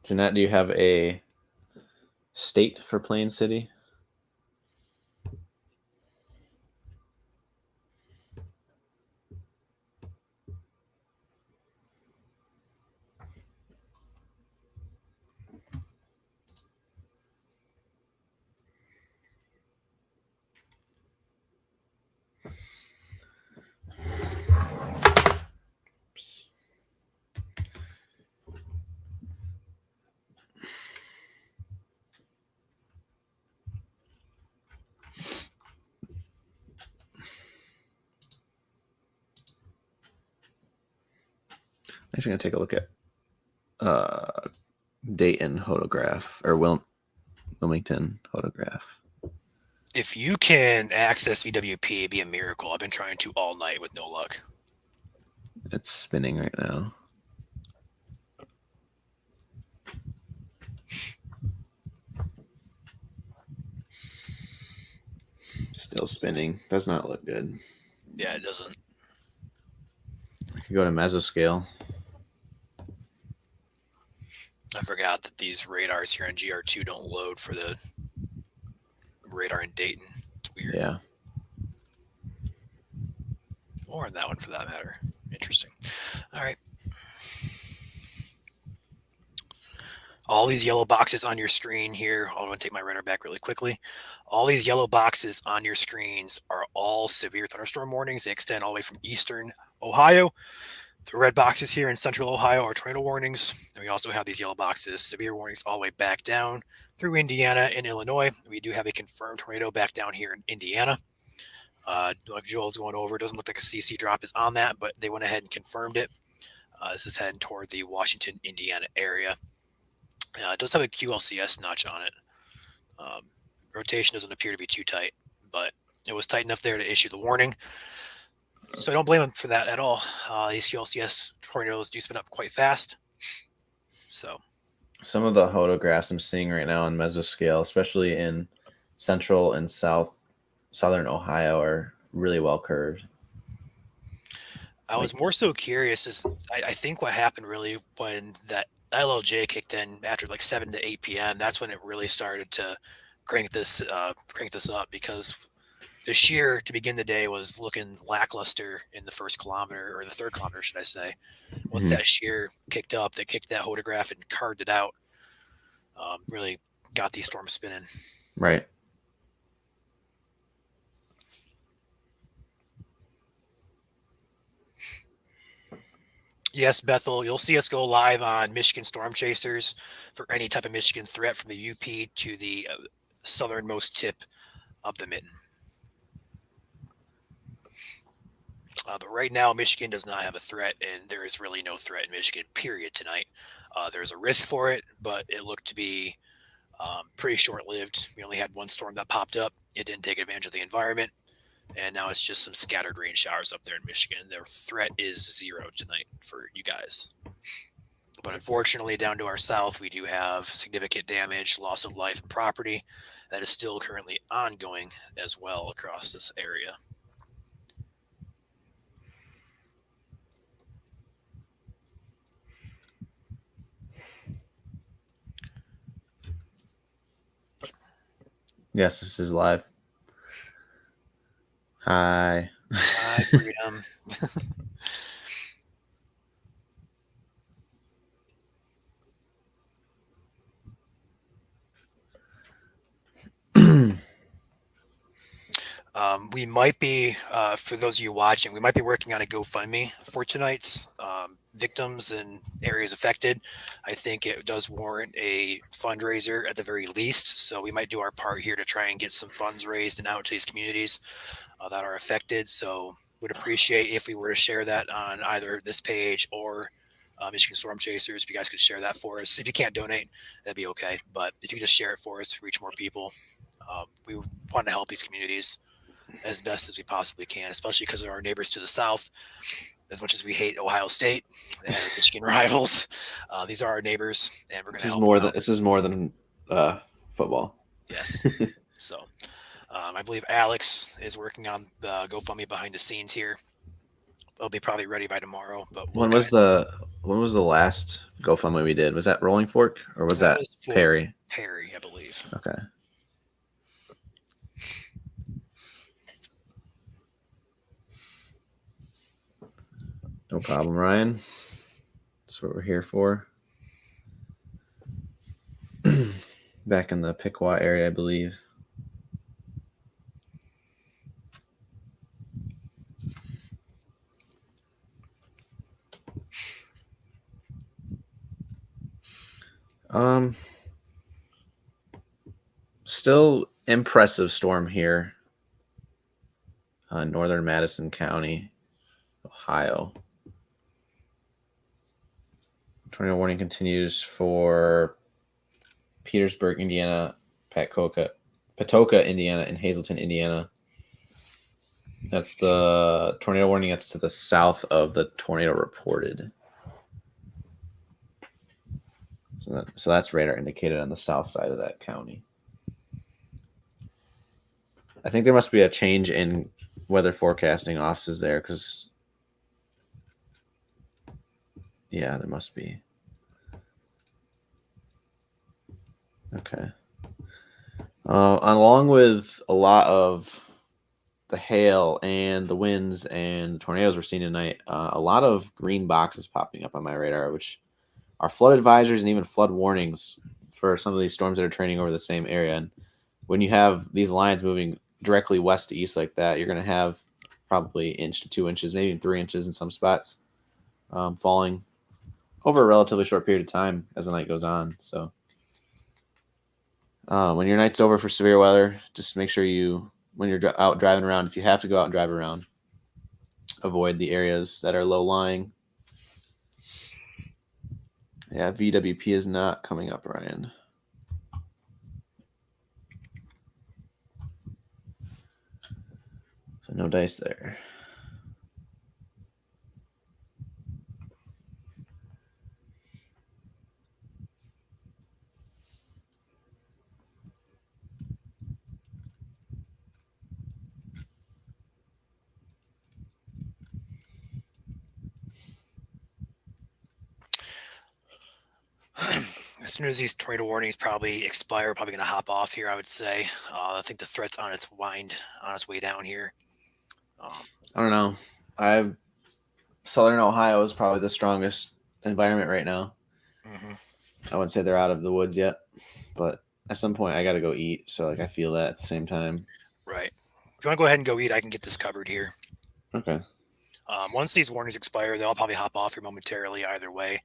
Jeanette, do you have a state for Plain City? Actually, going to take a look at Dayton hodograph or Wilmington hodograph. If you can access VWP, it'd be a miracle. I've been trying to all night with no luck. It's spinning right now. Still spinning. Does not look good. Yeah, it doesn't. I could go to mesoscale. I forgot that these radars here on GR2 don't load for the radar in Dayton. It's weird. Yeah. Or in that one for that matter. Interesting. All right. All these yellow boxes on your screen here, I'll go and take my radar back really quickly. All these yellow boxes on your screens are all severe thunderstorm warnings. They extend all the way from eastern Ohio. The red boxes here in central Ohio are tornado warnings. And we also have these yellow boxes, severe warnings all the way back down through Indiana and Illinois. We do have a confirmed tornado back down here in Indiana. Like Joel's going over, it doesn't look like a CC drop is on that, but they went ahead and confirmed it. This is heading toward the Washington, Indiana area. It does have a QLCS notch on it. Rotation doesn't appear to be too tight, but it was tight enough there to issue the warning. So I don't blame them for that at all. These QLCS tornadoes do spin up quite fast. So some of the photographs I'm seeing right now on mesoscale, especially in central and southern Ohio, are really well curved. I was more so curious is I think what happened really when that LLJ kicked in after like 7 to 8 p.m. That's when it really started to crank this up because the shear to begin the day was looking lackluster in the first kilometer or the third kilometer, should I say. Once that shear kicked up, they kicked that hodograph and carved it out. Really got these storms spinning. Right. Yes, Bethel, you'll see us go live on Michigan Storm Chasers for any type of Michigan threat from the UP to the southernmost tip of the mitten. But right now, Michigan does not have a threat, and there is really no threat in Michigan, period, tonight. There's a risk for it, but it looked to be pretty short-lived. We only had one storm that popped up. It didn't take advantage of the environment, and now it's just some scattered rain showers up there in Michigan. Their threat is 0 tonight for you guys. But unfortunately, down to our south, we do have significant damage, loss of life and property that is still currently ongoing as well across this area. Yes, this is live. Hi. Hi, freedom. We might be, for those of you watching, we might be working on a GoFundMe for tonight's victims and areas affected. I think it does warrant a fundraiser at the very least. So we might do our part here to try and get some funds raised and out to these communities that are affected. So would appreciate if we were to share that on either this page or Michigan Storm Chasers. If you guys could share that for us. If you can't donate, that'd be okay. But if you could just share it for us, reach more people. We want to help these communities as best as we possibly can, especially because of our neighbors to the south. As much as we hate Ohio State and Michigan rivals, these are our neighbors, and we're going to help. This is more than football. Yes. So, I believe Alex is working on the GoFundMe behind the scenes here. It'll be probably ready by tomorrow. But When was the last GoFundMe we did? Was that Rolling Fork or was that for Perry? Perry, I believe. Okay. No problem, Ryan. That's what we're here for. Back in the Piqua area, I believe. Still impressive storm here. Northern Madison County, Ohio. Tornado warning continues for Petersburg, Indiana, Patoka, Indiana, and Hazleton, Indiana. That's the tornado warning that's to the south of the tornado reported. So that's radar indicated on the south side of that county. I think there must be a change in weather forecasting offices there because, yeah, there must be. Okay. Along with a lot of the hail and the winds and tornadoes we're seeing tonight, a lot of green boxes popping up on my radar, which are flood advisories and even flood warnings for some of these storms that are training over the same area. And when you have these lines moving directly west to east like that, you're going to have probably 1 to 2 inches, maybe 3 inches in some spots, falling over a relatively short period of time as the night goes on. So when your night's over for severe weather, just make sure when you're out driving around, if you have to go out and drive around, avoid the areas that are low lying. Yeah, VWP is not coming up, Ryan. So no dice there. As soon as these tornado warnings probably expire, we're probably going to hop off here, I would say. I think the threat's on its way down here. I don't know. Southern Ohio is probably the strongest environment right now. Mhm. I wouldn't say they're out of the woods yet, but at some point I got to go eat. So like I feel that at the same time. Right. If you want to go ahead and go eat, I can get this covered here. Okay. Once these warnings expire, they'll probably hop off here momentarily either way.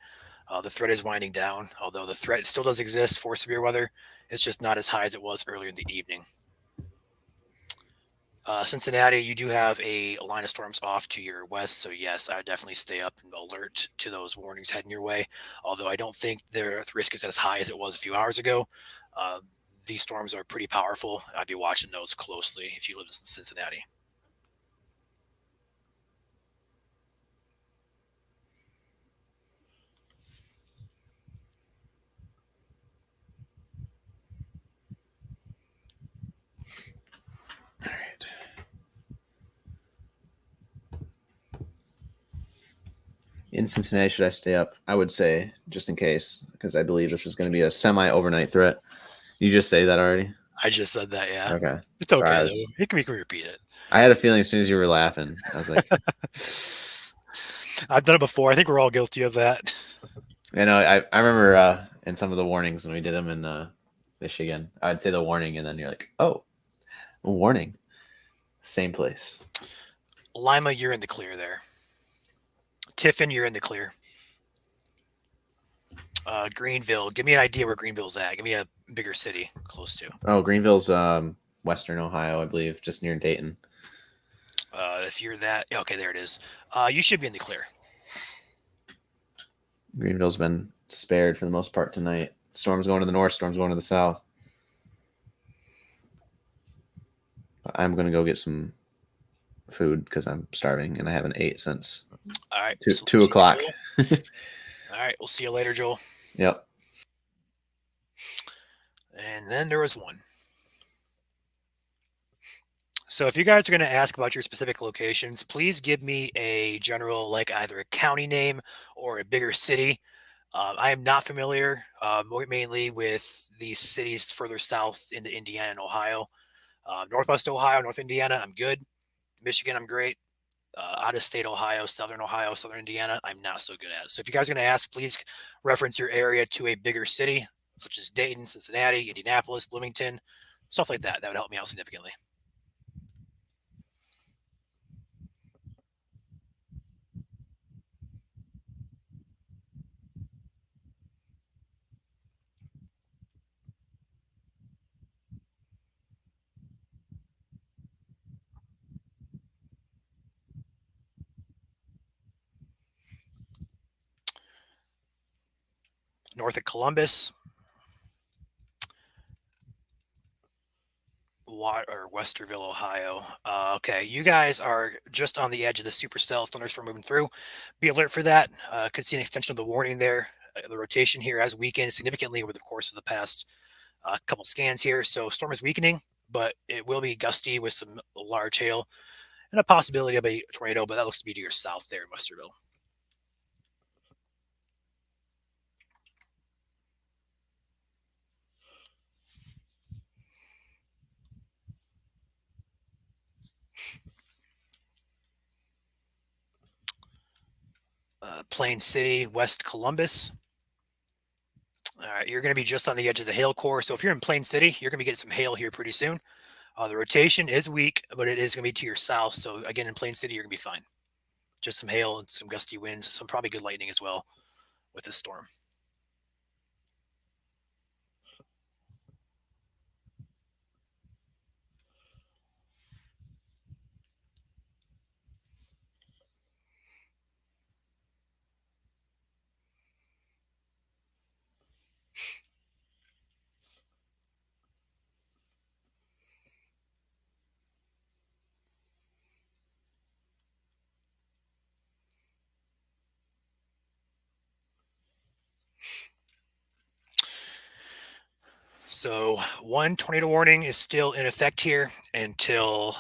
The threat is winding down, although the threat still does exist for severe weather. It's just not as high as it was earlier in the evening. Cincinnati, you do have a line of storms off to your west, so yes, I would definitely stay up and alert to those warnings heading your way. Although I don't think the risk is as high as it was a few hours ago. These storms are pretty powerful. I'd be watching those closely if you live in Cincinnati. All right. In Cincinnati, should I stay up? I would say just in case, because I believe this is going to be a semi-overnight threat. You just say that already? I just said that, yeah. Okay. It's okay, Sorry, though. We can repeat it. I had a feeling as soon as you were laughing, I was like, I've done it before. I think we're all guilty of that. you know, I remember in some of the warnings when we did them in Michigan, I'd say the warning, and then you're like, oh, a warning. Same place. Lima, you're in the clear there. Tiffin, you're in the clear. Greenville, give me an idea where Greenville's at. Give me a bigger city close to. Oh, Greenville's Western Ohio, I believe, just near Dayton. If you're that, okay, there it is. You should be in the clear. Greenville's been spared for the most part tonight. Storms going to the north, storms going to the south. I'm going to go get some food because I'm starving and I haven't ate since All right. 2 o'clock. All right. We'll see you later, Joel. Yep. And then there was one. So if you guys are going to ask about your specific locations, please give me a general, like either a county name or a bigger city. I am not familiar mainly with these cities further south into Indiana and Ohio. Northwest Ohio, North Indiana, I'm good. Michigan, I'm great. Out of state Ohio, Southern Indiana, I'm not so good at. So if you guys are going to ask, please reference your area to a bigger city, such as Dayton, Cincinnati, Indianapolis, Bloomington, stuff like that. That would help me out significantly. North of Columbus, or Westerville, Ohio. Okay, you guys are just on the edge of the supercell. Thunderstorm moving through. Be alert for that. Could see an extension of the warning there. The rotation here has weakened significantly over the course of the past couple scans here. So storm is weakening, but it will be gusty with some large hail and a possibility of a tornado, but that looks to be to your south there in Westerville. Plain City, West Columbus. All right, you're going to be just on the edge of the hail core. So if you're in Plain City, you're going to be getting some hail here pretty soon. The rotation is weak, but it is going to be to your south. So again, in Plain City, you're going to be fine. Just some hail and some gusty winds, some probably good lightning as well with this storm. So one tornado warning is still in effect here until,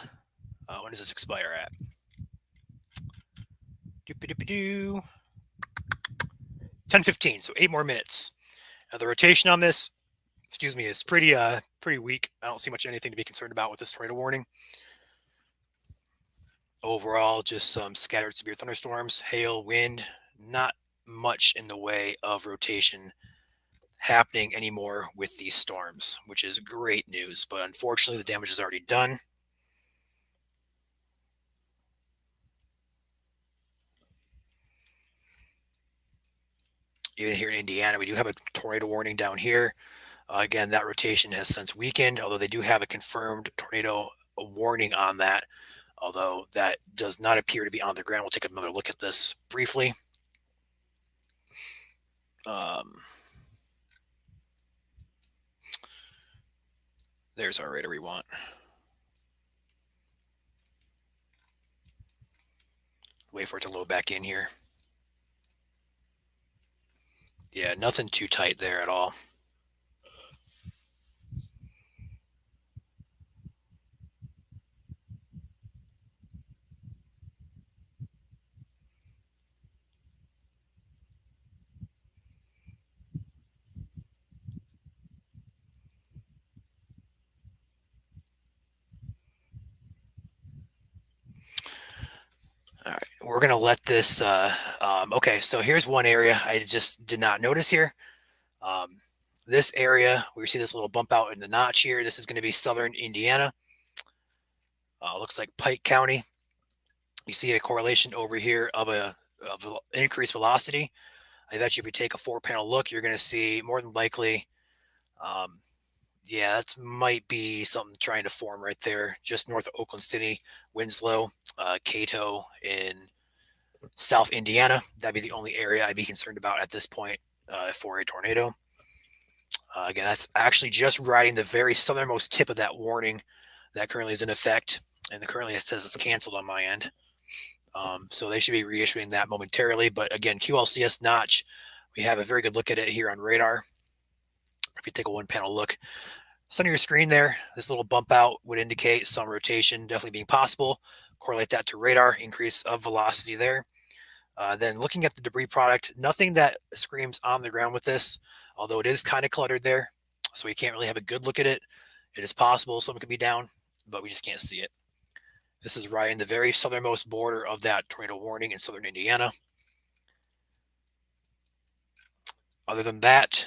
when does this expire at? 10:15, so 8 more minutes. The rotation on this, excuse me, is pretty weak. I don't see much anything to be concerned about with this tornado warning. Overall, just some scattered severe thunderstorms, hail, wind, not much in the way of rotation happening anymore with these storms, which is great news. But unfortunately, the damage is already done. Even here in Indiana, we do have a tornado warning down here. Again, that rotation has since weakened, although they do have a confirmed tornado warning on that, although that does not appear to be on the ground. We'll take another look at this briefly. There's our radar we want. Wait for it to load back in here. Yeah, nothing too tight there at all. All right, we're going to let this, okay, so here's one area I just did not notice here. This area, we see this little bump out in the notch here. This is going to be southern Indiana. Looks like Pike County. You see a correlation over here of increased velocity. I bet you if you take a 4-panel look, you're going to see more than likely, yeah, that might be something trying to form right there, just north of Oakland City, Winslow, Cato in South Indiana. That'd be the only area I'd be concerned about at this point for a tornado. Again, that's actually just riding the very southernmost tip of that warning that currently is in effect, and currently it says it's canceled on my end. So they should be reissuing that momentarily. But again, QLCS notch, we have a very good look at it here on radar. If you take a 1-panel look, center of your screen there, this little bump out would indicate some rotation definitely being possible. Correlate that to radar, increase of velocity there. Then looking at the debris product, nothing that screams on the ground with this, although it is kind of cluttered there. So we can't really have a good look at it. It is possible something could be down, but we just can't see it. This is right in the very southernmost border of that tornado warning in southern Indiana. Other than that,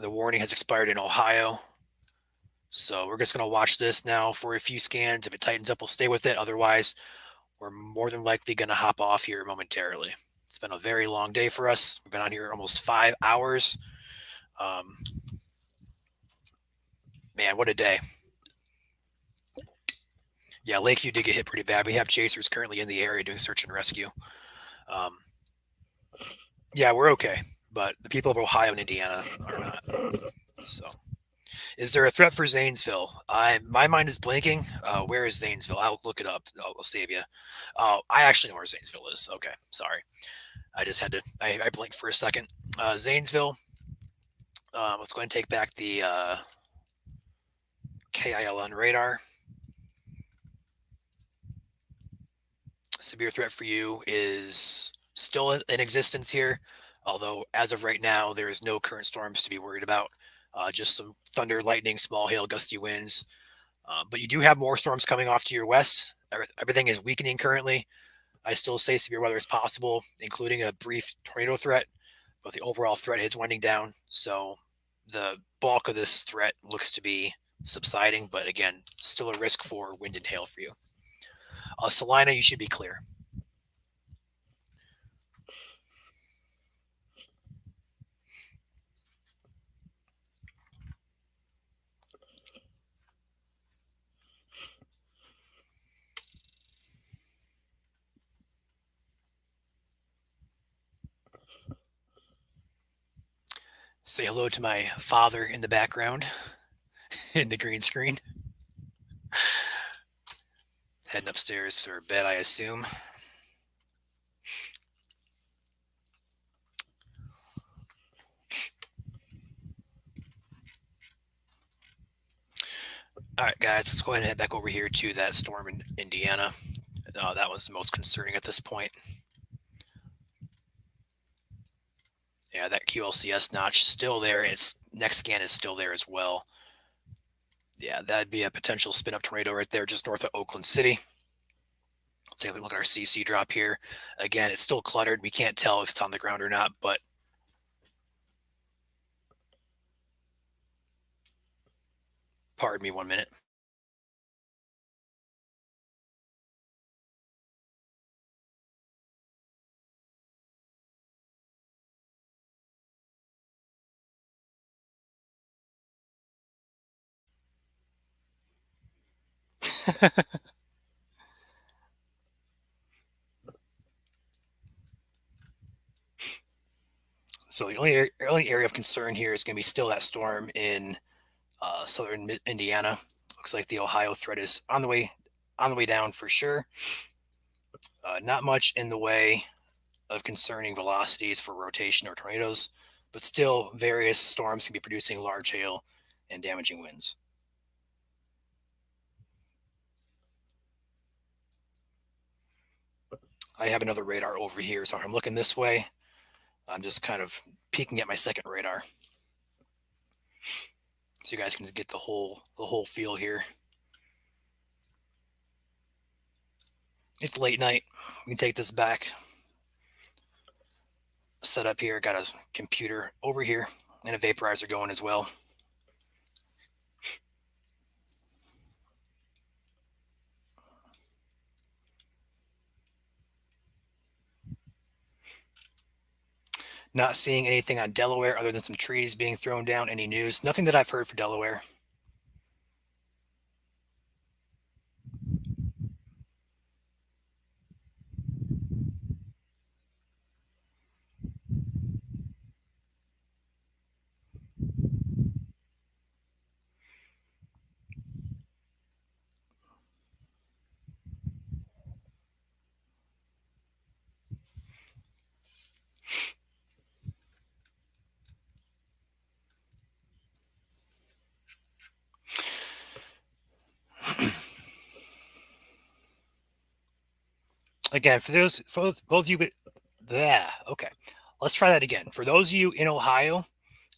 the warning has expired in Ohio. So we're just going to watch this now for a few scans. If it tightens up, we'll stay with it. Otherwise, we're more than likely going to hop off here momentarily. It's been a very long day for us. We've been on here almost 5 hours. Man, what a day. Yeah, Lakeview did get hit pretty bad. We have chasers currently in the area doing search and rescue. Yeah, we're okay, but the people of Ohio and Indiana are not. So, is there a threat for Zanesville? My mind is blanking. Where is Zanesville? I'll look it up. I'll save you. I actually know where Zanesville is. Okay, sorry. I just had to. I blinked for a second. Zanesville. Let's go ahead and take back the KILN radar. Severe threat for you is still in existence here, although as of right now, there is no current storms to be worried about. Just some thunder, lightning, small hail, gusty winds. But you do have more storms coming off to your west. Everything is weakening currently. I still say severe weather is possible, including a brief tornado threat, but the overall threat is winding down. So the bulk of this threat looks to be subsiding, but again, still a risk for wind and hail for you. Salina, you should be clear. Say hello to my father in the background in the green screen. Heading upstairs for bed, I assume. All right, guys, let's go ahead and head back over here to that storm in Indiana. That was the most concerning at this point. Yeah, that QLCS notch still there. And its next scan is still there as well. Yeah, that'd be a potential spin up tornado right there just north of Oakland City. Let's take a look at our CC drop here. Again, it's still cluttered. We can't tell if it's on the ground or not, but pardon me 1 minute. So the only area of concern here is going to be still that storm in southern Indiana. Looks like the Ohio threat is on the way down for sure. Not much in the way of concerning velocities for rotation or tornadoes, but still various storms can be producing large hail and damaging winds. I have another radar over here, so I'm looking this way. I'm just kind of peeking at my second radar, so you guys can get the whole feel here. It's late night. We can take this back. Set up here. Got a computer over here and a vaporizer going as well. Not seeing anything on Delaware other than some trees being thrown down. Any news? Nothing that I've heard for Delaware. Again, for both of you, okay, let's try that again. For those of you in Ohio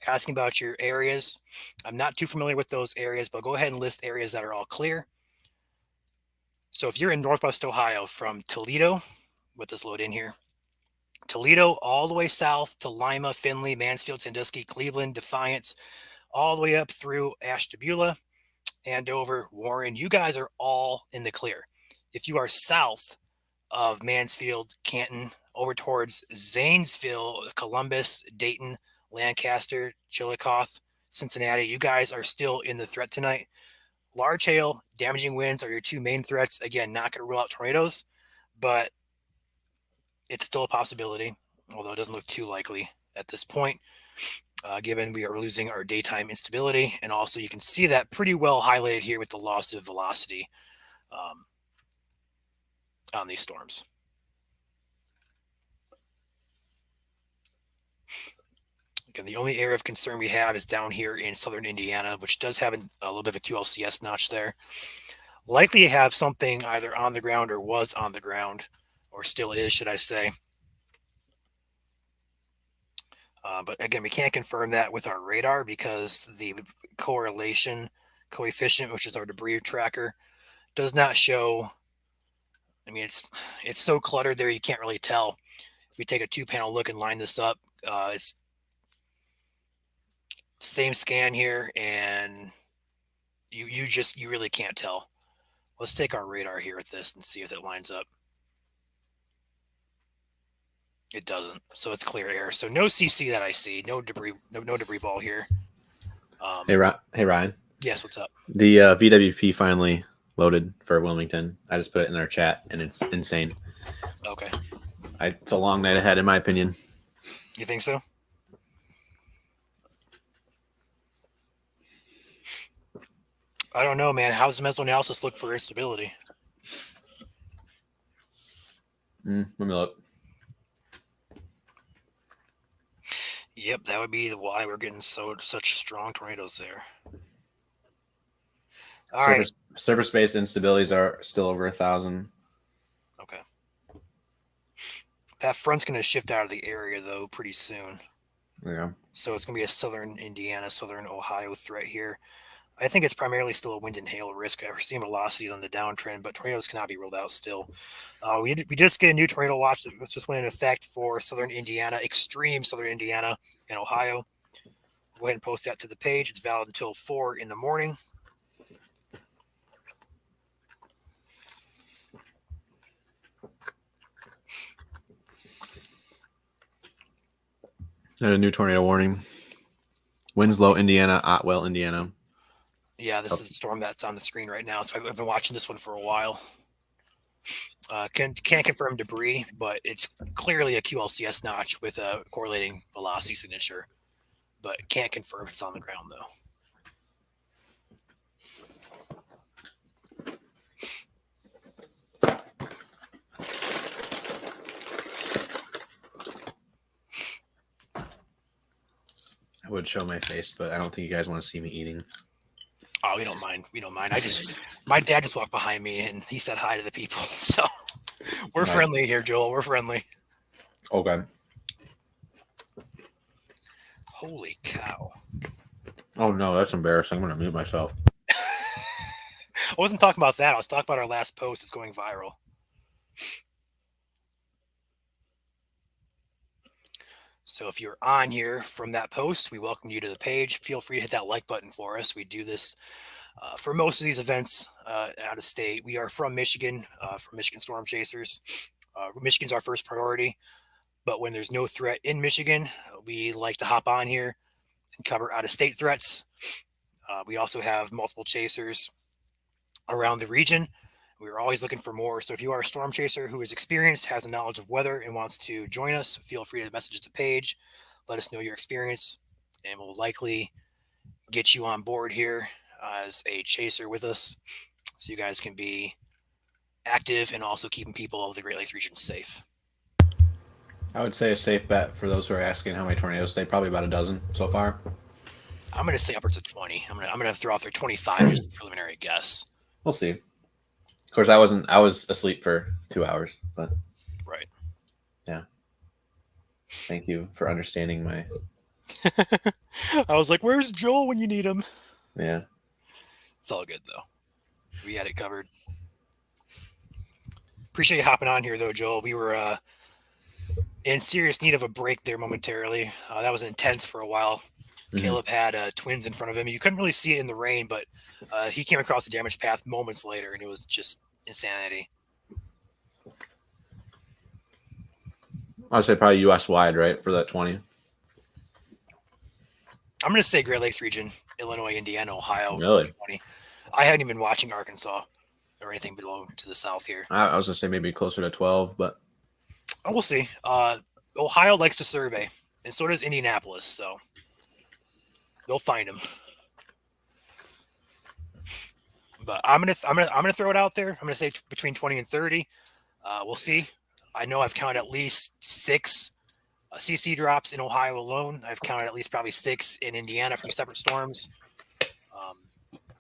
asking about your areas, I'm not too familiar with those areas, but go ahead and list areas that are all clear. So if you're in Northwest Ohio from Toledo, let this load in here. Toledo all the way south to Lima, Findlay, Mansfield, Sandusky, Cleveland, Defiance, all the way up through Ashtabula, Andover, Warren. You guys are all in the clear. If you are south of Mansfield, Canton, over towards Zanesville, Columbus, Dayton, Lancaster, Chillicothe, Cincinnati, you guys are still in the threat tonight. Large hail, damaging winds are your two main threats. Again, not going to rule out tornadoes, but it's still a possibility, although it doesn't look too likely at this point, given we are losing our daytime instability. And also you can see that pretty well highlighted here with the loss of velocity on these storms. Again, the only area of concern we have is down here in southern Indiana, which does have a little bit of a QLCS notch there. Likely have something either on the ground or was on the ground, or still is, should I say. But again, we can't confirm that with our radar because the correlation coefficient, which is our debris tracker, does not show. I mean, it's so cluttered there, you can't really tell. If we take a 2-panel look and line this up, it's same scan here, and you really can't tell. Let's take our radar here with this and see if it lines up. It doesn't, so it's clear air. So no CC that I see, no debris, no debris ball here. Hey Ryan. Yes, what's up? The VWP finally loaded for Wilmington. I just put it in our chat, and it's insane. Okay. It's a long night ahead, in my opinion. You think so? I don't know, man. How's the mesoanalysis look for instability? Let me look. Yep, that would be why we're getting such strong tornadoes there. All right. Surface-based instabilities are still over 1,000. Okay. That front's going to shift out of the area, though, pretty soon. Yeah. So it's going to be a southern Indiana, southern Ohio threat here. I think it's primarily still a wind and hail risk. We're seeing velocities on the downtrend, but tornadoes cannot be ruled out still. We just get a new tornado watch that just went in effect for southern Indiana, extreme southern Indiana and Ohio. Go ahead and post that to the page. It's valid until 4 in the morning. And a new tornado warning. Winslow, Indiana, Otwell, Indiana. Yeah, this is a storm that's on the screen right now. So I've been watching this one for a while. Can't confirm debris, but it's clearly a QLCS notch with a correlating velocity signature. But can't confirm it's on the ground though. I would show my face, but I don't think you guys want to see me eating. Oh, we don't mind. We don't mind. My dad just walked behind me and he said hi to the people. So we're Right. friendly here, Joel. We're friendly. Okay. Holy cow. Oh no, that's embarrassing. I'm gonna mute myself. I wasn't talking about that. I was talking about our last post. It's going viral. So if you're on here from that post, we welcome you to the page. Feel free to hit that like button for us. We do this for most of these events out of state. We are from Michigan, from Michigan Storm Chasers. Michigan's our first priority. But when there's no threat in Michigan, we like to hop on here and cover out-of-state threats. We also have multiple chasers around the region. We're always looking for more. So if you are a storm chaser who is experienced, has a knowledge of weather, and wants to join us, feel free to message the page. Let us know your experience, and we'll likely get you on board here as a chaser with us so you guys can be active and also keeping people of the Great Lakes region safe. I would say a safe bet for those who are asking how many tornadoes stay, probably about a dozen so far. I'm going to say upwards of 20. I'm going to throw out there 25, just a preliminary guess. We'll see. Of course, I was asleep for 2 hours, but Right. yeah. Thank you for understanding my. I was like, where's Joel when you need him? Yeah. It's all good, though. We had it covered. Appreciate you hopping on here, though, Joel. We were in serious need of a break there momentarily. That was intense for a while. Mhm. Caleb had twins in front of him. You couldn't really see it in the rain, but he came across the damage path moments later, and it was just insanity. I would say probably U.S. wide, right, for that 20. I'm going to say Great Lakes region, Illinois, Indiana, Ohio. Really? 20. I hadn't even been watching Arkansas or anything below to the south here. I was gonna say maybe closer to 12, but We'll see. Ohio likes to survey, and so does Indianapolis. So they'll find him. But I'm gonna throw it out there. I'm gonna say between 20 and 30. We'll see. I know I've counted at least 6 CC drops in Ohio alone. I've counted at least probably 6 in Indiana from separate storms.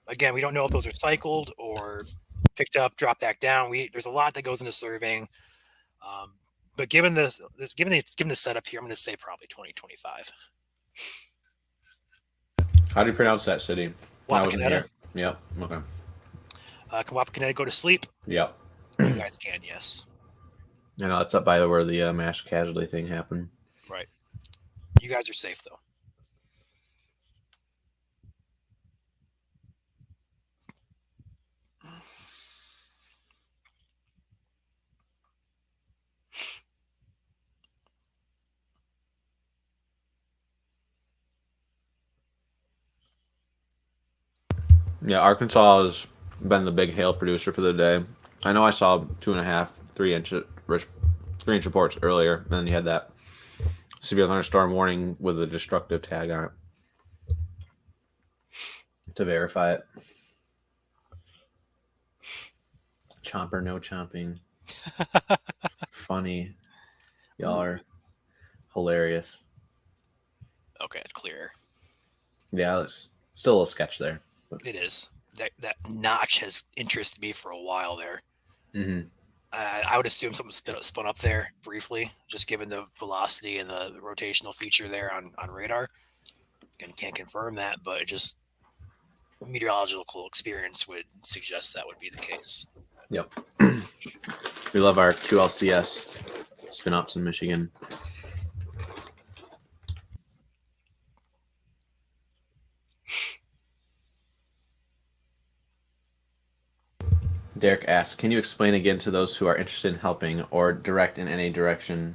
Again, we don't know if those are cycled or picked up, dropped back down. There's a lot that goes into surveying. But given the setup here, I'm going to say probably 2025. how do you pronounce that city? When I wasn't Wapakoneta. here. Yep. Okay. Can Wapakoneta go to sleep? Yep. You guys can, yes. I know it's up by where the mass casualty thing happened. Right. You guys are safe, though. Yeah, Arkansas has been the big hail producer for the day. I know I saw 2.5, 3-inch 3-inch reports earlier, and then you had that severe thunderstorm warning with a destructive tag on it to verify it. Chomper, no chomping. Funny. Y'all are hilarious. Okay, it's clear. Yeah, it's still a little sketch there. It is. That notch has interested me for a while there. Mm-hmm. I would assume something spun up there briefly, just given the velocity and the rotational feature there on radar. Again, can't confirm that, but it just meteorological experience would suggest that would be the case. Yep. We love our QLCS spin ups in Michigan. Derek asks, can you explain again to those who are interested in helping or direct in any direction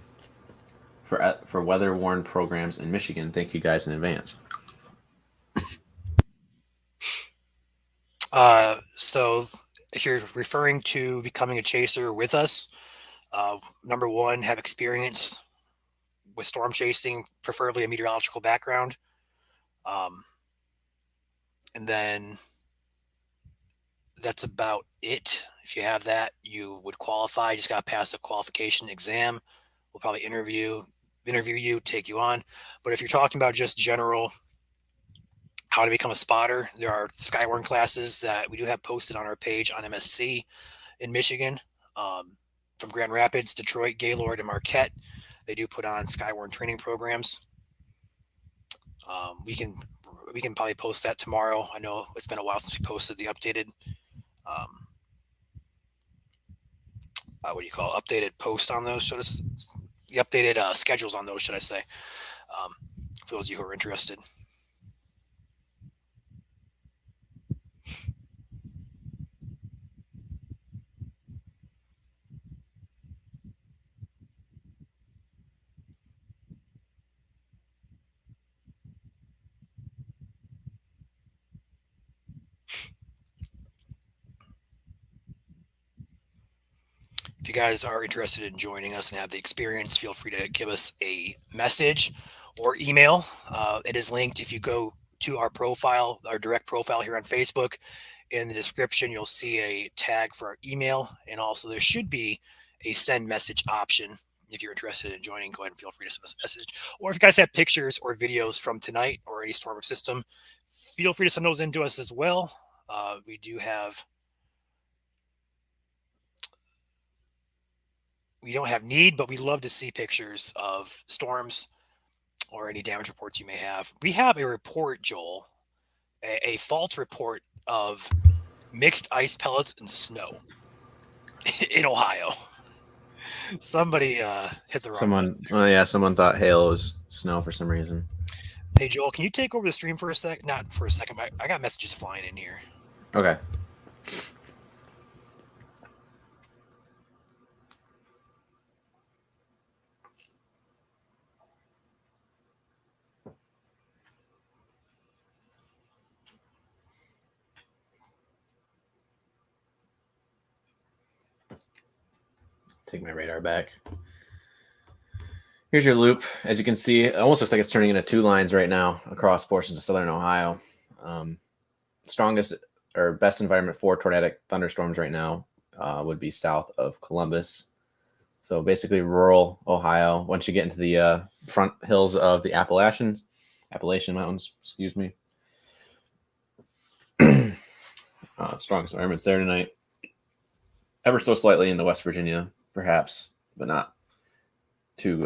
for weather warned programs in Michigan? Thank you guys in advance. So if you're referring to becoming a chaser with us, number one, have experience with storm chasing, preferably a meteorological background. And then that's about it. If you have that, you would qualify. You just got to pass a qualification exam. We'll probably interview you, take you on. But if you're talking about just general how to become a spotter, there are Skywarn classes that we do have posted on our page on MSC in Michigan, from Grand Rapids, Detroit, Gaylord, and Marquette. They do put on Skywarn training programs. We can probably post that tomorrow. I know it's been a while since we posted the updated updated post on those. The updated schedules on those, should I say, for those of you who are interested. If you guys are interested in joining us and have the experience, feel free to give us a message or email. It is linked if you go to our profile, our direct profile here on Facebook. In the description, you'll see a tag for our email, and also there should be a send message option. If you're interested in joining, go ahead and feel free to send us a message. Or if you guys have pictures or videos from tonight or any storm system, feel free to send those in to us as well. We do have... We don't have need, but we love to see pictures of storms or any damage reports you may have. We have a report, Joel, a false report of mixed ice pellets and snow in Ohio. Somebody hit the wrong button. Someone thought hail was snow for some reason. Hey, Joel, can you take over the stream for a sec? Not for a second, but I got messages flying in here. Okay. Take my radar back. Here's your loop. As you can see, it almost looks like it's turning into two lines right now across portions of southern Ohio. Strongest or best environment for tornadic thunderstorms right now would be south of Columbus. So basically rural Ohio. Once you get into the front hills of the Appalachian Mountains, excuse me. Strongest environments there tonight. Ever so slightly into West Virginia, perhaps, but not too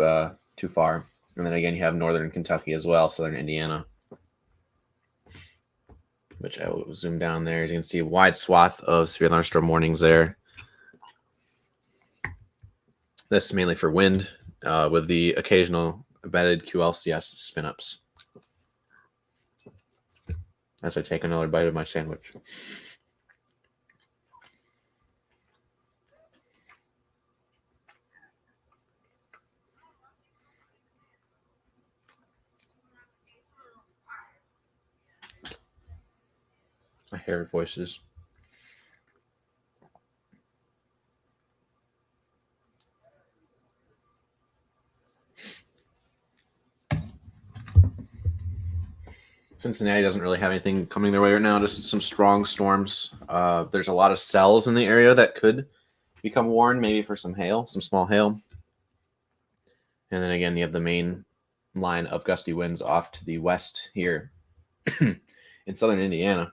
far. And then again, you have northern Kentucky as well, southern Indiana, which I will zoom down there. As you can see, a wide swath of severe thunderstorm warnings there. This is mainly for wind, with the occasional embedded QLCS spin-ups. As I take another bite of my sandwich. I hear voices. Cincinnati doesn't really have anything coming their way right now, just some strong storms. There's a lot of cells in the area that could become warned, maybe for some hail, some small hail. And then again, you have the main line of gusty winds off to the west here in southern Indiana.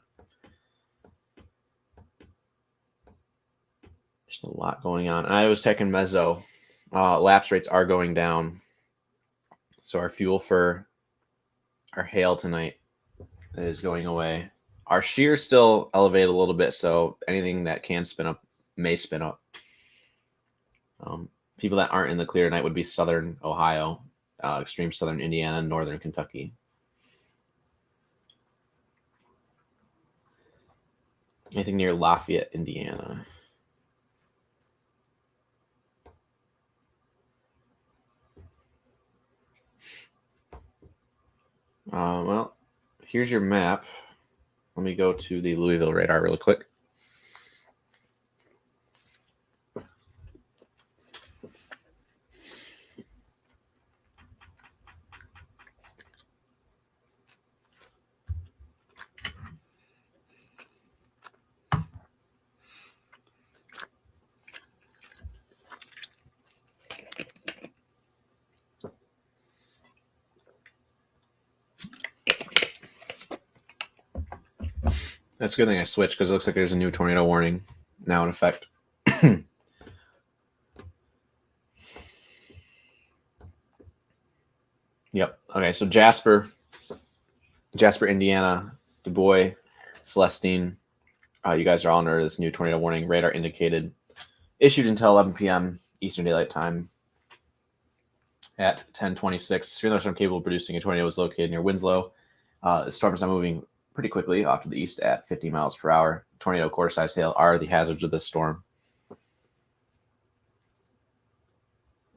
A lot going on. I was checking Mezzo. Lapse rates are going down. So our fuel for our hail tonight is going away. Our shear still elevated a little bit, so anything that can spin up may spin up. People that aren't in the clear tonight would be southern Ohio, extreme southern Indiana, northern Kentucky. Anything near Lafayette, Indiana. Well, here's your map. Let me go to the Louisville radar really quick. That's a good thing I switched because it looks like there's a new tornado warning now in effect. Yep. Okay, so Jasper, Indiana, Du Bois, Celestine, you guys are all under this new tornado warning. Radar indicated. Issued until 11 p.m. Eastern Daylight Time. At 10:26, severe thunderstorm capable of producing a tornado was located near Winslow. The storm is now moving pretty quickly off to the east at 50 miles per hour. Tornado, quarter-size hail are the hazards of this storm.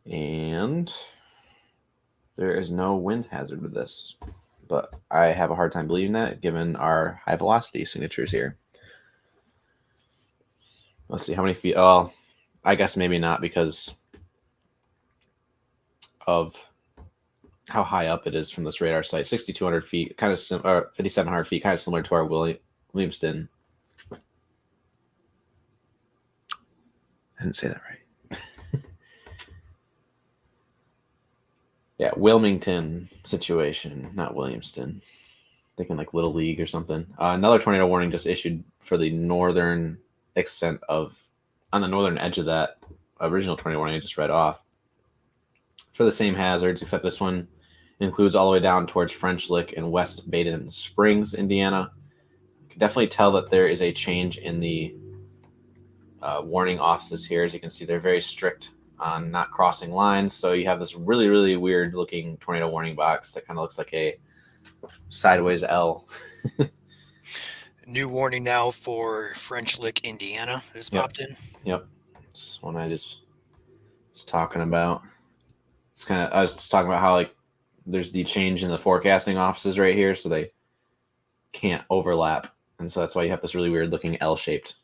And there is no wind hazard with this, but I have a hard time believing that given our high velocity signatures here. Let's see how many feet. Oh, I guess maybe not because of how high up it is from this radar site. 6,200 feet, kind of 5,700 feet, kind of similar to our Williamston. I didn't say that right. Yeah, Wilmington situation, not Williamston. Thinking like Little League or something. Another tornado warning just issued for the northern extent of, on the northern edge of that original tornado warning I just read off. For the same hazards, except this one includes all the way down towards French Lick and West Baden Springs, Indiana. You can definitely tell that there is a change in the warning offices here. As you can see, they're very strict on not crossing lines. So you have this really, really weird looking tornado warning box that kind of looks like a sideways L. New warning now for French Lick, Indiana. It just popped in. Yep. It's one I just was talking about. It's kind of, I was just talking about how like there's the change in the forecasting offices right here, so they can't overlap. And so that's why you have this really weird looking L-shaped,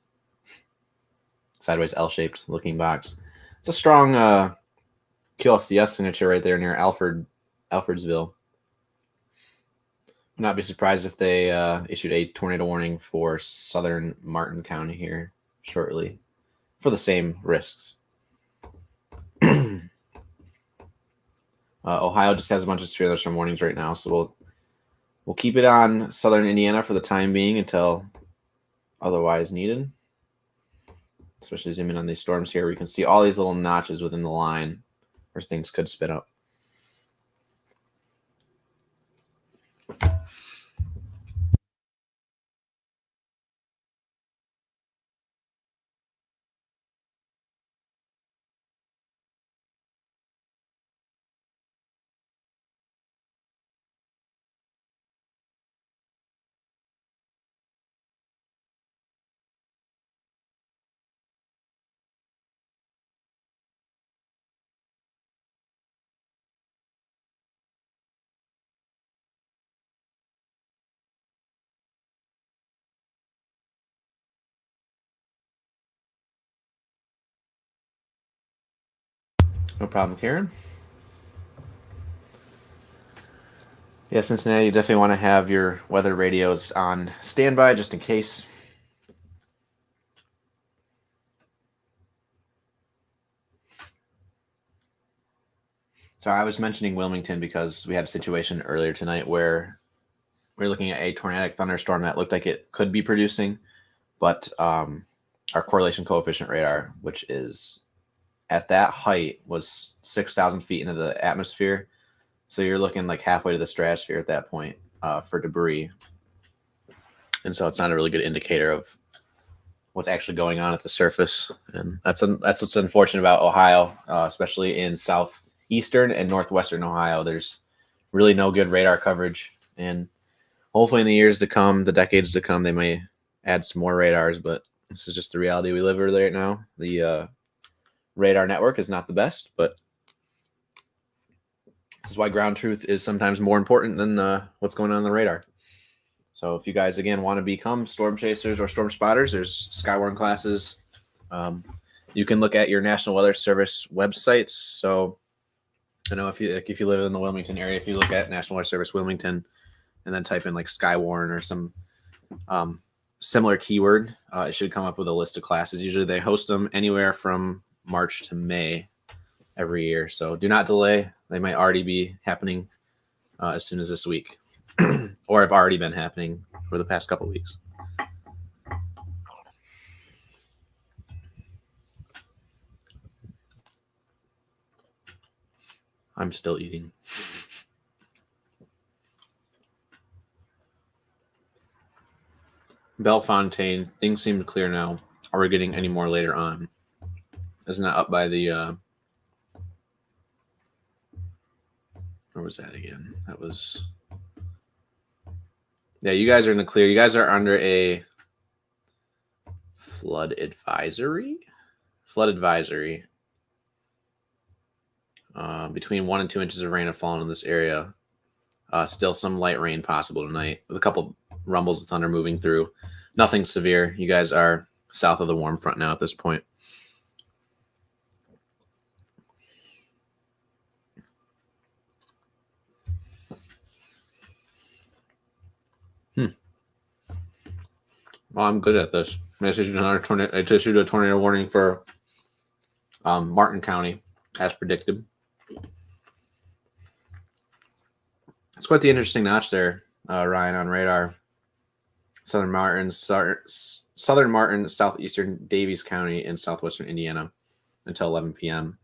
sideways L-shaped looking box. It's a strong QLCS signature right there near Alfredsville. Would not be surprised if they issued a tornado warning for southern Martin County here shortly for the same risks. Ohio just has a bunch of severe thunderstorm warnings right now, so we'll keep it on southern Indiana for the time being until otherwise needed. Especially zoom in on these storms here, where you can see all these little notches within the line where things could spin up. No problem, Karen. Yeah, Cincinnati, you definitely want to have your weather radios on standby just in case. So I was mentioning Wilmington because we had a situation earlier tonight where we were looking at a tornadic thunderstorm that looked like it could be producing, but our correlation coefficient radar, which is at that height was 6,000 feet into the atmosphere. So you're looking like halfway to the stratosphere at that point for debris. And so it's not a really good indicator of what's actually going on at the surface. And that's what's unfortunate about Ohio, especially in southeastern and northwestern Ohio. There's really no good radar coverage. And hopefully in the years to come, the decades to come, they may add some more radars, but this is just the reality we live with right now. The radar network is not the best, but this is why ground truth is sometimes more important than what's going on in the radar. So if you guys, again, want to become storm chasers or storm spotters, there's Skywarn classes. You can look at your National Weather Service websites. So I know if you live in the Wilmington area, if you look at National Weather Service Wilmington and then type in like Skywarn or some similar keyword, it should come up with a list of classes. Usually they host them anywhere from March to May every year. So do not delay. They might already be happening as soon as this week or have already been happening for the past couple of weeks. I'm still eating. Bellefontaine, things seem clear now. Are we getting any more later on? Isn't that up by the where was that again? That was, yeah, you guys are in the clear. You guys are under a flood advisory. Between 1 and 2 inches of rain have fallen in this area. Still some light rain possible tonight with a couple rumbles of thunder moving through. Nothing severe. You guys are south of the warm front now at this point. Well, I'm good at this. I issued a tornado warning for Martin County, as predicted. It's quite the interesting notch there, Ryan, on radar. Southern Martin, southeastern Davies County, and southwestern Indiana until 11 p.m.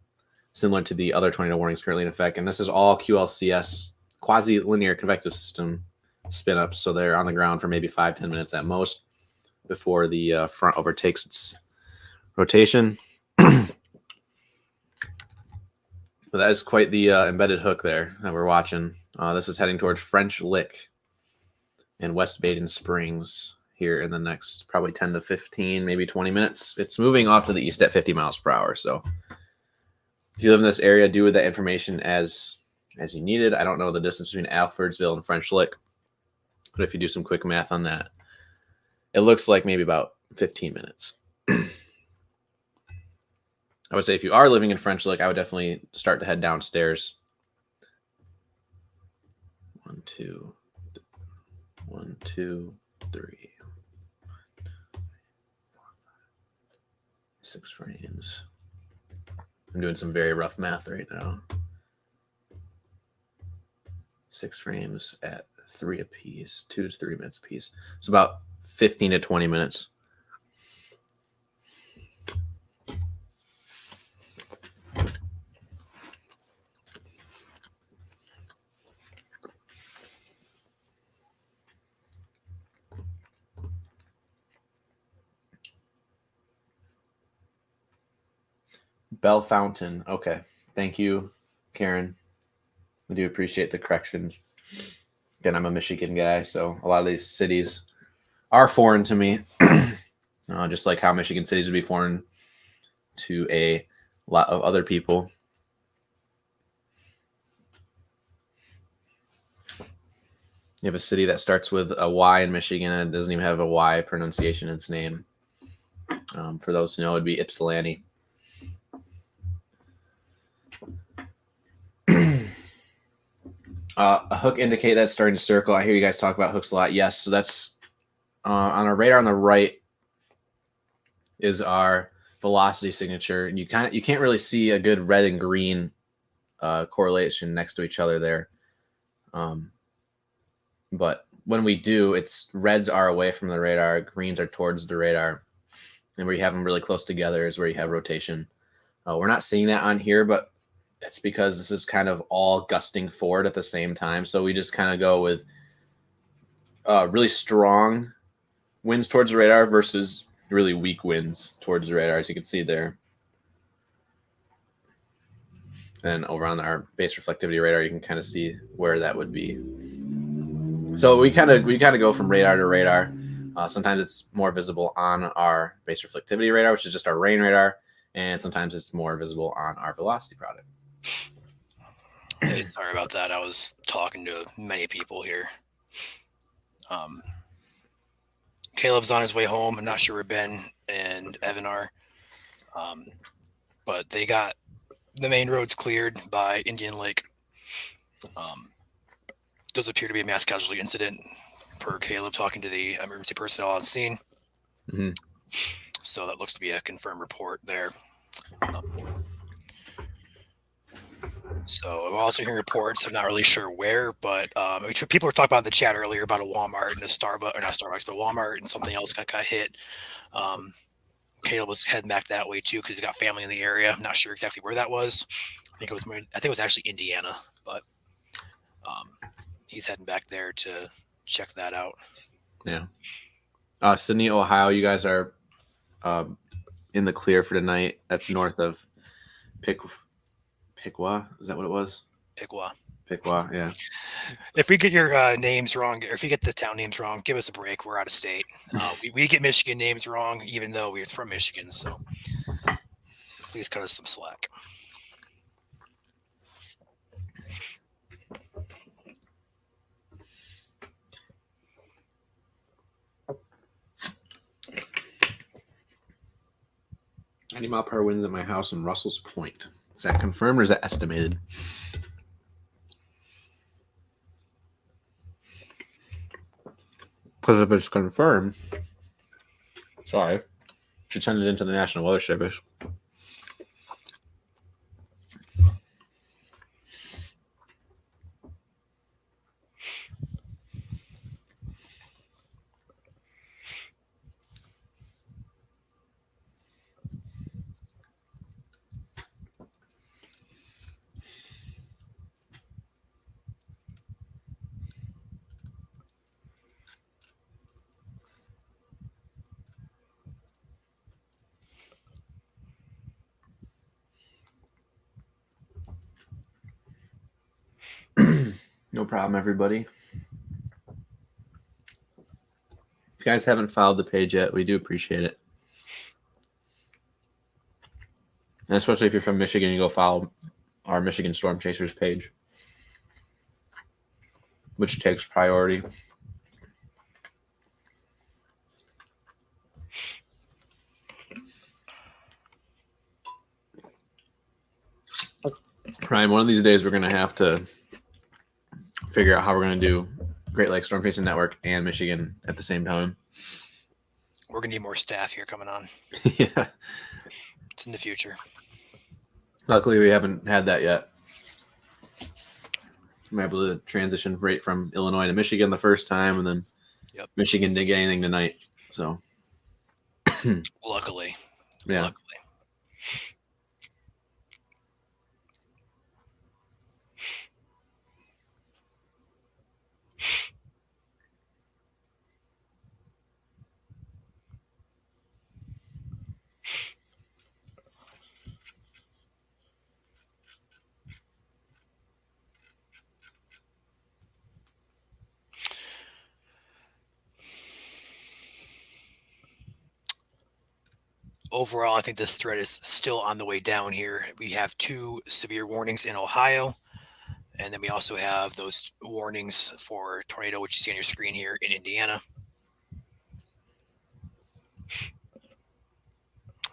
Similar to the other tornado warnings currently in effect. And this is all QLCS, quasi-linear convective system spin-ups. So they're on the ground for maybe 5-10 minutes at most before the front overtakes its rotation. But that is quite the embedded hook there that we're watching. This is heading towards French Lick and West Baden Springs here in the next probably 10 to 15, maybe 20 minutes. It's moving off to the east at 50 miles per hour. So if you live in this area, do with that information as you need it. I don't know the distance between Alfordsville and French Lick, but if you do some quick math on that, it looks like maybe about 15 minutes. I would say if you are living in French Lick, I would definitely start to head downstairs. 1, 2, 3, 6 frames. I'm doing some very rough math right now. 6 frames at 3 apiece, 2 to 3 minutes apiece. It's about 15 to 20 minutes. Bellefontaine. Okay. Thank you, Karen. I do appreciate the corrections. Again, I'm a Michigan guy, so a lot of these cities are foreign to me. Just like how Michigan cities would be foreign to a lot of other people. You have a city that starts with a Y in Michigan and it doesn't even have a Y pronunciation in its name. For those who know, it'd be Ypsilanti. A hook indicate that's starting to circle. I hear you guys talk about hooks a lot. Yes, so that's on our radar on the right is our velocity signature. And you can't really see a good red and green correlation next to each other there. But when we do, it's reds are away from the radar, greens are towards the radar. and where you have them really close together is where you have rotation. We're not seeing that on here, but it's because this is kind of all gusting forward at the same time. So we just kind of go with really strong winds towards the radar versus really weak winds towards the radar, as you can see there. And over on our base reflectivity radar, you can kind of see where that would be. So we kind of go from radar to radar. Sometimes it's more visible on our base reflectivity radar, which is just our rain radar, and sometimes it's more visible on our velocity product. Hey, sorry about that. I was talking to many people here. Caleb's on his way home. I'm not sure where Ben and Evan are, but they got the main roads cleared by Indian Lake. Does appear to be a mass casualty incident, per Caleb talking to the emergency personnel on scene. Mm-hmm. So that looks to be a confirmed report there. So we're also hearing reports. I'm not really sure where, but people were talking about in the chat earlier about a Walmart and a Starbucks, or not Starbucks, but Walmart and something else got hit. Caleb was heading back that way too because he's got family in the area. I'm not sure exactly where that was. I think it was actually Indiana, but he's heading back there to check that out. Yeah. Sydney, Ohio, you guys are in the clear for tonight. That's north of Piqua. Is that what it was? Piqua, yeah. If we get your names wrong, or if you get the town names wrong, give us a break. We're out of state. We get Michigan names wrong, even though we're from Michigan. So please cut us some slack. Any mile per hour winds at my house in Russell's Point. Is that confirmed or is that estimated? Because if it's confirmed, should send it into the National Weather Service. No problem, everybody. If you guys haven't followed the page yet, we do appreciate it. And especially if you're from Michigan, you go follow our Michigan Storm Chasers page, which takes priority. Ryan, one of these days we're going to have to figure out how we're going to do Great Lakes Storm Chasing Network and Michigan at the same time. We're going to need more staff here coming on. Yeah. It's in the future. Luckily, we haven't had that yet. I'm able to transition right from Illinois to Michigan the first time, and then Michigan didn't get anything tonight. So, luckily. Yeah. Luckily. Overall, I think this threat is still on the way down here. We have 2 severe warnings in Ohio, and then we also have those warnings for tornado, which you see on your screen here in Indiana.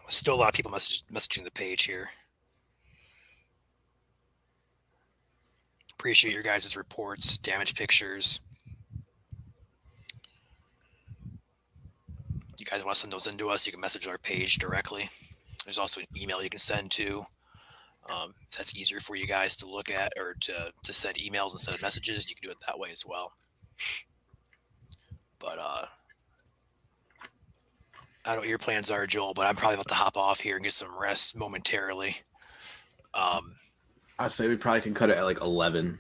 Still a lot of people messaging the page here. Appreciate your guys' reports, damage pictures. You guys want to send those in to us, you can message our page directly. There's also an email you can send to. If that's easier for you guys to look at or to send emails instead of messages, you can do it that way as well. But I don't know what your plans are, Joel, but I'm probably about to hop off here and get some rest momentarily. I say we probably can cut it at like 11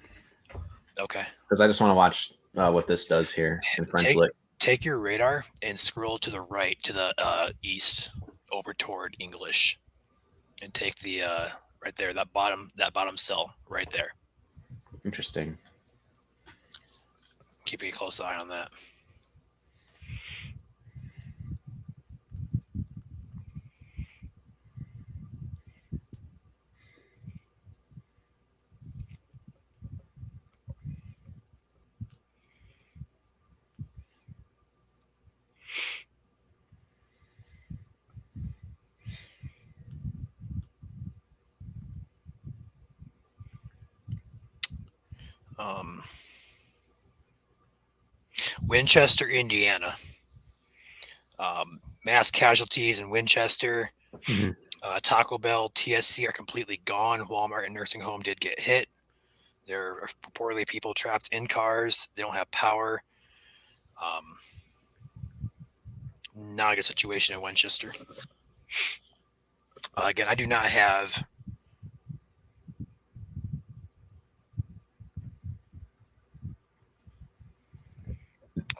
Okay. because I just want to watch what this does here in French Lick. Take your radar and scroll to the right, to the east, over toward English, and take the right there, that bottom cell right there. Interesting. Keeping a close eye on that. Winchester, Indiana. Mass casualties in Winchester. Mhm. Taco Bell, TSC are completely gone. Walmart and nursing home did get hit. There are reportedly people trapped in cars. They don't have power. Not a good situation in Winchester. Again, I do not have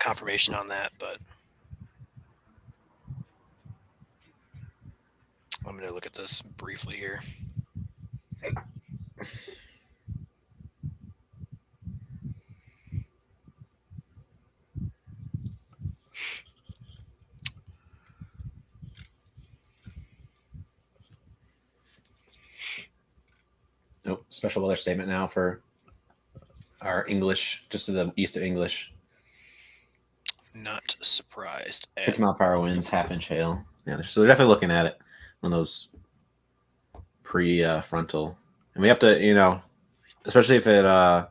confirmation on that, but I'm going to look at this briefly here. Nope. Special weather statement now for our English, just to the east of English. Not surprised. 50 mile per hour winds, half-inch hail. Yeah, so they're definitely looking at it on those pre-frontal. And we have to, especially if it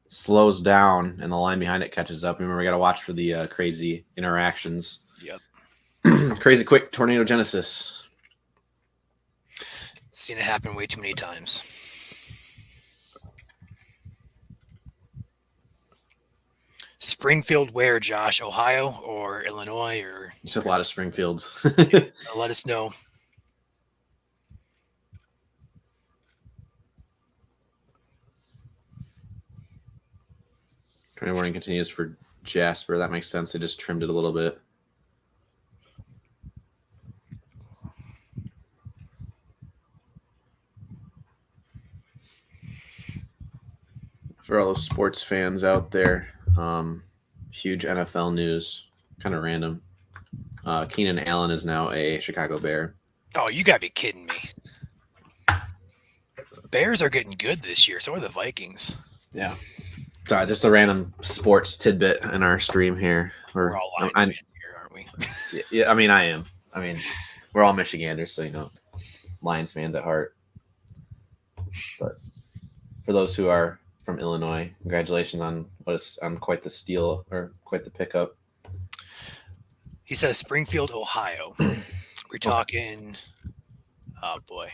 slows down and the line behind it catches up. Remember, we got to watch for the crazy interactions. Yep. Crazy quick tornado genesis. Seen it happen way too many times. Springfield where, Josh? Ohio or Illinois? Or There's a lot of Springfields. let us know. Tornado warning continues for Jasper. That makes sense. They just trimmed it a little bit. For all those sports fans out there, huge NFL news, kind of random. Keenan Allen is now a Chicago Bear. Oh, you gotta be kidding me. Bears are getting good this year. So are the Vikings. Yeah. Sorry, just a random sports tidbit in our stream here. We're all Lions fans here, aren't we? Yeah, I mean, I am. I mean, we're all Michiganders, so Lions fans at heart. But for those who are from Illinois, congratulations on quite the steal or quite the pickup. He says Springfield, Ohio. We're talking. Oh boy,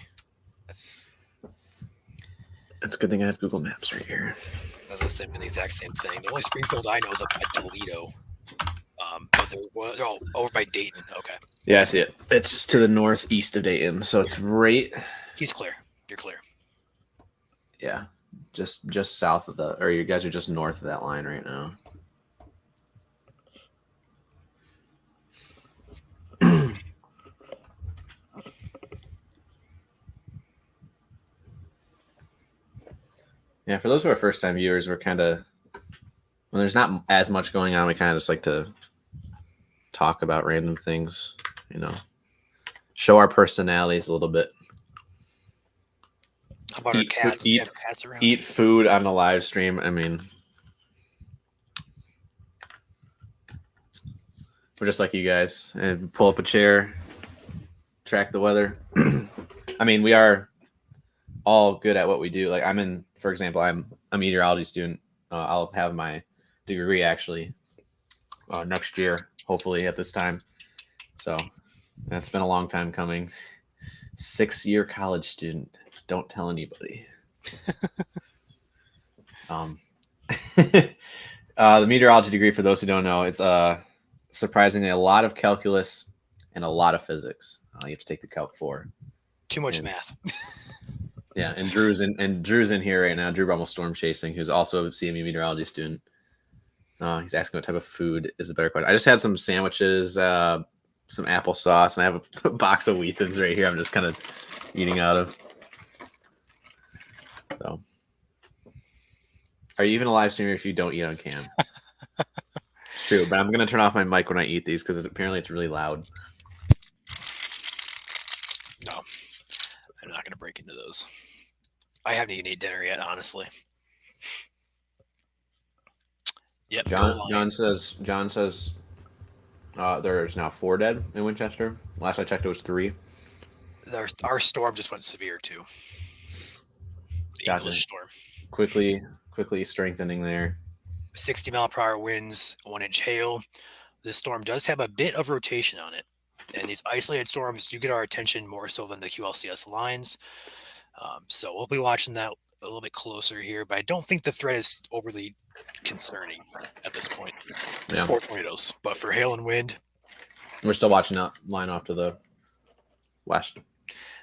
It's a good thing I have Google Maps right here. I was gonna say the exact same thing. The only Springfield I know is up by Toledo. But they're all over by Dayton. Okay, Yeah, I see it. It's to the northeast of Dayton, so it's right. he's clear. You're clear. Yeah, just south of or you guys are just north of that line right now. Yeah, for those who are first-time viewers, we're kind of when there's not as much going on, we kind of just like to talk about random things, show our personalities a little bit. How about our cats? We have cats around. Eat food on the live stream. I mean, we're just like you guys. And pull up a chair, track the weather. I mean, we are all good at what we do. Like for example, I'm a meteorology student. I'll have my degree actually next year, hopefully at this time. So that's been a long time coming. 6-year college student. Don't tell anybody. The meteorology degree, for those who don't know, it's surprisingly a lot of calculus and a lot of physics. You have to take the Calc 4. Too much And- math. Yeah, and Drew's in here right now. Drew Brummel storm chasing, who's also a CMU meteorology student. He's asking what type of food is the better question. I just had some sandwiches, some applesauce, and I have a box of Wheatons right here. I'm just kind of eating out of. So, are you even a live streamer if you don't eat on cam? It's true, but I'm gonna turn off my mic when I eat these because apparently it's really loud. No, I'm not going to break into those. I haven't even eaten dinner yet, honestly. Yep. John says there's now 4 dead in Winchester. Last I checked, it was 3. Our storm just went severe too. The Gotcha. English storm. Quickly strengthening there. 60-mile-per-hour winds, 1-inch hail. This storm does have a bit of rotation on it. And these isolated storms do get our attention more so than the QLCS lines. So we'll be watching that a little bit closer here, but I don't think the threat is overly concerning at this point. Yeah. For tornadoes, but for hail and wind, We're still watching that line off to the west.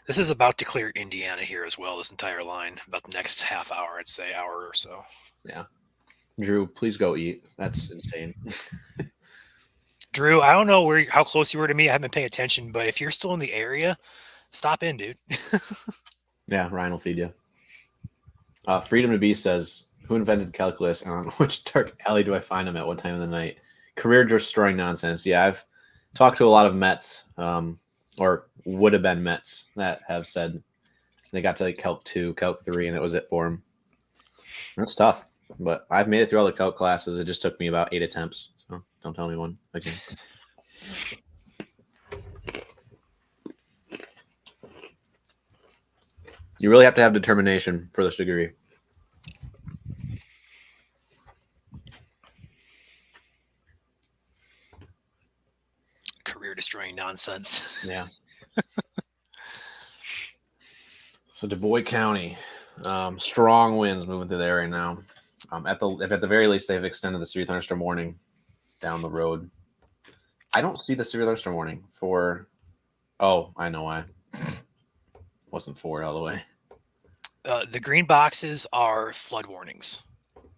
this is about to clear Indiana here as well, this entire line, about the next half hour, I'd say, hour or so. Yeah. Drew, please go eat. That's insane. Drew, I don't know how close you were to me. I haven't been paying attention, but if you're still in the area, stop in, dude. Yeah, Ryan will feed you. Freedom to Be says, who invented calculus and on which dark alley do I find him at what time of the night? Career destroying nonsense. Yeah, I've talked to a lot of Mets, or would have been Mets, that have said they got to like Calc 2, Calc 3, and it was it for them. That's tough, but I've made it through all the Calc classes. It just took me about 8 attempts. So don't tell anyone again. You really have to have determination for this degree. Career destroying nonsense. Yeah. So Du Bois County, strong winds moving through there right now. At the very least, they've extended the severe thunderstorm warning down the road. I don't see the severe thunderstorm warning for. Oh, I know why. Wasn't for it all the way. The green boxes are flood warnings.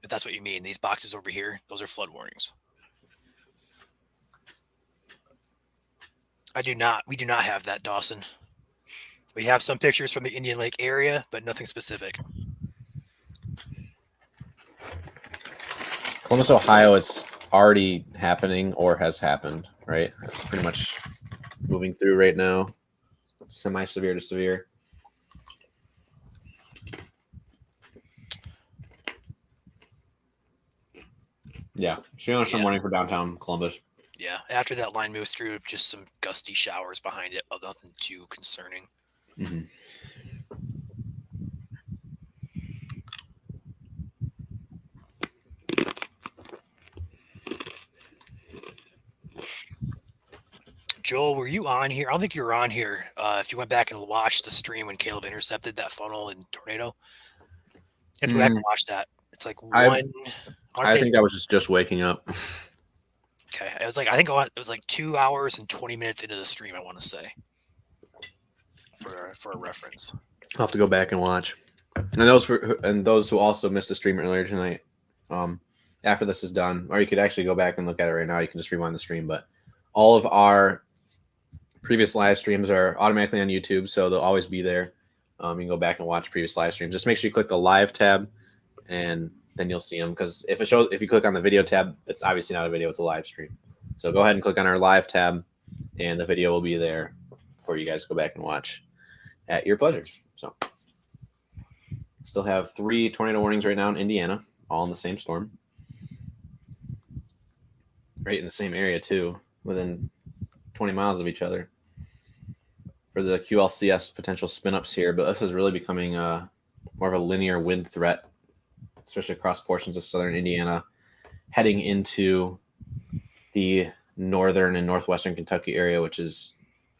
If that's what you mean, these boxes over here, those are flood warnings. We do not have that, Dawson. We have some pictures from the Indian Lake area, but nothing specific. Columbus, Ohio, it's already happening or has happened, right? It's pretty much moving through right now. Semi-severe to severe. Yeah, thunderstorm warning for downtown Columbus. Yeah, after that line moves through, just some gusty showers behind it, but nothing too concerning. Mm-hmm. Joel, were you on here? I don't think you were on here. If you went back and watched the stream when Caleb intercepted that funnel in Tornado, you have to go back and watch that. It's like I think I was just waking up. Okay, I think it was like 2 hours and 20 minutes into the stream. I want to say, for a reference. I'll have to go back and watch. And those who also missed the stream earlier tonight, after this is done, or you could actually go back and look at it right now. You can just rewind the stream, but all of our previous live streams are automatically on YouTube, so they'll always be there. You can go back and watch previous live streams. Just make sure you click the live tab, and then you'll see them. Because if you click on the video tab, it's obviously not a video; it's a live stream. So go ahead and click on our live tab, and the video will be there for you guys to go back and watch at your pleasure. So, still have 3 tornado warnings right now in Indiana, all in the same storm, right in the same area too, within 20 miles of each other. For the QLCS potential spin-ups here, but this is really becoming more of a linear wind threat, especially across portions of southern Indiana, heading into the northern and northwestern Kentucky area, which is,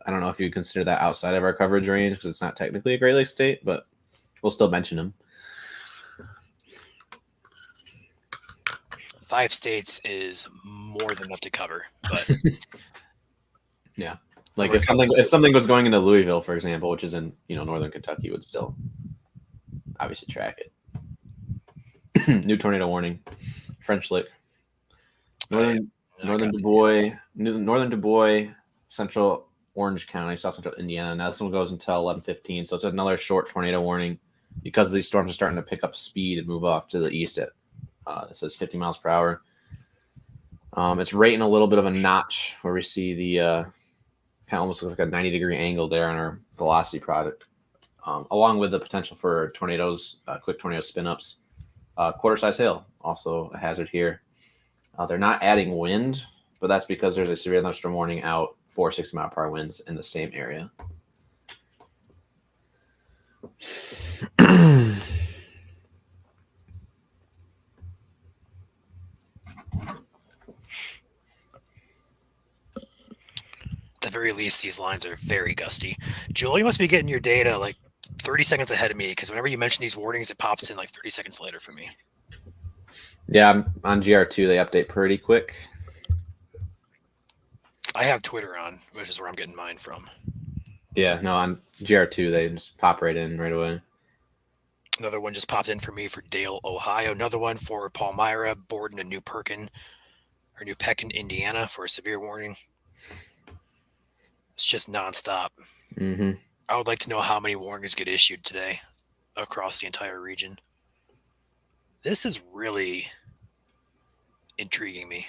I don't know if you consider that outside of our coverage range because it's not technically a Great Lakes state, but we'll still mention them. 5 states is more than enough to cover, but Yeah. Like We're if coming something was going into Louisville, for example, which is in northern Kentucky, would still obviously track it. New tornado warning, French Lick, northern Du Bois, central Orange County, south central Indiana. Now this one goes until 11:15, so it's another short tornado warning because these storms are starting to pick up speed and move off to the east at it says 50 miles per hour. It's rating a little bit of a notch where we see the kind of almost looks like a 90-degree angle there on our velocity product, along with the potential for tornadoes, quick tornado spin-ups. Quarter-size hail, also a hazard here. They're not adding wind, but that's because there's a severe thunderstorm warning out for 60-mile-per-hour winds in the same area. At the very least, these lines are very gusty. Joel, you must be getting your data like 30 seconds ahead of me because whenever you mention these warnings, it pops in like 30 seconds later for me. Yeah, on GR2, they update pretty quick. I have Twitter on, which is where I'm getting mine from. Yeah, no, on GR2, they just pop right in right away. Another one just popped in for me for Dale, Ohio. Another one for Palmyra, Borden, and New Pekin, Indiana for a severe warning. It's just nonstop. Mm-hmm. I would like to know how many warnings get issued today across the entire region. This is really intriguing me.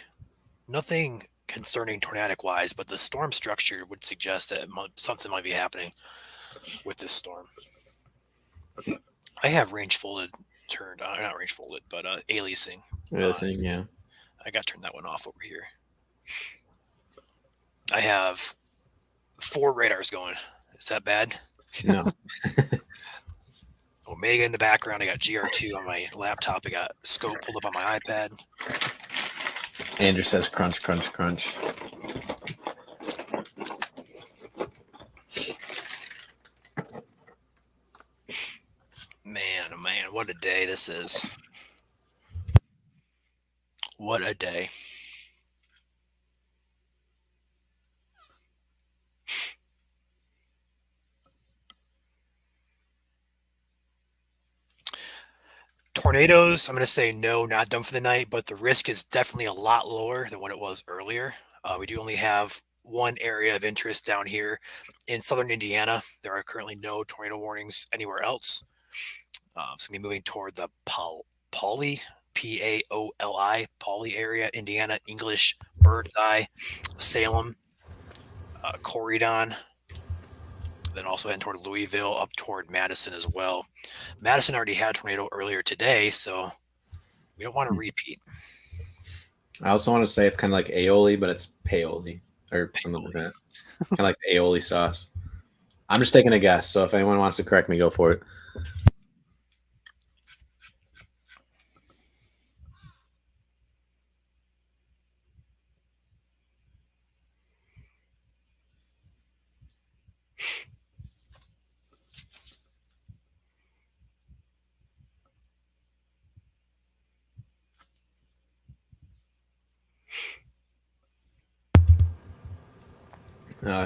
Nothing concerning tornadic wise, but the storm structure would suggest that something might be happening with this storm. I have range folded turned on, not range folded, but aliasing. Aliasing, yeah. I got to turn that one off over here. I have 4 radars going. Is that bad? No. Omega in the background. I got GR2 on my laptop. I got scope pulled up on my iPad. Andrew says crunch, crunch, crunch. Man, oh man, what a day this is. What a day. Tornadoes, I'm going to say no, not done for the night, but the risk is definitely a lot lower than what it was earlier. We do only have one area of interest down here in southern Indiana. There are currently no tornado warnings anywhere else. So I'm going to be moving toward the Pauli, Paoli, Pauli area, Indiana, English, Birdseye, Salem, Corydon. Then also heading toward Louisville, up toward Madison as well. Madison already had a tornado earlier today, so we don't want to repeat. I also want to say it's kind of like aioli, but it's paoli or something like that. Kind of like the aioli sauce. I'm just taking a guess, so if anyone wants to correct me, go for it.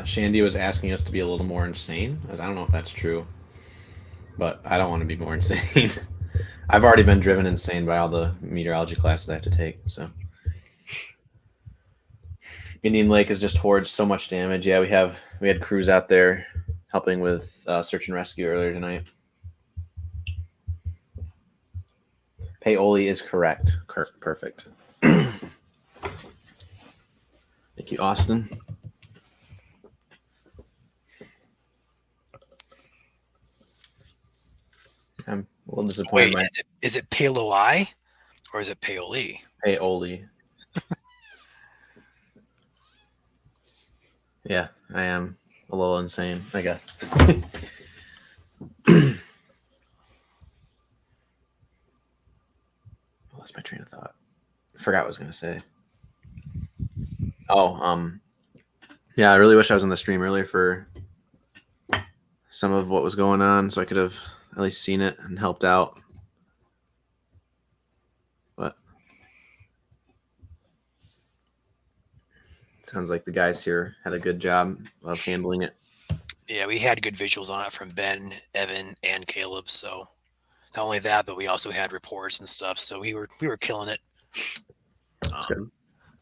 Shandy was asking us to be a little more insane. I don't know if that's true, but I don't want to be more insane. I've already been driven insane by all the meteorology classes I have to take. So Indian Lake has just hoarded so much damage. Yeah, we had crews out there helping with search and rescue earlier tonight. Paoli is correct. Perfect. Thank you, Austin. I'm a little disappointed. Wait, is it Paoli or is it Paoli? Paoli. Yeah, I am a little insane, I guess. Lost my train of thought. I forgot what I was gonna say. Yeah, I really wish I was in the stream earlier for some of what was going on, so I could have at least seen it and helped out. But Sounds like the guys here had a good job of handling it. Yeah, we had good visuals on it from Ben, Evan, and Caleb. So not only that, but we also had reports and stuff. So we were killing it. good.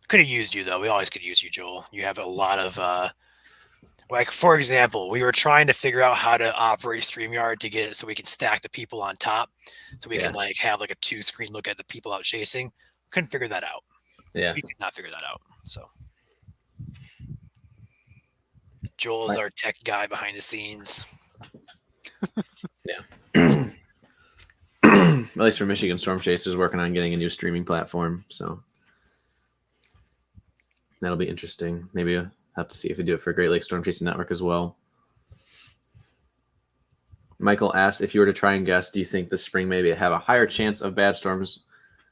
Could have used you though. We always could use you, Joel. You have a lot of like, for example, we were trying to figure out how to operate StreamYard to get it so we can stack the people on top, so we can like have like a 2-screen look at the people out chasing. Couldn't figure that out. Yeah. We could not figure that out. So Joel is our tech guy behind the scenes. At least for Michigan Storm Chasers, working on getting a new streaming platform. So that'll be interesting. Maybe I'll have to see if we do it for Great Lakes Storm Chasing Network as well. Michael asks, if you were to try and guess, do you think this spring maybe have a higher chance of bad storms?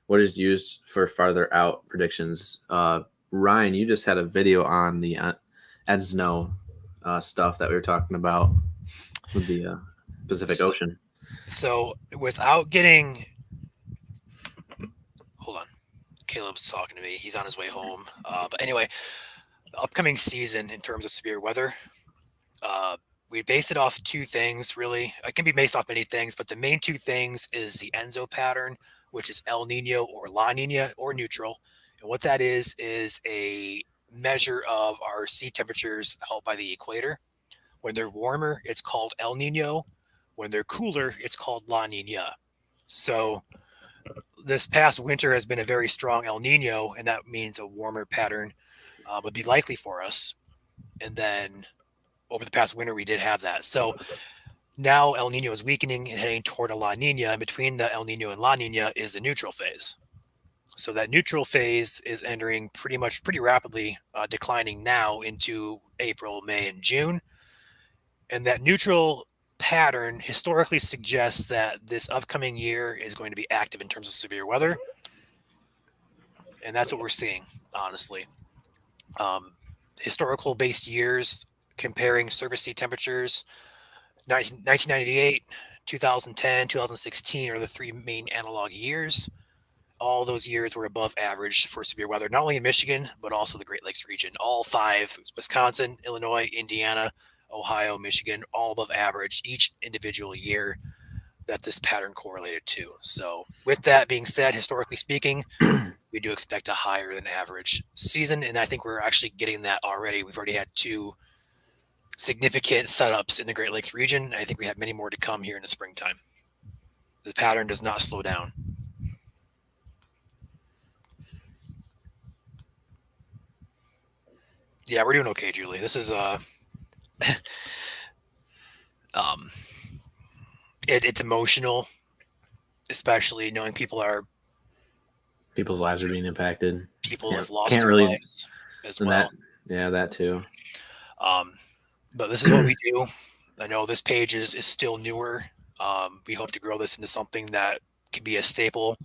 What is used for farther out predictions? Ryan, you just had a video on the EDSNO stuff that we were talking about with the Pacific Ocean. So without getting, hold on, Caleb's talking to me. He's on his way home. But anyway, the upcoming season in terms of severe weather, we base it off two things, really. It can be based off many things, but the main two things is the ENSO pattern, which is El Nino or La Nina or neutral. And what that is a measure of our sea temperatures held by the equator. When they're warmer, it's called El Nino. When they're cooler, it's called La Nina. So this past winter has been a very strong El Nino, and that means a warmer pattern would be likely for us. And then over the past winter, we did have that. So now El Nino is weakening and heading toward a La Nina. And between the El Nino and La Nina is the neutral phase. So that neutral phase is entering pretty rapidly, declining now into April, May, and June. And that neutral pattern historically suggests that this upcoming year is going to be active in terms of severe weather. And that's what we're seeing, honestly. Historical based years comparing surface sea temperatures, 1998, 2010, 2016 are the three main analog years. All those years were above average for severe weather, not only in Michigan, but also the Great Lakes region. All five, Wisconsin, Illinois, Indiana, Ohio, Michigan, all above average each individual year that this pattern correlated to. So with that being said, historically speaking, we do expect a higher than average season. And I think we're actually getting that already. We've already had two significant setups in the Great Lakes region. I think we have many more to come here in the springtime. The pattern does not slow down. Yeah, we're doing okay, Julie. This is it's emotional, especially knowing people's lives are being impacted. People have lost Can't their really lives as well. That too. But this is what we do. I know this page is still newer. We hope to grow this into something that could be a staple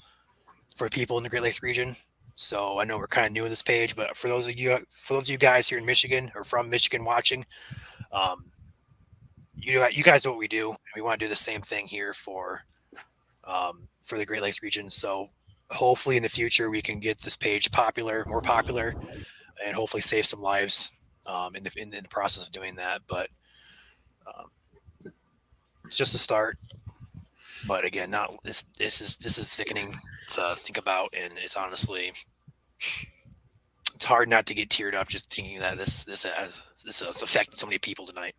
for people in the Great Lakes region. So I know we're kind of new in this page, but for those of you guys here in Michigan or from Michigan watching, you guys know what we do. We want to do the same thing here for the Great Lakes region. So hopefully in the future we can get this page more popular, and hopefully save some lives in the process of doing that. But it's just a start. But again, this is sickening to think about, and it's honestly, it's hard not to get teared up just thinking that this has affected so many people tonight.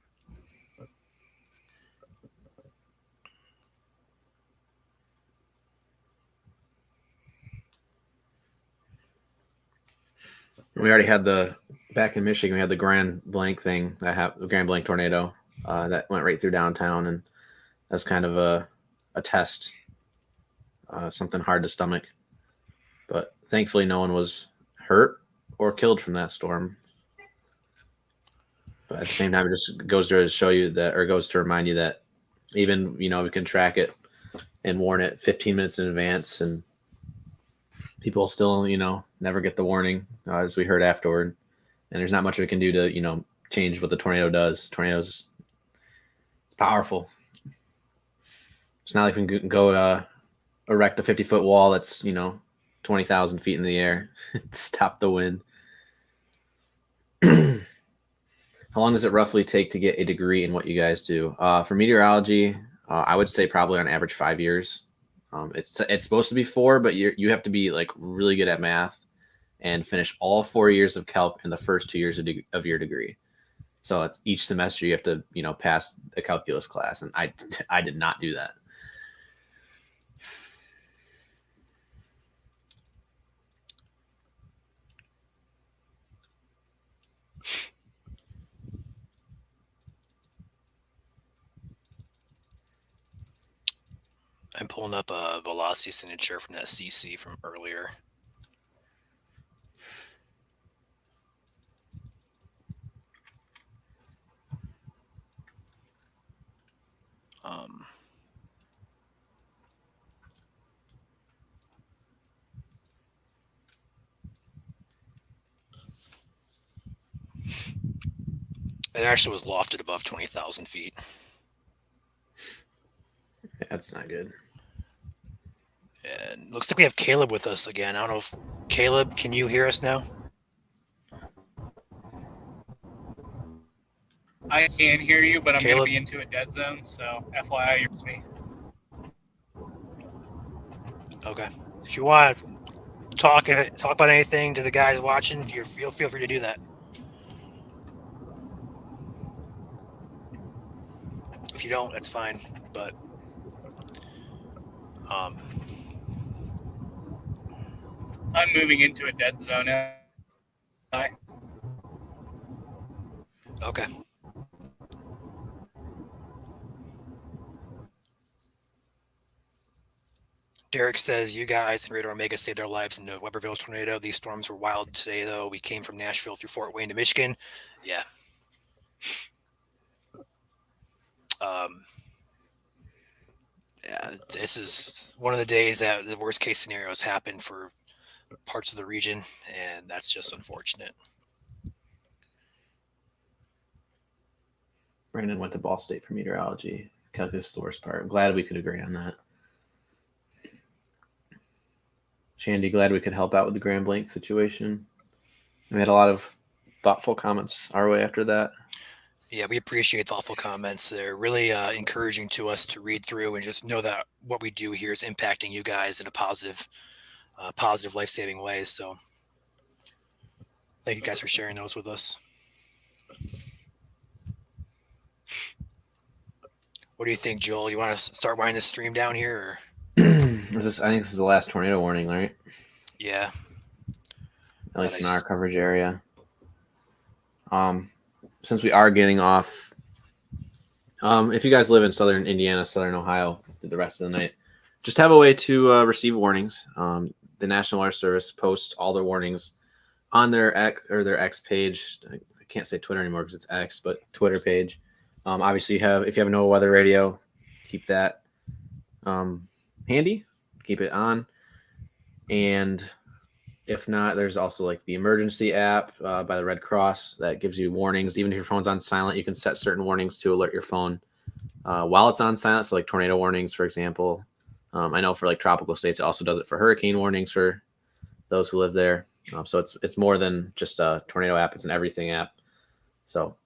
We already had back in Michigan, we had the Grand Blanc thing. The Grand Blanc tornado that went right through downtown, and that's kind of a test, something hard to stomach. But thankfully, no one was hurt or killed from that storm. But at the same time, it just goes to show you that, or goes to remind you that even, we can track it and warn it 15 minutes in advance, and people still, never get the warning, as we heard afterward. And there's not much we can do to, change what the tornado does. It's powerful. It's not like we can go erect a 50-foot wall that's, 20,000 feet in the air, stop the wind. How long does it roughly take to get a degree in what you guys do? For meteorology, I would say probably on average 5 years. It's supposed to be 4, but you have to be like really good at math and finish all 4 years of calc in the first 2 years of your degree. So it's each semester you have to pass a calculus class, and I did not do that. I'm pulling up a velocity signature from that CC from earlier. It actually was lofted above 20,000 feet. That's not good. And looks like we have Caleb with us again. I don't know if Caleb, can you hear us now? I can hear you, but I'm going to Caleb? be into a dead zone, so FYI, you're with me. Okay. If you want to talk about anything to the guys watching, feel free to do that. If you don't, that's fine. But I'm moving into a dead zone. okay. Derek says, you guys and Radar Omega saved our lives in the Weberville tornado. These storms were wild today, though. We came from Nashville through Fort Wayne to Michigan. Yeah. Yeah, this is one of the days that the worst case scenarios happen for parts of the region, and that's just unfortunate. Brandon went to Ball State for meteorology. Calculus is the worst part. I'm glad we could agree on that. Shandy, glad we could help out with the Grand Blanc situation. We had a lot of thoughtful comments our way after that. Yeah, we appreciate thoughtful comments. They're really encouraging to us to read through and just know that what we do here is impacting you guys in a positive, life-saving way. So thank you guys for sharing those with us. What do you think, Joel? You want to start winding this stream down here? Or? I think this is the last tornado warning, right? Yeah. At least in our coverage area. Since we are getting off, if you guys live in southern Indiana, southern Ohio, the rest of the night, just have a way to receive warnings. The National Weather Service posts all their warnings on their X page. I can't say Twitter anymore because it's X, but Twitter page. Obviously, if you have a NOAA weather radio, keep that handy. Keep it on. And if not, there's also like the emergency app by the Red Cross that gives you warnings. Even if your phone's on silent, you can set certain warnings to alert your phone while it's on silent. So like tornado warnings, for example. I know for like tropical states, it also does it for hurricane warnings for those who live there. So it's more than just a tornado app. It's an everything app. So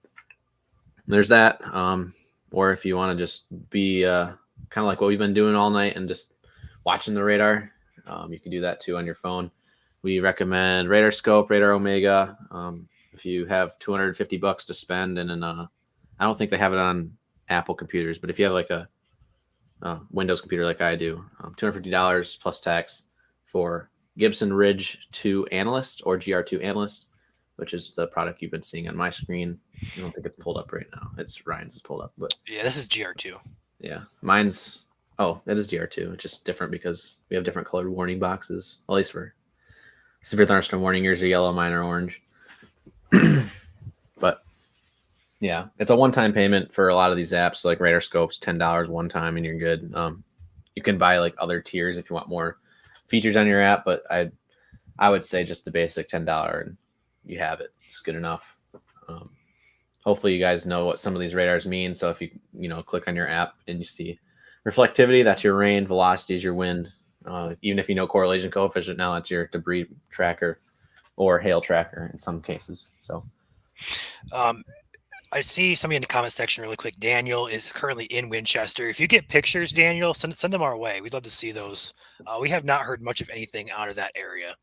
there's that. Or if you want to just be kind of like what we've been doing all night and just watching the radar, you can do that too on your phone. We recommend Radar Scope, Radar Omega. If you have $250 to spend, and I don't think they have it on Apple computers, but if you have like a Windows computer like I do, $250 plus tax for Gibson Ridge 2 Analyst or GR2 Analyst, which is the product you've been seeing on my screen. I don't think it's pulled up right now. Ryan's is pulled up, but yeah, this is GR2. Yeah, mine's. Oh, that is GR2. It's just different because we have different colored warning boxes, at least for severe thunderstorm warning. Yours are yellow, mine are orange. But yeah, it's a one-time payment for a lot of these apps. So like Radar Scope's $10 one time, and you're good. You can buy like other tiers if you want more features on your app, but I would say just the basic $10 and you have it. It's good enough. Hopefully you guys know what some of these radars mean. So if you click on your app and you see reflectivity, that's your rain. Velocity is your wind. Even if you know correlation coefficient, now that's your debris tracker or hail tracker in some cases. So I see somebody in the comment section really quick. Daniel is currently in Winchester. If you get pictures, Daniel, send them our way. We'd love to see those. We have not heard much of anything out of that area.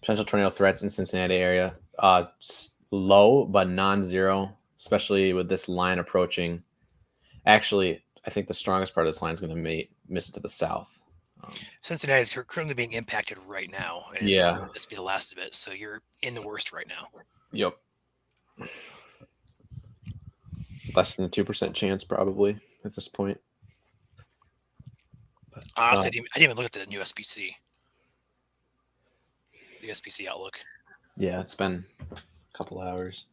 Potential tornado threats in Cincinnati area. Low, but non-zero, especially with this line approaching. Actually, I think the strongest part of this line is going to miss it to the south. Cincinnati is currently being impacted right now. And Yeah. This will be the last of it. So you're in the worst right now. Yep. Less than a 2% chance, probably, at this point. Honestly, I didn't even look at the new SPC. The SPC outlook. Yeah, it's been a couple hours.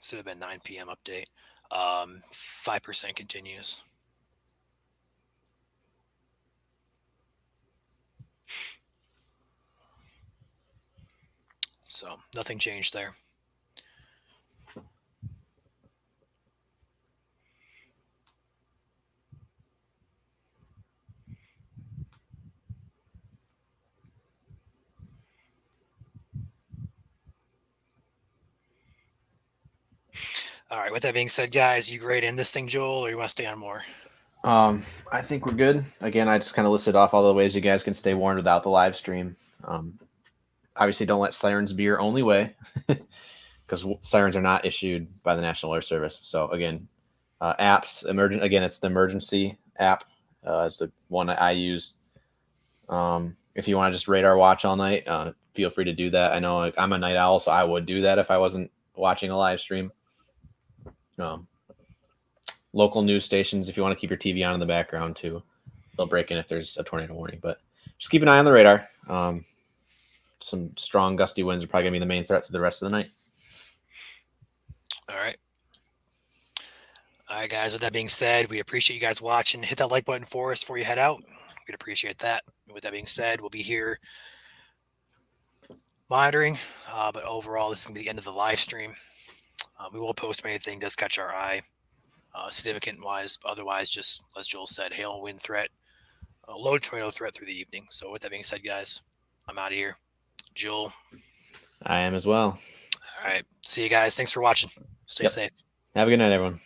Should have been 9 p.m. update. 5% continues. So nothing changed there. All right. With that being said, guys, you grade in this thing, Joel, or you want to stay on more? I think we're good. Again, I just kind of listed off all the ways you guys can stay warned without the live stream. Obviously, don't let sirens be your only way, because sirens are not issued by the National Weather Service. So again, apps, emergent. Again, it's the emergency app. It's the one that I use. If you want to just radar watch all night, feel free to do that. I know I'm a night owl, so I would do that if I wasn't watching a live stream. Local news stations, if you want to keep your TV on in the background too, they'll break in if there's a tornado warning. But just keep an eye on the radar. Some strong gusty winds are probably gonna be the main threat for the rest of the night. All right. All right, guys. With that being said, we appreciate you guys watching. Hit that like button for us before you head out. We'd appreciate that. With that being said, we'll be here monitoring. But overall, this is gonna be the end of the live stream. We will post if anything does catch our eye. Significant wise, otherwise, just as Joel said, hail and wind threat, low tornado threat through the evening. So, with that being said, guys, I'm out of here. Joel, I am as well. all right, see you guys. Thanks for watching. Stay Yep. safe. Have a good night, everyone.